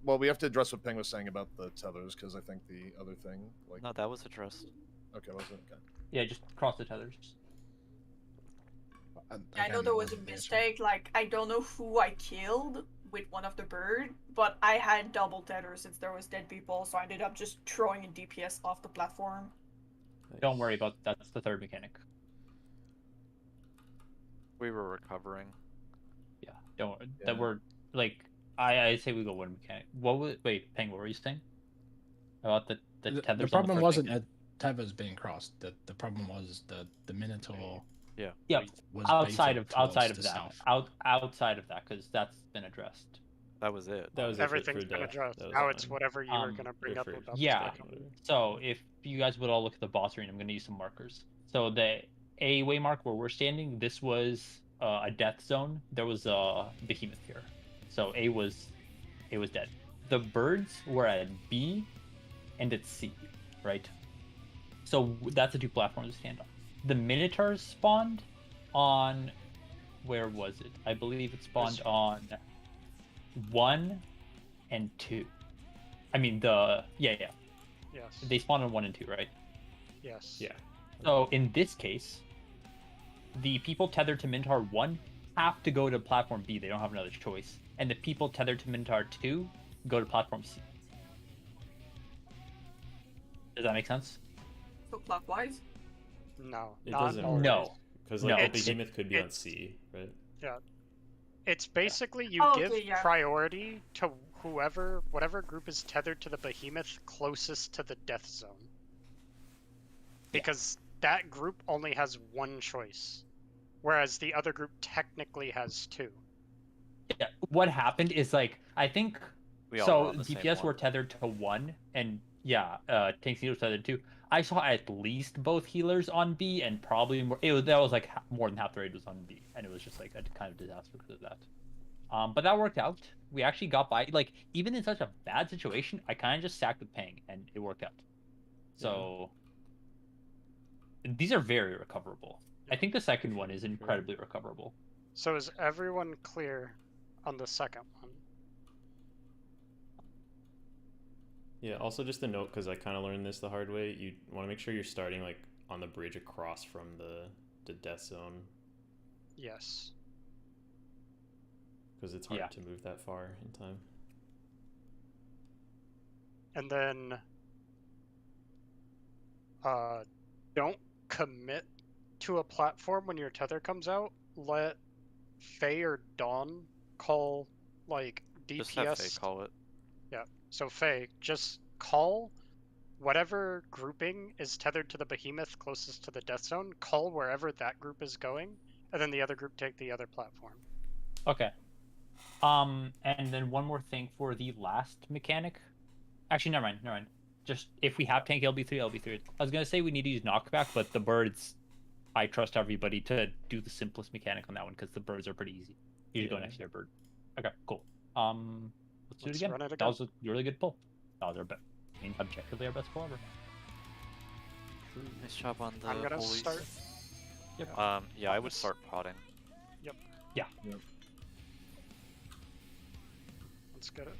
Well, we have to address what Peng was saying about the tethers because I think the other thing, like, No, that was addressed. okay, was it? Okay. Yeah, just cross the tethers. I know Again, there it was a wasn't the issue. mistake. Like, I don't know who I killed with one of the bird, but I had double tether since there was dead people, so I ended up just throwing a DPS off the platform. Don't worry about that's the third mechanic. We were recovering. Yeah, don't. Yeah. That we're like. I say we go one mechanic. What was wait, Peng? What were you saying about the tethers? The on the problem first wasn't mechanic? tethers being crossed. The problem was the Minotaur. Yeah. Yeah, Was outside baited of outside towards of the that. south. Outside of that, because that's been addressed. That was it. That was it for Everything's been death. addressed. That was Now it's fine. whatever you were Um, gonna bring Or up for about yeah. the whatever. So if you guys would all look at the boss arena, I'm going to use some markers. So the A waymark where we're standing, this was a death zone. There was a behemoth here, so A was dead. The birds were at B, and at C, right? So that's the two platforms to stand on. The Minotaurs spawned on, where was it? I believe it spawned on 1 and 2. I mean yeah. Yes. They spawned on 1 and 2, right? Yes. Yeah. So in this case, the people tethered to Minotaur 1 have to go to platform B. They don't have another choice. And the people tethered to Minotaur 2 go to platform C. Does that make sense? So clockwise. No. It not doesn't always. No. Because No, like it's- the behemoth could be on it's- C, right? It's basically you Oh, give okay, yeah. priority to whatever group is tethered to the behemoth closest to the death zone. Because that group only has one choice, whereas the other group technically has two. Yeah. What happened is like I think We all were so. on the same DPS were one. tethered to 1, and yeah, tanks healers tethered to 2. I saw at least both healers on B, and probably more. That was like more than half the raid was on B, and it was just like a kind of disaster because of that. But that worked out. We actually got by. Like even in such a bad situation, I kind of just sacked with Peng, and it worked out. So these are very recoverable. I think the second one is incredibly recoverable. So is everyone clear on the second one? Yeah. Also, just a note, because I kind of learned this the hard way. You want to make sure you're starting like on the bridge across from the death zone, Yes. because it's hard Yeah. to move that far in time. And then don't commit to a platform when your tether comes out. Let Faye or Dawn call like Just have Faye DPS. call it. So Faye, just call whatever grouping is tethered to the behemoth closest to the death zone. Call wherever that group is going, and then the other group take the other platform. Okay. And then one more thing for the last mechanic. Actually, never mind. Just if we have tank LB3, LB3. I was gonna say we need to use knockback, but the birds, I trust everybody to do the simplest mechanic on that one because the birds are pretty easy. You should go next to your bird. Okay, cool. Let's do it again. Run it That again. was a really good pull. That was our best. I mean, objectively our best pull ever. Nice job on the I'm gonna holies. start. Yeah, I would start potting. Yeah. Let's get it.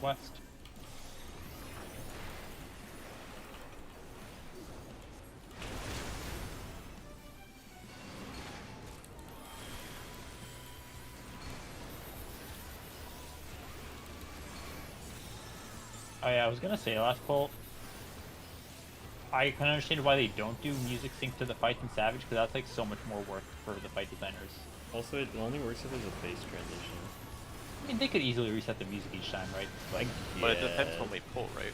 West. Oh yeah, I was gonna say last pull. I can understand why they don't do music sync to the fight in Savage because that's like so much more work for the fight designers. Also, it only works if there's a phase transition. I mean, they could easily reset the music each time, right? Like, But it depends when we pull, right?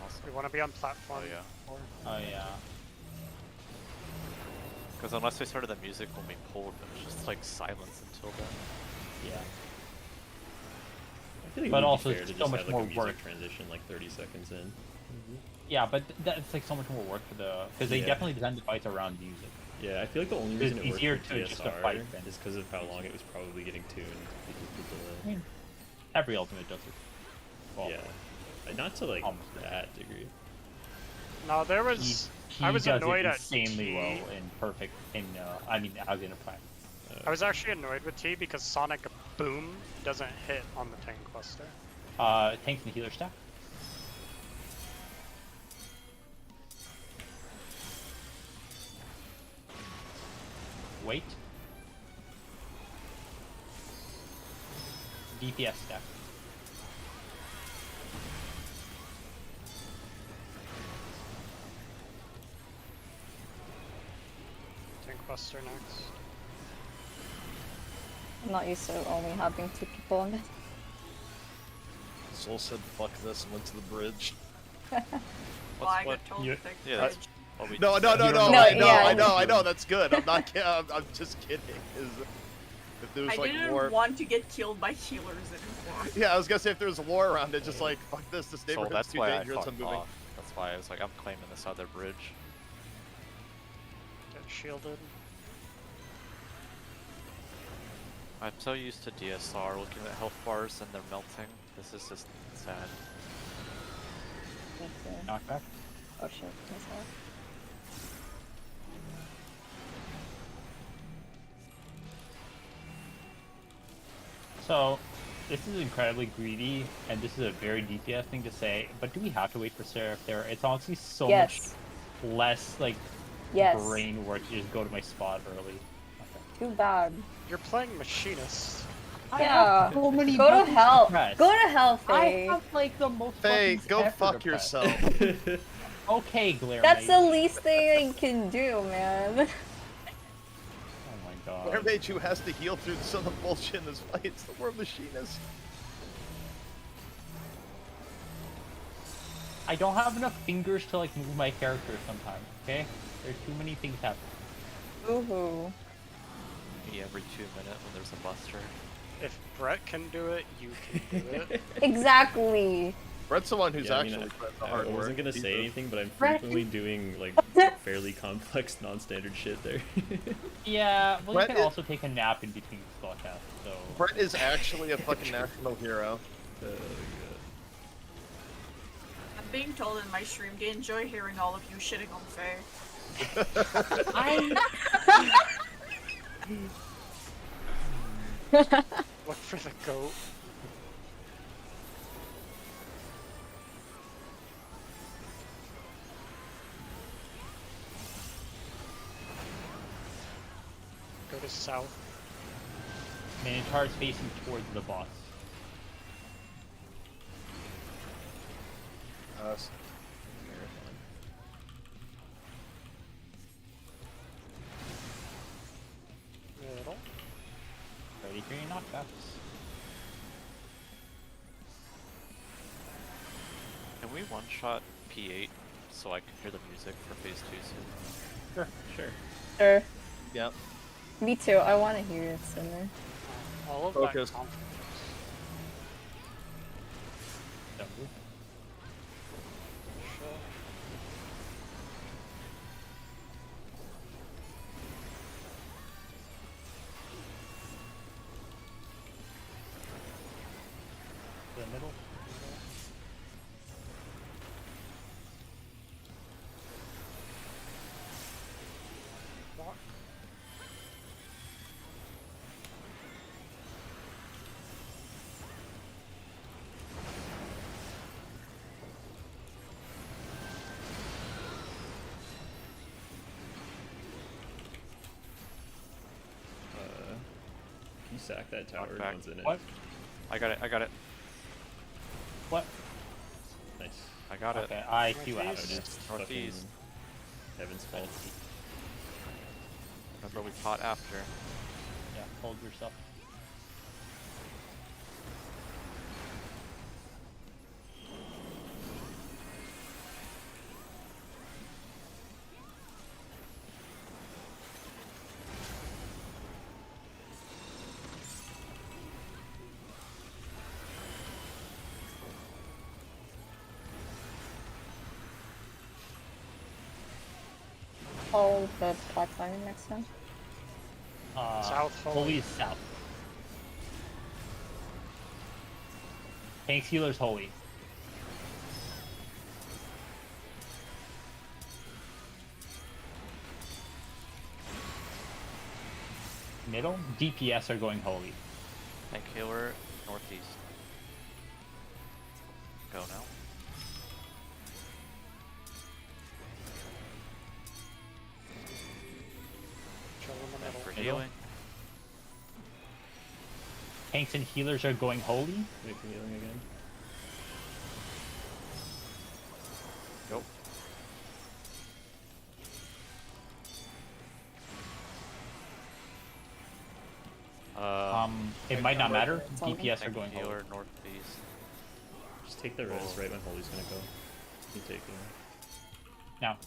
Also. We want to be on platform. Oh yeah. oh yeah. Because unless we started the music when we pulled, it was just like silence until then. Yeah. I feel like But it would also be fair it's to so just much have like more a music work. transition like 30 seconds in. Yeah, but that's like so much more work for the because they Yeah. definitely designed the fights around music. Yeah, I feel like the only It's reason it worked easier for to just to TSR fight then. is because of how long it was probably getting tuned because of the delay. I mean, every ultimate does it. Well, Yeah, not to like almost that degree. No, there was. he I was does annoyed it at insanely T. well in perfect in I mean Alexander Prime. I was actually annoyed with T because Sonic Boom doesn't hit on the tank cluster. Tanks and healer stack. Wait. DPS stack. Tank cluster next. I'm not used to only having 2 people on it. Soul said fuck this and went to the bridge. Well, I what- got told you- to take Yeah, the that's bridge. what we No, just no, said. no, You no, don't know I what know, yeah. I know, I know, that's good. I'm not kidding. I'm just kidding. If there was I like didn't more. want to get killed by healers anymore. Yeah, I was gonna say if there was war around it, just like fuck this So neighborhood's that's too why I dangerous. I'm fucked moving. off. That's why I was like, I'm claiming this other bridge. Get shielded. I'm so used to DSR looking at health bars and they're melting. This is just sad. Me too. Knockback. Oh shit, that's hard. So, this is incredibly greedy, and this is a very DPS thing to say, but do we have to wait for Seraph there? It's honestly so Yes. much less, like, Yes. brain work to just go to my spot early. Too bad. You're playing Machinist. Yeah. So many Go to buttons hell. press. Go to hell, I Faye. have, like, the most Faye, buttons go ever fuck to press. yourself. Okay, Glare That's Mage. the least thing I can do, man. Oh my god. Air Mage who has to heal through some of the bullshit in this fight. It's the War Machinist. I don't have enough fingers to, like, move my character sometimes, okay? There's too many things happening. Woohoo. Me every 2 minutes when there's a buster. If Brett can do it, you can do it. Exactly. Brett's the one who's Yeah, I mean, actually putting the I hard work. wasn't gonna He's say the- anything, but I'm Brett. frequently doing like fairly complex, non-standard shit there. Yeah, well, Brett you can is- also take a nap in between spellcasts, so... Brett is actually a fucking national hero. Yeah. I'm being told in my stream they enjoy hearing all of you shitting on Faye. Look for the goat. Go to south. Minotaur's facing towards the boss. Middle. Ready for your knockbacks. Can we one-shot P8 so I can hear the music for phase 2 soon? Sure, sure. Sure. Yep. Me too. I want to hear it sooner. All of Focus. that confidence. Don't move. Sure. To the middle. Walk. You sack that tower, no back. one's in it. What? I got it, I got it, What? Nice. I got it. Okay, I see what Northeast. happened. It's Northeast. fucking Heaven's fault. Remember we fought after. Yeah, hold yourself. Oh, the platform next time. South Holy Holy. is south. Tanks healers holy. Middle DPS are going holy. Tank healer, northeast. Go now. Chill in the And middle. for Middle. healing. Tanks and healers are going holy. Wait for healing again. Go. It might not matter. It's on me. DPS are Tank going holy. healer, northeast. Just take the res Oh. right when Holy's gonna go. Keep taking it. Now.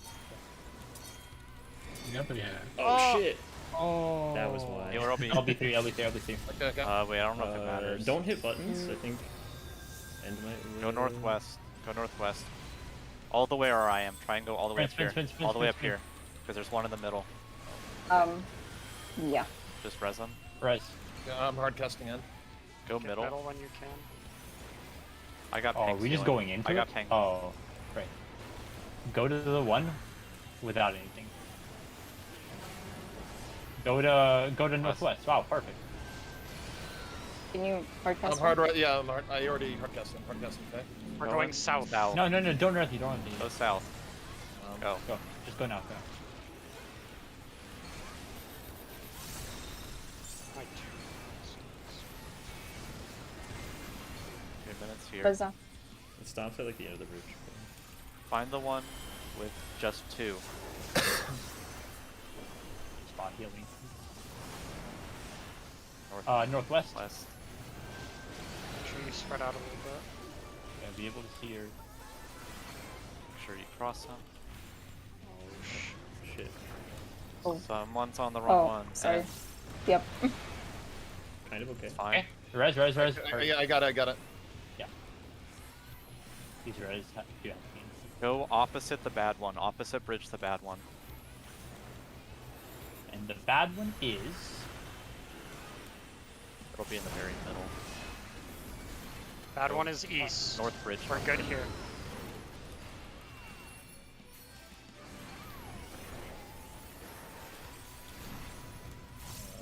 Oh, shit! Oh. That was why. Healer LB. LB3, LB3, LB3. Okay, okay. Wait, I don't know if it matters. Don't hit buttons, I think. End might. Go northwest. Go northwest. All the way where I am. Try and go all the way up Spin, here. spin, All the way up spin. here. Because there's one in the middle. Yeah. Just res them. Res. Yeah, I'm hard casting in. Go Get middle. middle when you can. I got Oh, ping we just healing. going into I got it? ping. Oh, right. Go to the one without anything. Go to northwest. Wow, perfect. Can you hard cast? I'm hard right. Yeah, I'm hard. I already hard casting. Hard casting. Okay. We're No going one- south. South. No, don't north. You don't want to. Go south. Go. Go. Just go now. Go. My 2 minutes here. Where's that? It stops at like the end of the bridge. Find the one with just 2. Spot healing. North. Northwest. West. Make sure you spread out a little bit. Yeah, be able to see your. Make sure you cross them. Shit. Oh. Someone's on the wrong Oh, one. sorry. and Yep. Kind of okay. it's fine. Okay. Res. Yeah, I got it. I got it. These are as yeah, means. Go opposite the bad one. Opposite bridge the bad one. And the bad one is. It'll be in the very middle. Bad one is east. North bridge. We're good here.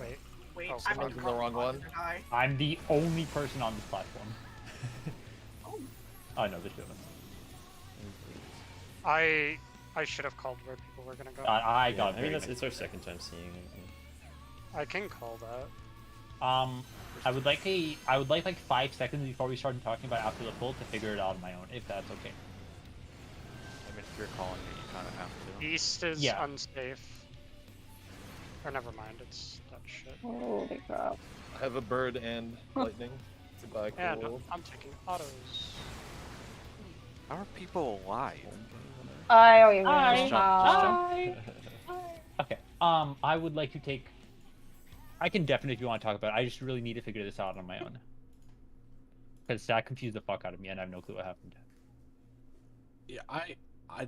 Wait. Wait, Oh, I'm someone's in in the wrong one. Hi. I'm the only person on this platform. Oh. Oh no, there's two of us. I should have called where people were gonna go. I Yeah, got. I mean, very that's, mixed. it's our second time seeing it. I can call that. I would like like 5 seconds before we start talking about after the pull to figure it out on my own, if that's okay. I mean, if you're calling it, you kind of have to. East is Yeah. unsafe. Or never mind, it's that shit. Holy crap. I have a bird and lightning. Goodbye, And cool. I'm taking autos. How are people alive? I don't even Hi. know Just jump, how. Okay. I would like to take. I can definitely, if you want to talk about it. I just really need to figure this out on my own. Because that confused the fuck out of me, and I have no clue what happened. Yeah, I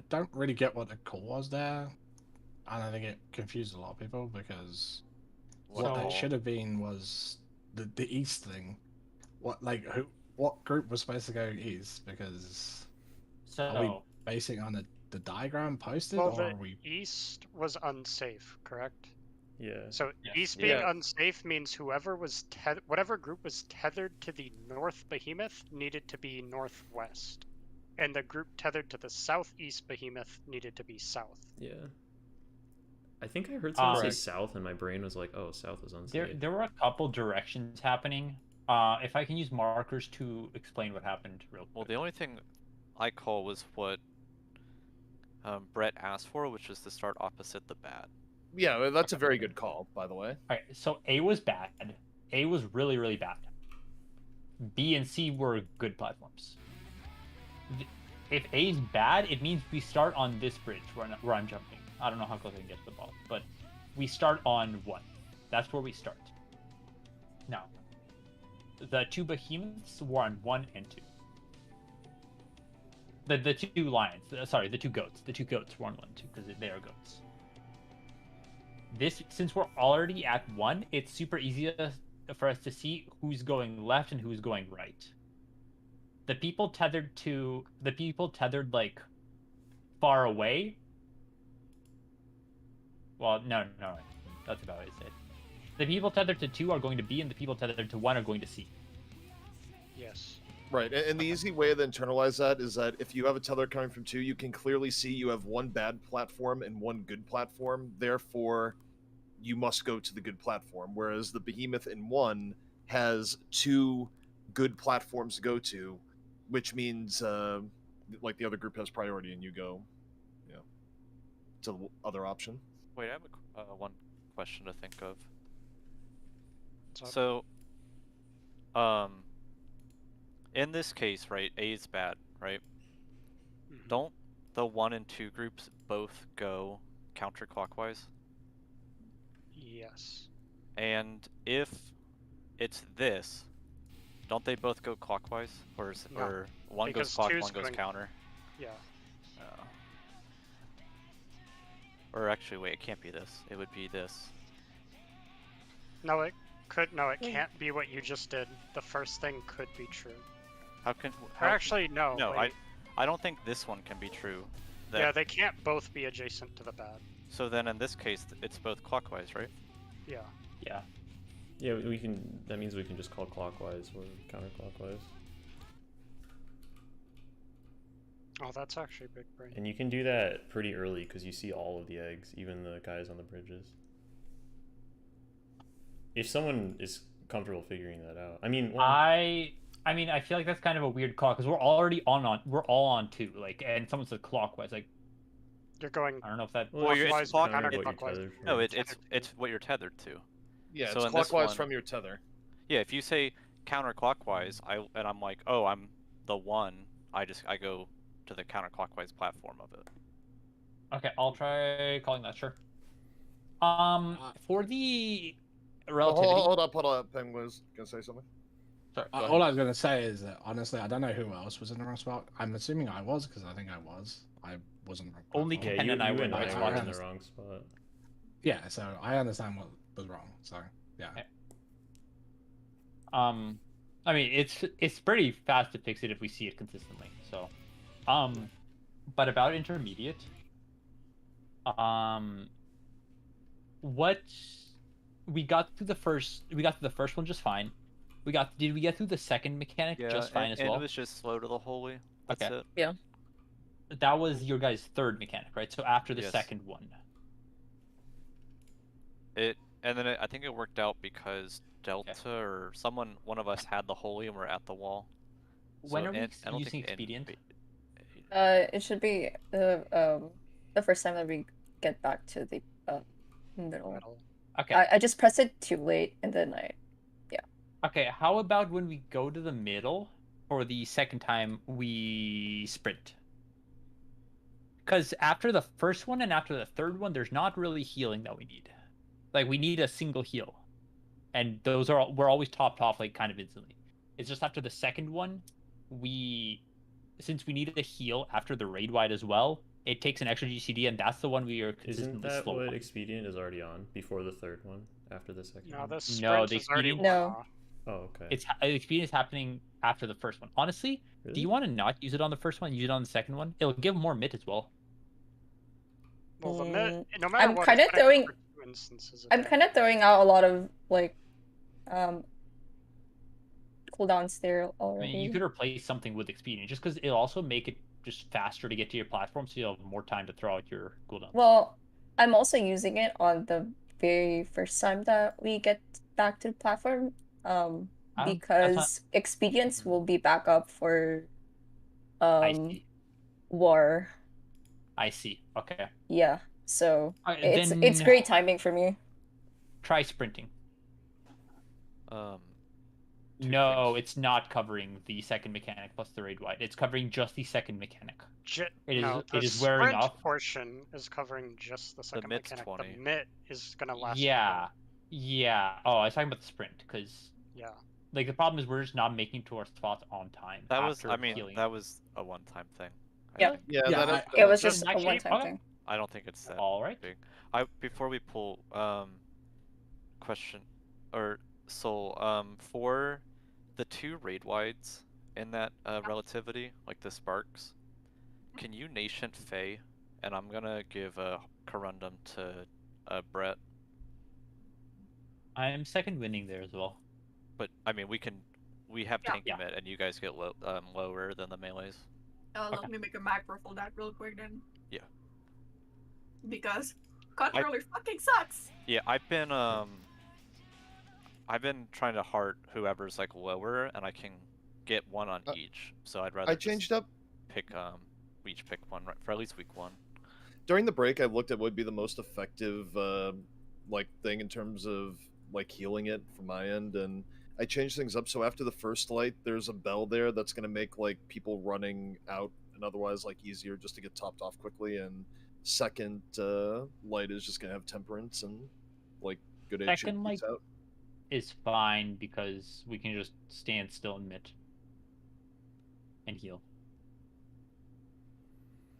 don't really get what the call was there, and I think it confused a lot of people because what So- it should have been was the east thing. What group was supposed to go east? Because are we So basing on the diagram posted, Well, or the are we? east was unsafe, correct? Yeah. So Yes. east being Yeah. unsafe means whoever was whatever group was tethered to the north behemoth needed to be northwest, and the group tethered to the southeast behemoth needed to be south. Yeah. I think I heard someone say Correct. south, and my brain was like, "Oh, south is unsafe." there were a couple directions happening. If I can use markers to explain what happened real quick. Well, the only thing I call was what Brett asked for, which is to start opposite the bad. Yeah, that's a very good call, by the way. Alright, so A was bad. A was really, really bad. B and C were good platforms. If A is bad, it means we start on this bridge where I'm jumping. I don't know how close I can get to the ball, but we start on 1. That's where we start. Now, the 2 behemoths were on 1 and 2. The 2 lions, sorry, the 2 goats. The 2 goats were on 1 and 2 because they are goats. Since we're already at 1, it's super easy for us to see who's going left and who's going right. The people tethered like far away. Well, no, that's about what I said. The people tethered to 2 are going to B, and the people tethered to 1 are going to C. Yes. Right, and the easy way to internalize that is that if you have a tether coming from 2, you can clearly see you have 1 bad platform and 1 good platform. Therefore, you must go to the good platform. Whereas the behemoth in 1 has 2 good platforms to go to, which means like the other group has priority, and you go, to the other option. Wait, I have one question to think of. What's up? So, in this case, right, A is bad, right? Mhm. Don't the 1 and 2 groups both go counterclockwise? Yes. And if it's this, don't they both go clockwise? Or, No, or one because goes clock, two's one goes going- counter? Yeah. Oh. Or actually, wait, it can't be this. It would be this. No, it can't be what you just did. The first thing could be true. How can? Or How, actually, no. no, wait. I don't think this one can be true. Yeah, they can't both be adjacent to the bad. So then, in this case, it's both clockwise, right? Yeah. Yeah. Yeah, we can. That means we can just call clockwise or counterclockwise, Oh, that's actually big brain. and you can do that pretty early because you see all of the eggs, even the guys on the bridges. If someone is comfortable figuring that out, I mean, well, I mean, I feel like that's kind of a weird call because we're already we're all on 2, like, and someone said clockwise, like, You're going I don't know if that. Well, you're- clockwise, it's but clock- what you're counterclockwise. tethered for. No, it's Tethered to. it's what you're tethered to. Yeah, So it's in this clockwise one- from your tether. Yeah, if you say counterclockwise, I'm like, oh, I'm the 1. I go to the counterclockwise platform of it. Okay, I'll try calling that. Sure. For the Oh, relativity. hold up. Penguin was gonna say something. Sorry, go All ahead. I was gonna say is that honestly, I don't know who else was in the wrong spot. I'm assuming I was because I think I was. I wasn't. Wrong Only platform. Yeah, Ken and I were in the and right I spot. were in the wrong spot. Yeah, so I understand what was wrong. So yeah. I mean, it's pretty fast to fix it if we see it consistently. So, but about intermediate, what we got through the first one just fine. Did we get through the second mechanic Yeah, just fine as and well? it was just slow to the holy. That's Okay. it. Yeah. That was your guys' third mechanic, right? So after the Yes. second one. And then I think it worked out because Delta or one of us had the holy and we're at the wall. When are we I don't using think expedient? It should be the first time that we get back to the middle. Okay. I just pressed it too late, and then Okay, how about when we go to the middle for the second time we sprint? Because after the first one and after the third one, there's not really healing that we need. Like, we need a single heal. And we're always topped off, like, kind of instantly. It's just after the second one, since we needed a heal after the raid wide as well, it takes an extra GCD, and that's the one we are Isn't consistently that slow what on. Expedient is already on before the third one? After the second No, one? the sprint No, the is already expedient- No. worn off. Oh, okay. Expedient is happening after the first one. Honestly, Really? do you want to not use it on the first one, use it on the second one? It'll give more mid as well. Well, the Mm, no matter I'm what, kinda it's gonna throwing- cover 2 instances of I'm kind of throwing out a lot of like cooldowns there I already. mean, you could replace something with expedient just because it'll also make it just faster to get to your platform, so you'll have more time to throw out your cooldown. Well, I'm also using it on the very first time that we get back to the platform, I don't- that's not- because expedients will be back up for I see. war. I see. Okay. Yeah, so Alright, it's then great timing for me. Try sprinting. Two No, things. it's not covering the second mechanic plus the raid wide. It's covering just the second mechanic. No, it the is wearing sprint off. portion is covering just the second mid's mechanic. 20. The mid is gonna last. Yeah. Yeah. Oh, I was talking about the sprint because Yeah. like the problem is we're just not making to our spots on time. That was, after I mean, healing. that was a one-time thing. I Yeah. think. Yeah, Yeah, that It was Just just not a cheap, one-time okay. thing. I don't think it's that All right. big. Before we pull, question, or Soul, for the 2 raid wides in that relativity, like the sparks, can you Nation Fae? And I'm gonna give a Corundum to Brett. I'm second winning there as well. But I mean, we have Yeah. tank Yeah. mid, and you guys get lower than the melees. Let me make a macro for that real quick then. Yeah. Because controller fucking sucks. Yeah, I've been trying to heart whoever's like lower, and I can get one on each. So I'd rather I changed up pick we each pick one for at least week 1. during the break. I looked at what would be the most effective like thing in terms of like healing it from my end, and I changed things up. So after the first light, there's a bell there that's gonna make like people running out and otherwise like easier just to get topped off quickly. And second light is just gonna have temperance and like good Second HPs light out. is fine because we can just stand still in mid and heal.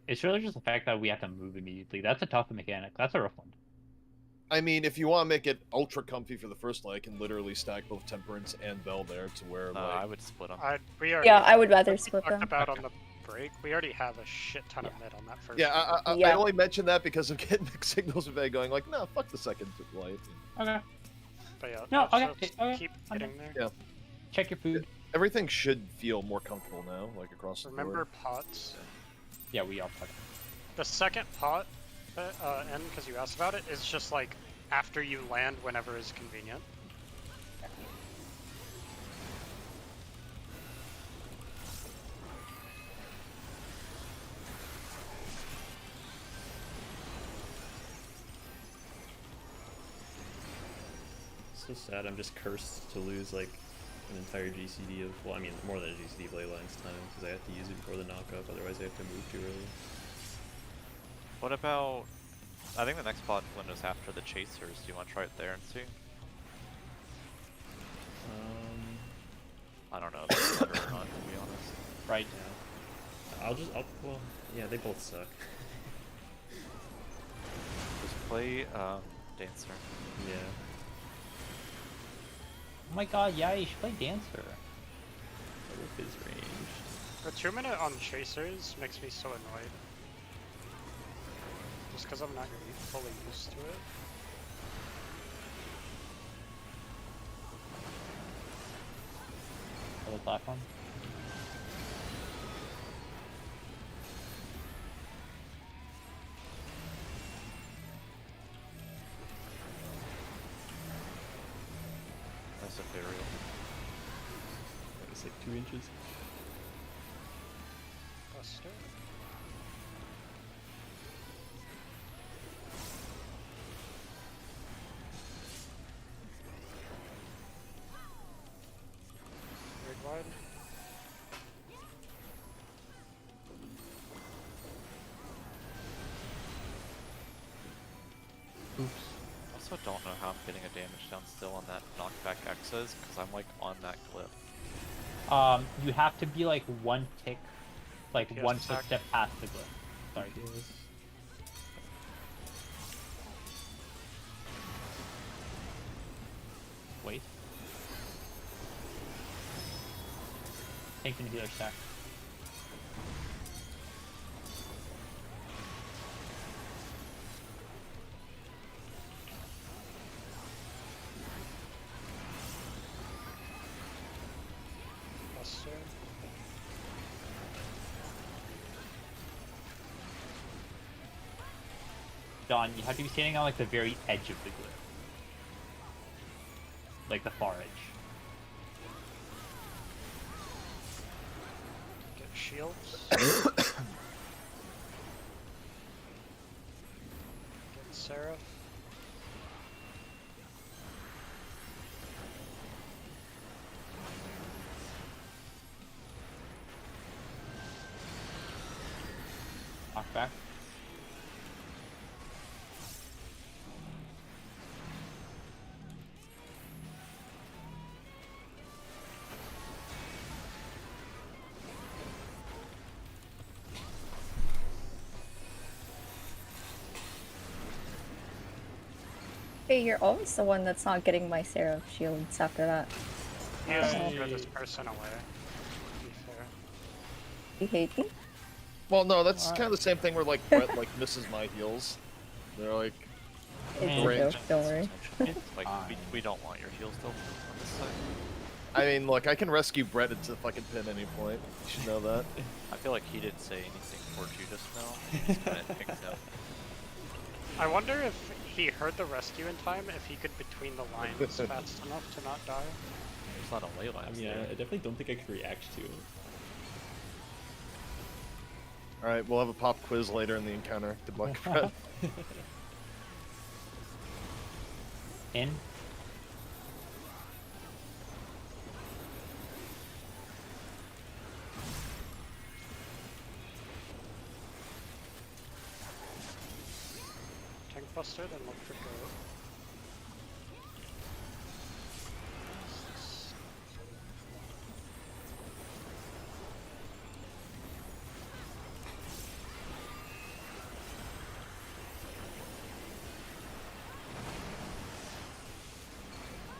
It's really just the fact that we have to move immediately. That's a tough mechanic. That's a rough one. I mean, if you want to make it ultra comfy for the first light, I can literally stack both temperance and bell there to where like I would split them. We already. Yeah, I would rather we split talked them. about on the break. We already have a shit ton of mid on that first. yeah, one. I Yeah. only mentioned that because of getting mixed signals with A going like, no, fuck the second light. Okay. But yeah, No, let's okay, just okay, keep I'm getting there. Yeah. Check your food. Everything should feel more comfortable now, like across the Remember board. pots. Yeah, we are part. The second pot, end because you asked about it, is just like after you land whenever is convenient. So sad. I'm just cursed to lose like an entire GCD of, well, I mean more than a GCD of Leyline's time because I have to use it before the knockup. Otherwise, I have to move too early. What about? I think the next pot window is after the chasers. Do you want to try it there and see? Right. Well, yeah, they both suck. Just play Dancer. Yeah. Oh my god, yeah, you should play Dancer. Wolf is ranged. The 2-minute on Chasers makes me so annoyed. Just because I'm not fully used to it. Other platform. That's a burial. That was like 2 inches. Buster. Red wide. Oops. Also don't know how I'm getting a damage down still on that knockback X's, because I'm like on that cliff. You have to be like one tick, like Yes, one attack. footstep past the glyph. Sorry. Wait. Tank and healer stack. Buster. Don, you have to be standing on like the very edge of the glyph. Like the far edge. Get shields. Get Seraph. Knockback. Hey, you're always the one that's not getting my Seraph shields after that. He has Oh. to throw this person away. To be fair. You hate me? Well, no, that's Alright. kind of the same thing where like Brett like misses my heals. They're like, It's Man. a Great. joke, don't worry. Like, fine. we don't want your heals still on this side. I mean, look, I can rescue Brett into the fucking pin any point. You should know that. I feel like he didn't say anything towards you just now. He just kinda picked up. I wonder if he heard the rescue in time, if he could between the lines fast enough to not die. There's not a ley I lines mean, I there. definitely don't think I could react to it. All right, we'll have a pop quiz later in the encounter. Good luck, Brett. In. Tank Buster, then look for go.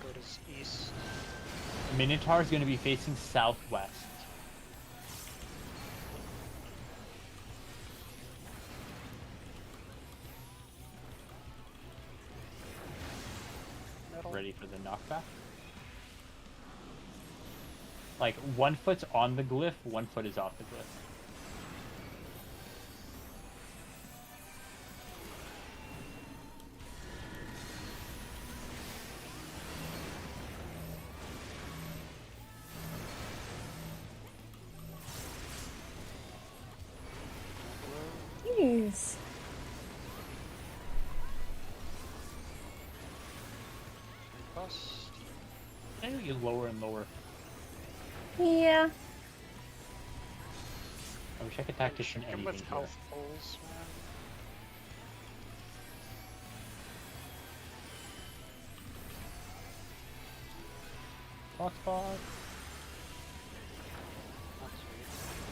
Go to east. Minotaur is going to be facing southwest. Middle. Ready for the knockback. Like 1 foot's on the glyph, 1 foot is off the glyph. Jeez. Bust. I think you lower and lower. Yeah. I wish I could tactician Him anything with here. health pulls, man. Box spot. Not sweet.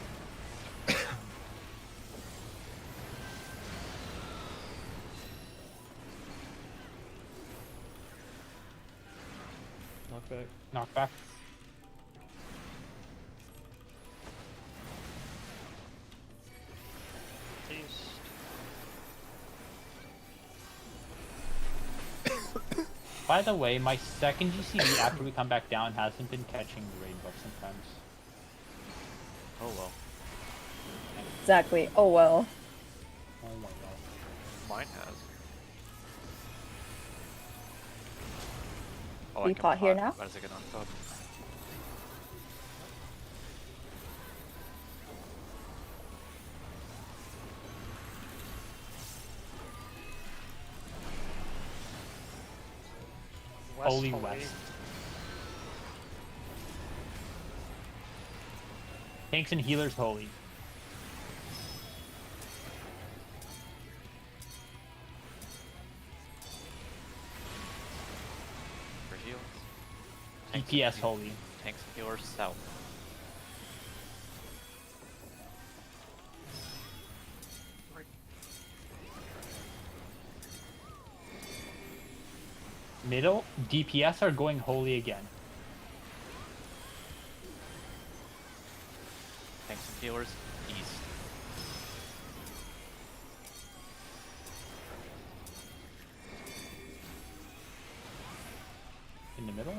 Knockback. Knockback. East. By the way, my second GCV after we come back down hasn't been catching rain buff sometimes. Oh well. Exactly. Oh well. Oh my god. Mine has. Oh, I We can pot here now? Why does it get on top? Holy West. Tanks and healers holy. For heals. DPS holy. Tanks and healers south. Middle, DPS are going holy again. Tanks and healers east. In the middle?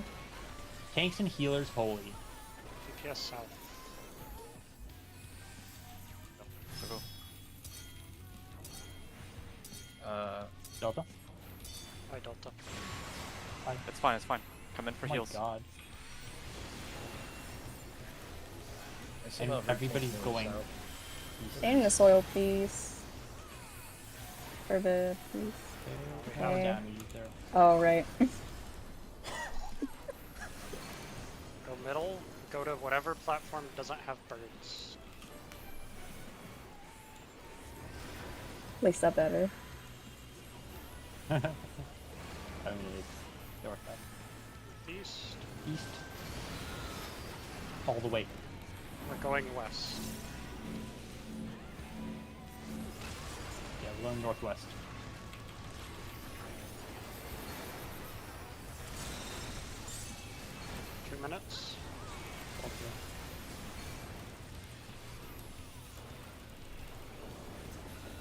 Tanks and healers holy. DPS south. Go, go. Delta? Hi, Delta. It's fine, it's fine. Come in for Oh my heals. god. I still And not very everybody's comfortable going. south. Stay in the soil, please. Forbid, please. No Okay. damage there. Oh, right. Go middle. Go to whatever platform doesn't have birds. At least that better. I mean, it's north, East. east. All the way. We're going west. Yeah, we're going northwest. Two minutes. Okay.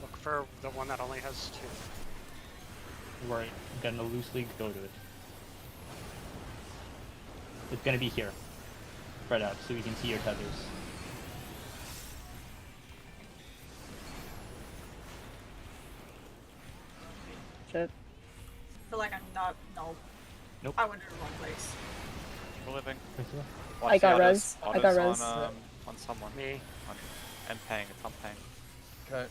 Look for the one that only has two. We're gonna loosely go to it. It's gonna be here. Spread out so we can see your tethers. Shit. I feel like I'm not. No. Nope. I went to the wrong place. We're living. I got the res. I got res. On someone. Me. And Pang. It's on Pang. Okay.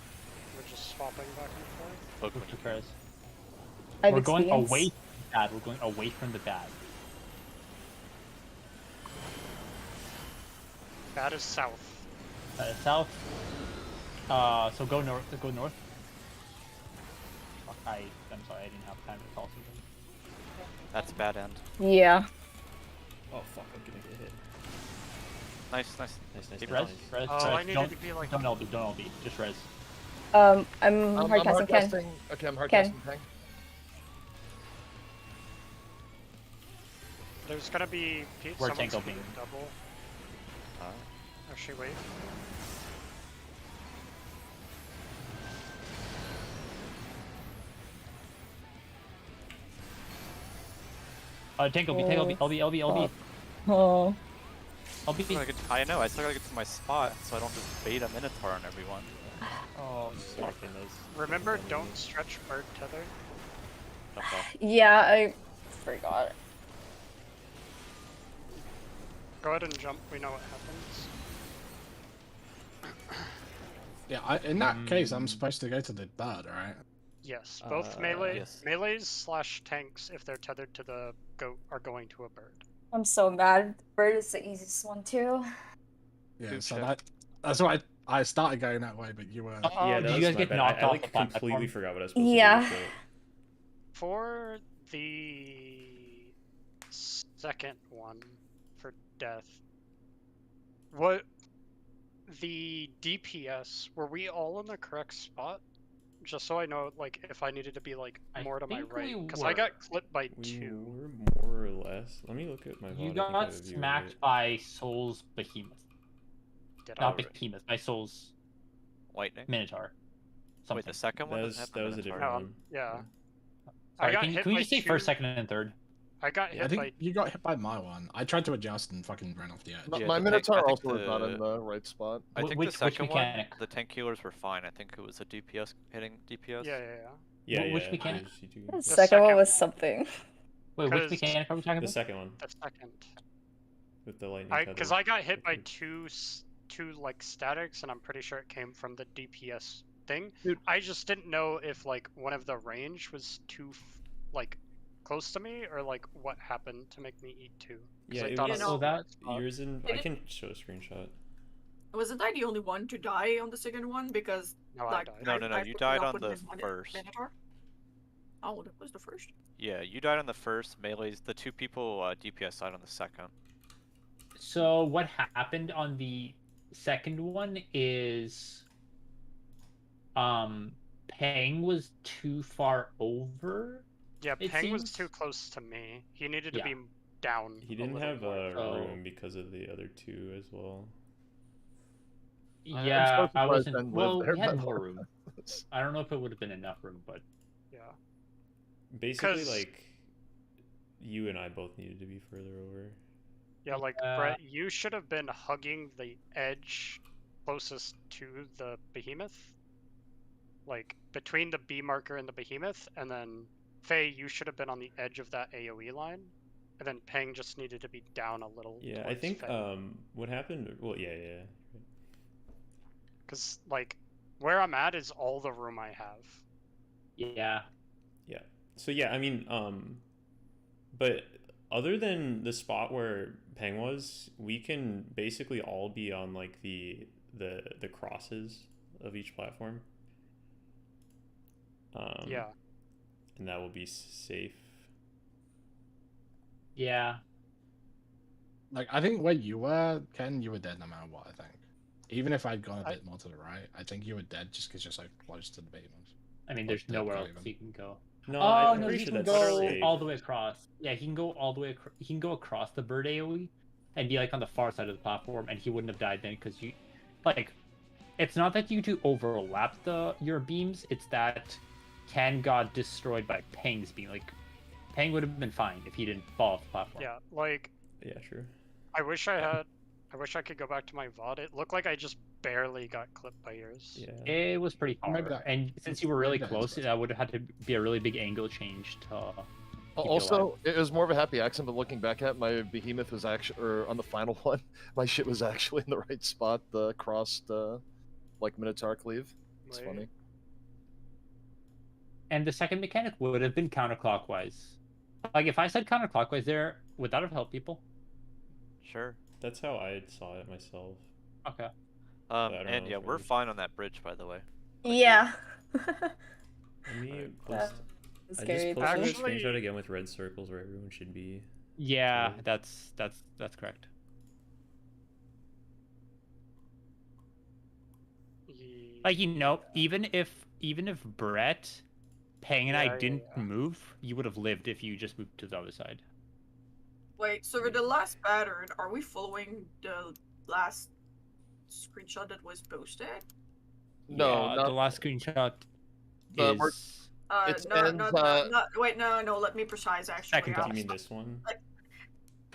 We're just swapping back and forth. Look, Look to Perez. I have We're going experience. away from the bad. We're going away from the bad. That is south. South. So go north. Go north. Fuck, I'm sorry. I didn't have time to call something. That's bad end. Yeah. Oh fuck! I'm gonna get hit. Nice, nice. Nice, nice, Keep nice, Res. nice. Res. Oh, Res. I needed Don't, to be like. don't LB. Don't LB. Just res. I'm I'm hardcasting Ken. hardcasting. Okay, I'm Ken. hardcasting Pang. There's gonna be Where's someone's Tango gonna being? double. Actually, wait. Tank LB. Tank LB. LB. LB. LB. Oh. I LB. I know, I still gotta get to my spot so I don't just bait a Minotaur on everyone. Oh, Fucking those. Remember, fucking don't enemies. stretch bird tether. Jump off. Yeah, I forgot. Go ahead and jump. We know what happens. Yeah, in that case, I'm supposed to go to the bird, right? Yes, both yes. melees slash tanks, if they're tethered to the goat, are going to a bird. I'm so mad. Bird is the easiest one too. Yeah, Good so shit. that's why I started going that way, but you were. Yeah, did that you was guys my get bad. knocked I off like the completely platform? forgot what I was supposed Yeah. to do. For the second one, for death, what the DPS, were we all in the correct spot? Just so I know, like, if I needed to be like I more to my think right, we because I were. got clipped by We two. were more or last. Let me look at my VOD. You I think I got have a view of smacked it. by Soul's Behemoth. Did I? Not right. Behemoth, by Soul's Lightning. Minotaur. Wait, the second one That doesn't was have that was a Minotaur. different Oh, one. yeah. Sorry, got can, hit can we by just say two- first, second, and third? I got I hit think by. you got hit by my one. I tried to adjust and fucking ran off the edge. Yeah, My the tank- I Minotaur think also was not the- in the right spot. I think Which the second mechanic? one, the tank healers were fine. I think it was a DPS hitting DPS. Yeah. Yeah, Which yeah. mechanic? there's you do- The The second one second was one. something. Wait, which 'Cause- mechanic are we talking The about? second one The second. with the lightning. Because tether. I got hit by Okay. two like statics, and I'm pretty sure it came from the DPS thing. Dude. I just didn't know if like one of the range was too like close to me, or like what happened to make me eat two. 'Cause Yeah, I it thought was I So was that yours in. Did I it- can show a screenshot. Wasn't I the only one to die on the second one? Because No, I like died. No, you fucked it died up on with the my first. Minotaur? Oh, that was the first. Yeah, you died on the first. Melee's the two people DPS died on the second. So what happened on the second one is Peng was too far over. Yeah, It Peng was seems- too close to me. He needed to Yeah. be down. He a didn't little have more. Oh. room because of the other two as well. I'm Yeah, so I surprised wasn't. Ben lived Well, there, we had but- more room. I don't know if it would have been enough room, but Yeah. Basically, 'Cause- like you and I both needed to be further over. Yeah, like Yeah. Brett, you should have been hugging the edge closest to the behemoth. Like between the B marker and the behemoth, and then Faye, you should have been on the edge of that AoE line. And then Peng just needed to be down a little. Yeah, I towards think Faye. what happened. Well, yeah. Because like where I'm at is all the room I have. yeah. So yeah, I mean, but other than the spot where Peng was, we can basically all be on like the crosses of each platform. Yeah. And that will be safe. Yeah. Like, I think where you were, Ken, you were dead no matter what, I think. Even if I'd gone a bit more to the right, I think you were dead just because you're so close to the behemoth. I mean, there's Or nowhere not else even. you can go. No, Oh I'm no, pretty he sure can that's go safe. all the way across. Yeah, he can go all the way. He can go across the bird AOE and be like on the far side of the platform, and he wouldn't have died then because you, like, it's not that you two overlap your beams. It's that Ken got destroyed by Peng's beam. Like, Peng would have been fine if he didn't fall off the platform. Yeah, like Yeah, true. I wish I could go back to my VOD. It looked like I just barely got clipped by yours. Yeah. It was pretty Maybe far, that- and since you were really maybe that is close, what- that would have had to be a really big angle change to. keep you Also, alive. it was more of a happy accident, but looking back at my behemoth was actually, or on the final one, my shit was actually in the right spot, the crossed, like Minotaur cleave. It's Wait. funny. And the second mechanic would have been counterclockwise. Like if I said counterclockwise there, would that have helped people? Sure. That's how I saw it myself. Okay. I don't And know yeah, if it we're was- fine on that bridge, by the way. Yeah. Let me Alright. post. I Scary. just posted Actually- a screenshot again with red circles where everyone should be. Yeah, Okay. that's correct. Ye- Like even if Brett, Peng, and Yeah, I yeah, didn't yeah. move, you would have lived if you just moved to the other side. Wait, so for the last pattern, are we following the last screenshot that was posted? No, Yeah, not the last screenshot The mer- is It's No, ends, wait, no, let me precise actually. Second I one. You was mean this one?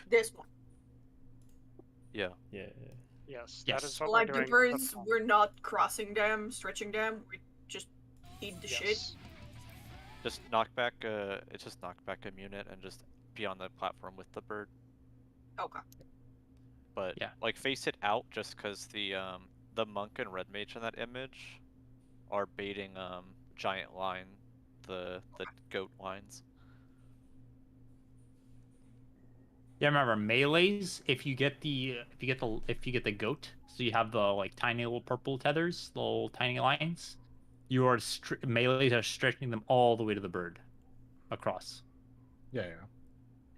this one. Yeah. Yeah. Yes, Yes. that is what Like we're the doing. birds, That's all. we're not crossing them, stretching them, we just eat the shit. Yes. Just knock back. It's just knock back a unit and just be on the platform with the bird. Okay. But Yeah. like face it out, just because the monk and red mage in that image are baiting giant line, the goat lines. Yeah, remember melees. If you get the goat, so you have the like tiny little purple tethers, little tiny lines. You are melees are stretching them all the way to the bird, across. Yeah.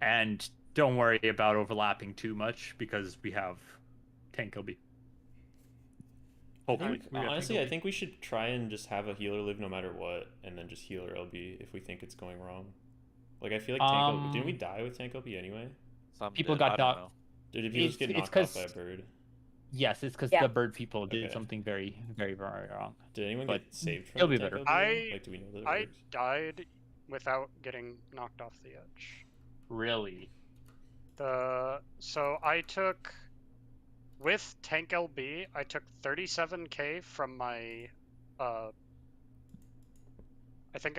And don't worry about overlapping too much because we have tank LB. Hopefully, we got Honestly, tank I LB. think we should try and just have a healer live no matter what, and then just healer LB if we think it's going wrong. Like I feel like Tank didn't we die with Tank LP anyway? Some People did, got I don't knocked- know. Or did people just get It's knocked off by a 'cause- bird? Yes, it's because Yeah. the bird people did Okay. something very, very, very wrong. Did anyone But get saved from it'll the be Tank better. LP though? I- Like, do we know that it I works? died without getting knocked off the edge. Really? So I took with tank LB, I took 37k from my I think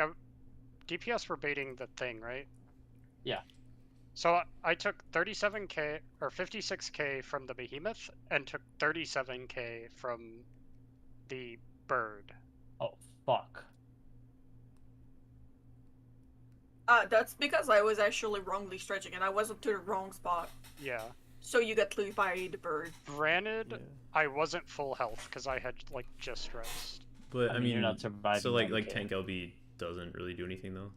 DPS were baiting the thing, right? Yeah. So I took 37k or 56k from the behemoth and took 37k from the bird. Oh fuck. That's because I was actually wrongly stretching and I wasn't to the wrong spot. Yeah. So you got killed by the bird. Granted, Yeah. I wasn't full health because I had like just rest. But I mean, you're not surviving. so like 1K. Tank LB doesn't really do anything though.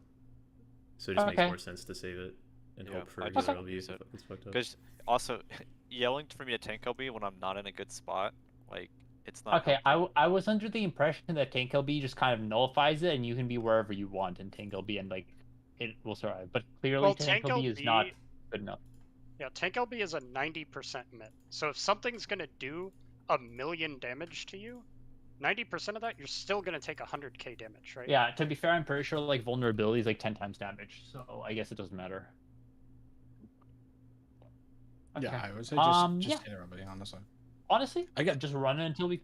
So it just makes Okay. more sense to save it and Yeah, hope for I healer just LB use if it. it's fucked up. Because also, yelling for me to tank LB when I'm not in a good spot, like it's not. Okay, helpful. I was under the impression that Tank LB just kind of nullifies it and you can be wherever you want in Tank LB and like it will survive. But clearly Well, Tank Tank LB is not LB good enough. Yeah, tank LB is a 90% mit. So if something's gonna do 1,000,000 damage to you, 90% of that, you're still gonna take 100k damage, right? Yeah, to be fair, I'm pretty sure like vulnerability is like 10 times damage, so I guess it doesn't matter. Yeah, Okay. I would say just yeah. hit everybody, honestly. Honestly, I get just run it until we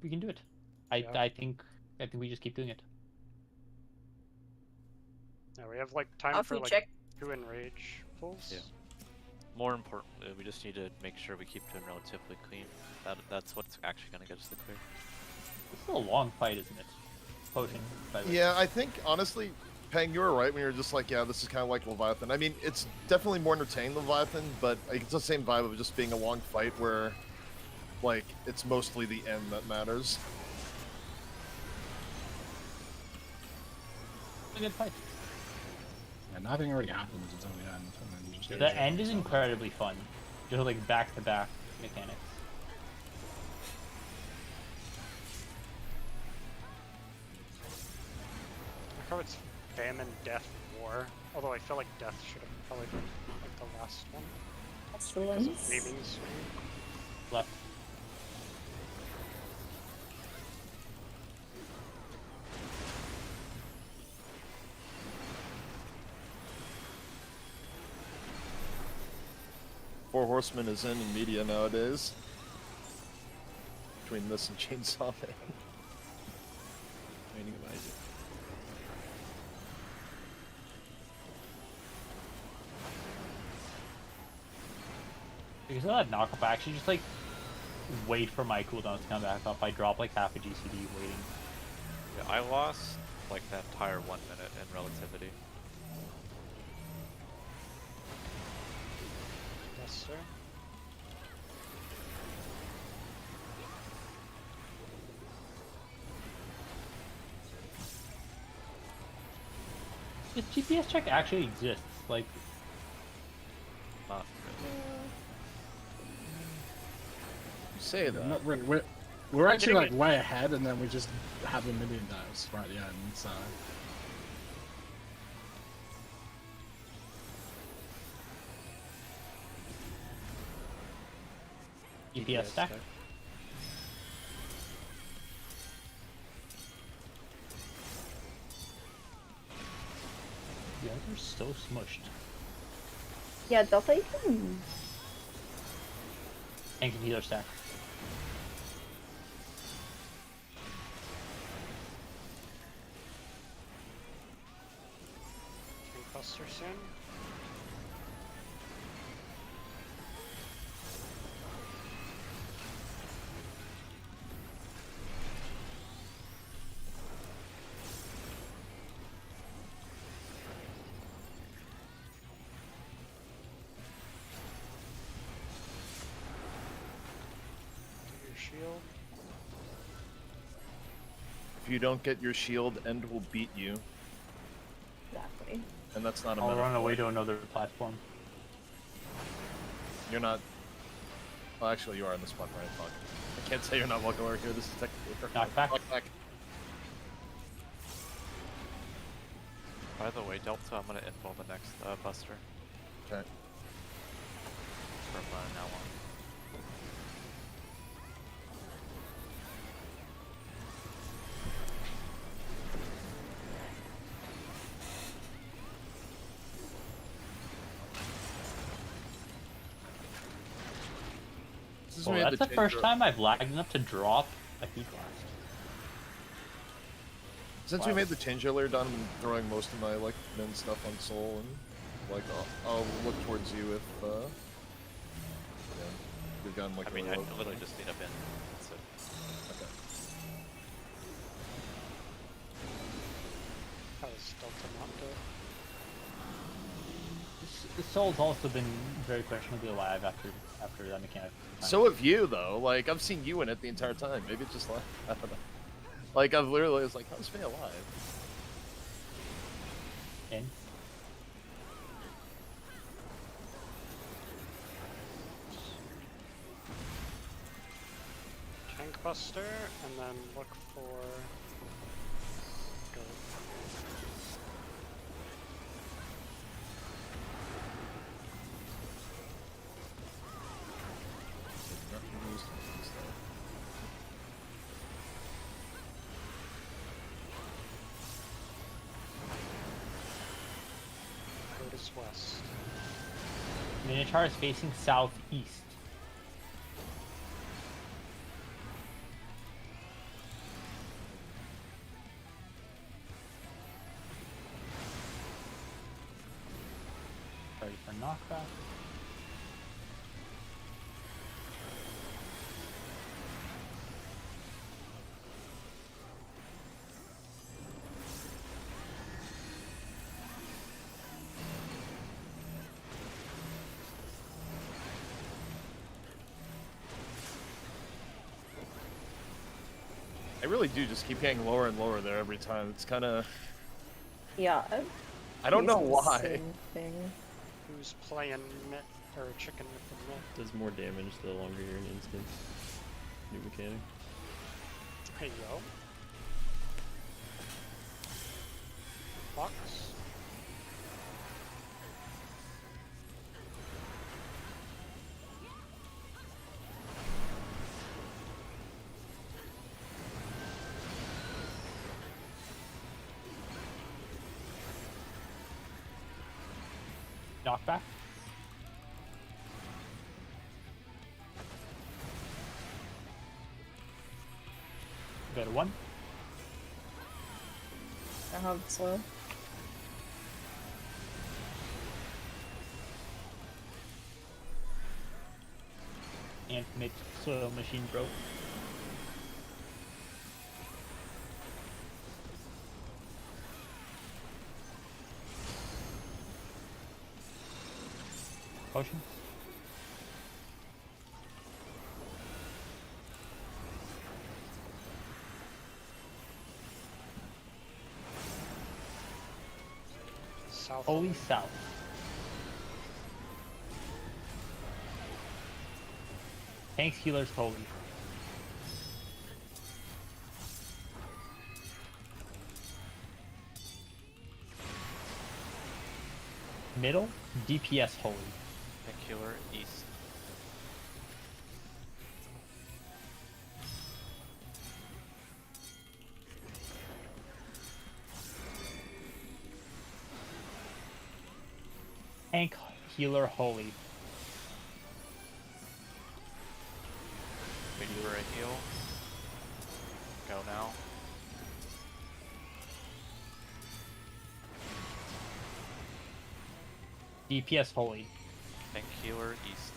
can do it. Yeah. I think we just keep doing it. Yeah, we have like time I'll for like check. 2 enrage pulls. Yeah. More importantly, we just need to make sure we keep them relatively clean. That's what's actually gonna get us the clear. This is a long fight, isn't it? Potion. By the way. Yeah, I think honestly, Pang, you were right when you were just like, yeah, this is kind of like Leviathan. I mean, it's definitely more entertaining than Leviathan, but it's the same vibe of just being a long fight where, like, it's mostly the end that matters. It's a good fight. Yeah, nothing really happens until the end. And then you just get The end is incredibly fun. Just like back-to-back mechanics. Look how it's famine, death, war. Although I feel like death should have probably been like the last one. Because of Excellent. naming swing. Left. Four Horsemen is in media nowadays. Between this and Chainsaw Man. Training of Isaac. Because of that knockoff, I actually just like wait for my cooldown to come back up. I drop like half a GCD waiting. Yeah, I lost like that entire 1 minute in relativity. Yes, sir. This GPS check actually exists. Like, Not really. You say that. Not really. We're actually Getting like way ahead, and then we just have a million dives right at the end. So GPS stack. The others so smushed. Yeah, definitely can. And can healer stack. Can cluster soon. Do your shield. If you don't get your shield, End will beat you, Exactly. and that's not a I'll meta. run away to another platform. You're not. Well, actually, you are in the spot, right? Fuck. I can't say you're not welcome over here. This is technically Knock back. Knock back. By the way, Delta, I'm gonna info the next Buster Okay. from now on. This is Well, when we had that's to the change first our- time I've lagged enough to drop a heat blast. Since we made the change earlier, Don, I'm throwing most of my like min stuff on Soul, and like I'll look towards you if yeah, we've gotten like I a mean, I really low. literally just need a bin. That's it. Okay. How is Delta not dead? The Soul's also been very questionably alive after that mechanic. So have you though. Like I've seen you in it the entire time. Maybe it's just like I don't know. Like I've literally was like, how's Faye alive? In. Tank Buster, and then look for. Go. Nothing used in this stuff. Go to west. Minotaur is facing southeast. Ready for knockback. I really do just keep getting lower and lower there every time. It's kind of Yeah. I don't know using the why. same thing. Who's playing mid or chicken with the mid? Does more damage the longer you're in instance. New mechanic. Hey yo. Box. Knockback. Go to 1. I have slow. And make soil machine broke. Potion. South. Holy South. Tanks, healers, holy. Middle, DPS, holy. Tank healer east. Tank, healer, holy. Wait for a heal. Go now. DPS, holy. Tank healer east.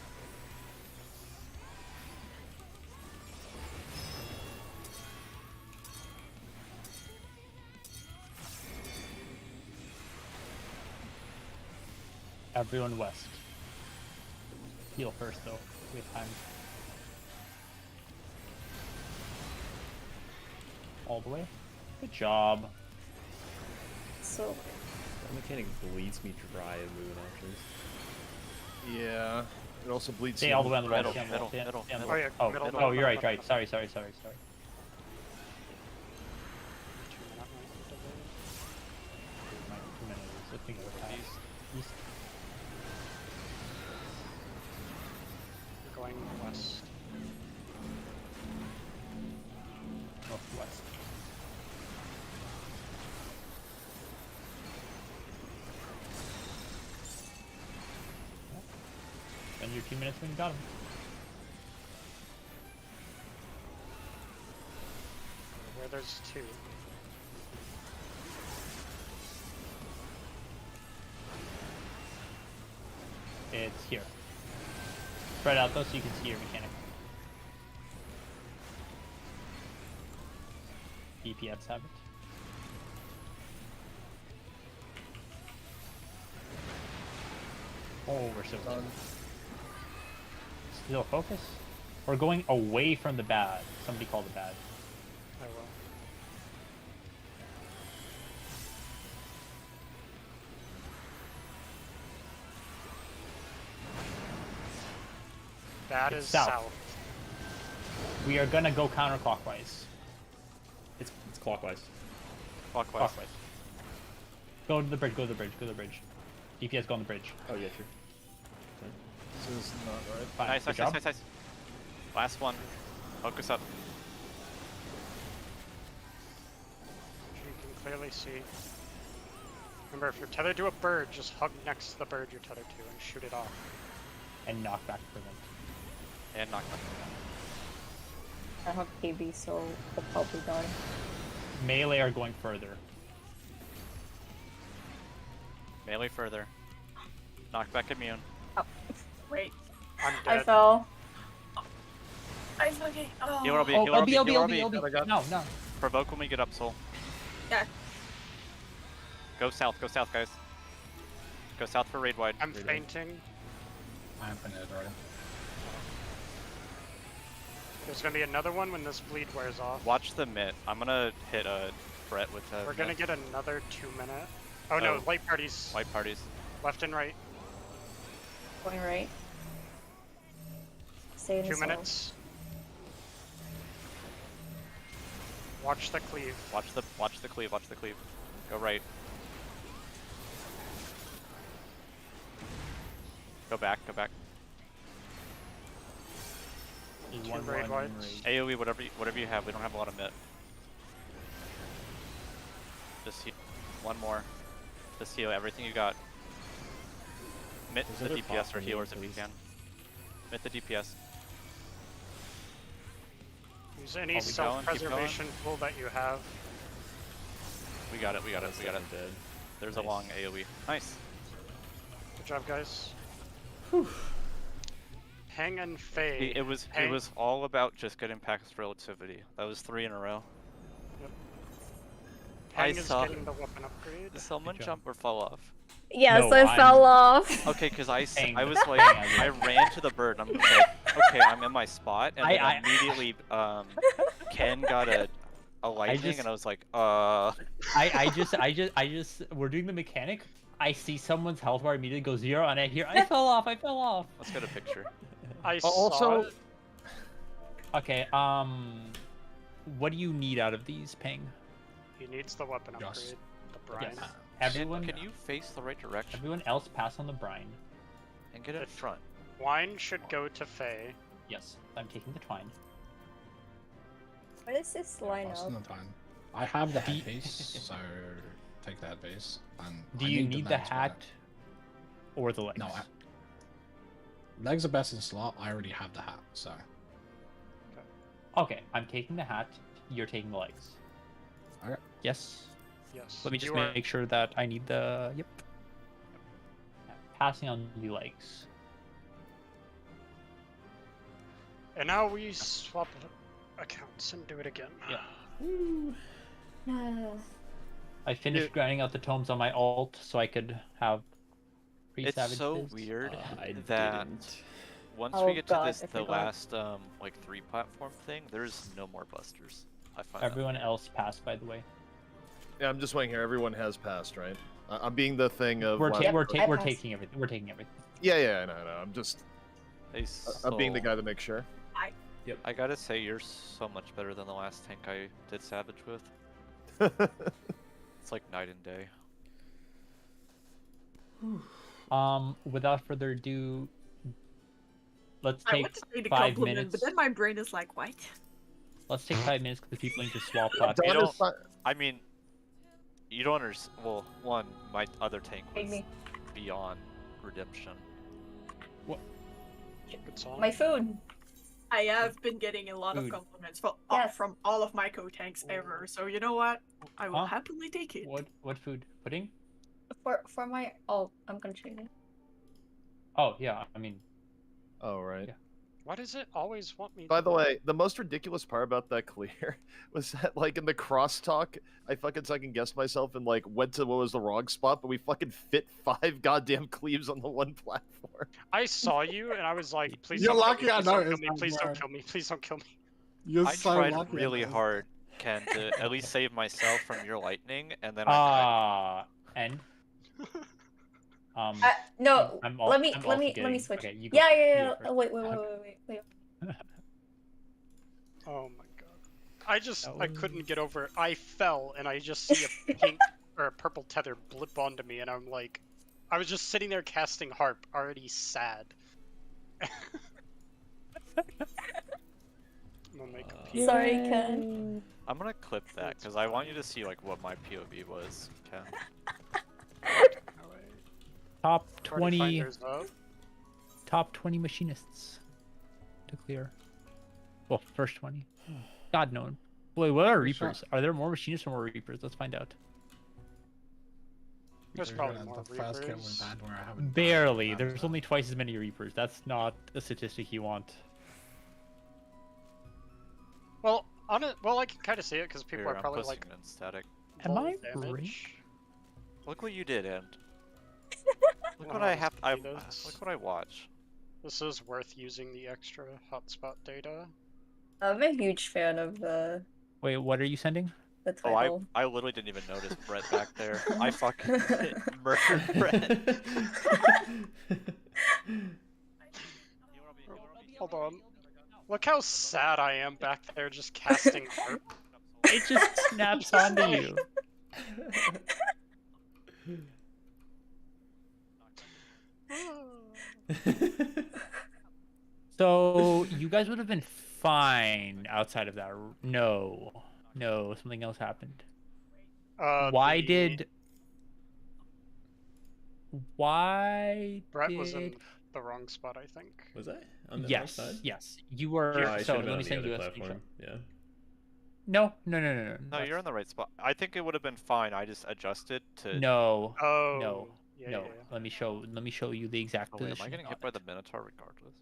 Everyone west. Heal first though. We have time. All the way. Good job. So That mechanic bleeds me dry of moving options. Yeah. It also bleeds. Stay you all the way on the right. Middle, stay on the middle, left, stay on- middle, stay on the middle. left. Oh, Oh, yeah, middle, oh, middle, you're right, middle, right. Sorry. 2-minute delay. Two minute Shifting over time. East. We're going west. Northwest. Spend your 2 minutes when you got him. Where there's two. It's here. Spread out though so you can see your mechanic. DPS have it. Oh, we're still Done. still focus. We're going away from the bad. Somebody call the bad. I will. That It's is south. south. We are gonna go counterclockwise. It's clockwise. Clockwise. Clockwise. Go to the bridge. Go to the bridge. Go to the bridge. DPS go on the bridge. Oh yeah, sure. This is not right. Fine. Nice, Good nice, job. nice, nice. Last one. Focus up. You can clearly see. Remember, if you're tethered to a bird, just hug next to the bird you're tethered to and shoot it off. And knock back prevent. And knock back. I have KB, so they'll probably die. Melee are going further. Melee further. Knock back immune. Wait. I'm I dead. fell. I fucking. Oh. Heal RB, Oh, heal LB, RB, LB, heal LB, RB. I LB. got- No, no. Provoke when we get up, Soul. Yeah. Go south, guys. Go south for raid wide. I'm Raid wide. fainting. I am finished already. There's gonna be another one when this bleed wears off. Watch the mitt. I'm gonna hit a Brett with a We're gonna mitt. get another 2 minute. Oh no, Oh. light parties. White parties. Left and right. Going right. Stay in 2 the zone. minutes. Watch the cleave. Watch the cleave. Go right. Go back. There's Two one raid more wides. raid. AoE, whatever you have. We don't have a lot of mitt. Just heal. One more. Just heal everything you got. Mitt There's the other DPS or bot healers if you please. can. Mitt the DPS. Use any Keep going, keep self-preservation tool that you have. We got it. That's definitely dead. There's Nice. a long AoE. Nice. Good job, guys. Hang and It, fade. it was Hang. it was all about just getting past relativity. That was 3 in a row. I Hang is saw- getting the weapon upgrade. Did someone job. jump or fall off? Yes, No, I I'm- fell off. Okay, because I Hang. was like, Hang. I ran to the bird. And I'm like, okay, I'm in my spot, and then I- immediately, Ken got a lightning, just- and I was like, I just, we're doing the mechanic. I see someone's health bar immediately go 0, and I hear, I fell off. let's get a picture. I saw Also, it. Okay, what do you need out of these, Ping? He needs the weapon upgrade. Just- The brine. Yes. Ken, Everyone, can you face the right direction everyone else pass on the brine. and get in front? Wine should go to Faye. Yes, I'm taking the twine. Why does this line Most up? of the time. I have the Do you- headpiece, so take the headpiece. And Do I you need the legs for hat or the legs? No, legs are best in slot. I already have the hat, so Okay, I'm taking the hat. You're taking the legs. Okay. Yes. Yes. Let me just you are- make sure that I need the. Yep. Passing on the legs. And now we swap accounts and do it again. Yeah. I finished grinding out the tomes on my alt so I could have. It's so pre-savages. weird I that didn't. once Oh we get to God, this, I the forgot. last like 3 platform thing, there's no more busters. I find Everyone else passed, by the way. Yeah, I'm just waiting here. Everyone has passed, right? I'm being the thing of. We're last we're, person. I we're passed. taking everything. We're taking everything. Yeah, I know. I'm just. They I'm being the stole- guy to make sure. I gotta say, you're so much better than the last tank I did Savage with. It's like night and day. Without further ado, let's I take want to say the 5 compliment, minutes. but then my brain is like, what? Let's take 5 minutes because people need to swap You platforms. Dawn is don't- I mean, you don't understand. Well, one, my other tank was Amy. beyond redemption. Good song. My food. I have been getting a lot of Food. compliments Yes. from all of my co-tanks ever, so you know what? I will Huh? happily take it. What food? Pudding? For my I'm gonna change it. Oh yeah, I mean, Oh, right. Yeah. Why does it always want me? By to... the way, the most ridiculous part about that clear was that, like, in the crosstalk, I fucking second guessed myself and, like, went to what was the wrong spot, but we fucking fit 5 goddamn cleaves on the one platform. I saw you and I was like, please You're don't lucky I kill me, noticed please that, don't bro. kill me, please don't kill me, please don't kill me. You're I so tried lucky. really hard, Ken, to at least save myself from your lightning, and then I and No, I'm let me I'm let also me getting- switch. Okay, you go. Yeah, You yeah, go yeah. first. Oh, wait. Oh my god. I just, That I was- couldn't get over it. I fell and I just see a pink or a purple tether blip onto me and I'm like, I was just sitting there casting harp, already sad. I'm gonna make a POV. Sorry, Ken. I'm gonna clip that because I want you to see like what my POV was, Ken. Top Party 20 finders up. top 20 machinists to clear. Well, first 20. God known. Wait, what are Who's that? Reapers? Are there more machinists or more Reapers? Let's find out. There's probably more The first kill Reapers. we've had where I haven't died, Barely. that There's was only twice as many Reapers. That's not a statistic you want. Well, on it, well, I can kind of see it because people Here, are probably I'm like, posting it in static. Am low I damage. Look what you did, and look what Wow, I this have. potatoes. Look what I watch. This is worth using the extra hotspot data. I'm a huge fan of the Wait, what are you sending? Oh, I title. I literally didn't even notice Brett back there. I fucking murdered Brett. Hold on. Look how sad I am back there just casting harp. It just snaps onto you. So you guys would have been fine outside of that. No, something else happened. Why did Brett was in the wrong spot, I think. Was I on the Yes, wrong side? yes, you were. Oh, I should so have been let on me the send other you a screenshot. platform. Yeah. No. No, that's- you're in the right spot. I think it would have been fine. I just adjusted to. No, Oh. no, Yeah, no. yeah, yeah. Let me show you the exact Oh, wait, position. am I getting hit by the Minotaur regardless?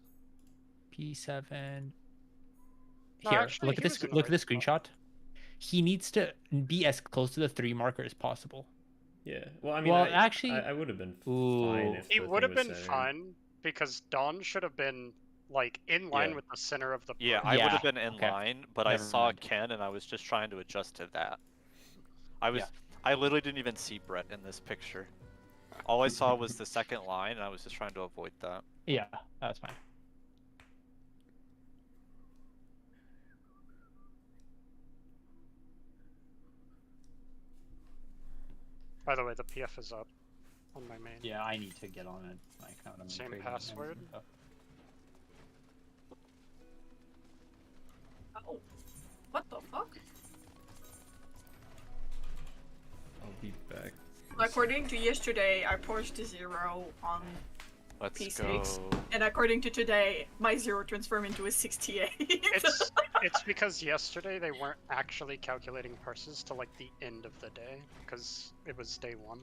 P7. No, Here, actually, look at he this. was in the Look at right this screenshot. He needs to be as close to the 3 marker as possible. Yeah. Well, I mean, Well, I, actually- I would have been Ooh. fine if He the would thing have was been centered. fine because Dawn should have been like in line Yeah. with the center of the. Yeah, bird. I would Yeah, have been in okay. line, but I Never saw mind. Ken and I was just trying to adjust to that. I was. Yeah. I literally didn't even see Brett in this picture. All I saw was the second line, and I was just trying to avoid that. Yeah, that's fine. By the way, the PF is up on my main. Yeah, I need to get on it. My account. I'm Same creating it and password? stuff. Oh, what the fuck? I'll be back. According to yesterday, I pushed to 0 on Let's P6. go. And according to today, my 0 transformed into a 68. It's because yesterday they weren't actually calculating parses till like the end of the day because it was day 1.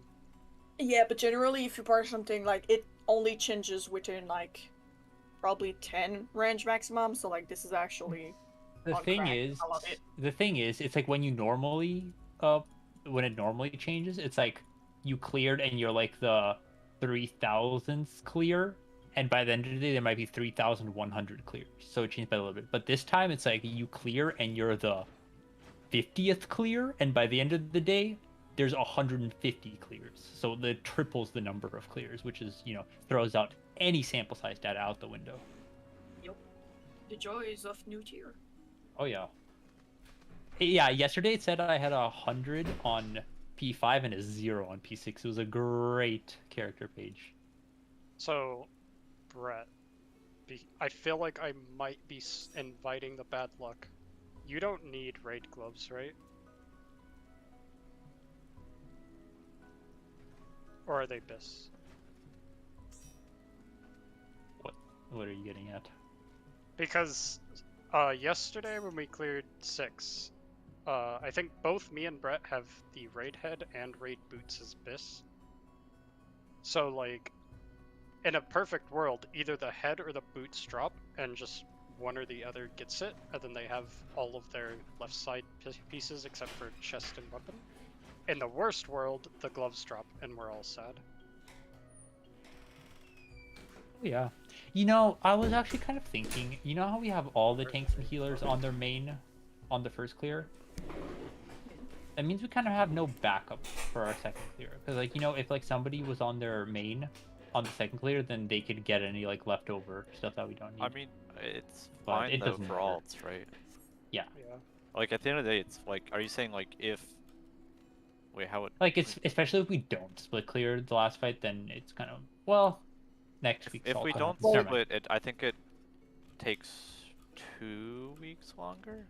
Yeah, but generally if you parse something, like, it only changes within, like, probably 10 range maximum, so, like, this is actually The on thing crack. is, I love it. it's like when you normally, when it normally changes, it's like you cleared and you're like the 3,000th clear, and by the end of the day there might be 3,100 clears. So it changed by a little bit. But this time it's like you clear and you're the 50th clear, and by the end of the day there's 150 clears. So it triples the number of clears, which is, throws out any sample size data out the window. The joys of new tier. Oh yeah. Yeah, yesterday it said I had 100 on P5 and a 0 on P6. It was a great character page. So, Brett, I feel like I might be inviting the bad luck. You don't need raid gloves, right? Or are they BIS? What are you getting at? Because yesterday when we cleared 6, I think both me and Brett have the raid head and raid boots as BIS. So like, in a perfect world, either the head or the boots drop, and just one or the other gets it, and then they have all of their left side pieces except for chest and weapon. In the worst world, the gloves drop, and we're all sad. Yeah. You know, I was actually kind of thinking, you know how we have all the tanks and healers on their main on the first clear? That means we kind of have no backup for our second clear. Because, like, you know, if, like, somebody was on their main on the second clear, then they could get any, like, leftover stuff that we don't need. I mean, it's But fine it though doesn't for matter. alts, right? Yeah. Yeah. Like at the end of the day, it's like, are you saying like if? Wait, how would? Like, it's especially if we don't split clear the last fight, then it's kind of, well, next week. If we don't Never mind. split it, I think it takes 2 weeks longer.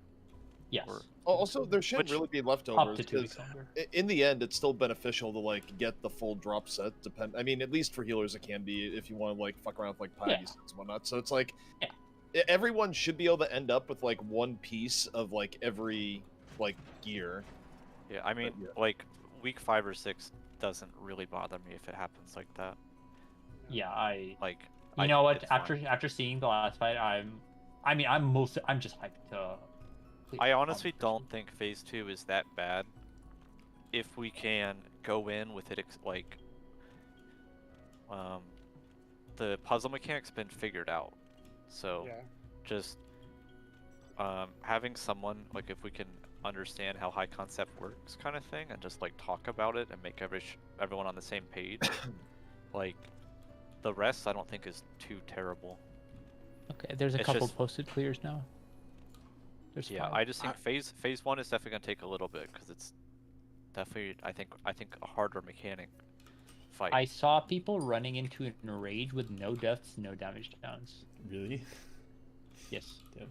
Yes. Or- Also, there shouldn't Which- really be Up leftovers to 2 because weeks longer. in the end, it's still beneficial to like get the full drop set. I mean, at least for healers, it can be if you want to like fuck around with like Yeah. piety sets and whatnot. So it's like, Yeah. everyone should be able to end up with like one piece of like every like gear. Yeah, I mean, yeah. like week 5 or 6 doesn't really bother me if it happens like that. Yeah, Like, you I know think what? it's fine. After seeing the last fight, I'm just hyped to. complete I the honestly first don't one. think phase 2 is that bad. If we can go in with it, the puzzle mechanics been figured out. So Yeah. just having someone, like, if we can understand how high concept works, kind of thing, and just like talk about it and make everyone on the same page. Like, the rest I don't think is too terrible. Okay, there's a It's couple just- posted clears now. There's Yeah, 5. I just think phase 1 is definitely gonna take a little bit because it's definitely I think a harder mechanic fight. I saw people running into an rage with no deaths, no damage downs. Really? Yes. Damn.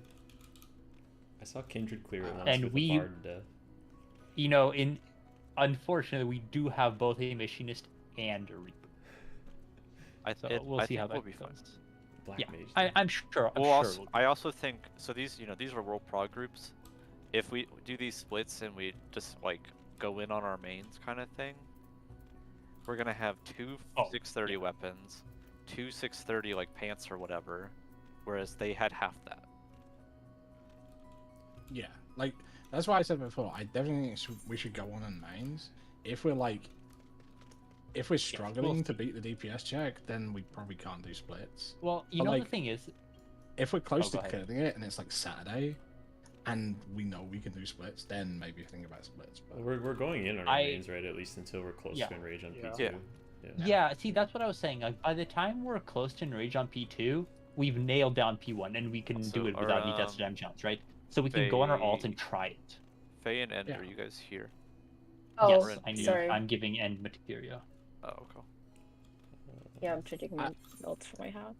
I saw Kindred clear it once And with we- a Bard death. You know, unfortunately, we do have both a machinist and a reaper. So we'll see how think that we'll be fine. goes. Black Yeah, Mage. I'm sure. I'm Well, sure. also, I also think so. These are world prog groups. If we do these splits and we just like go in on our mains kind of thing, we're gonna have two Oh, 630 weapons, two 630 like pants or whatever, whereas they had half that. Yeah, like that's why I said before. I definitely think we should go on in mains. If we're struggling to beat the DPS check, then we probably can't do splits. Well, you But, know like, the thing is, If we're close go to ahead. killing it and it's like Saturday, and we know we can do splits, then maybe think about splits. But We're going in on our I- mains, right? At least until we're close Yeah. to Enrage on Yeah. P2. Yeah. yeah. See, that's what I was saying. Like, by the time we're close to enrage on P2, we've nailed down P1, and we can So do it our, without any deaths or damage downs, right? So we can go on our alt and try it. Faye and End, Yeah. are you guys here? Oh, Yes, I need. sorry. I'm giving end materia. Oh, okay. Yeah, I'm taking my notes for my hat.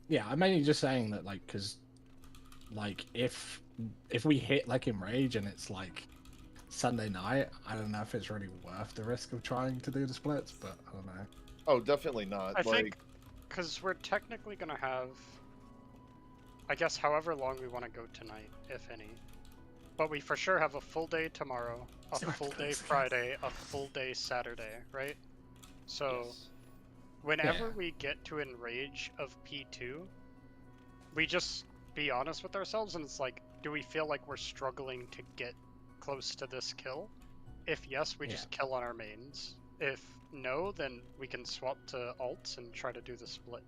yeah, I'm mainly just saying that, like, because, like, if we hit like Enrage and it's like Sunday night, I don't know if it's really worth the risk of trying to do the splits, but I don't know. Oh, definitely not. I like, think because we're technically gonna have, I guess, however long we want to go tonight, if any. But we for sure have a full day tomorrow, a So I have full to day go to Friday, a full day Saturday, right? So whenever Yeah. we get to Enrage of P2, we just be honest with ourselves and it's like, do we feel like we're struggling to get close to this kill? If yes, we just kill on our mains. If no, then we can swap to alts and try to do the split.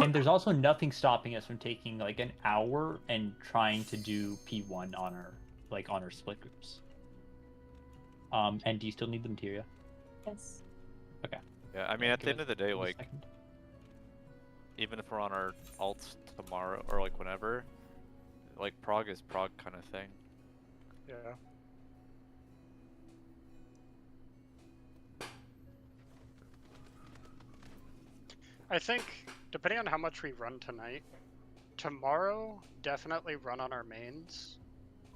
and there's also nothing stopping us from taking like an hour and trying to do P1 on our split groups. And do you still need the materia? Yes. Yeah, I mean, at the end of the day, Give me a like, second. even if we're on our alts tomorrow or like whenever, like prog is prog kind of thing. Yeah. I think, depending on how much we run tonight, tomorrow definitely run on our mains,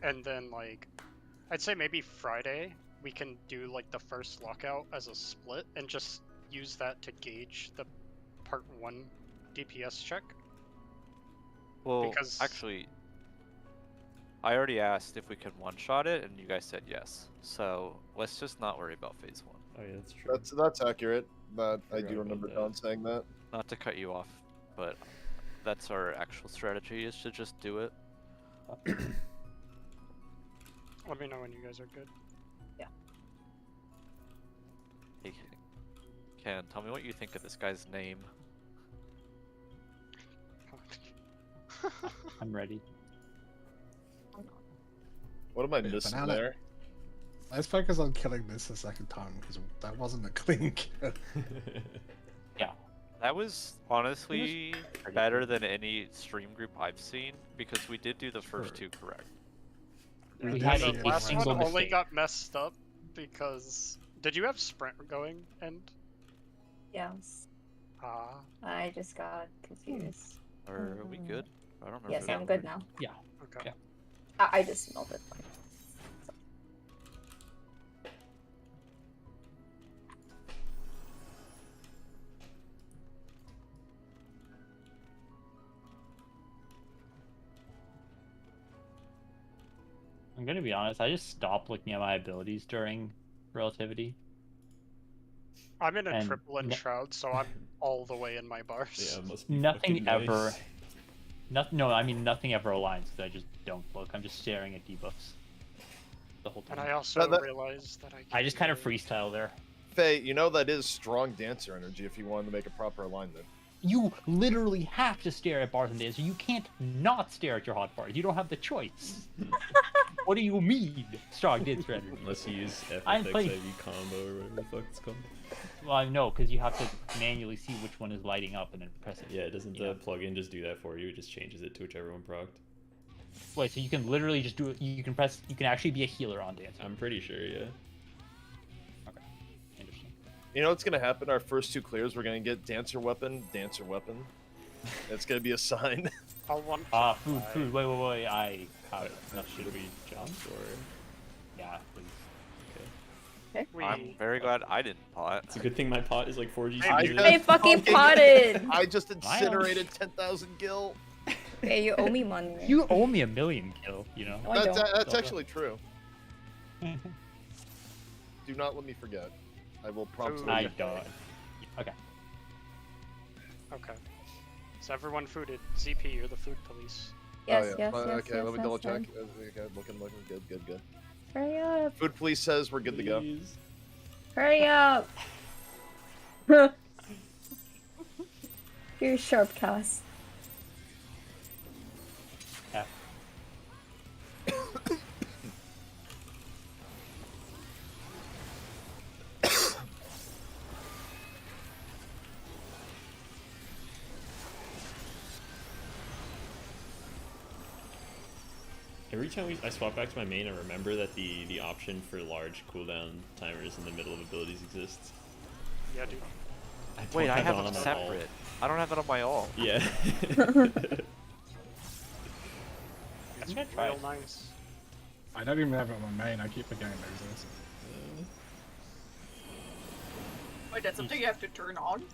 and then like, I'd say maybe Friday we can do like the first lockout as a split and just use that to gauge the part 1 DPS check. Well, Because- actually, I already asked if we could one-shot it, and you guys said yes. So let's just not worry about phase 1. Oh yeah, that's true. That's accurate. That I Forgot do about remember that. Don saying that. Not to cut you off, but that's our actual strategy, is to just do it. Let me know when you guys are good. Hey, Ken, tell me what you think of this guy's name. I'm ready. What am I Wait, missing banana. there? Let's focus on killing this a second time because that wasn't a clean kill. That was honestly pretty better good. than any stream group I've seen, because we did do the first Sure. 2 correct. We did had see a, it a Last single one only mistake. got messed up because... Did you have sprint going, and... Yes. Ah. I just got confused. Are we good? I don't remember. Yes, that I'm good part. now. Okay. Yeah. I just smelled it. I'm gonna be honest. I just stopped looking at my abilities during relativity. I'm in a And triple in no- Shroud, so I'm all the way in my bars. Yeah, it must be Nothing fucking ever. nice. No, I mean nothing ever aligns because I just don't look. I'm just staring at debuffs the whole time. And I also that- realized that I I just kind of really- freestyle there. Faye, you know that is strong dancer energy if you wanted to make a proper alignment. You literally have to stare at bars and dancer. You can't not stare at your hot bars. You don't have the choice. What do you mean, strong dancer energy? Unless you use I'm FFX playing- IV combo or whatever the fuck it's called. Well, I know because you have to manually see which one is lighting up and then press it. Yeah, it doesn't Yeah. the plugin just do that for you? It just changes it to whichever one procced. Wait, so you can literally just do it. You can press. You can actually be a healer on dancer. I'm pretty sure, yeah. Interesting. You know what's gonna happen? Our first 2 clears, we're gonna get dancer weapon. It's gonna be a sign. I'll want. Ah, food. Wait. I have enough shit. Should we jump or? Yeah, please. We... I'm very glad I didn't pot. It's a good thing my pot is like 4G. I speed. just I fucking fucking- potted! I just incinerated 10,000 gil. Hey, you owe me money. You owe me 1,000,000 kill. You know. No, I don't. That's Don't. actually true. Do not let me forget. I will promptly. I don't. Okay. Okay. So everyone fooded. ZP, you're the food police. Yes, Oh, yeah. yes, yes, Okay, yes, let me yes, double check. yes. Okay, looking good. Hurry up! Food police says we're good to go. Please. Hurry up! You're sharp, Cass. Yeah. Every time I swap back to my main, I remember that the option for large cooldown timers in the middle of abilities exists. Yeah, dude. don't Wait, I it have on them my ult. separate. I don't have it on my all. Yeah. It's gonna try real it. nice. I don't even have it on my main. I keep forgetting it exists. Wait, that's something you have to turn on?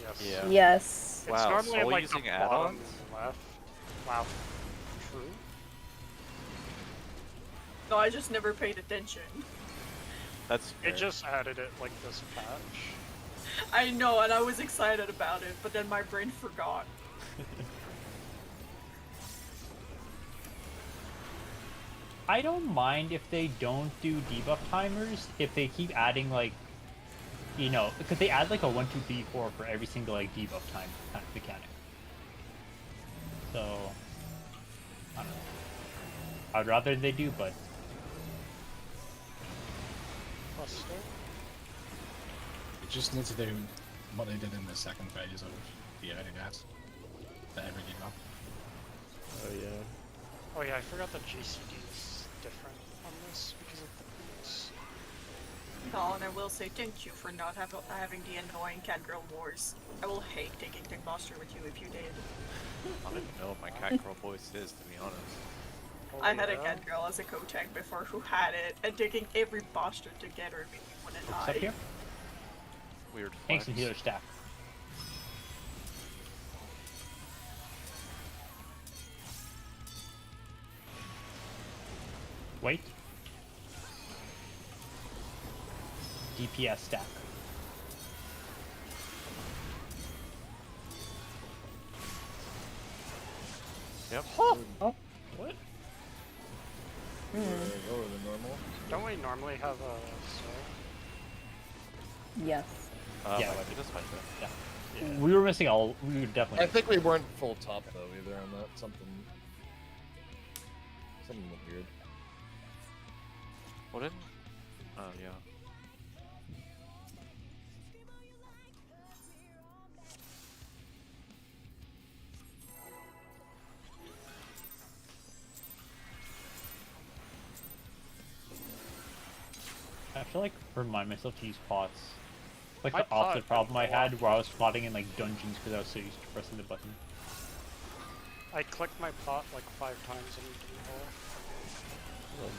Yes. Yeah. Yes. It's Wow, normally in, Soul like using the bottom add-ons? left. Wow. True. No, I just never paid attention. That's fair. It just added it like this patch. I know, and I was excited about it, but then my brain forgot. I don't mind if they don't do debuff timers if they keep adding like, you know, because they add like a 1, 2, 3, 4 for every single like debuff time kind of mechanic. So I don't know. I'd rather they do, but Cluster. You just need to do what they did in the second phase of the early gas. The every give up. Oh yeah. Oh yeah, I forgot that GCD is different on this because of the boots. Colin, I will say thank you for not having the annoying cat girl wars. I will hate taking Tech Buster with you if you did. I don't even know what my cat girl voice is, to be honest. I had a cat girl as a co-tech before who had it, and taking every Buster together made me want to What's die. up here? Weird Tanks flex. and healer stack. Wait. DPS stack. Yep. What? Hmm. Lower than normal. Don't we normally have a soul? Yes. Yeah, Like, like- we just fight that. Yeah. We were missing all. We were definitely. I think we weren't full top though either on that. Something went weird. What didn't? Oh yeah. I feel like remind myself to use pots. Like My the opposite pot problem I went had where I was spotting in like dungeons because I was so used to pressing the button. I clicked my pot like 5 times and it didn't roll.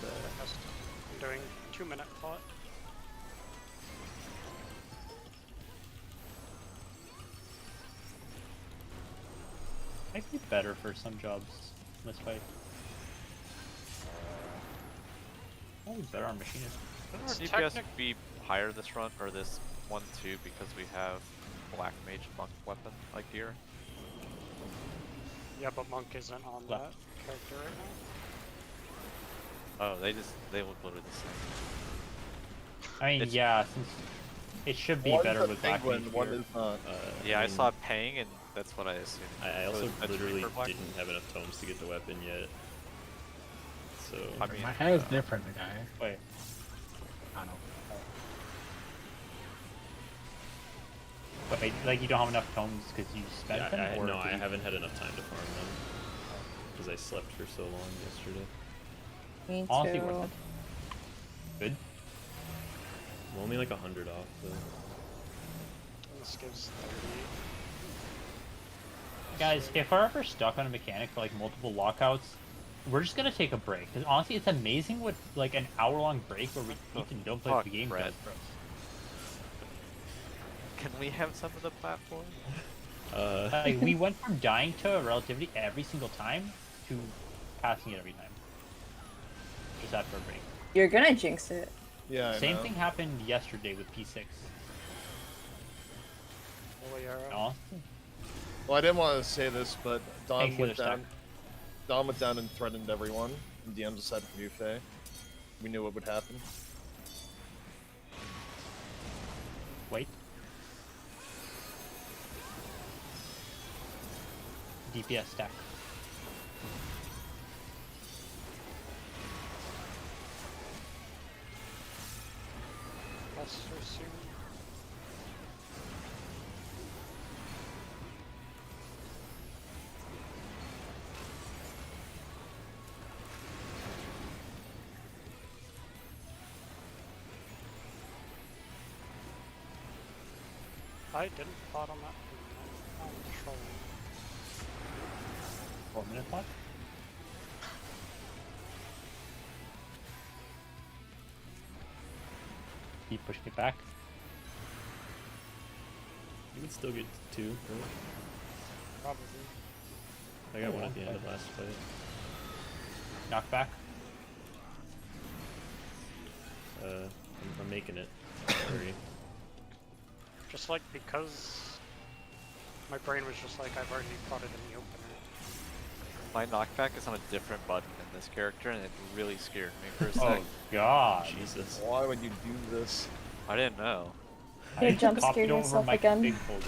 I'm doing 2-minute pot. Might be better for some jobs in this fight. Probably better on machinist. Shouldn't our It's DPS technic- be higher this run, or this one too, because we have Black Mage Monk weapon like gear? Yeah, but Monk isn't on Left. that character right now. Oh, they look literally the same. I mean, It's- yeah, since it should be One's better a with Black penguin, Mage one here. is not. Yeah, I mean, saw Pang, and that's what I assumed. I So also that's literally Reaper Black? didn't have enough tomes to get the weapon yet. So I mean, My hair is different, okay? Wait, I know. wait, like you don't have enough tomes because you spent yeah, them? Or no, I did you- haven't had enough time to farm them because I slept for so long yesterday. Me Honestly, too. worth it. Good. I'm only like 100 off though. This gives 30. Guys, if we're ever stuck on a mechanic for like multiple lockouts, we're just gonna take a break. Because honestly, it's amazing what like an hour-long break where we the eat and don't play fuck, the game Brett? does for us. Can we have some of the platform? Like we went from dying to relativity every single time to passing it every time. Just after a break. You're gonna jinx it. Yeah, I Same know. thing happened yesterday with P6. Holy arrow. Honestly. Well, I didn't want to say this, but Don Thanks, went Healer down. Don went down and threatened everyone. And DM decided to move Faye. We knew what would happen. Wait. DPS stack. Buster soon. I didn't pot on that. I'm trolling. 4-minute clock. Keep pushing it back. You would still get 2, right? Probably. I got one at the end of last fight. Knock back. I'm making it. Don't worry. Just like because my brain was just like I've already potted in the opener. My knockback is on a different button in this character, and it really scared me for a Oh sec. god. Jesus. Why would you do this? I didn't know. I You just jump copied scared over yourself my again. big folder.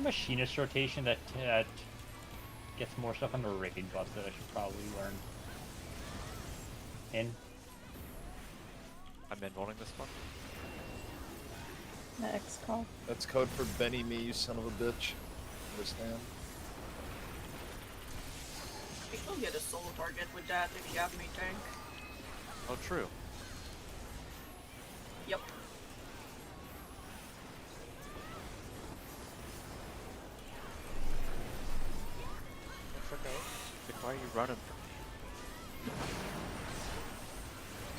machinist rotation that gets more stuff on the raid buff that I should probably learn. In. I'm in rolling this one. Next call. That's code for Benny me, you son of a bitch. Understand? You still get a solo target with that if you have me tank. Oh, true. Yep. I forgot. Like, why are you running?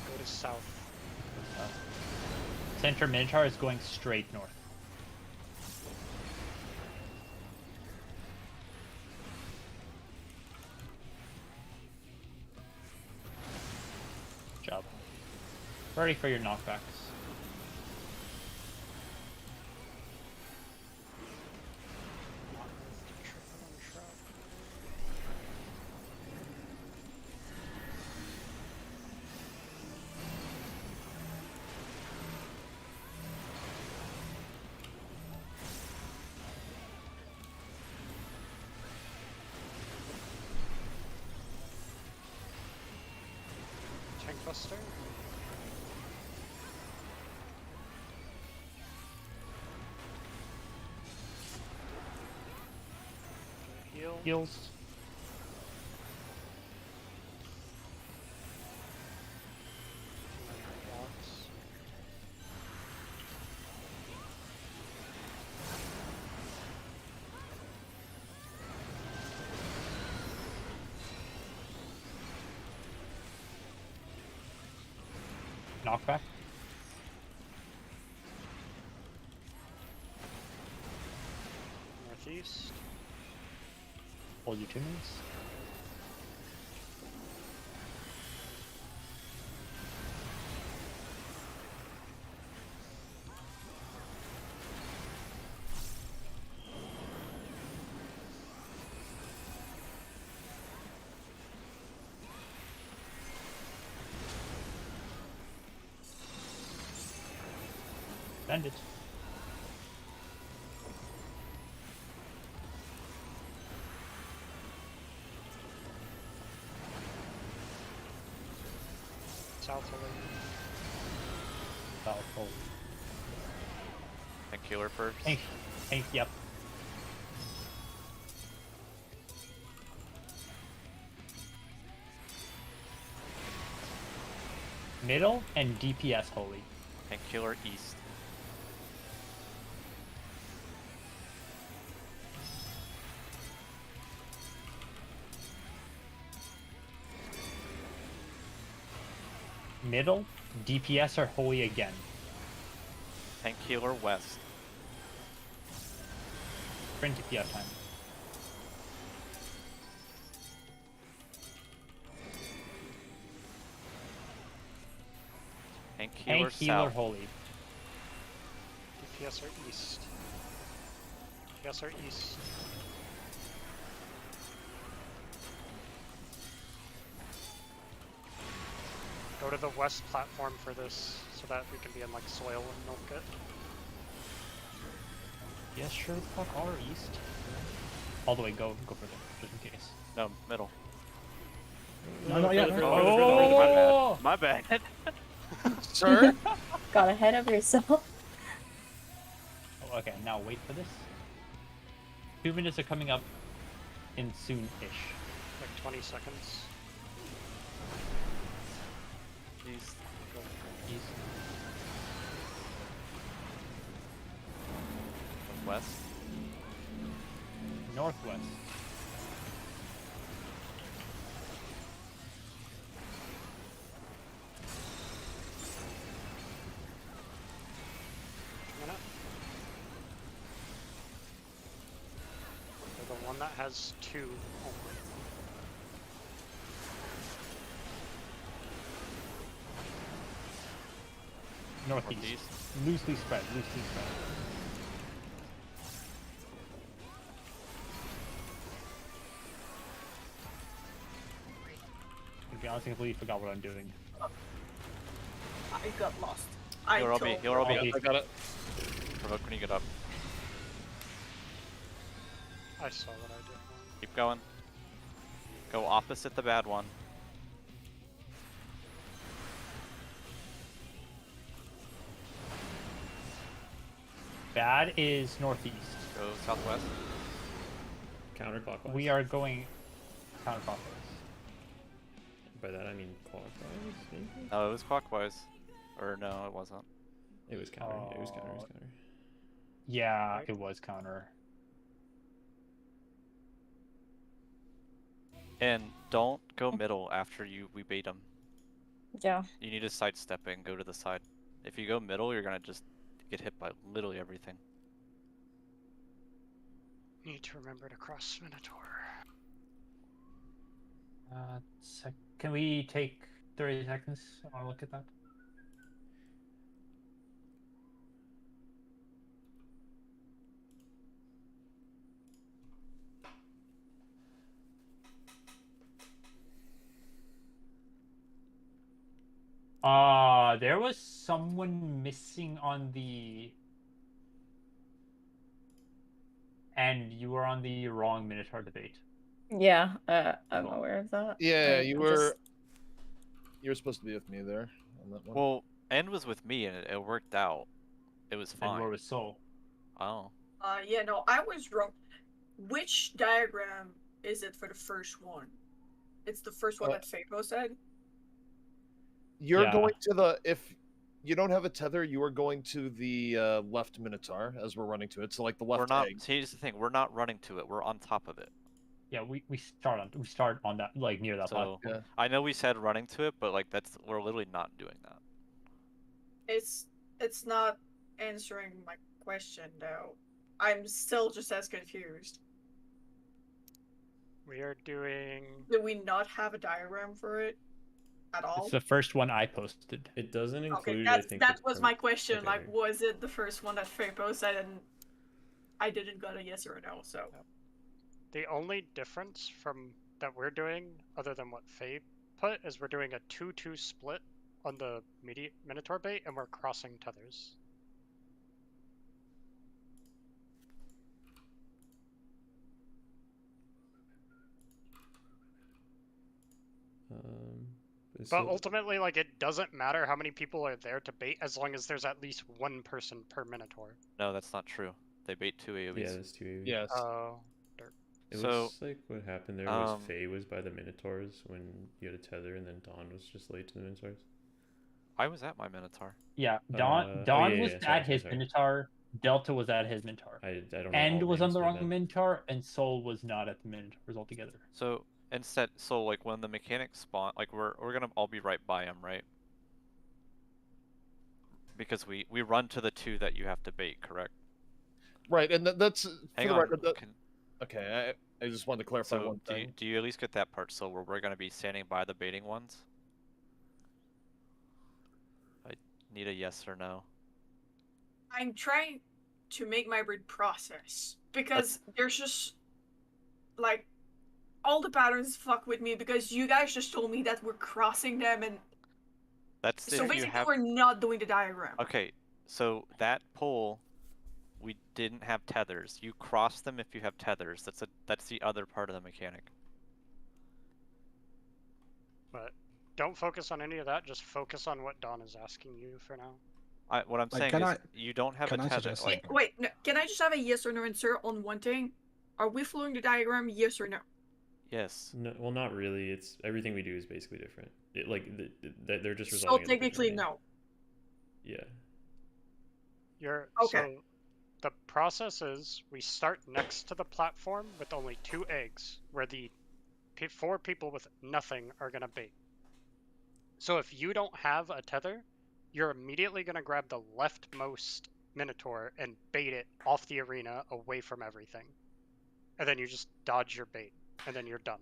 Go to south. Center Minotaur is going straight north. Good job. Ready for your knockbacks. Tank buster. Heal. Heals. Blocks. Knockback. Northeast. Hold you 2 minutes. End it. South of it. South hold. Tank healer first. Tank, yep. Middle and DPS holy. Tank healer east. Middle, DPS are holy again. Tank healer west. Sprint if you have time. Tank healer Tank healer south. holy. DPS are east. DPS are east. Go to the west platform for this, so that we can be in like soil and milk it. Yes, sure, fuck our east. All the way, go for them, just in case. No, middle. No, not yet. Oh! My bad. Sir? Got ahead of yourself. Oh, okay, now wait for this. 2 minutes are coming up in soon-ish. Like 20 seconds. East. East. West. Northwest. Minute. So the one that has 2 only. Northeast. Northeast. Loosely spread, loosely spread. To be honest, I completely forgot what I'm doing. I got lost. He'll all be. I'll be- I got it. Provoke when you get up. I saw what I did. Keep going. Go opposite the bad one. Bad is northeast. Go southwest. Counterclockwise. We are going counterclockwise. By that I mean clockwise. Maybe? No, it was clockwise. Or no, it wasn't. It was counter. It was counter. It was counter. Yeah, it was counter. And don't go middle after we bait them. Yeah. You need to sidestep it and go to the side. If you go middle, you're gonna just get hit by literally everything. Need to remember to cross Minotaur. Can we take 30 seconds? I want to look at that. There was someone missing on the... And you were on the wrong Minotaur debate. Yeah, I'm aware of that. Yeah, You you were supposed to be with me there on that one. Well, End was with me and it worked out. It was And fine. where was Soul? Oh. Yeah, no, I was wrong. Which diagram is it for the first one? It's the first one that Fapo said? You're Yeah. going to the... If you don't have a tether, you are going to the left Minotaur as we're running to it. So like the left We're not. egg. See, here's the thing. We're not running to it. We're on top of it. Yeah, we start on that, like near that So platform. Yeah. I know we said running to it, but like we're literally not doing that. It's not answering my question though. I'm still just as confused. We are doing. Do we not have a diagram for it at all? It's the first one I posted. It doesn't Okay, include. I think that the was perm- my question. Okay, Like, okay. was it the first one that Fapo said and I didn't got a yes or a no? So The only difference from that we're doing, other than what Faye put, is we're doing a 2-2 split on the Minotaur bait, and we're crossing tethers. But so- ultimately, like, it doesn't matter how many people are there to bait as long as there's at least one person per Minotaur. No, that's not true. They bait 2 AoEs. yeah, there's two. AoEs. Yes. It So, looks like what happened there was um, Faye was by the Minotaurs when you had a tether, and then Dawn was just late to the Minotaurs. I was at my Minotaur. Yeah, oh, Dawn yeah, was yeah, sorry, at his sorry. Minotaur. Delta was at his Minotaur. I don't know. End all was on names the for wrong that. Minotaur, and Soul was not at the Minotaurs altogether. So instead, like when the mechanics spawn, like we're gonna all be right by him, right? Because we run to the 2 that you have to bait, correct? Right, and that's for Hang the on. record. Okay, I just wanted to clarify So one thing. do you at least get that part? So where we're gonna be standing by the baiting ones? I need a yes or no. I'm trying to make my read process because there's just like all the patterns fuck with me because you guys just told me that we're crossing them and That's so if you basically have. we're not doing the diagram. Okay, so that pole, we didn't have tethers. You cross them if you have tethers. That's the other part of the mechanic. But don't focus on any of that, just focus on what Dawn is asking you for now. What I'm Like, saying can is I- you don't have a can I tether. suggest Like, Wait, no, can I just have a yes or no answer on one thing? Are we following the diagram? Yes or no? yes. No, well, not really. It's everything we do is basically different. They're just So resolving. it technically, differently. no. Yeah. Okay. So the process is we start next to the platform with only 2 eggs, where the 4 people with nothing are gonna bait. So if you don't have a tether, you're immediately gonna grab the leftmost Minotaur and bait it off the arena away from everything, and then you just dodge your bait, and then you're done.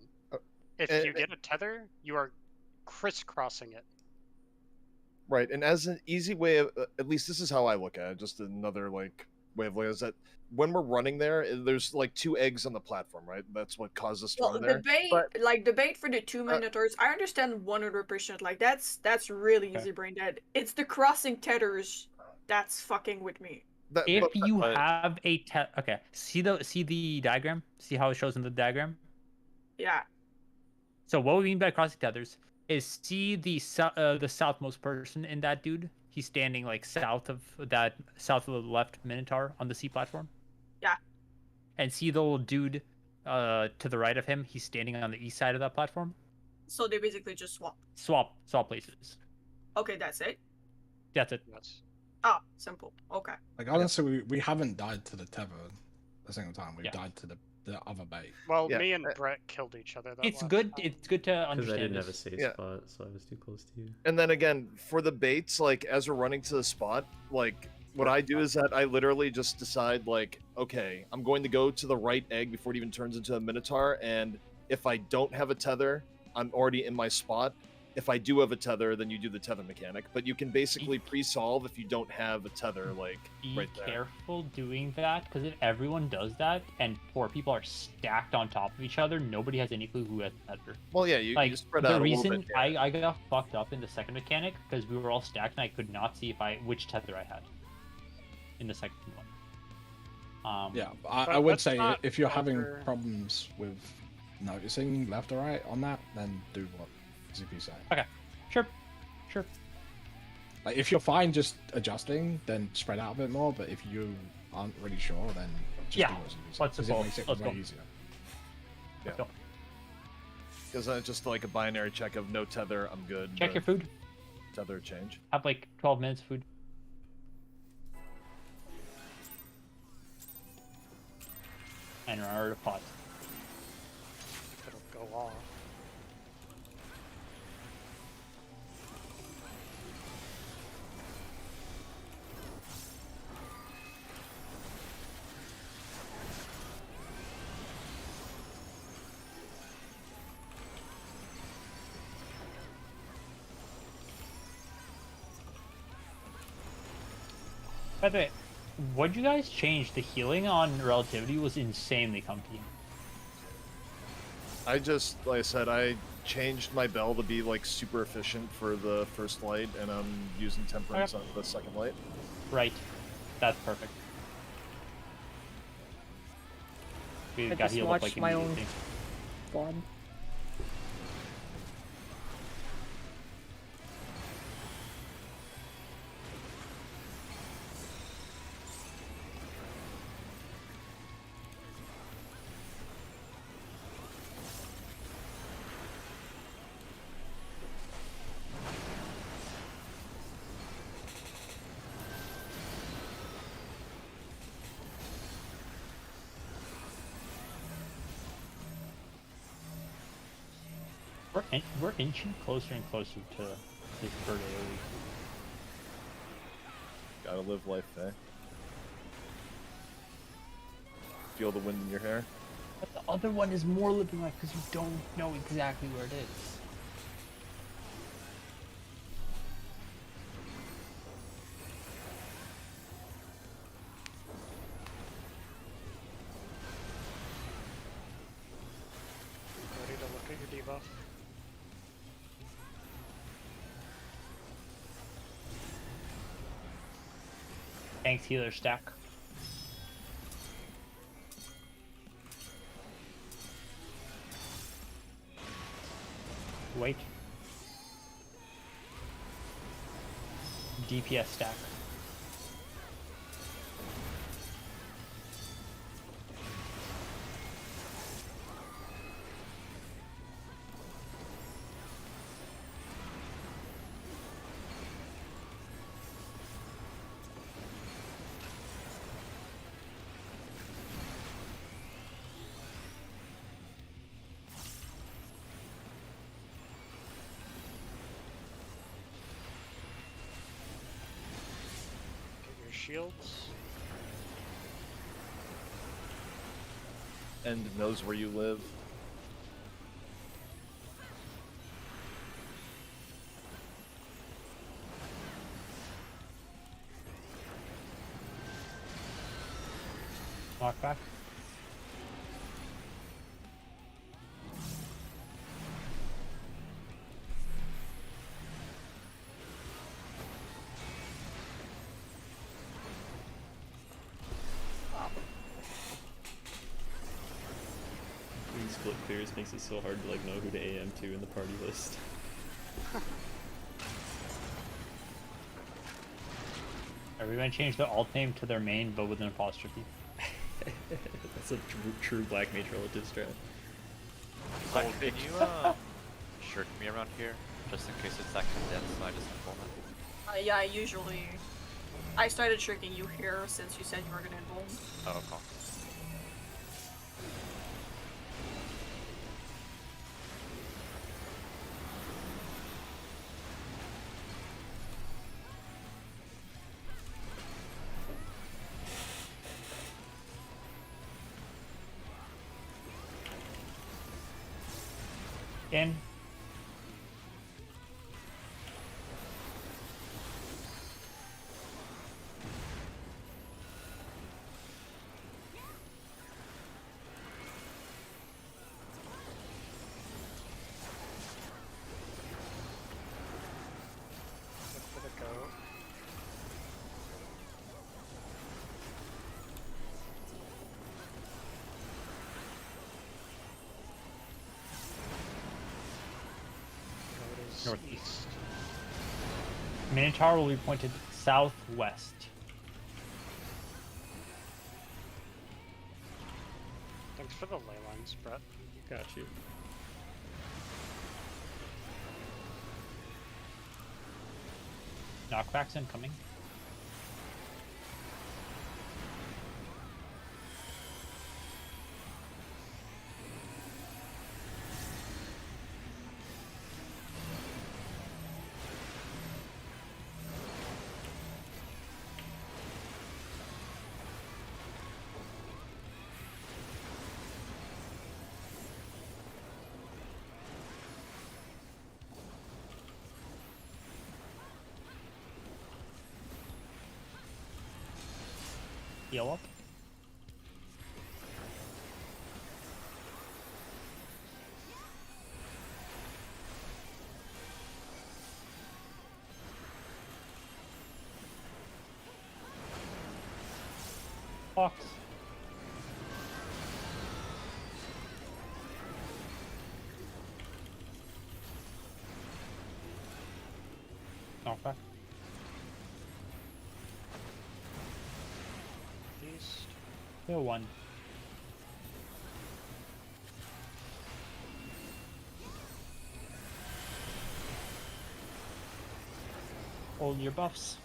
If you get a tether, you are crisscrossing it. Right, and as an easy way of, at least this is how I look at it, just another like way of looking at it, is that when we're running there, there's like 2 eggs on the platform, right? That's what caused us to Well, run the there. bait, like the bait for the 2 Minotaurs, I understand 100%. Like that's really easy brain dead. It's the crossing tethers that's fucking with me. If you but- have a okay, see the diagram. See how it shows in the diagram. Yeah. So what we mean by crossing tethers is see the southmost person in that dude. He's standing like south of the left Minotaur on the C platform. Yeah. And see the little dude to the right of him. He's standing on the east side of that platform. So they basically just swap. Swap places. Okay, that's it. That's it. Yes. Ah, simple. Okay. Like honestly, we haven't died to the tether a single time. We've Yeah. died to the other bait. Well, Yeah, me and Brett killed each other. That It's last good. time. It's good to Because understand. I didn't have a this. safe Yeah. spot, so I was too close to you. And then again, for the baits, like as we're running to the spot, like what I do is that I literally just decide, like, okay, I'm going to go to the right egg before it even turns into a Minotaur, and if I don't have a tether, I'm already in my spot. If I do have a tether, then you do the tether mechanic. But you can basically pre-solve if you don't have a tether, like Be right there. careful doing that, because if everyone does that and four people are stacked on top of each other, nobody has any clue who has tether. Well, yeah, you Like spread the out a reason little bit. I got fucked up in the second mechanic because we were all stacked and I could not see which tether I had in the second one. Yeah, But I would let's say not if you're having over- problems with noticing left or right on that, then do what ZP saying. Okay, sure. Like if you're fine just adjusting, then spread out a bit more. But if you aren't really sure, then just Yeah, do what ZP says, let's 'cause go. it makes it Let's way go. easier. Let's go. Because it's just like a binary check of no tether, I'm good. Check but your food. tether change. Have like 12 minutes of food. And remember to pause. It'll go off. By the way, what you guys changed? The healing on relativity was insanely comfy. I just, like I said, I changed my bell to be like super efficient for the first light, and I'm using temperance on the second light. Right. That's perfect. We I got just healed up watched like my own immediately. God. We're inching closer and closer to this bird AoE. Gotta live life, eh? Feel the wind in your hair. But the other one is more living life because you don't know exactly where it is. Ready to look at your debuff. Thanks, healer stack. Wait. DPS stack. Get your shields. End knows where you live. Knockback. split clears makes it so hard to like know who to AM to in the party list. Are we gonna change the alt name to their main, but with an apostrophe? That's a true Black Mage relative strat. Cole, can you shirk me around here? Just in case it's that condensed, so I just pull it. Yeah, I started tricking you here since you said you were gonna enroll. Oh, cool. In. Look for the goat. Goat is Northeast. east. Minotaur will be pointed southwest. Thanks for the ley lines, Brett. Got you. Knockbacks incoming. Heal up. Fox. Knockback. East. Kill one. Hold your buffs.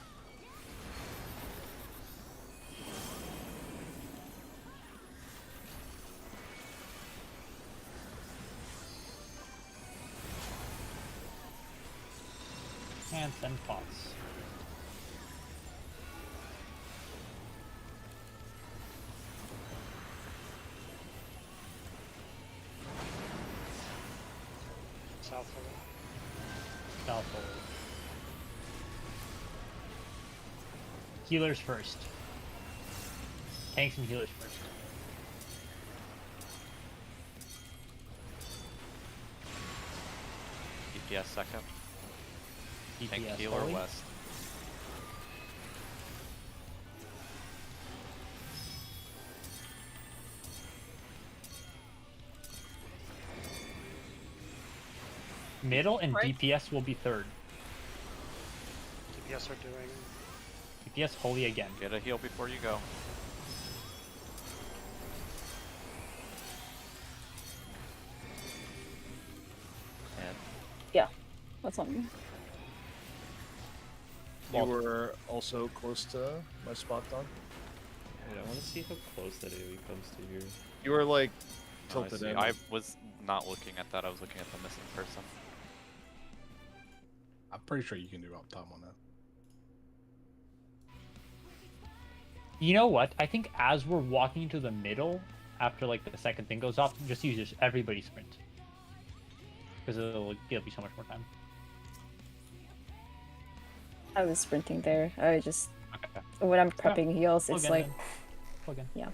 And then pause. South of it. South forward. Healers first. Tanks and healers first. DPS second. Tank DPS healer holy. west. Middle and Right. DPS will be third. DPS are doing. DPS holy again. Get a heal before you go. And What's on me? You were also close to my spot, Don. Yeah, I want to see how close that AoE comes to here. You were like oh, I tilted see. in. I was not looking at that. I was looking at the missing person. I'm pretty sure you can do uptime on that. You know what? I think as we're walking into the middle, after like the second thing goes off, just use this everybody sprint. Because it'll be so much more time. I was sprinting there. I just Okay. when I'm prepping heals, Plug it's in like then. Plug in.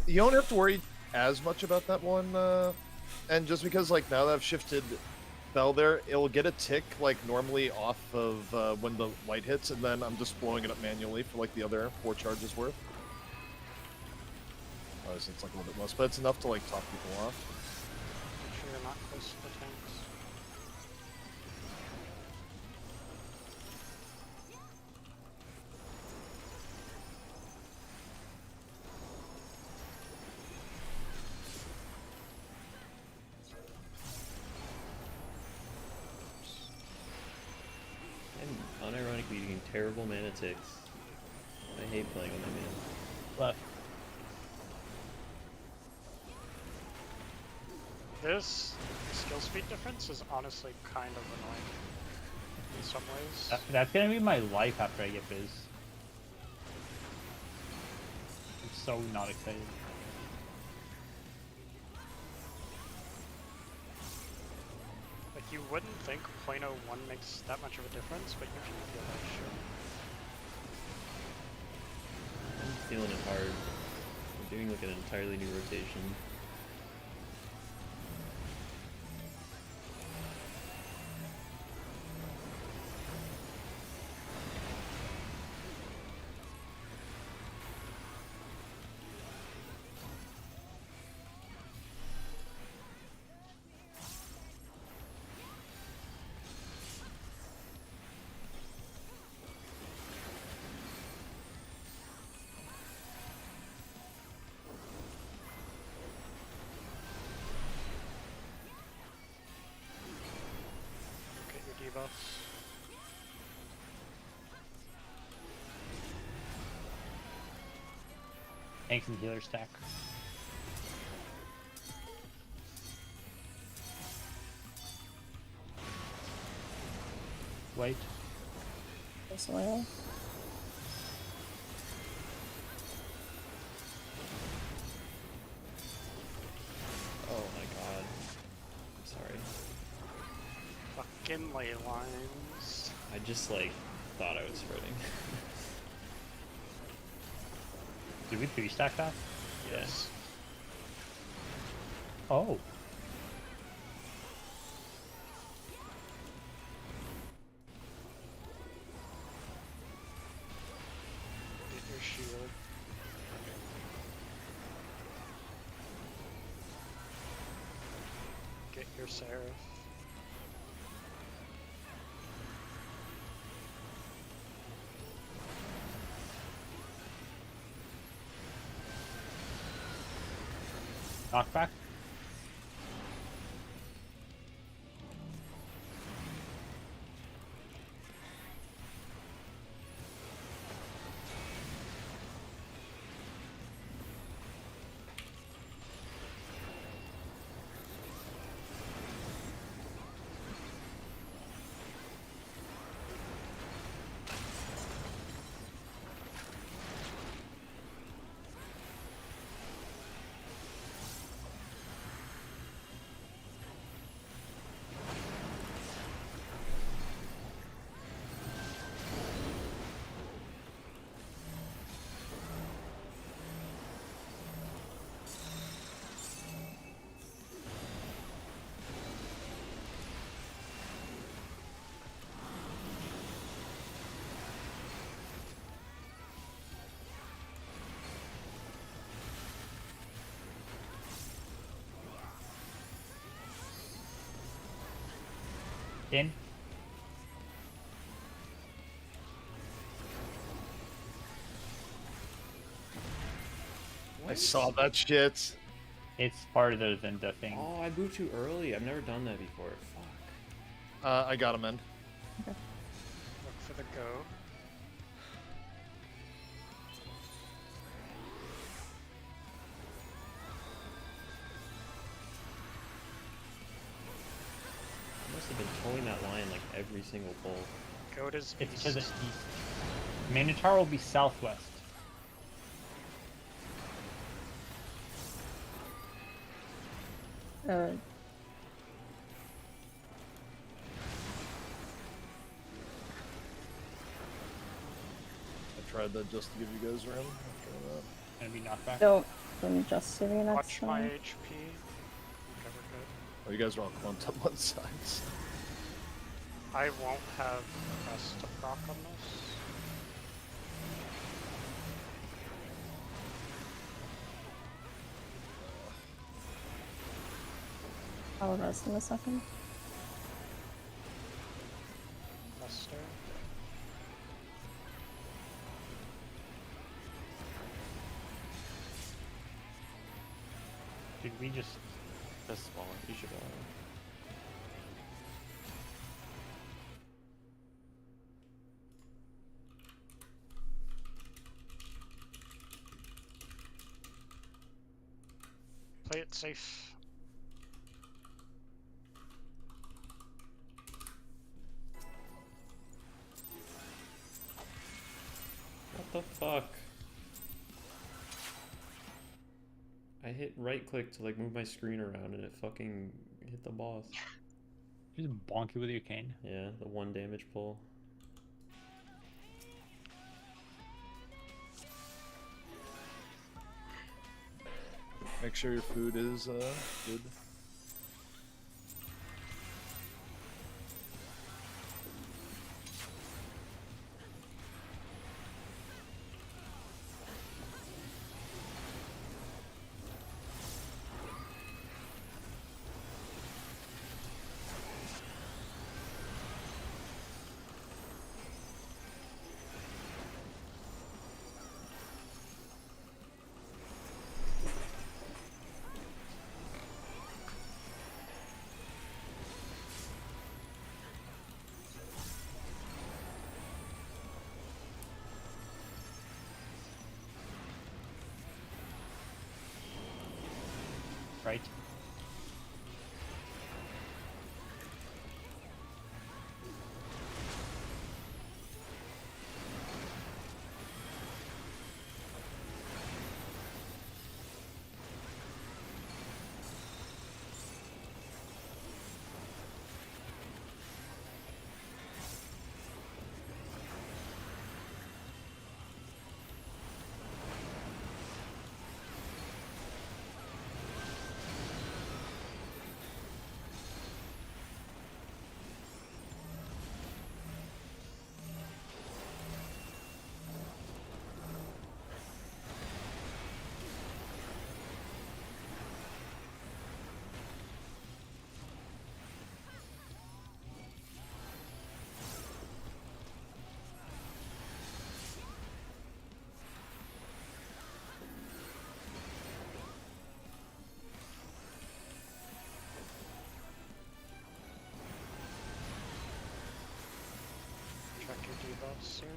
You don't have to worry as much about that one, and just because like now that I've shifted Bell there, it'll get a tick like normally off of when the light hits, and then I'm just blowing it up manually for like the other 4 charges worth. Obviously, it's like a little bit less, but it's enough to like top people off. not close to the tanks. I'm unironically doing terrible mana ticks. I hate playing on my mana. Left. This skill speed difference is honestly kind of annoying in some ways. That's gonna be my life after I get Biz. I'm so not excited. Like, you wouldn't think 0.01 makes that much of a difference, but you can feel that shit. I'm feeling it hard. I'm doing like an entirely new rotation. Get your debuffs. Tanks and healer stack. Wait. This way. Oh my god. I'm sorry. Fucking ley lines. I just like thought I was spreading. Did we 3-stack that? Yes. Oh. Get your shield. Get your Seraph. Knockback. In. I saw that shit. It's farther than the thing. Oh, I moved too early. I've never done that before. Fuck. I got him in. Look for the goat. I must have been towing that line like every single pull. Goat is It's east. to the east. Minotaur will be southwest. I tried that just to give you guys room. After that. Gonna be knockback. Don't. I'm just sitting next Watch to my him. HP. Okay, we're good. Oh, you guys are all clumped on one side. I won't have press to proc on this. I'll rest in a second. Muster. Did we just? Just smaller. You should. Play it safe. What the fuck? I hit right click to like move my screen around and it fucking hit the boss. Just bonk it with your cane. Yeah, the 1 damage pull. Make sure your food is good. Right. Check your debuffs soon.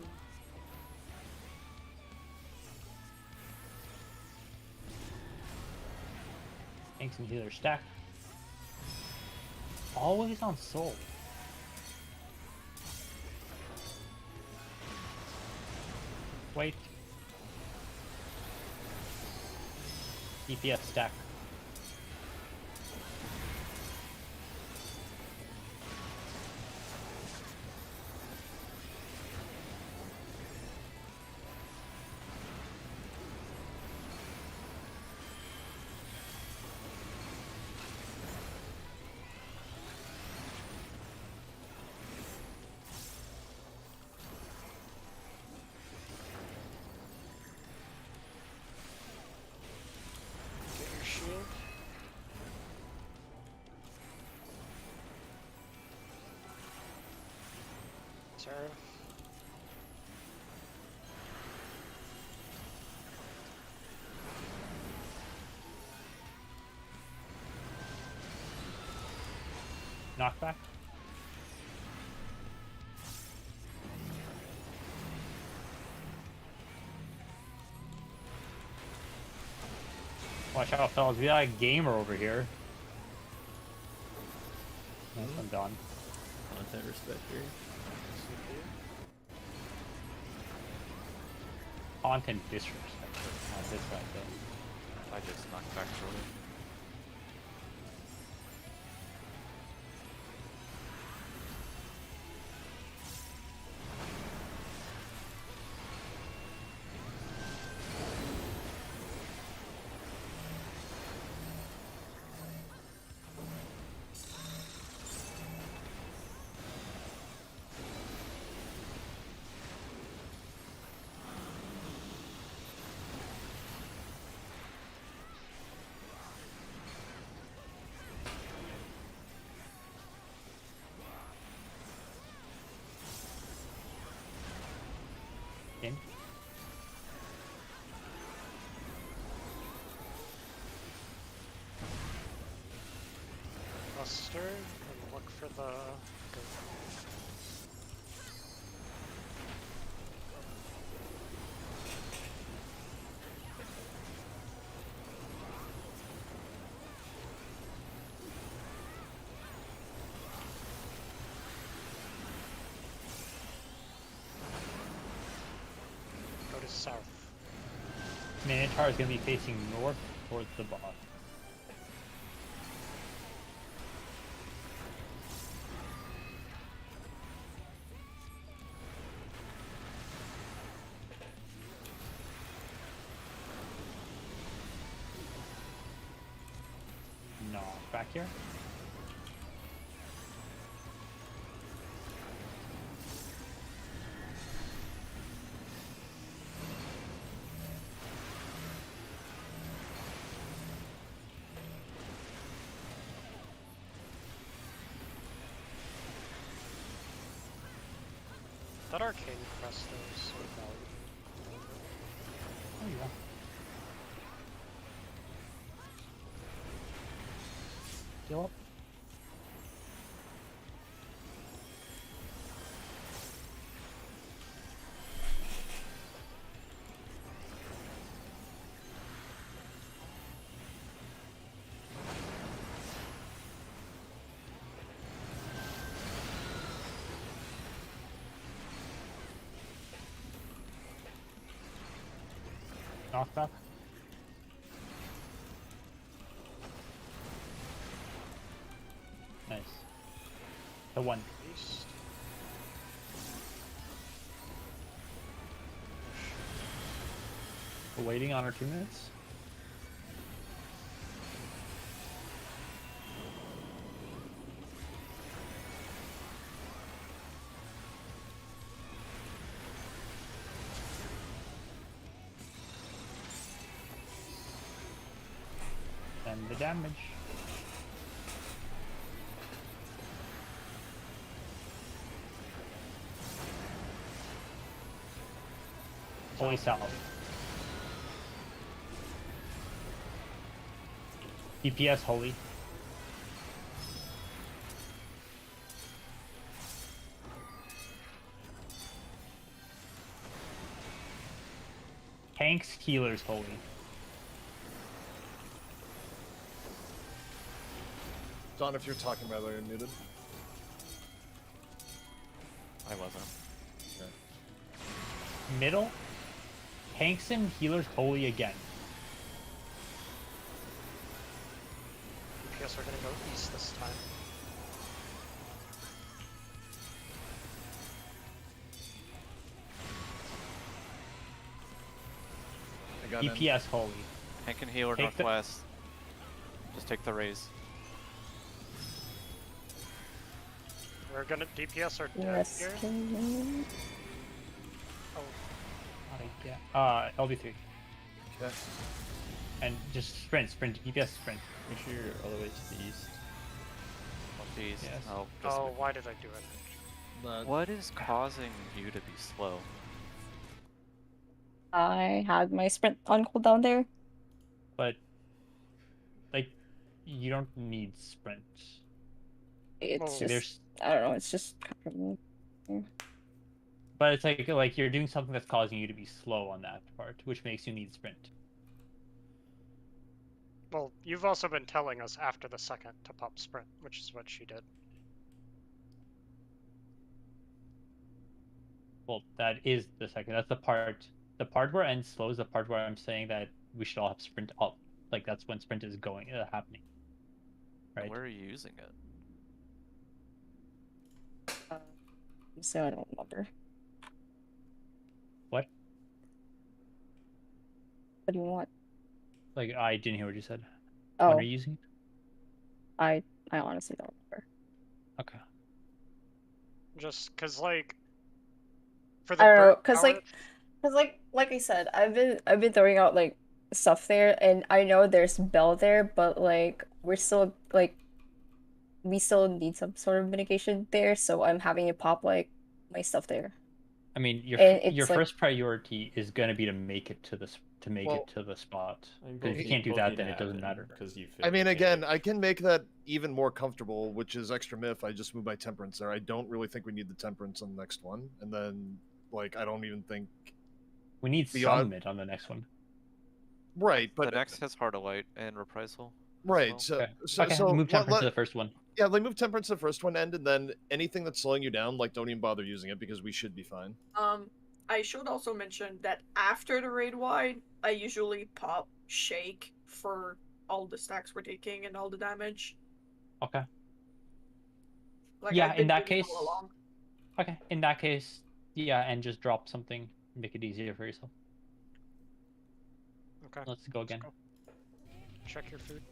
Tanks and healers stack. Always on soul. Wait. DPS stack. Get your shield. Seraph. Knockback. Watch out, fellas. We got a gamer over here. Yes, I'm done. Content respect here. Content disrespect. Not disrespect though. I just knocked back early. cluster and look for the. Go to south. Minotaur is going to be facing north towards the boss. No, back here. That arcane crest though is so valuable. Oh yeah. Heal up. Knockback. Nice. The one. East. We're waiting on our 2 minutes. And the damage. Holy salve. DPS holy. Tanks, healers holy. Don, if you're talking about it, you're muted. I wasn't. Middle. Tanks and healers holy again. DPS are gonna go east this time. I got in. DPS holy. Tank and healer Take the- northwest. Just take the raise. We're gonna DPS are dead Yes. here. Oh, LB3. Okay. And just sprint, DPS sprint. Make sure you're all the way to the east. Northeast. Yes. Oh, just oh, why did I do it? What is causing you to be slow? I had my sprint on cooldown there. But like you don't need sprint. It's Oh. just There's I don't know. It's just comfortable. but it's like you're doing something that's causing you to be slow on that part, which makes you need sprint. Well, you've also been telling us after the second to pop sprint, which is what she did. Well, that is the second. That's the part. The part where end slows. The part where I'm saying that we should all have sprint up. Like that's when sprint is happening. Right. Where are you using it? So I don't remember. What? What do you want? Like I didn't hear what you said. Oh, When are you using it? I honestly don't remember. Okay. Just cause like for the I don't know, bird cause power- like I said, I've been throwing out like stuff there, and I know there's Bell there, but like we still need some sort of mitigation there, so I'm having to pop like my stuff there. I mean, your And it's your like- first priority is going to be to make it to to make Well, it to the spot. I mean, Because if you both can't do both that, need then to it doesn't happen, matter. 'cause you I mean, you again, can't- I can make that even more comfortable, which is extra myth. I just move my temperance there. I don't really think we need the temperance on the next one, and then like I don't even think We need Beyond- some mid on the next one. right, The but next has Heart of Light and Reprisal. as right. well. So Okay, so, okay so move temperance to let- the first one. yeah, like move temperance to the first one end, and then anything that's slowing you down, like don't even bother using it because we should be fine. I should also mention that after the raid wide, I usually pop shake for all the stacks we're taking and all the damage. Okay. Like, Yeah, I've in been that doing it case. all along. Okay, in that case, yeah, and just drop something, make it easier for yourself. Okay. Let's go again. go. Check your food.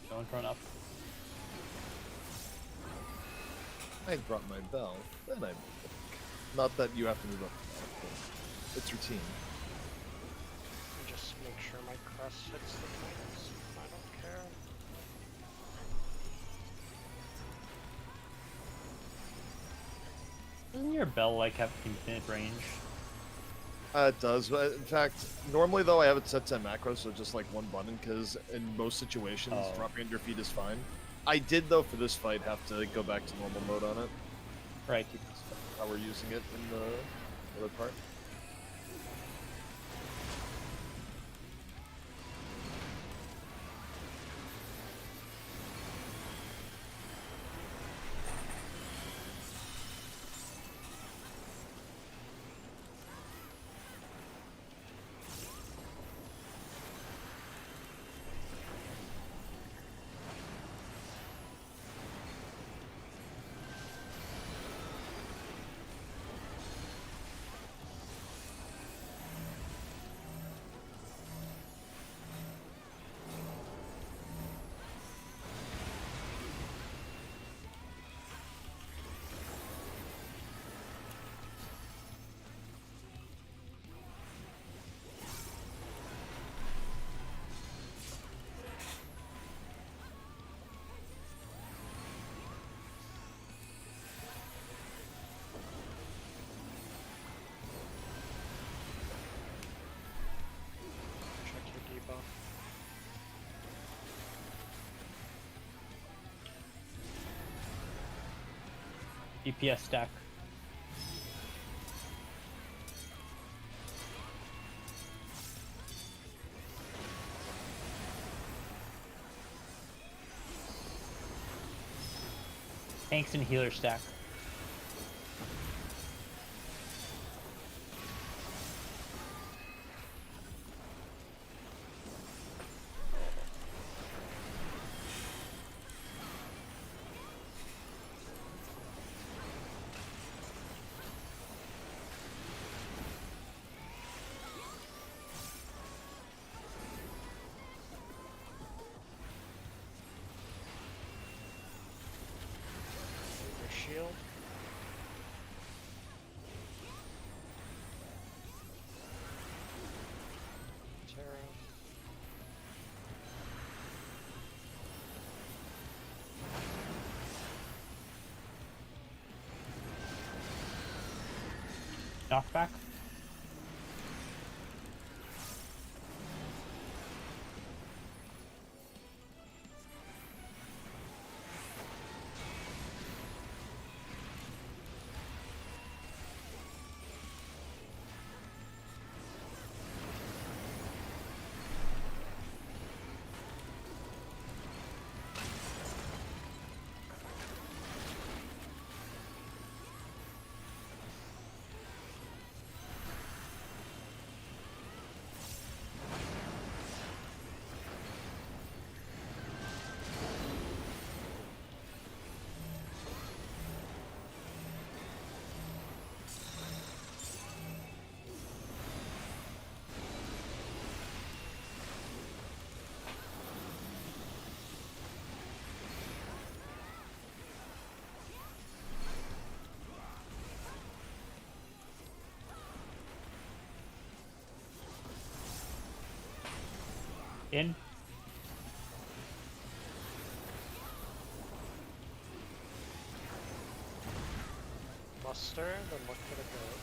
Don't run up. I brought my bell, then I moved it. Not that you have to move up. But it's routine. Just make sure my crest hits the points. I don't care. Doesn't your bell like have infinite range? It does. But in fact, normally though, I have it set to macro, so just like one button, because in most situations, Oh. dropping on your feet is fine. I did though for this fight have to go back to normal mode on it. Right. Because how we're using it in the other part. Check your debuff. DPS stack. Tanks and healer stack. Your shield. Terra. Knockback. In. muster, then look for the goat.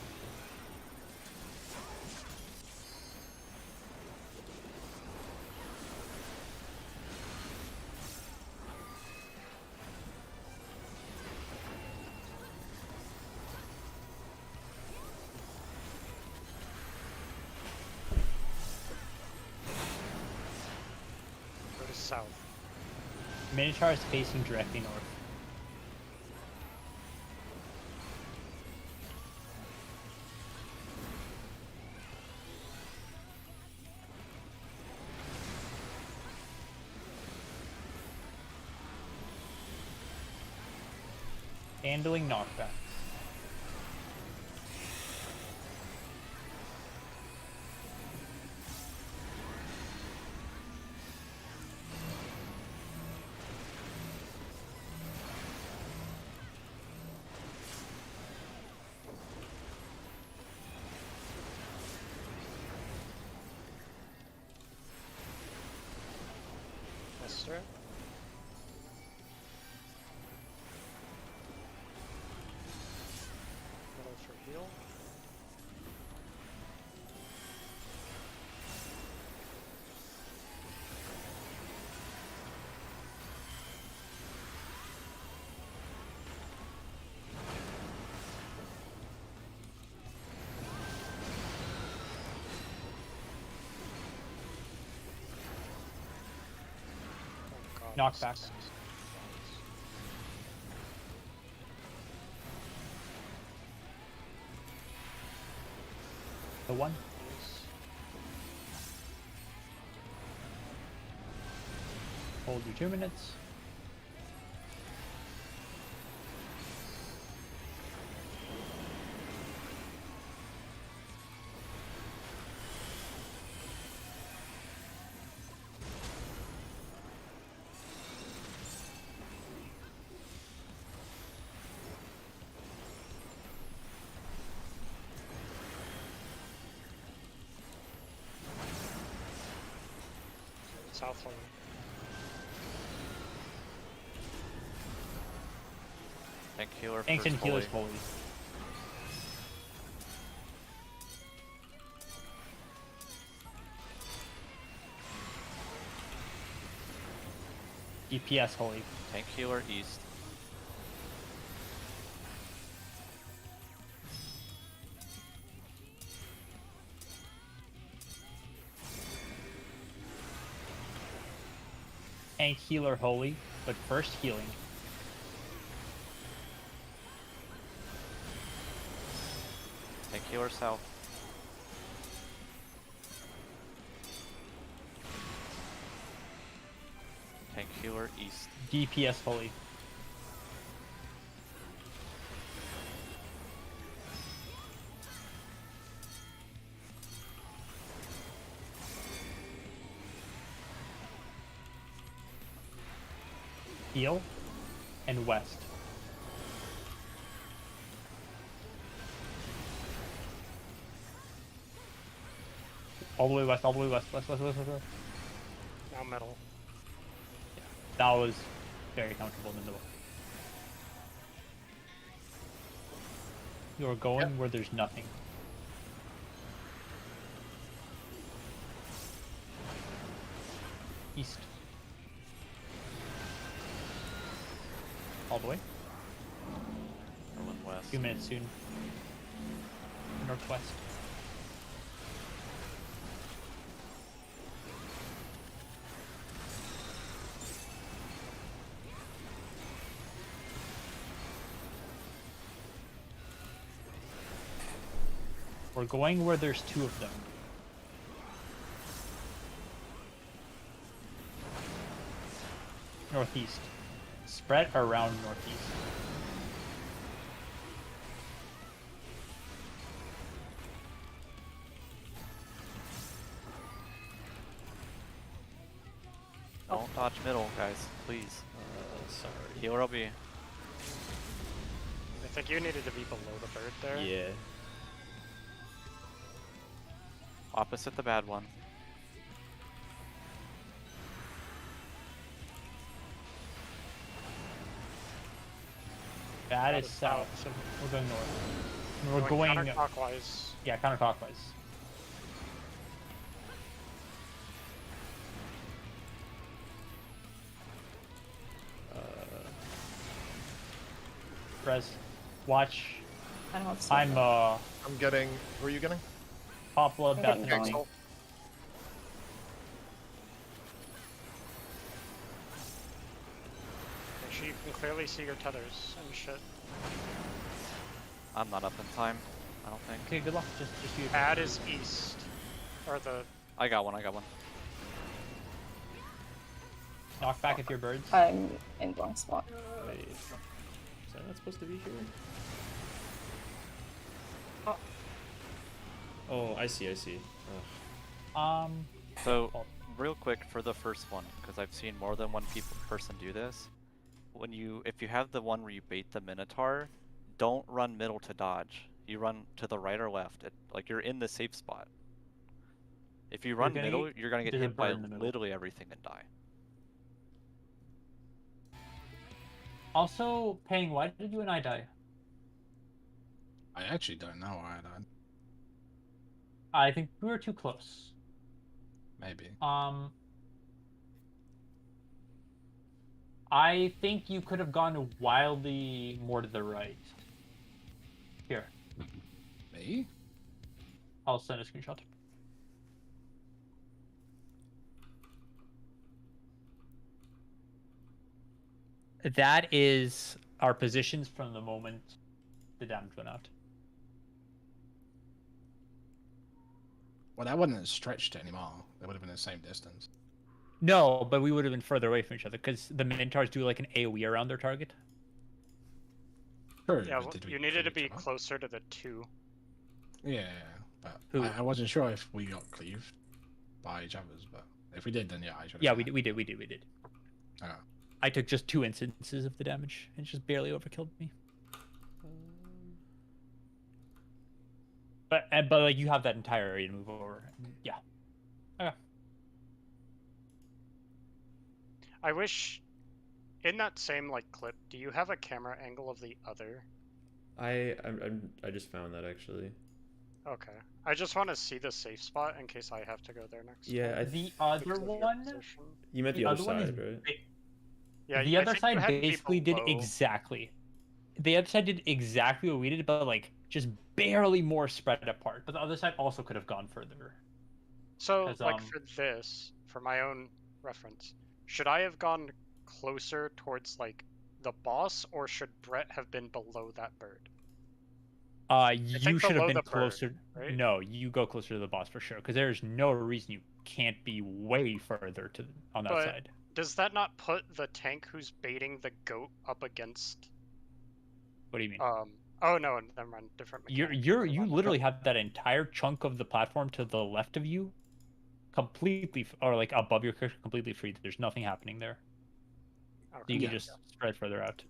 Go to south. Minotaur is facing directly north. Handling knockbacks. Muster. Middle for heal. Oh god. Knockback. The one. Hold your 2 minutes. South lane. Tank healer Tanks first and healers fully. fully. DPS holy. Tank healer east. Tank healer holy, but first healing. Tank healer south. Tank healer east. DPS holy. Heal and west. All the way west, all the way west, west. Now middle. That was very comfortable in the middle. You're going where there's nothing. East. All the way. Rolling west. 2 minutes soon. Northwest. We're going where there's 2 of them. Northeast. Spread around northeast. Don't dodge middle, guys, please. Sorry. Healer will be. I think you needed to be below the bird there. Yeah. Opposite the bad one. That is south, so we're going north. We're going counterclockwise. Yeah, counterclockwise. Rez, watch. I don't have I'm I'm getting. Who are you getting? Popla I'm getting Bethany. Pixel. Make sure you can clearly see your tethers and shit. I'm not up in time. I don't think. Okay, good luck. Just you. Ad is east, or the. I got one. I got one. Knock back if you're birds. I'm in wrong spot. Wait, is that not supposed to be here? Oh, I see. Ugh. So, Oh. real quick for the first one, because I've seen more than one person do this. If you have the one where you bait the Minotaur, don't run middle to dodge. You run to the right or left. Like you're in the safe spot. If you run middle, you're gonna get there's a hit by bird in the middle. literally everything and die. Also, Pang, why did you and I die? I actually don't know why I died. I think we were too close. Maybe. I think you could have gone wildly more to the right. Here, Me? I'll send a screenshot. That is our positions from the moment the damage went out. Well, that wouldn't have stretched anymore. They would have been the same distance. No, but we would have been further away from each other because the Minotaurs do like an AoE around their target. True. Yeah, but did we you needed to kill be each other? closer to the 2. Yeah, but Who? I wasn't sure if we got cleaved by each other's, but if we did, then yeah, I should. Yeah, we did. Oh. I took just 2 instances of the damage and it just barely overkilled me. But like you have that entire area to move over. Yeah. Okay. I wish, in that same like clip, do you have a camera angle of the other? I just found that actually. Okay. I just want to see the safe spot in case I have to go there next. Yeah, time. The other Because of your one. position. You meant the other side, right? Yeah, The I other think you side had people basically did low. exactly. The other side did exactly what we did, but like just barely more spread apart. But the other side also could have gone further. So, 'Cause, like for this, for my own reference, should I have gone closer towards like the boss, or should Brett have been below that bird? You think should have below been the bird, closer. right? No, you go closer to the boss for sure, because there's no reason you can't be way further to on that But side. does that not put the tank who's baiting the goat up against? What do you mean? Oh no, never mind. Different. You literally have that entire chunk of the platform to the left of you, completely, or like above your character, completely free. There's nothing happening there. So you Yeah. can just spread further out.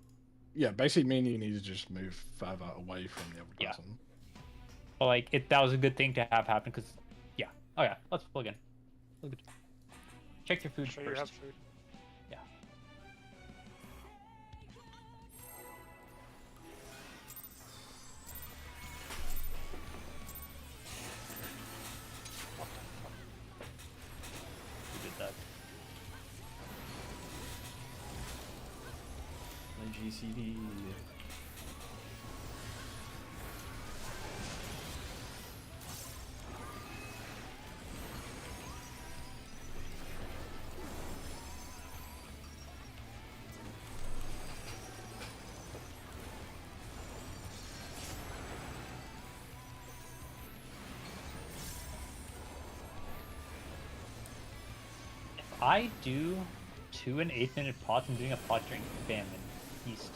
Yeah, basically, me and you need to just move further away from the other Yeah. person. But like, that was a good thing to have happen because, yeah. Oh yeah, let's plug in. Look at. Check your food Sure, first. you have food. Yeah. We did that. My GCD. If I do 2 and 8-minute pots, I'm doing a pot drink famine east.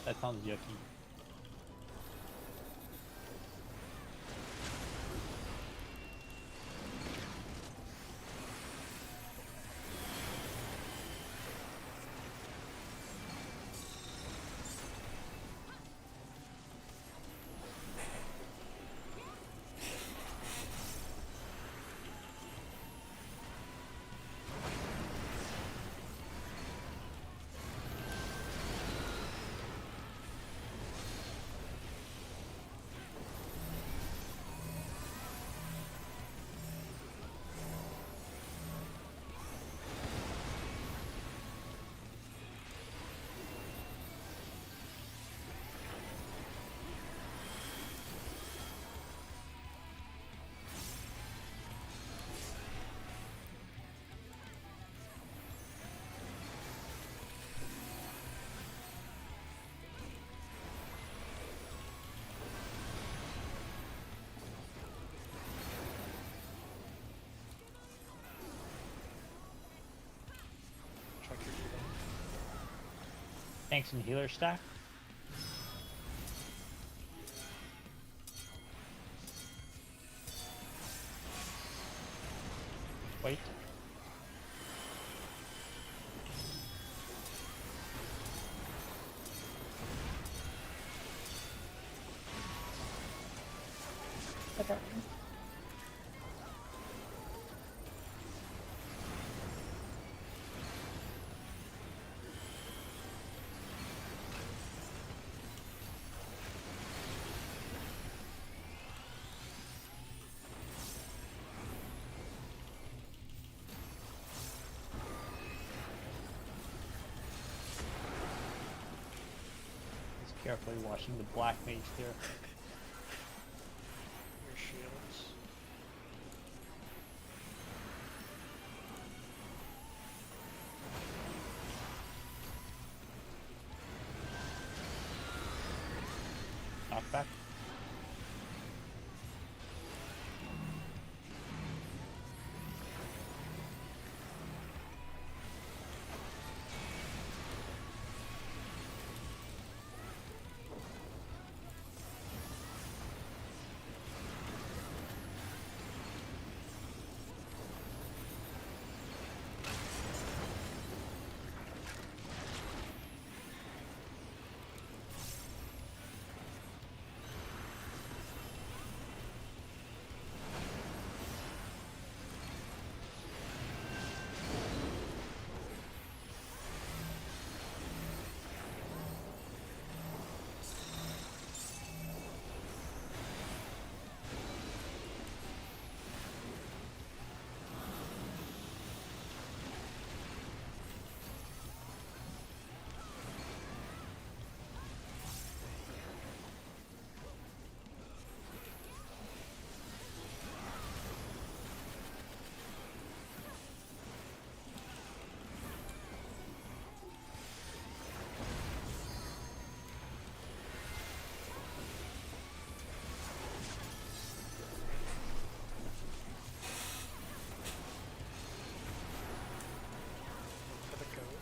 That sounds yucky. tanks and healer stack. Wait. Okay. Just carefully watching the black mage there. Your shields. Knockback. For the goat.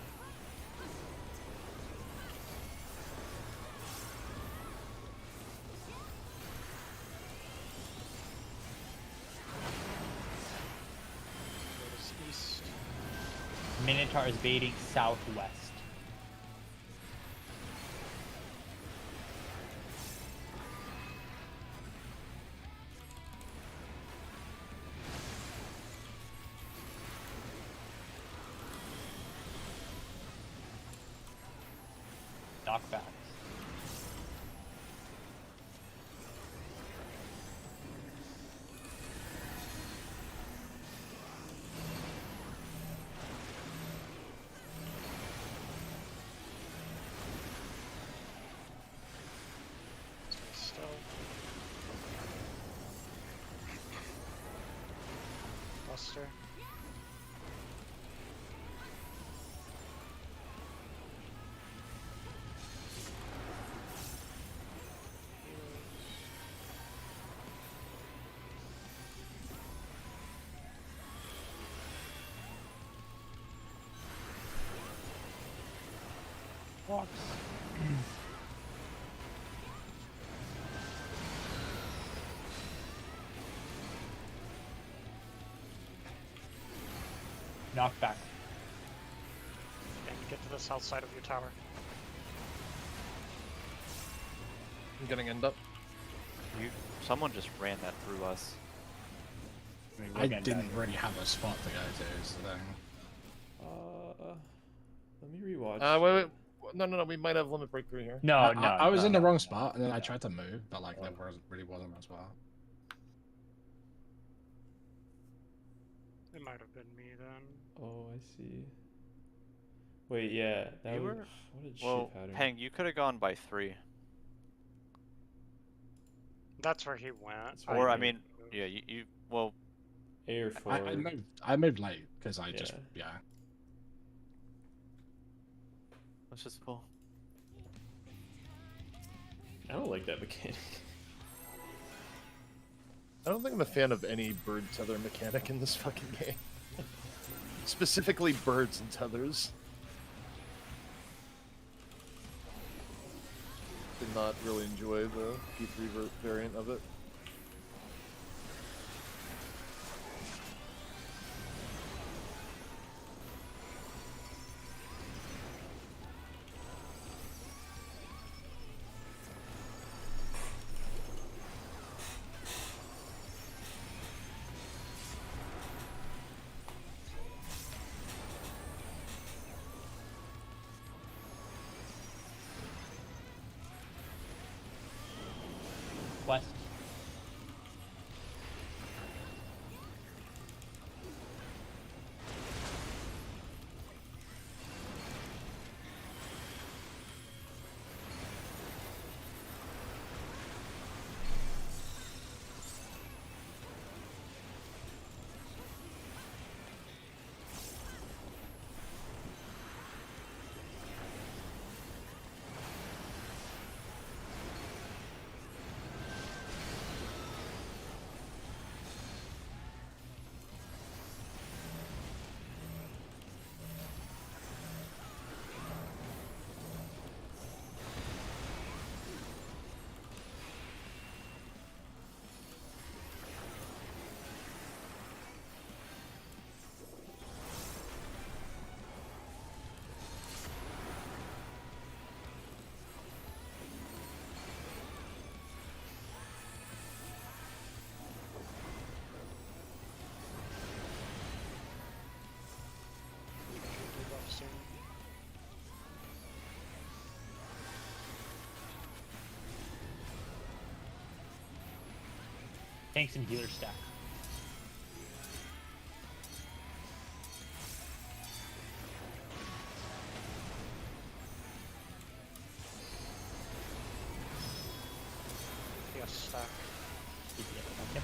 Goat is east. Minotaur is baiting southwest. Knockbacks. Stay still. Buster. Walks. Knockback. And get to the south side of your tower. I'm getting end up. Someone just ran that through us. mean, we're I getting didn't back. really have a spot to go to, is the thing. Let me rewatch. Wait. No. We might have limit breakthrough here. No, I was in the no. wrong spot, and then I tried to move, but like there really wasn't a spot. It might have been me then. Oh, I see. Wait, yeah, that You was were- what a Well, shit pattern. Peng, you could have gone by 3. That's where he went. Or I agree. mean, yeah, you well, A or 4. I moved late because I just Yeah. let's just pull. I don't like that mechanic. I don't think I'm a fan of any bird tether mechanic in this fucking game. Specifically birds and tethers. did not really enjoy the P3 variant of it. West. Tanks and healers stack. Yes, stack. Okay.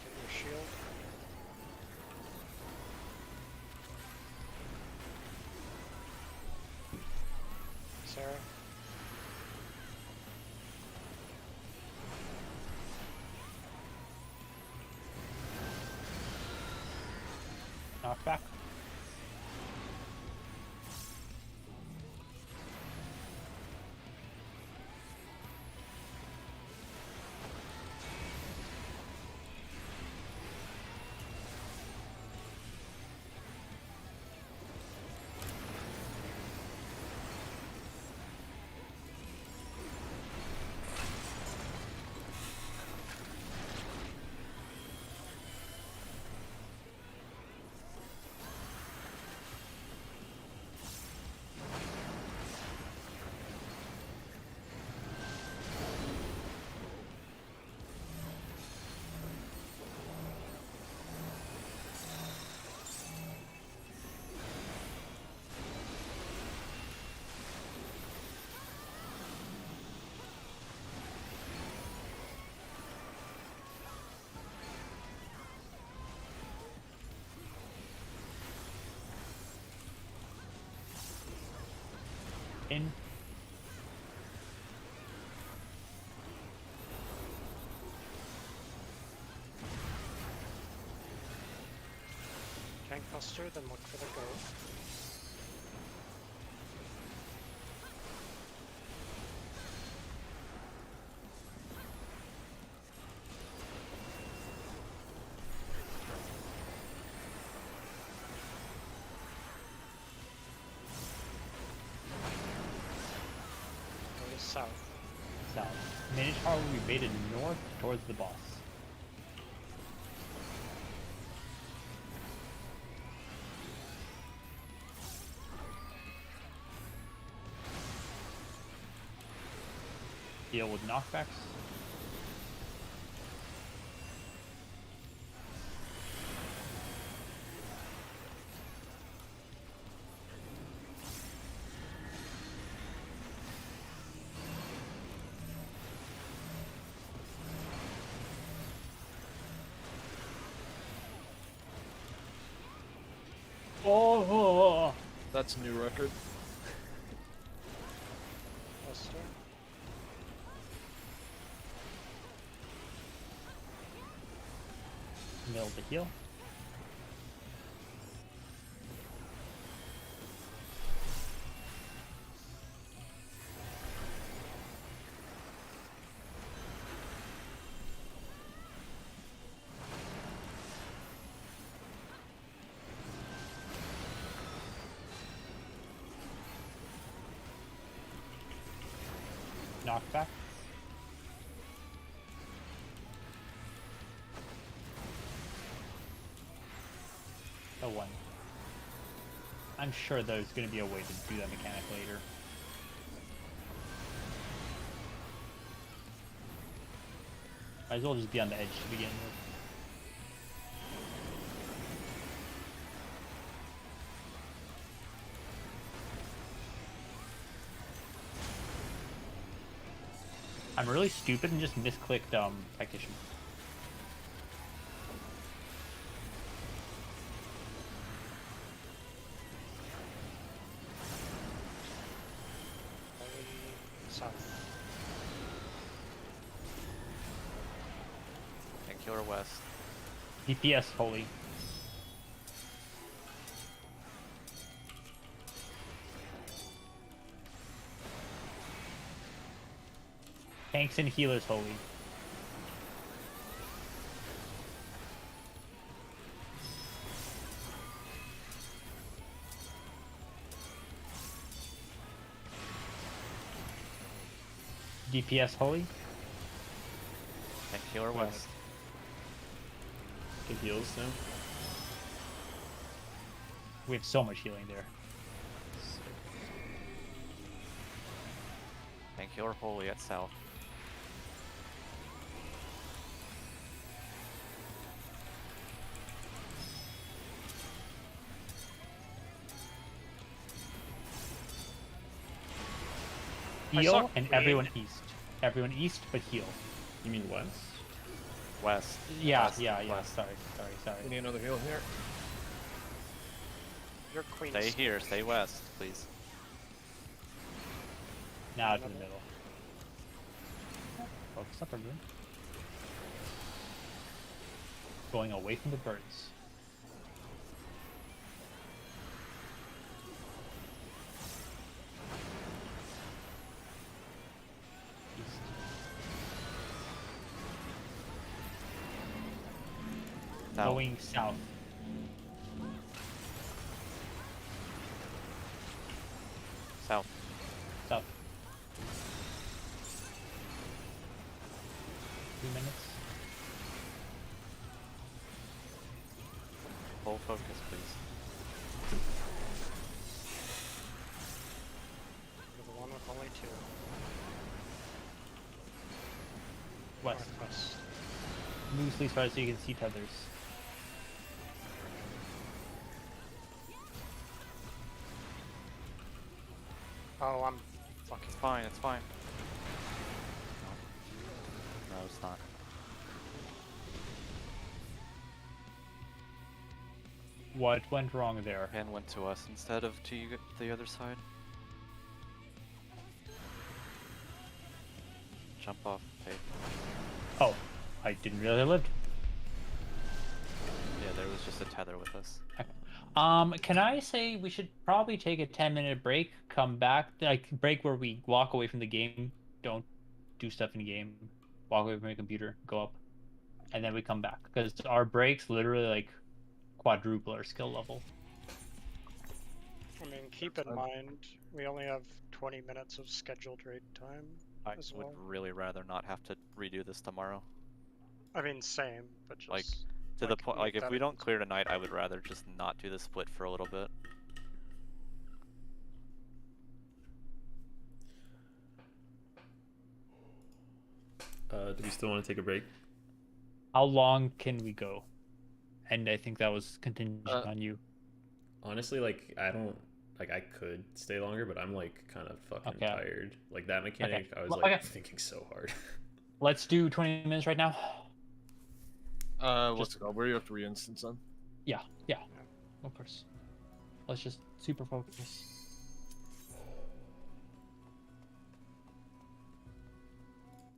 Get your shield. Sarah. Knockback. In. Tank buster, then look for the goat. Go to south. South. Minotaur will be baited north towards the boss. Deal with knockbacks. Oh. That's a new record. Buster. Mill the heal. Knockback. A 1. I'm sure there's going to be a way to do that mechanic later. Might as well just be on the edge to begin with. I'm really stupid and just misclicked Tactician. South. Painkiller West. DPS holy. Tanks and healers holy. DPS holy. Painkiller West. Good heals now. We have so much healing there. Painkiller Holy at South. I saw Heal and Queen. everyone east. Everyone east, but heal. You mean west? West. Yeah, West, yeah. West. Sorry. We need another heal here. Your queen. Stay here. Stay west, please. Now to the middle. Focus up, everyone. Going away from the birds. East. South. Going south. South. South. 2 minutes. Full focus, please. You're the one with only 2. West. Northwest. Loosely as far as you can see tethers. Oh, I'm fucking. It's fine. It's fine. No, it's not. What went wrong there? Pen went to us instead of to you, the other side. Jump off, Faith. Oh, I didn't realize I lived. Yeah, there was just a tether with us. Can I say we should probably take a 10-minute break, come back, like break where we walk away from the game, don't do stuff in game, walk away from your computer, go up, and then we come back because our breaks literally like quadruple our skill level. I mean, keep in mind, we only have 20 minutes of scheduled raid time. I as would well. really rather not have to redo this tomorrow. I mean, same, but just Like, to the point, like, make if that we a- don't clear tonight, I would rather just not do the split for a little bit. Do we still want to take a break? How long can we go? And I think that was contingent on you. Honestly, like I could stay longer, but I'm like kind of fucking Okay. tired. Like that mechanic, I was Well, like okay. thinking so hard. Let's do 20 minutes right now. What's it called? Where do you have to re-instance on? Yeah, of course. Let's just super focus.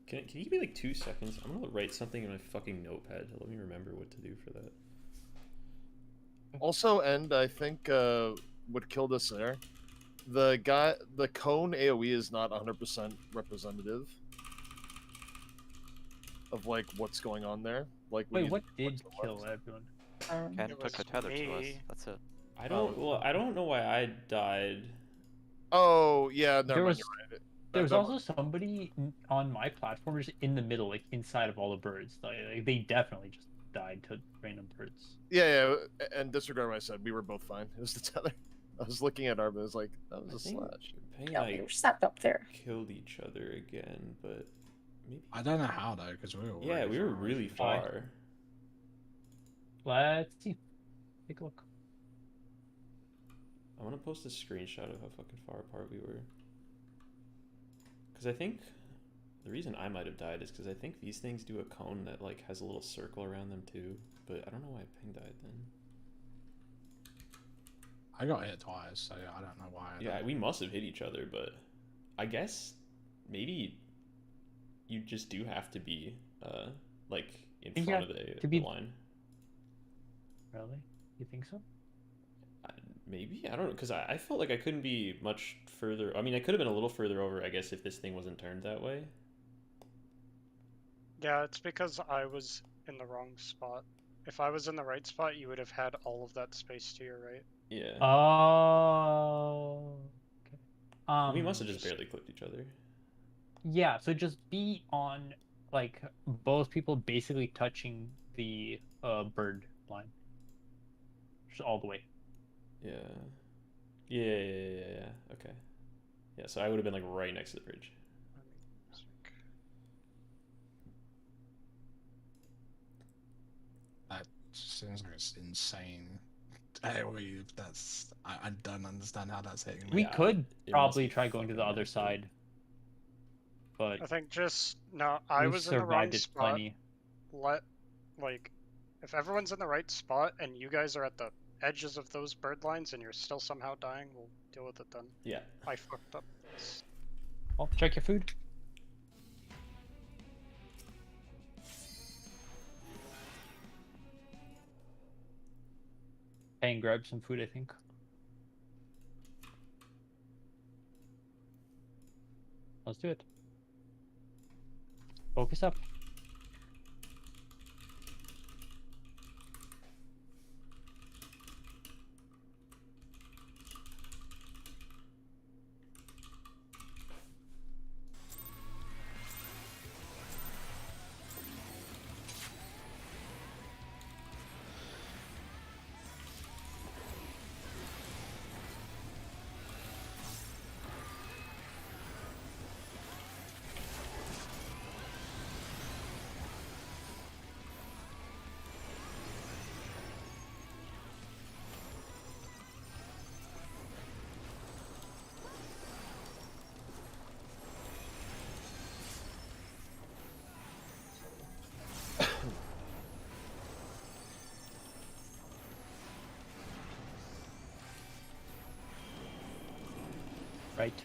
Can you give me like 2 seconds? I'm gonna write something in my fucking notepad to let me remember what to do for that. Also, and I think what killed us there, the cone AOE is not 100% representative of like what's going on there. Like, we Wait, need what to look did to the kill left. everyone? Ken It took a was tether to us. me. That's it. I don't. Oh. Well, I don't know why I died. Oh yeah, never There mind. was You're right. there was That- also somebody on my platform just in the middle, like inside of all the birds. Like, they definitely just died to random birds. yeah, and disregard what I said. We were both fine. It was the tether. I was looking at Arbor. I was like, that was I a think slash. Peng and Yeah, we I were stepped up there. killed each other again, but maybe. I don't know how though, because we were. Yeah, we were really far away from far. Let's see. Take a look. I want to post a screenshot of how fucking far apart we were. Because I think the reason I might have died is because I think these things do a cone that like has a little circle around them too. But I don't know why Peng died then. I got hit twice, so I don't know why. Yeah, we must have hit each other, but I guess maybe you just do have to be like in You front have of the to be- line. Really? You think so? Maybe, I don't know, because I felt like I couldn't be much further. I mean, I could have been a little further over, I guess, if this thing wasn't turned that way. Yeah, it's because I was in the wrong spot. If I was in the right spot, you would have had all of that space to your right. Yeah. Oh. Okay. We must have just barely clipped each other. Yeah, so just be on like both people basically touching the bird line. Just all the way. Yeah. Yeah. Okay. Yeah, so I would have been like right next to the bridge. That seems like it's insane. AoE, I don't understand how that's hitting me. We Yeah, could it must probably be try going to the fucking other massive. side. But I think just no. I we've was in the wrong survived it spot. plenty. If everyone's in the right spot and you guys are at the edges of those bird lines and you're still somehow dying, we'll deal with it then. Yeah. I fucked up. Oh, check your food. Hey, and grab some food, I think. Let's do it. Focus up. Right.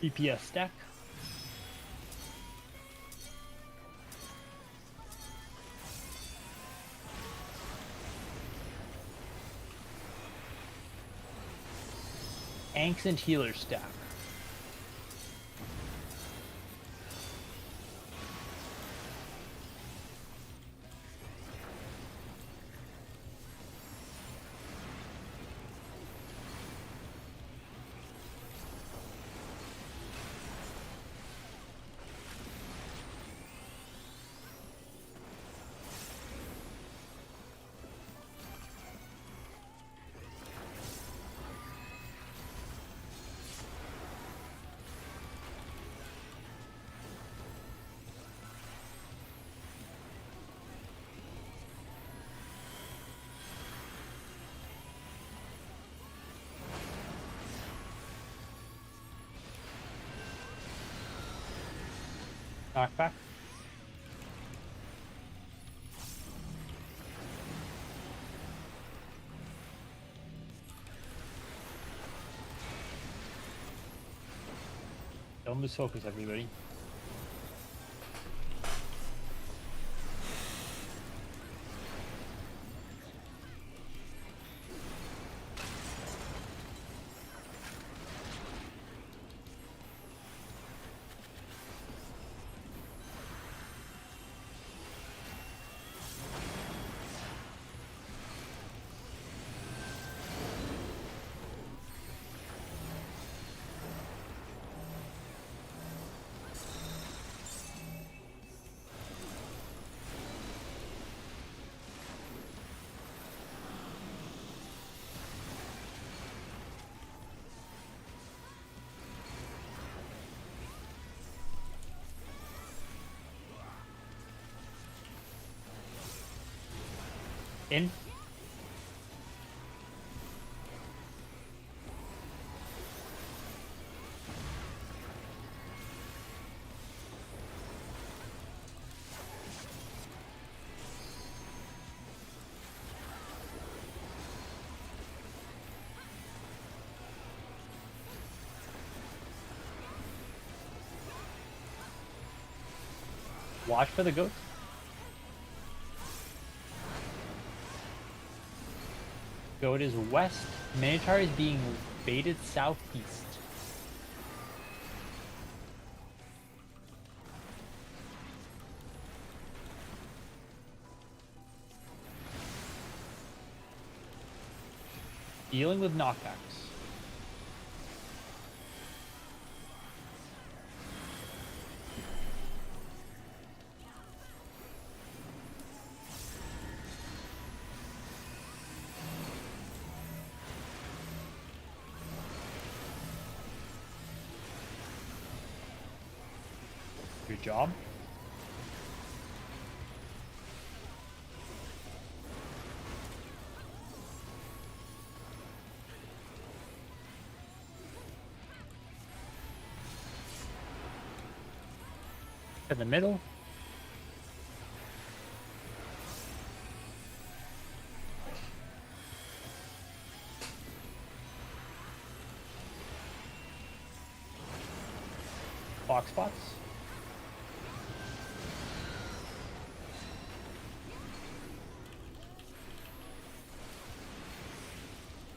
DPS stack. Ancient healer stack. Knockback. Don't lose focus, everybody. In. Watch for the goat. Goat is west. Minotaur is being baited southeast. Dealing with knockbacks. Good job. In the middle. Box spots.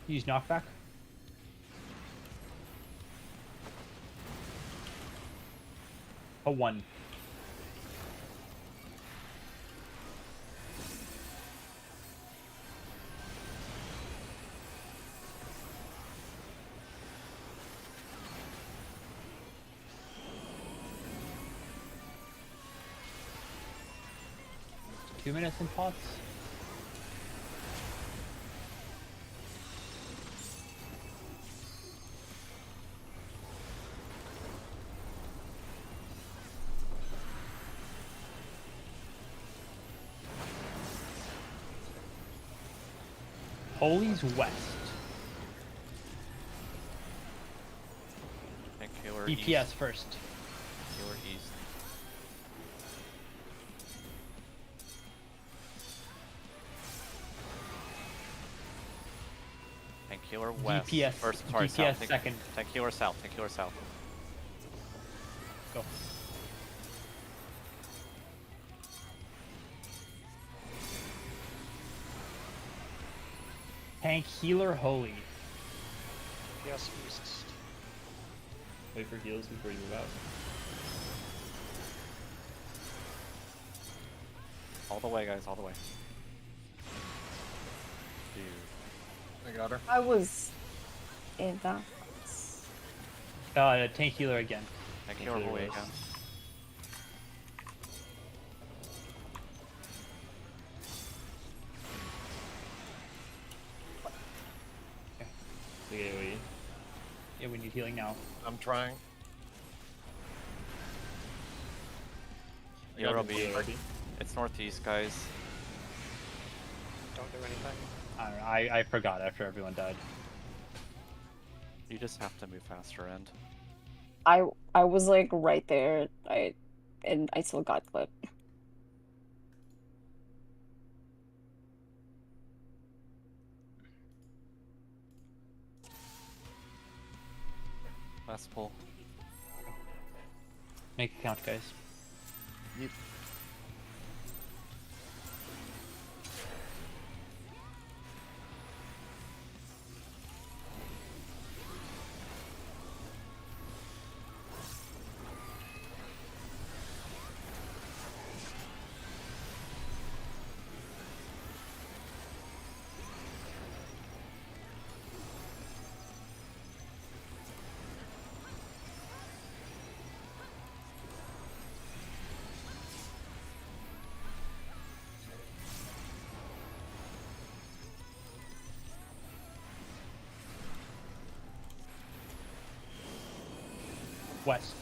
Use knockback. A 1. Two minutes in pots. Holy's west. And Killer DPS east. first. Killer east. And Killer west. DPS. Or, sorry, DPS south. second. Tank Killer south. Tank Killer south. Go. Tank healer holy. Yes, resist. Wait for heals before you move out. All the way, guys, all the way. Dude. I got her. I was in that. Tank healer again. Thank Thank you, you, away Rose. again. The AoE. Yeah, we need healing now. I'm trying. You're Got the OB. AoE. It's northeast, guys. Don't do anything. I don't know, I forgot after everyone died. You just have to move faster, end. I was like right there. I still got clipped. Last pull. Make it count, guys. Yep. West.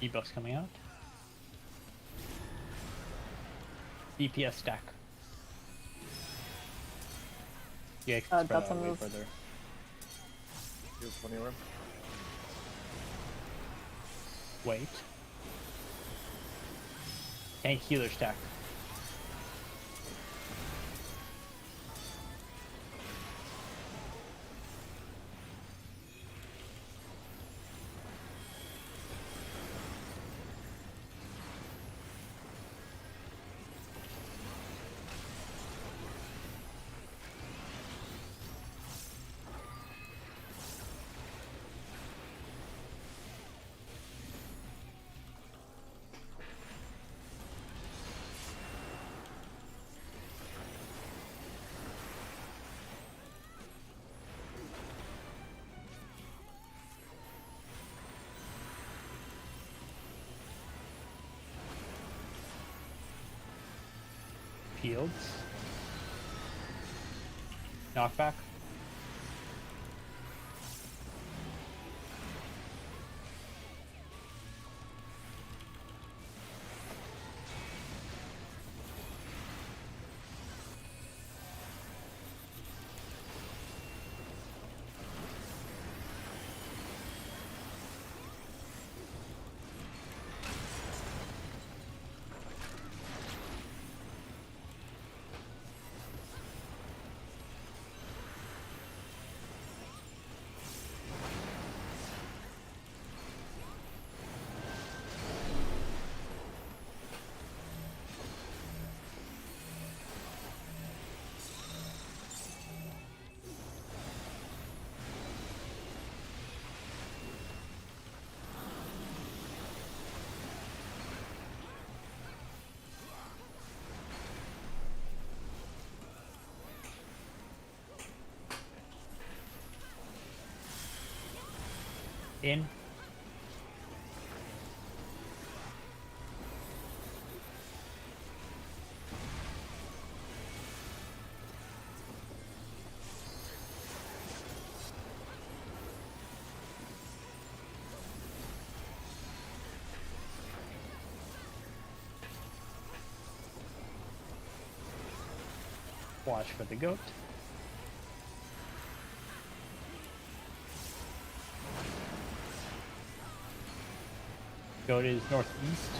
Debuffs coming out. DPS stack. Yeah, spread that's out a way move. further. Heal 20 room. Wait. Tank healer stack. Fields. Knockback. In. Watch for the goat. Goat is northeast.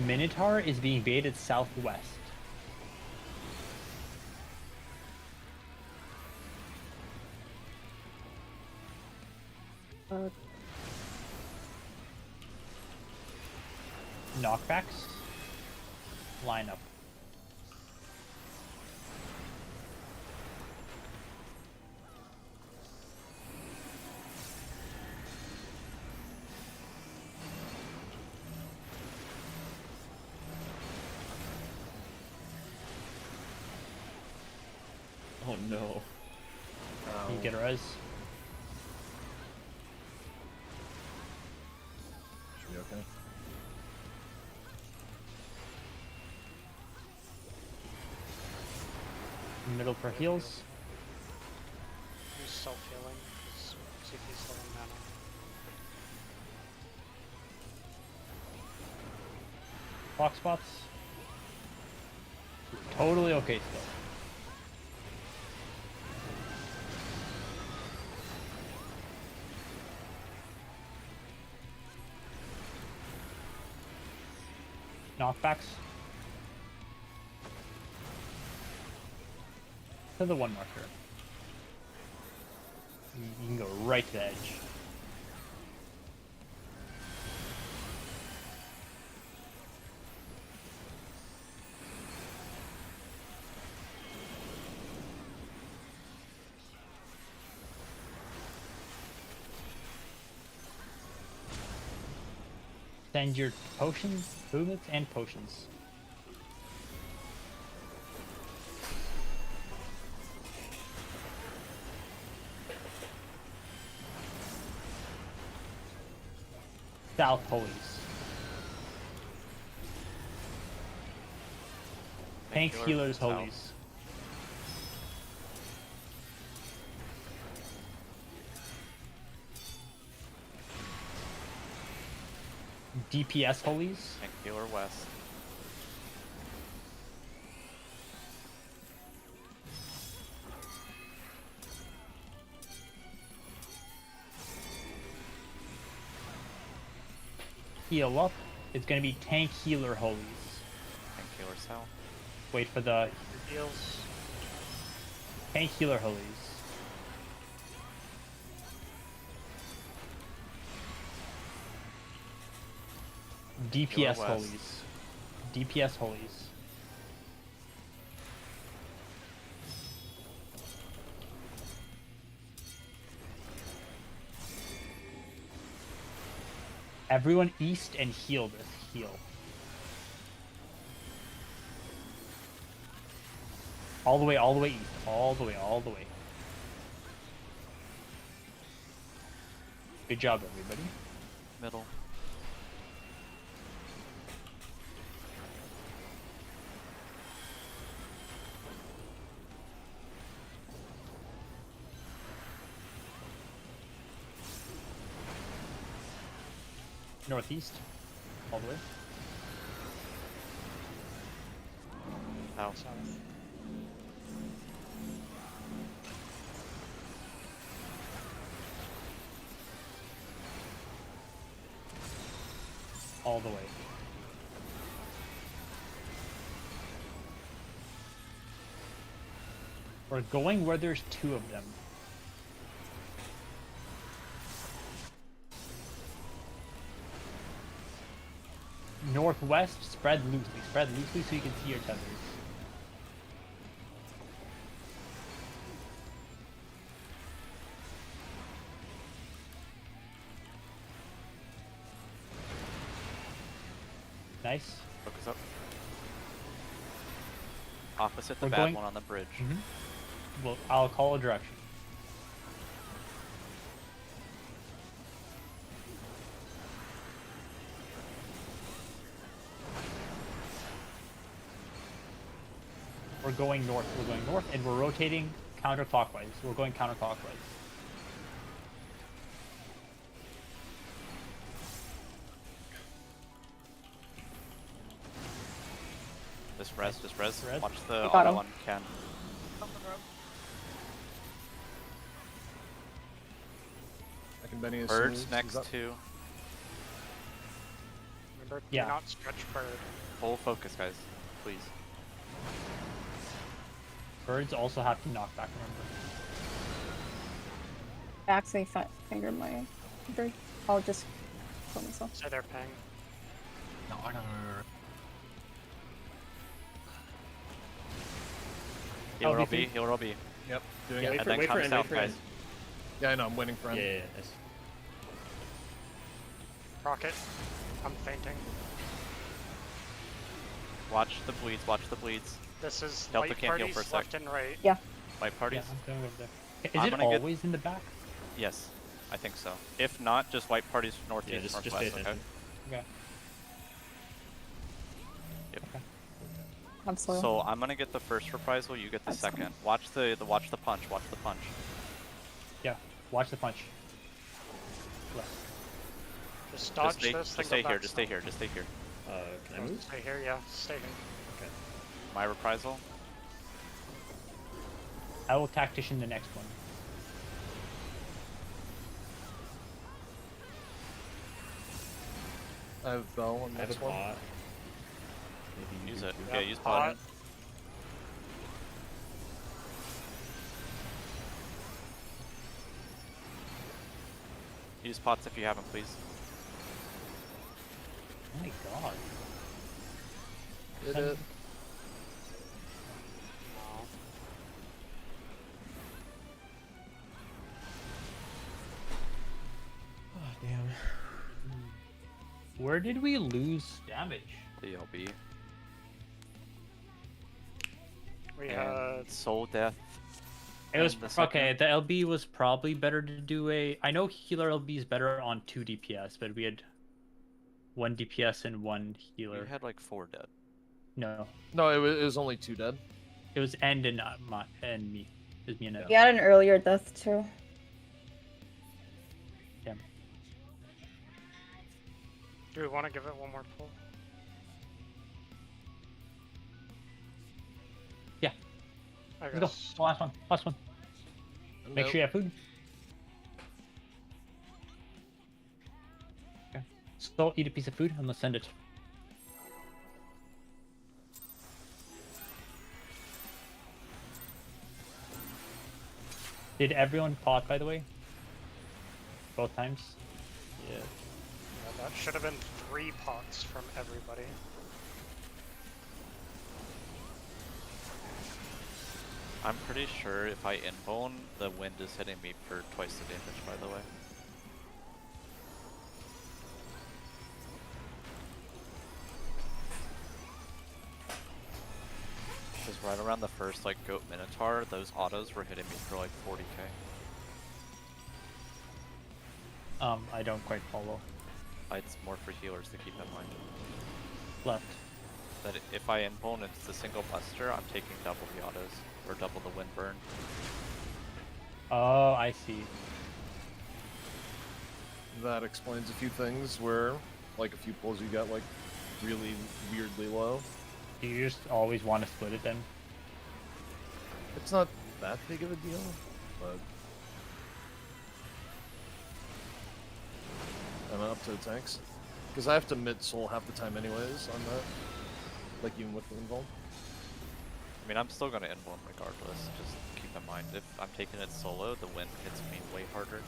Minotaur is being baited southwest. Knockbacks. Line up. Oh no. You get a res. Should be okay. Middle for heals. Who's self-healing? Because CP's low on mana. Clock spots. Totally okay still. Knockbacks. To the one marker. You can go right to the edge. Send your potions, movements, and potions. South Holies. Tank Painkiller Healers south. Holies. DPS Holies. And Healer West. Heal up. It's gonna be Tank Healer Holies. And Healer South. Wait for the Heals. Tank Healer Holies. DPS West. Holies. DPS Holies. Everyone east and heal this. Heal. All the way east. All the way. Good job, everybody. Middle. Northeast. All the way. South. All the way. We're going where there's two of them. Northwest, spread loosely so you can see your tethers. Nice. Focus up. Opposite the We're bad going- one on the bridge. Well, I'll call a direction. We're going north. We're going north, and we're rotating counterclockwise. We're going counterclockwise. Just res, just res. Res. Watch the You got auto him. on Ken. I can Benny as soon Bird's as he's next up. to. Remember, Yeah. do not stretch bird. Full focus, guys. Please. Birds also have to knock back, remember. I accidentally fingered my bird. I'll just kill myself. Say their ping. No, I know. Healer be will be, free. healer will be. Yep, doing Yeah, it. Wait And for, then wait for comes end, down, wait for guys. end. Yeah, I know, I'm winning for Yeah, him. yeah, yeah, nice. Rocket. I'm fainting. Watch the bleeds, watch the bleeds. This is Delta light can't heal parties for a sec. left and right. White parties? Yeah, I'm going over there. Is I'm it gonna get- always in the back? Yes, I think so. If not, just white parties northeast, Yeah, just pay northwest, okay? attention. Okay. Yep. Okay. I'm slow. So I'm gonna get the first reprisal, you get the That's fine. second. Watch the punch, watch the punch. Yeah, watch the punch. Left. Just dodge Just stay, this. just then stay go here, back just stay south. here, just stay here. Can I Oh, move? Stay here, yeah. Stay here. Okay. My reprisal. I will tactician the next one. I have Bell on I have a next one. pot. Maybe you Use do it. too. Yeah, Yep, use pot. pot. Use pots if you haven't, please. Oh my god. Did it. Oh, damn. Where did we lose damage? The LB. We And had Soul Death. It was And the second- okay. The LB was probably better to do a. I know healer LB is better on 2 DPS, but we had 1 DPS and 1 You healer. had like 4 dead. No, No, it was only 2 dead. it was End and and me. It was me and End. He had an earlier death too. Do we want to give it one more pull? Yeah. I Let's guess. go. Last one. Last one. Make Nope. sure you have food. Okay. So eat a piece of food and let's send it. Did everyone pot, by the way? Both times? Yeah. Yeah, that should have been 3 pots from everybody. I'm pretty sure if I inbone, the wind is hitting me for twice the damage, by the way. Because right around the first like Goat Minotaur, those autos were hitting me for like 40k. I don't quite follow. It's more for healers to keep in mind. Left. That if I inbone it's the single buster, I'm taking double the autos, or double the wind burn. Oh, I see. That explains a few things where, like, a few pulls you got, like, really weirdly low. Do you just always want to split it then? It's not that big of a deal, but... I'm up to the tanks. Because I have to mid-soul half the time anyways on that. Like, even with the invuln. I mean, I'm still gonna inbone regardless, just keep in mind, if I'm taking it solo, the wind hits me way harder.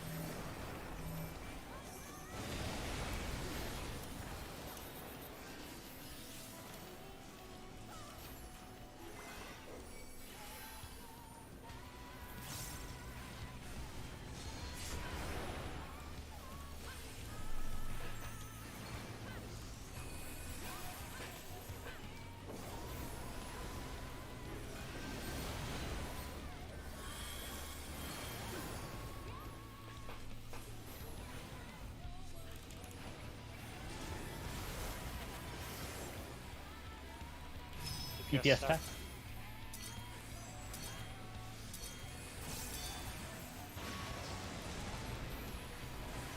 DPS stuff. tech?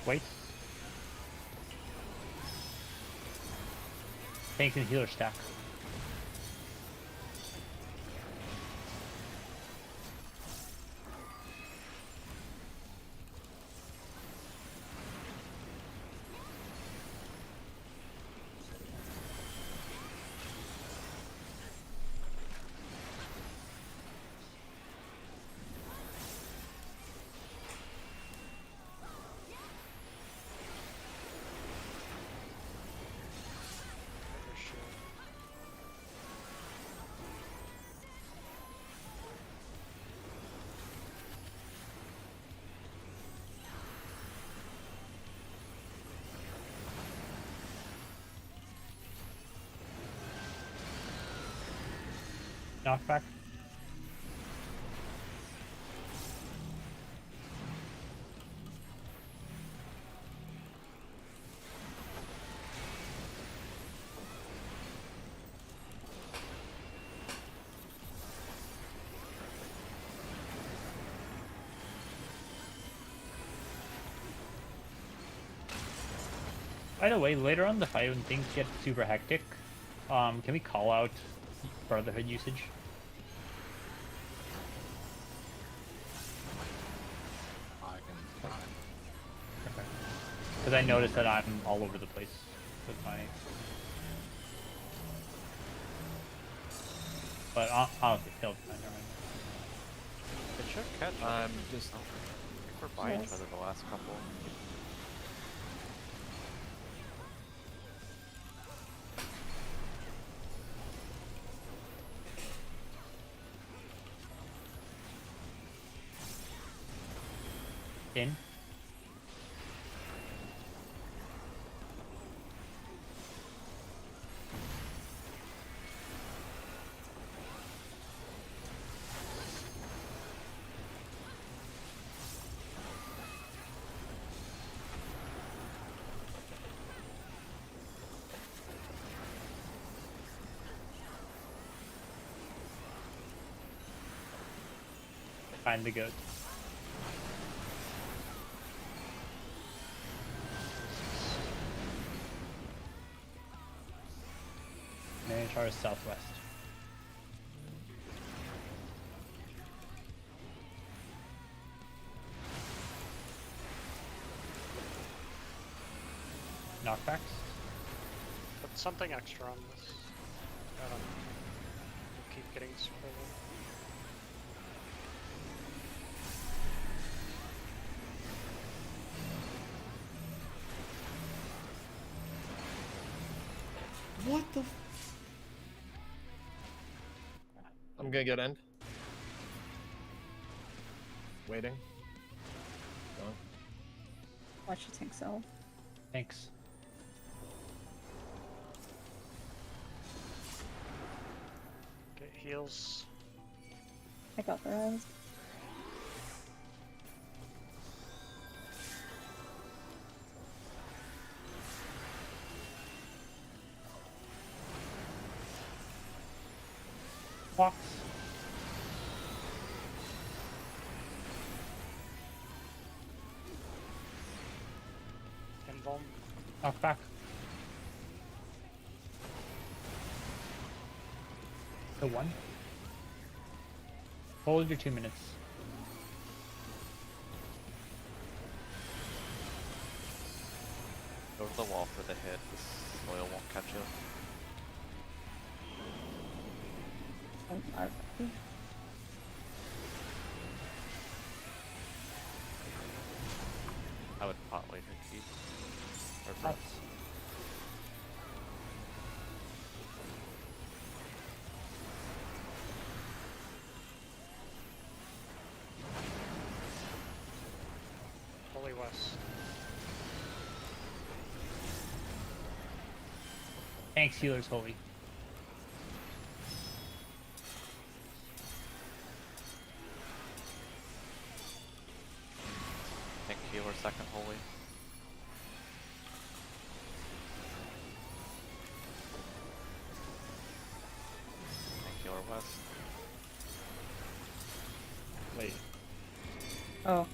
Wait. Tanks and healer stack. Knockback. By the way, later on the fight when things get super hectic, can we call out Brotherhood usage? I can try. Because I noticed that I'm all over the place with my... But honestly, Tail's fine, never mind. It should catch. Just I think we're by each other the last couple. In. Find the goat. Minotaur is southwest. Knockbacks? Put something extra on this. Keep getting spread. What the? I'm gonna get end. Waiting. Going. Watch your tank cell. Thanks. Get heals. I got the rest. Fox. Invuln. Knockback. The one. Hold your 2 minutes. Go to the wall for the hit. This oil won't catch you. I would pot later keep. Or press. Holy West. Thanks, healers, holy. Tank healer second holy. Tank healer west. Wait. Oh.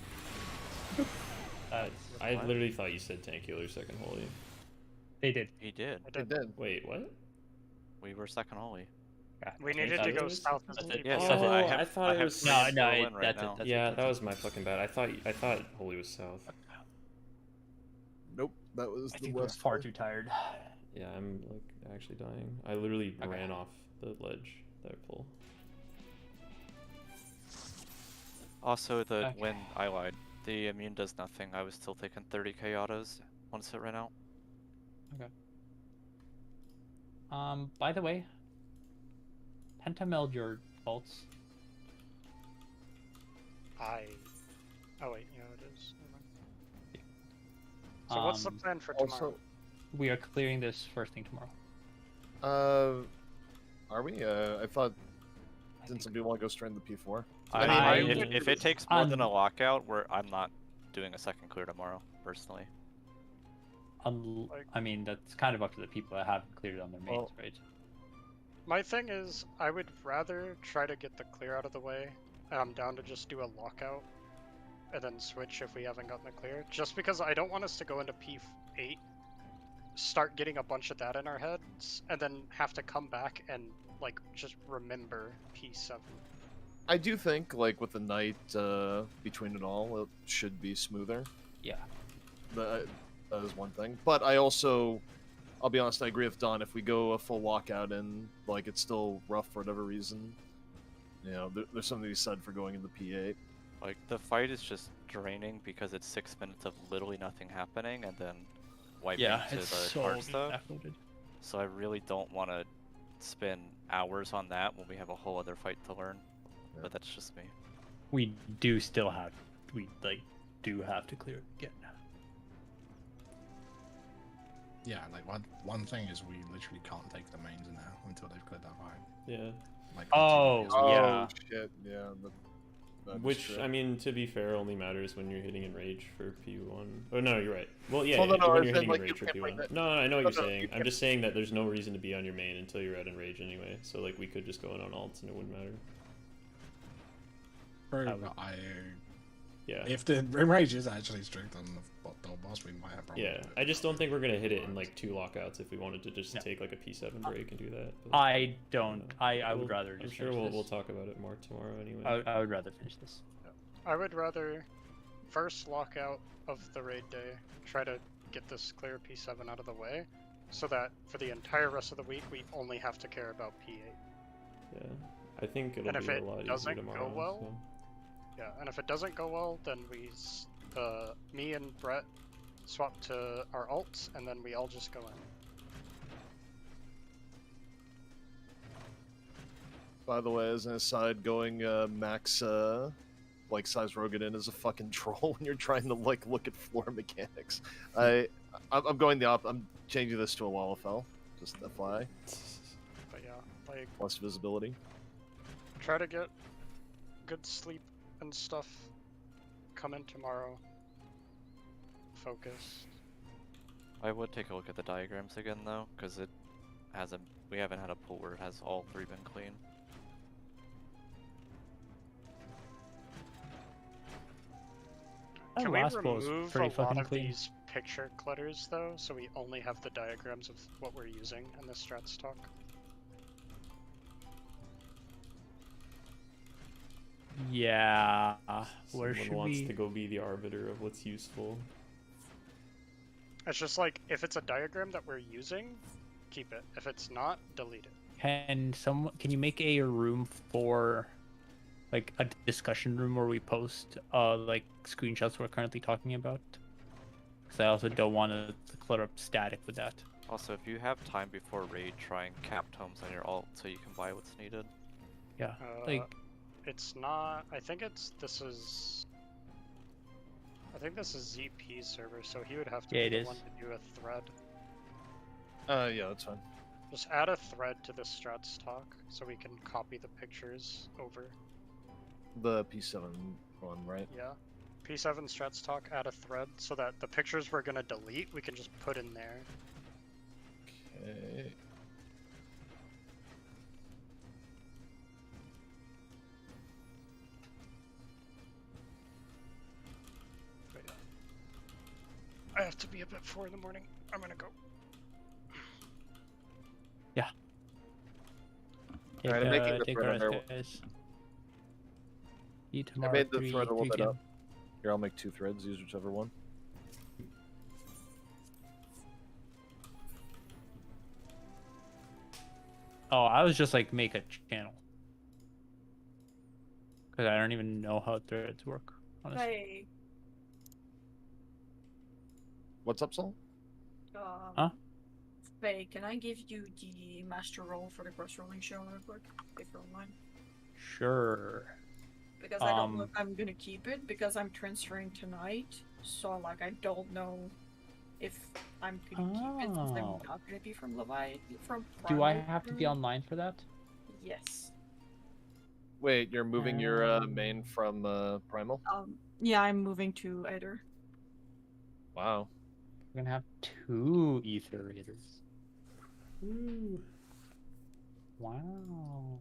I literally thought you said tank healer second holy. They did. He did. It did. Wait, what? We were second holy. Yeah. We Tank needed to healer go was- south as that's a it. Yeah, TP. so Oh, I have, I thought it have was- three No, and no, four it- in right that's it, now. that's Yeah, that was my fucking bad. I thought holy was south. Nope, that was I the think we're west. far too tired. Yeah, I'm like actually dying. I literally Okay. ran off the ledge that I pull. Also, Okay. when I lied, the immune does nothing. I was still taking 30k autos once it ran out. By the way, pentameld your bolts. Oh wait, yeah, it is. Never mind. So what's the plan for tomorrow? Also, We are clearing this first thing tomorrow. are we? I thought didn't some people want to go straight into P4? If it takes more than a lockout, I'm not doing a second clear tomorrow, personally. I mean, that's kind of up to the people that haven't cleared on their mains, Well- right? My thing is, I would rather try to get the clear out of the way, and I'm down to just do a lockout, and then switch if we haven't gotten the clear. Just because I don't want us to go into P8, start getting a bunch of that in our heads, and then have to come back and, like, just remember P7. I do think, like, with the night between it all, it should be smoother. Yeah. That is one thing. But I also, I'll be honest, I agree with Don. If we go a full walkout and, like, it's still rough for whatever reason, you know, there's something to be said for going into P8. Like, the fight is just draining because it's 6 minutes of literally nothing happening and then wiping Yeah, to it's the so hard stuff. backloaded. So I really don't want to spend hours on that when we have a whole other fight to learn. Yeah. But that's just me. We do still have, do have to clear it again. Yeah, like one thing is we literally can't take the mains now until they've cleared that fight. Yeah. Like Oh, continuously. yeah. Shit, yeah. That is Which, true. I mean, to be fair, only matters when you're hitting Enrage for P1. Oh, no, you're right. Well, yeah, Well, no, no, when I you're said, hitting like, Enrage you for can't bring P1. that- No, I know what No, you're no, saying. you I'm just saying that there's no reason to be on your main until you're at Enrage anyway. So, like, we could just go in on alts and it wouldn't matter. Bro, I Yeah. if the enrage is actually strict on the double boss, we might have problems. Yeah, with it. I just don't think we're going to hit it in, like, 2 lockouts if we wanted to just Yeah. take, like, a P7 break and do that. But, I don't. I we'll- would rather I'm just sure finish we'll this. talk about it more tomorrow anyway. I would rather finish this. I would rather first lockout of the raid day, try to get this clear P7 out of the way, so that for the entire rest of the week we only have to care about P8. Yeah, I think it'll And if be a it lot easier doesn't go tomorrow. well, so. Yeah, and if it doesn't go well, then me and Brett swap to our alts, and then we all just go in. By the way, as an aside, going max like size Rogadin is a fucking troll when you're trying to like look at floor mechanics. I'm going the I'm changing this to a Wallafel, just FYI. But yeah, like, Less visibility. try to get good sleep and stuff. Come in tomorrow. Focus. I would take a look at the diagrams again though, because it hasn't. We haven't had a pull where it has all 3 been clean. That Can we last pull is remove a pretty lot fucking of clean. these picture clutters though, so we only have the diagrams of what we're using in the strats talk? Yeah. Where Someone should wants we? to go be the arbiter of what's useful. It's just like, if it's a diagram that we're using, keep it. If it's not, delete it. Can you make a room for, like, a discussion room where we post like screenshots we're currently talking about? Because I also don't want to clutter up static with that. Also, if you have time before raid, try and cap tomes on your alt so you can buy what's needed. Yeah. Like, it's not. I think this is ZP server, so he would have to Yeah, be it the is. one to do a thread. Yeah, that's fine. Just add a thread to the strats talk so we can copy the pictures over. The P7 one, right? Yeah. P7 strats talk, add a thread so that the pictures we're gonna delete we can just put in there. Okay. But yeah. I have to be up at 4 in the morning. I'm gonna go. Alright, I'm making the take thread a rest, under- guys. See you I tomorrow made at the 3, thread a little 3 bit p.m. up. Here, I'll make 2 threads. Use whichever one. Oh, I was just like, make a channel. Because I don't even know how threads work, honestly. Hey, What's up, Sol? Huh? Faye, can I give you the master roll for the cross rolling show real quick? If you're online. Sure. Because I don't know if I'm gonna keep it because I'm transferring tonight. So like I don't know if I'm gonna keep it since I'm Oh. not gonna be from Levi from Do I Primal have to be Fury. online for that? Yes. Wait, you're moving your main from Primal? Yeah, I'm moving to Eder. Wow. We're gonna have 2 ether raiders. Ooh. Wow.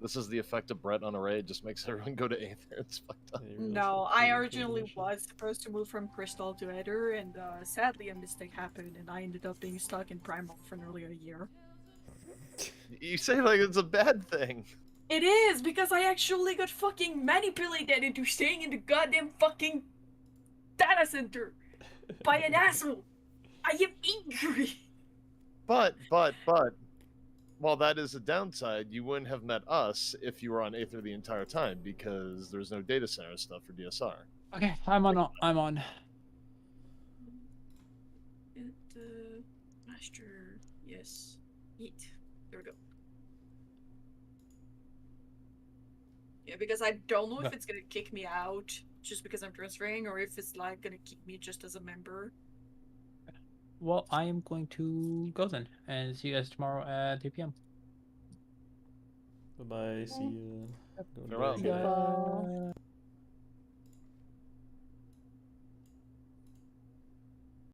This is the effect of Brett on a raid. Just makes everyone go to Aether. It's fucked up. They really No, should I do originally mission. was supposed to move from Crystal to Eder, and sadly a mistake happened, and I ended up being stuck in Primal for nearly a year. You say like it's a bad thing. It is, because I actually got fucking manipulated into staying in the goddamn fucking data center by an asshole. I am angry. But, while that is a downside, you wouldn't have met us if you were on Aether the entire time because there's no data center stuff for DSR. Okay, I'm on. Master, yes. Eat. There we go. Yeah, because I don't know if Okay. it's gonna kick me out just because I'm transferring, or if it's like gonna keep me just as a member. Well, I am going to go then, and see you guys tomorrow at 3 p.m. Bye bye. See ya. Go to Farewell. bed, guys. Bye.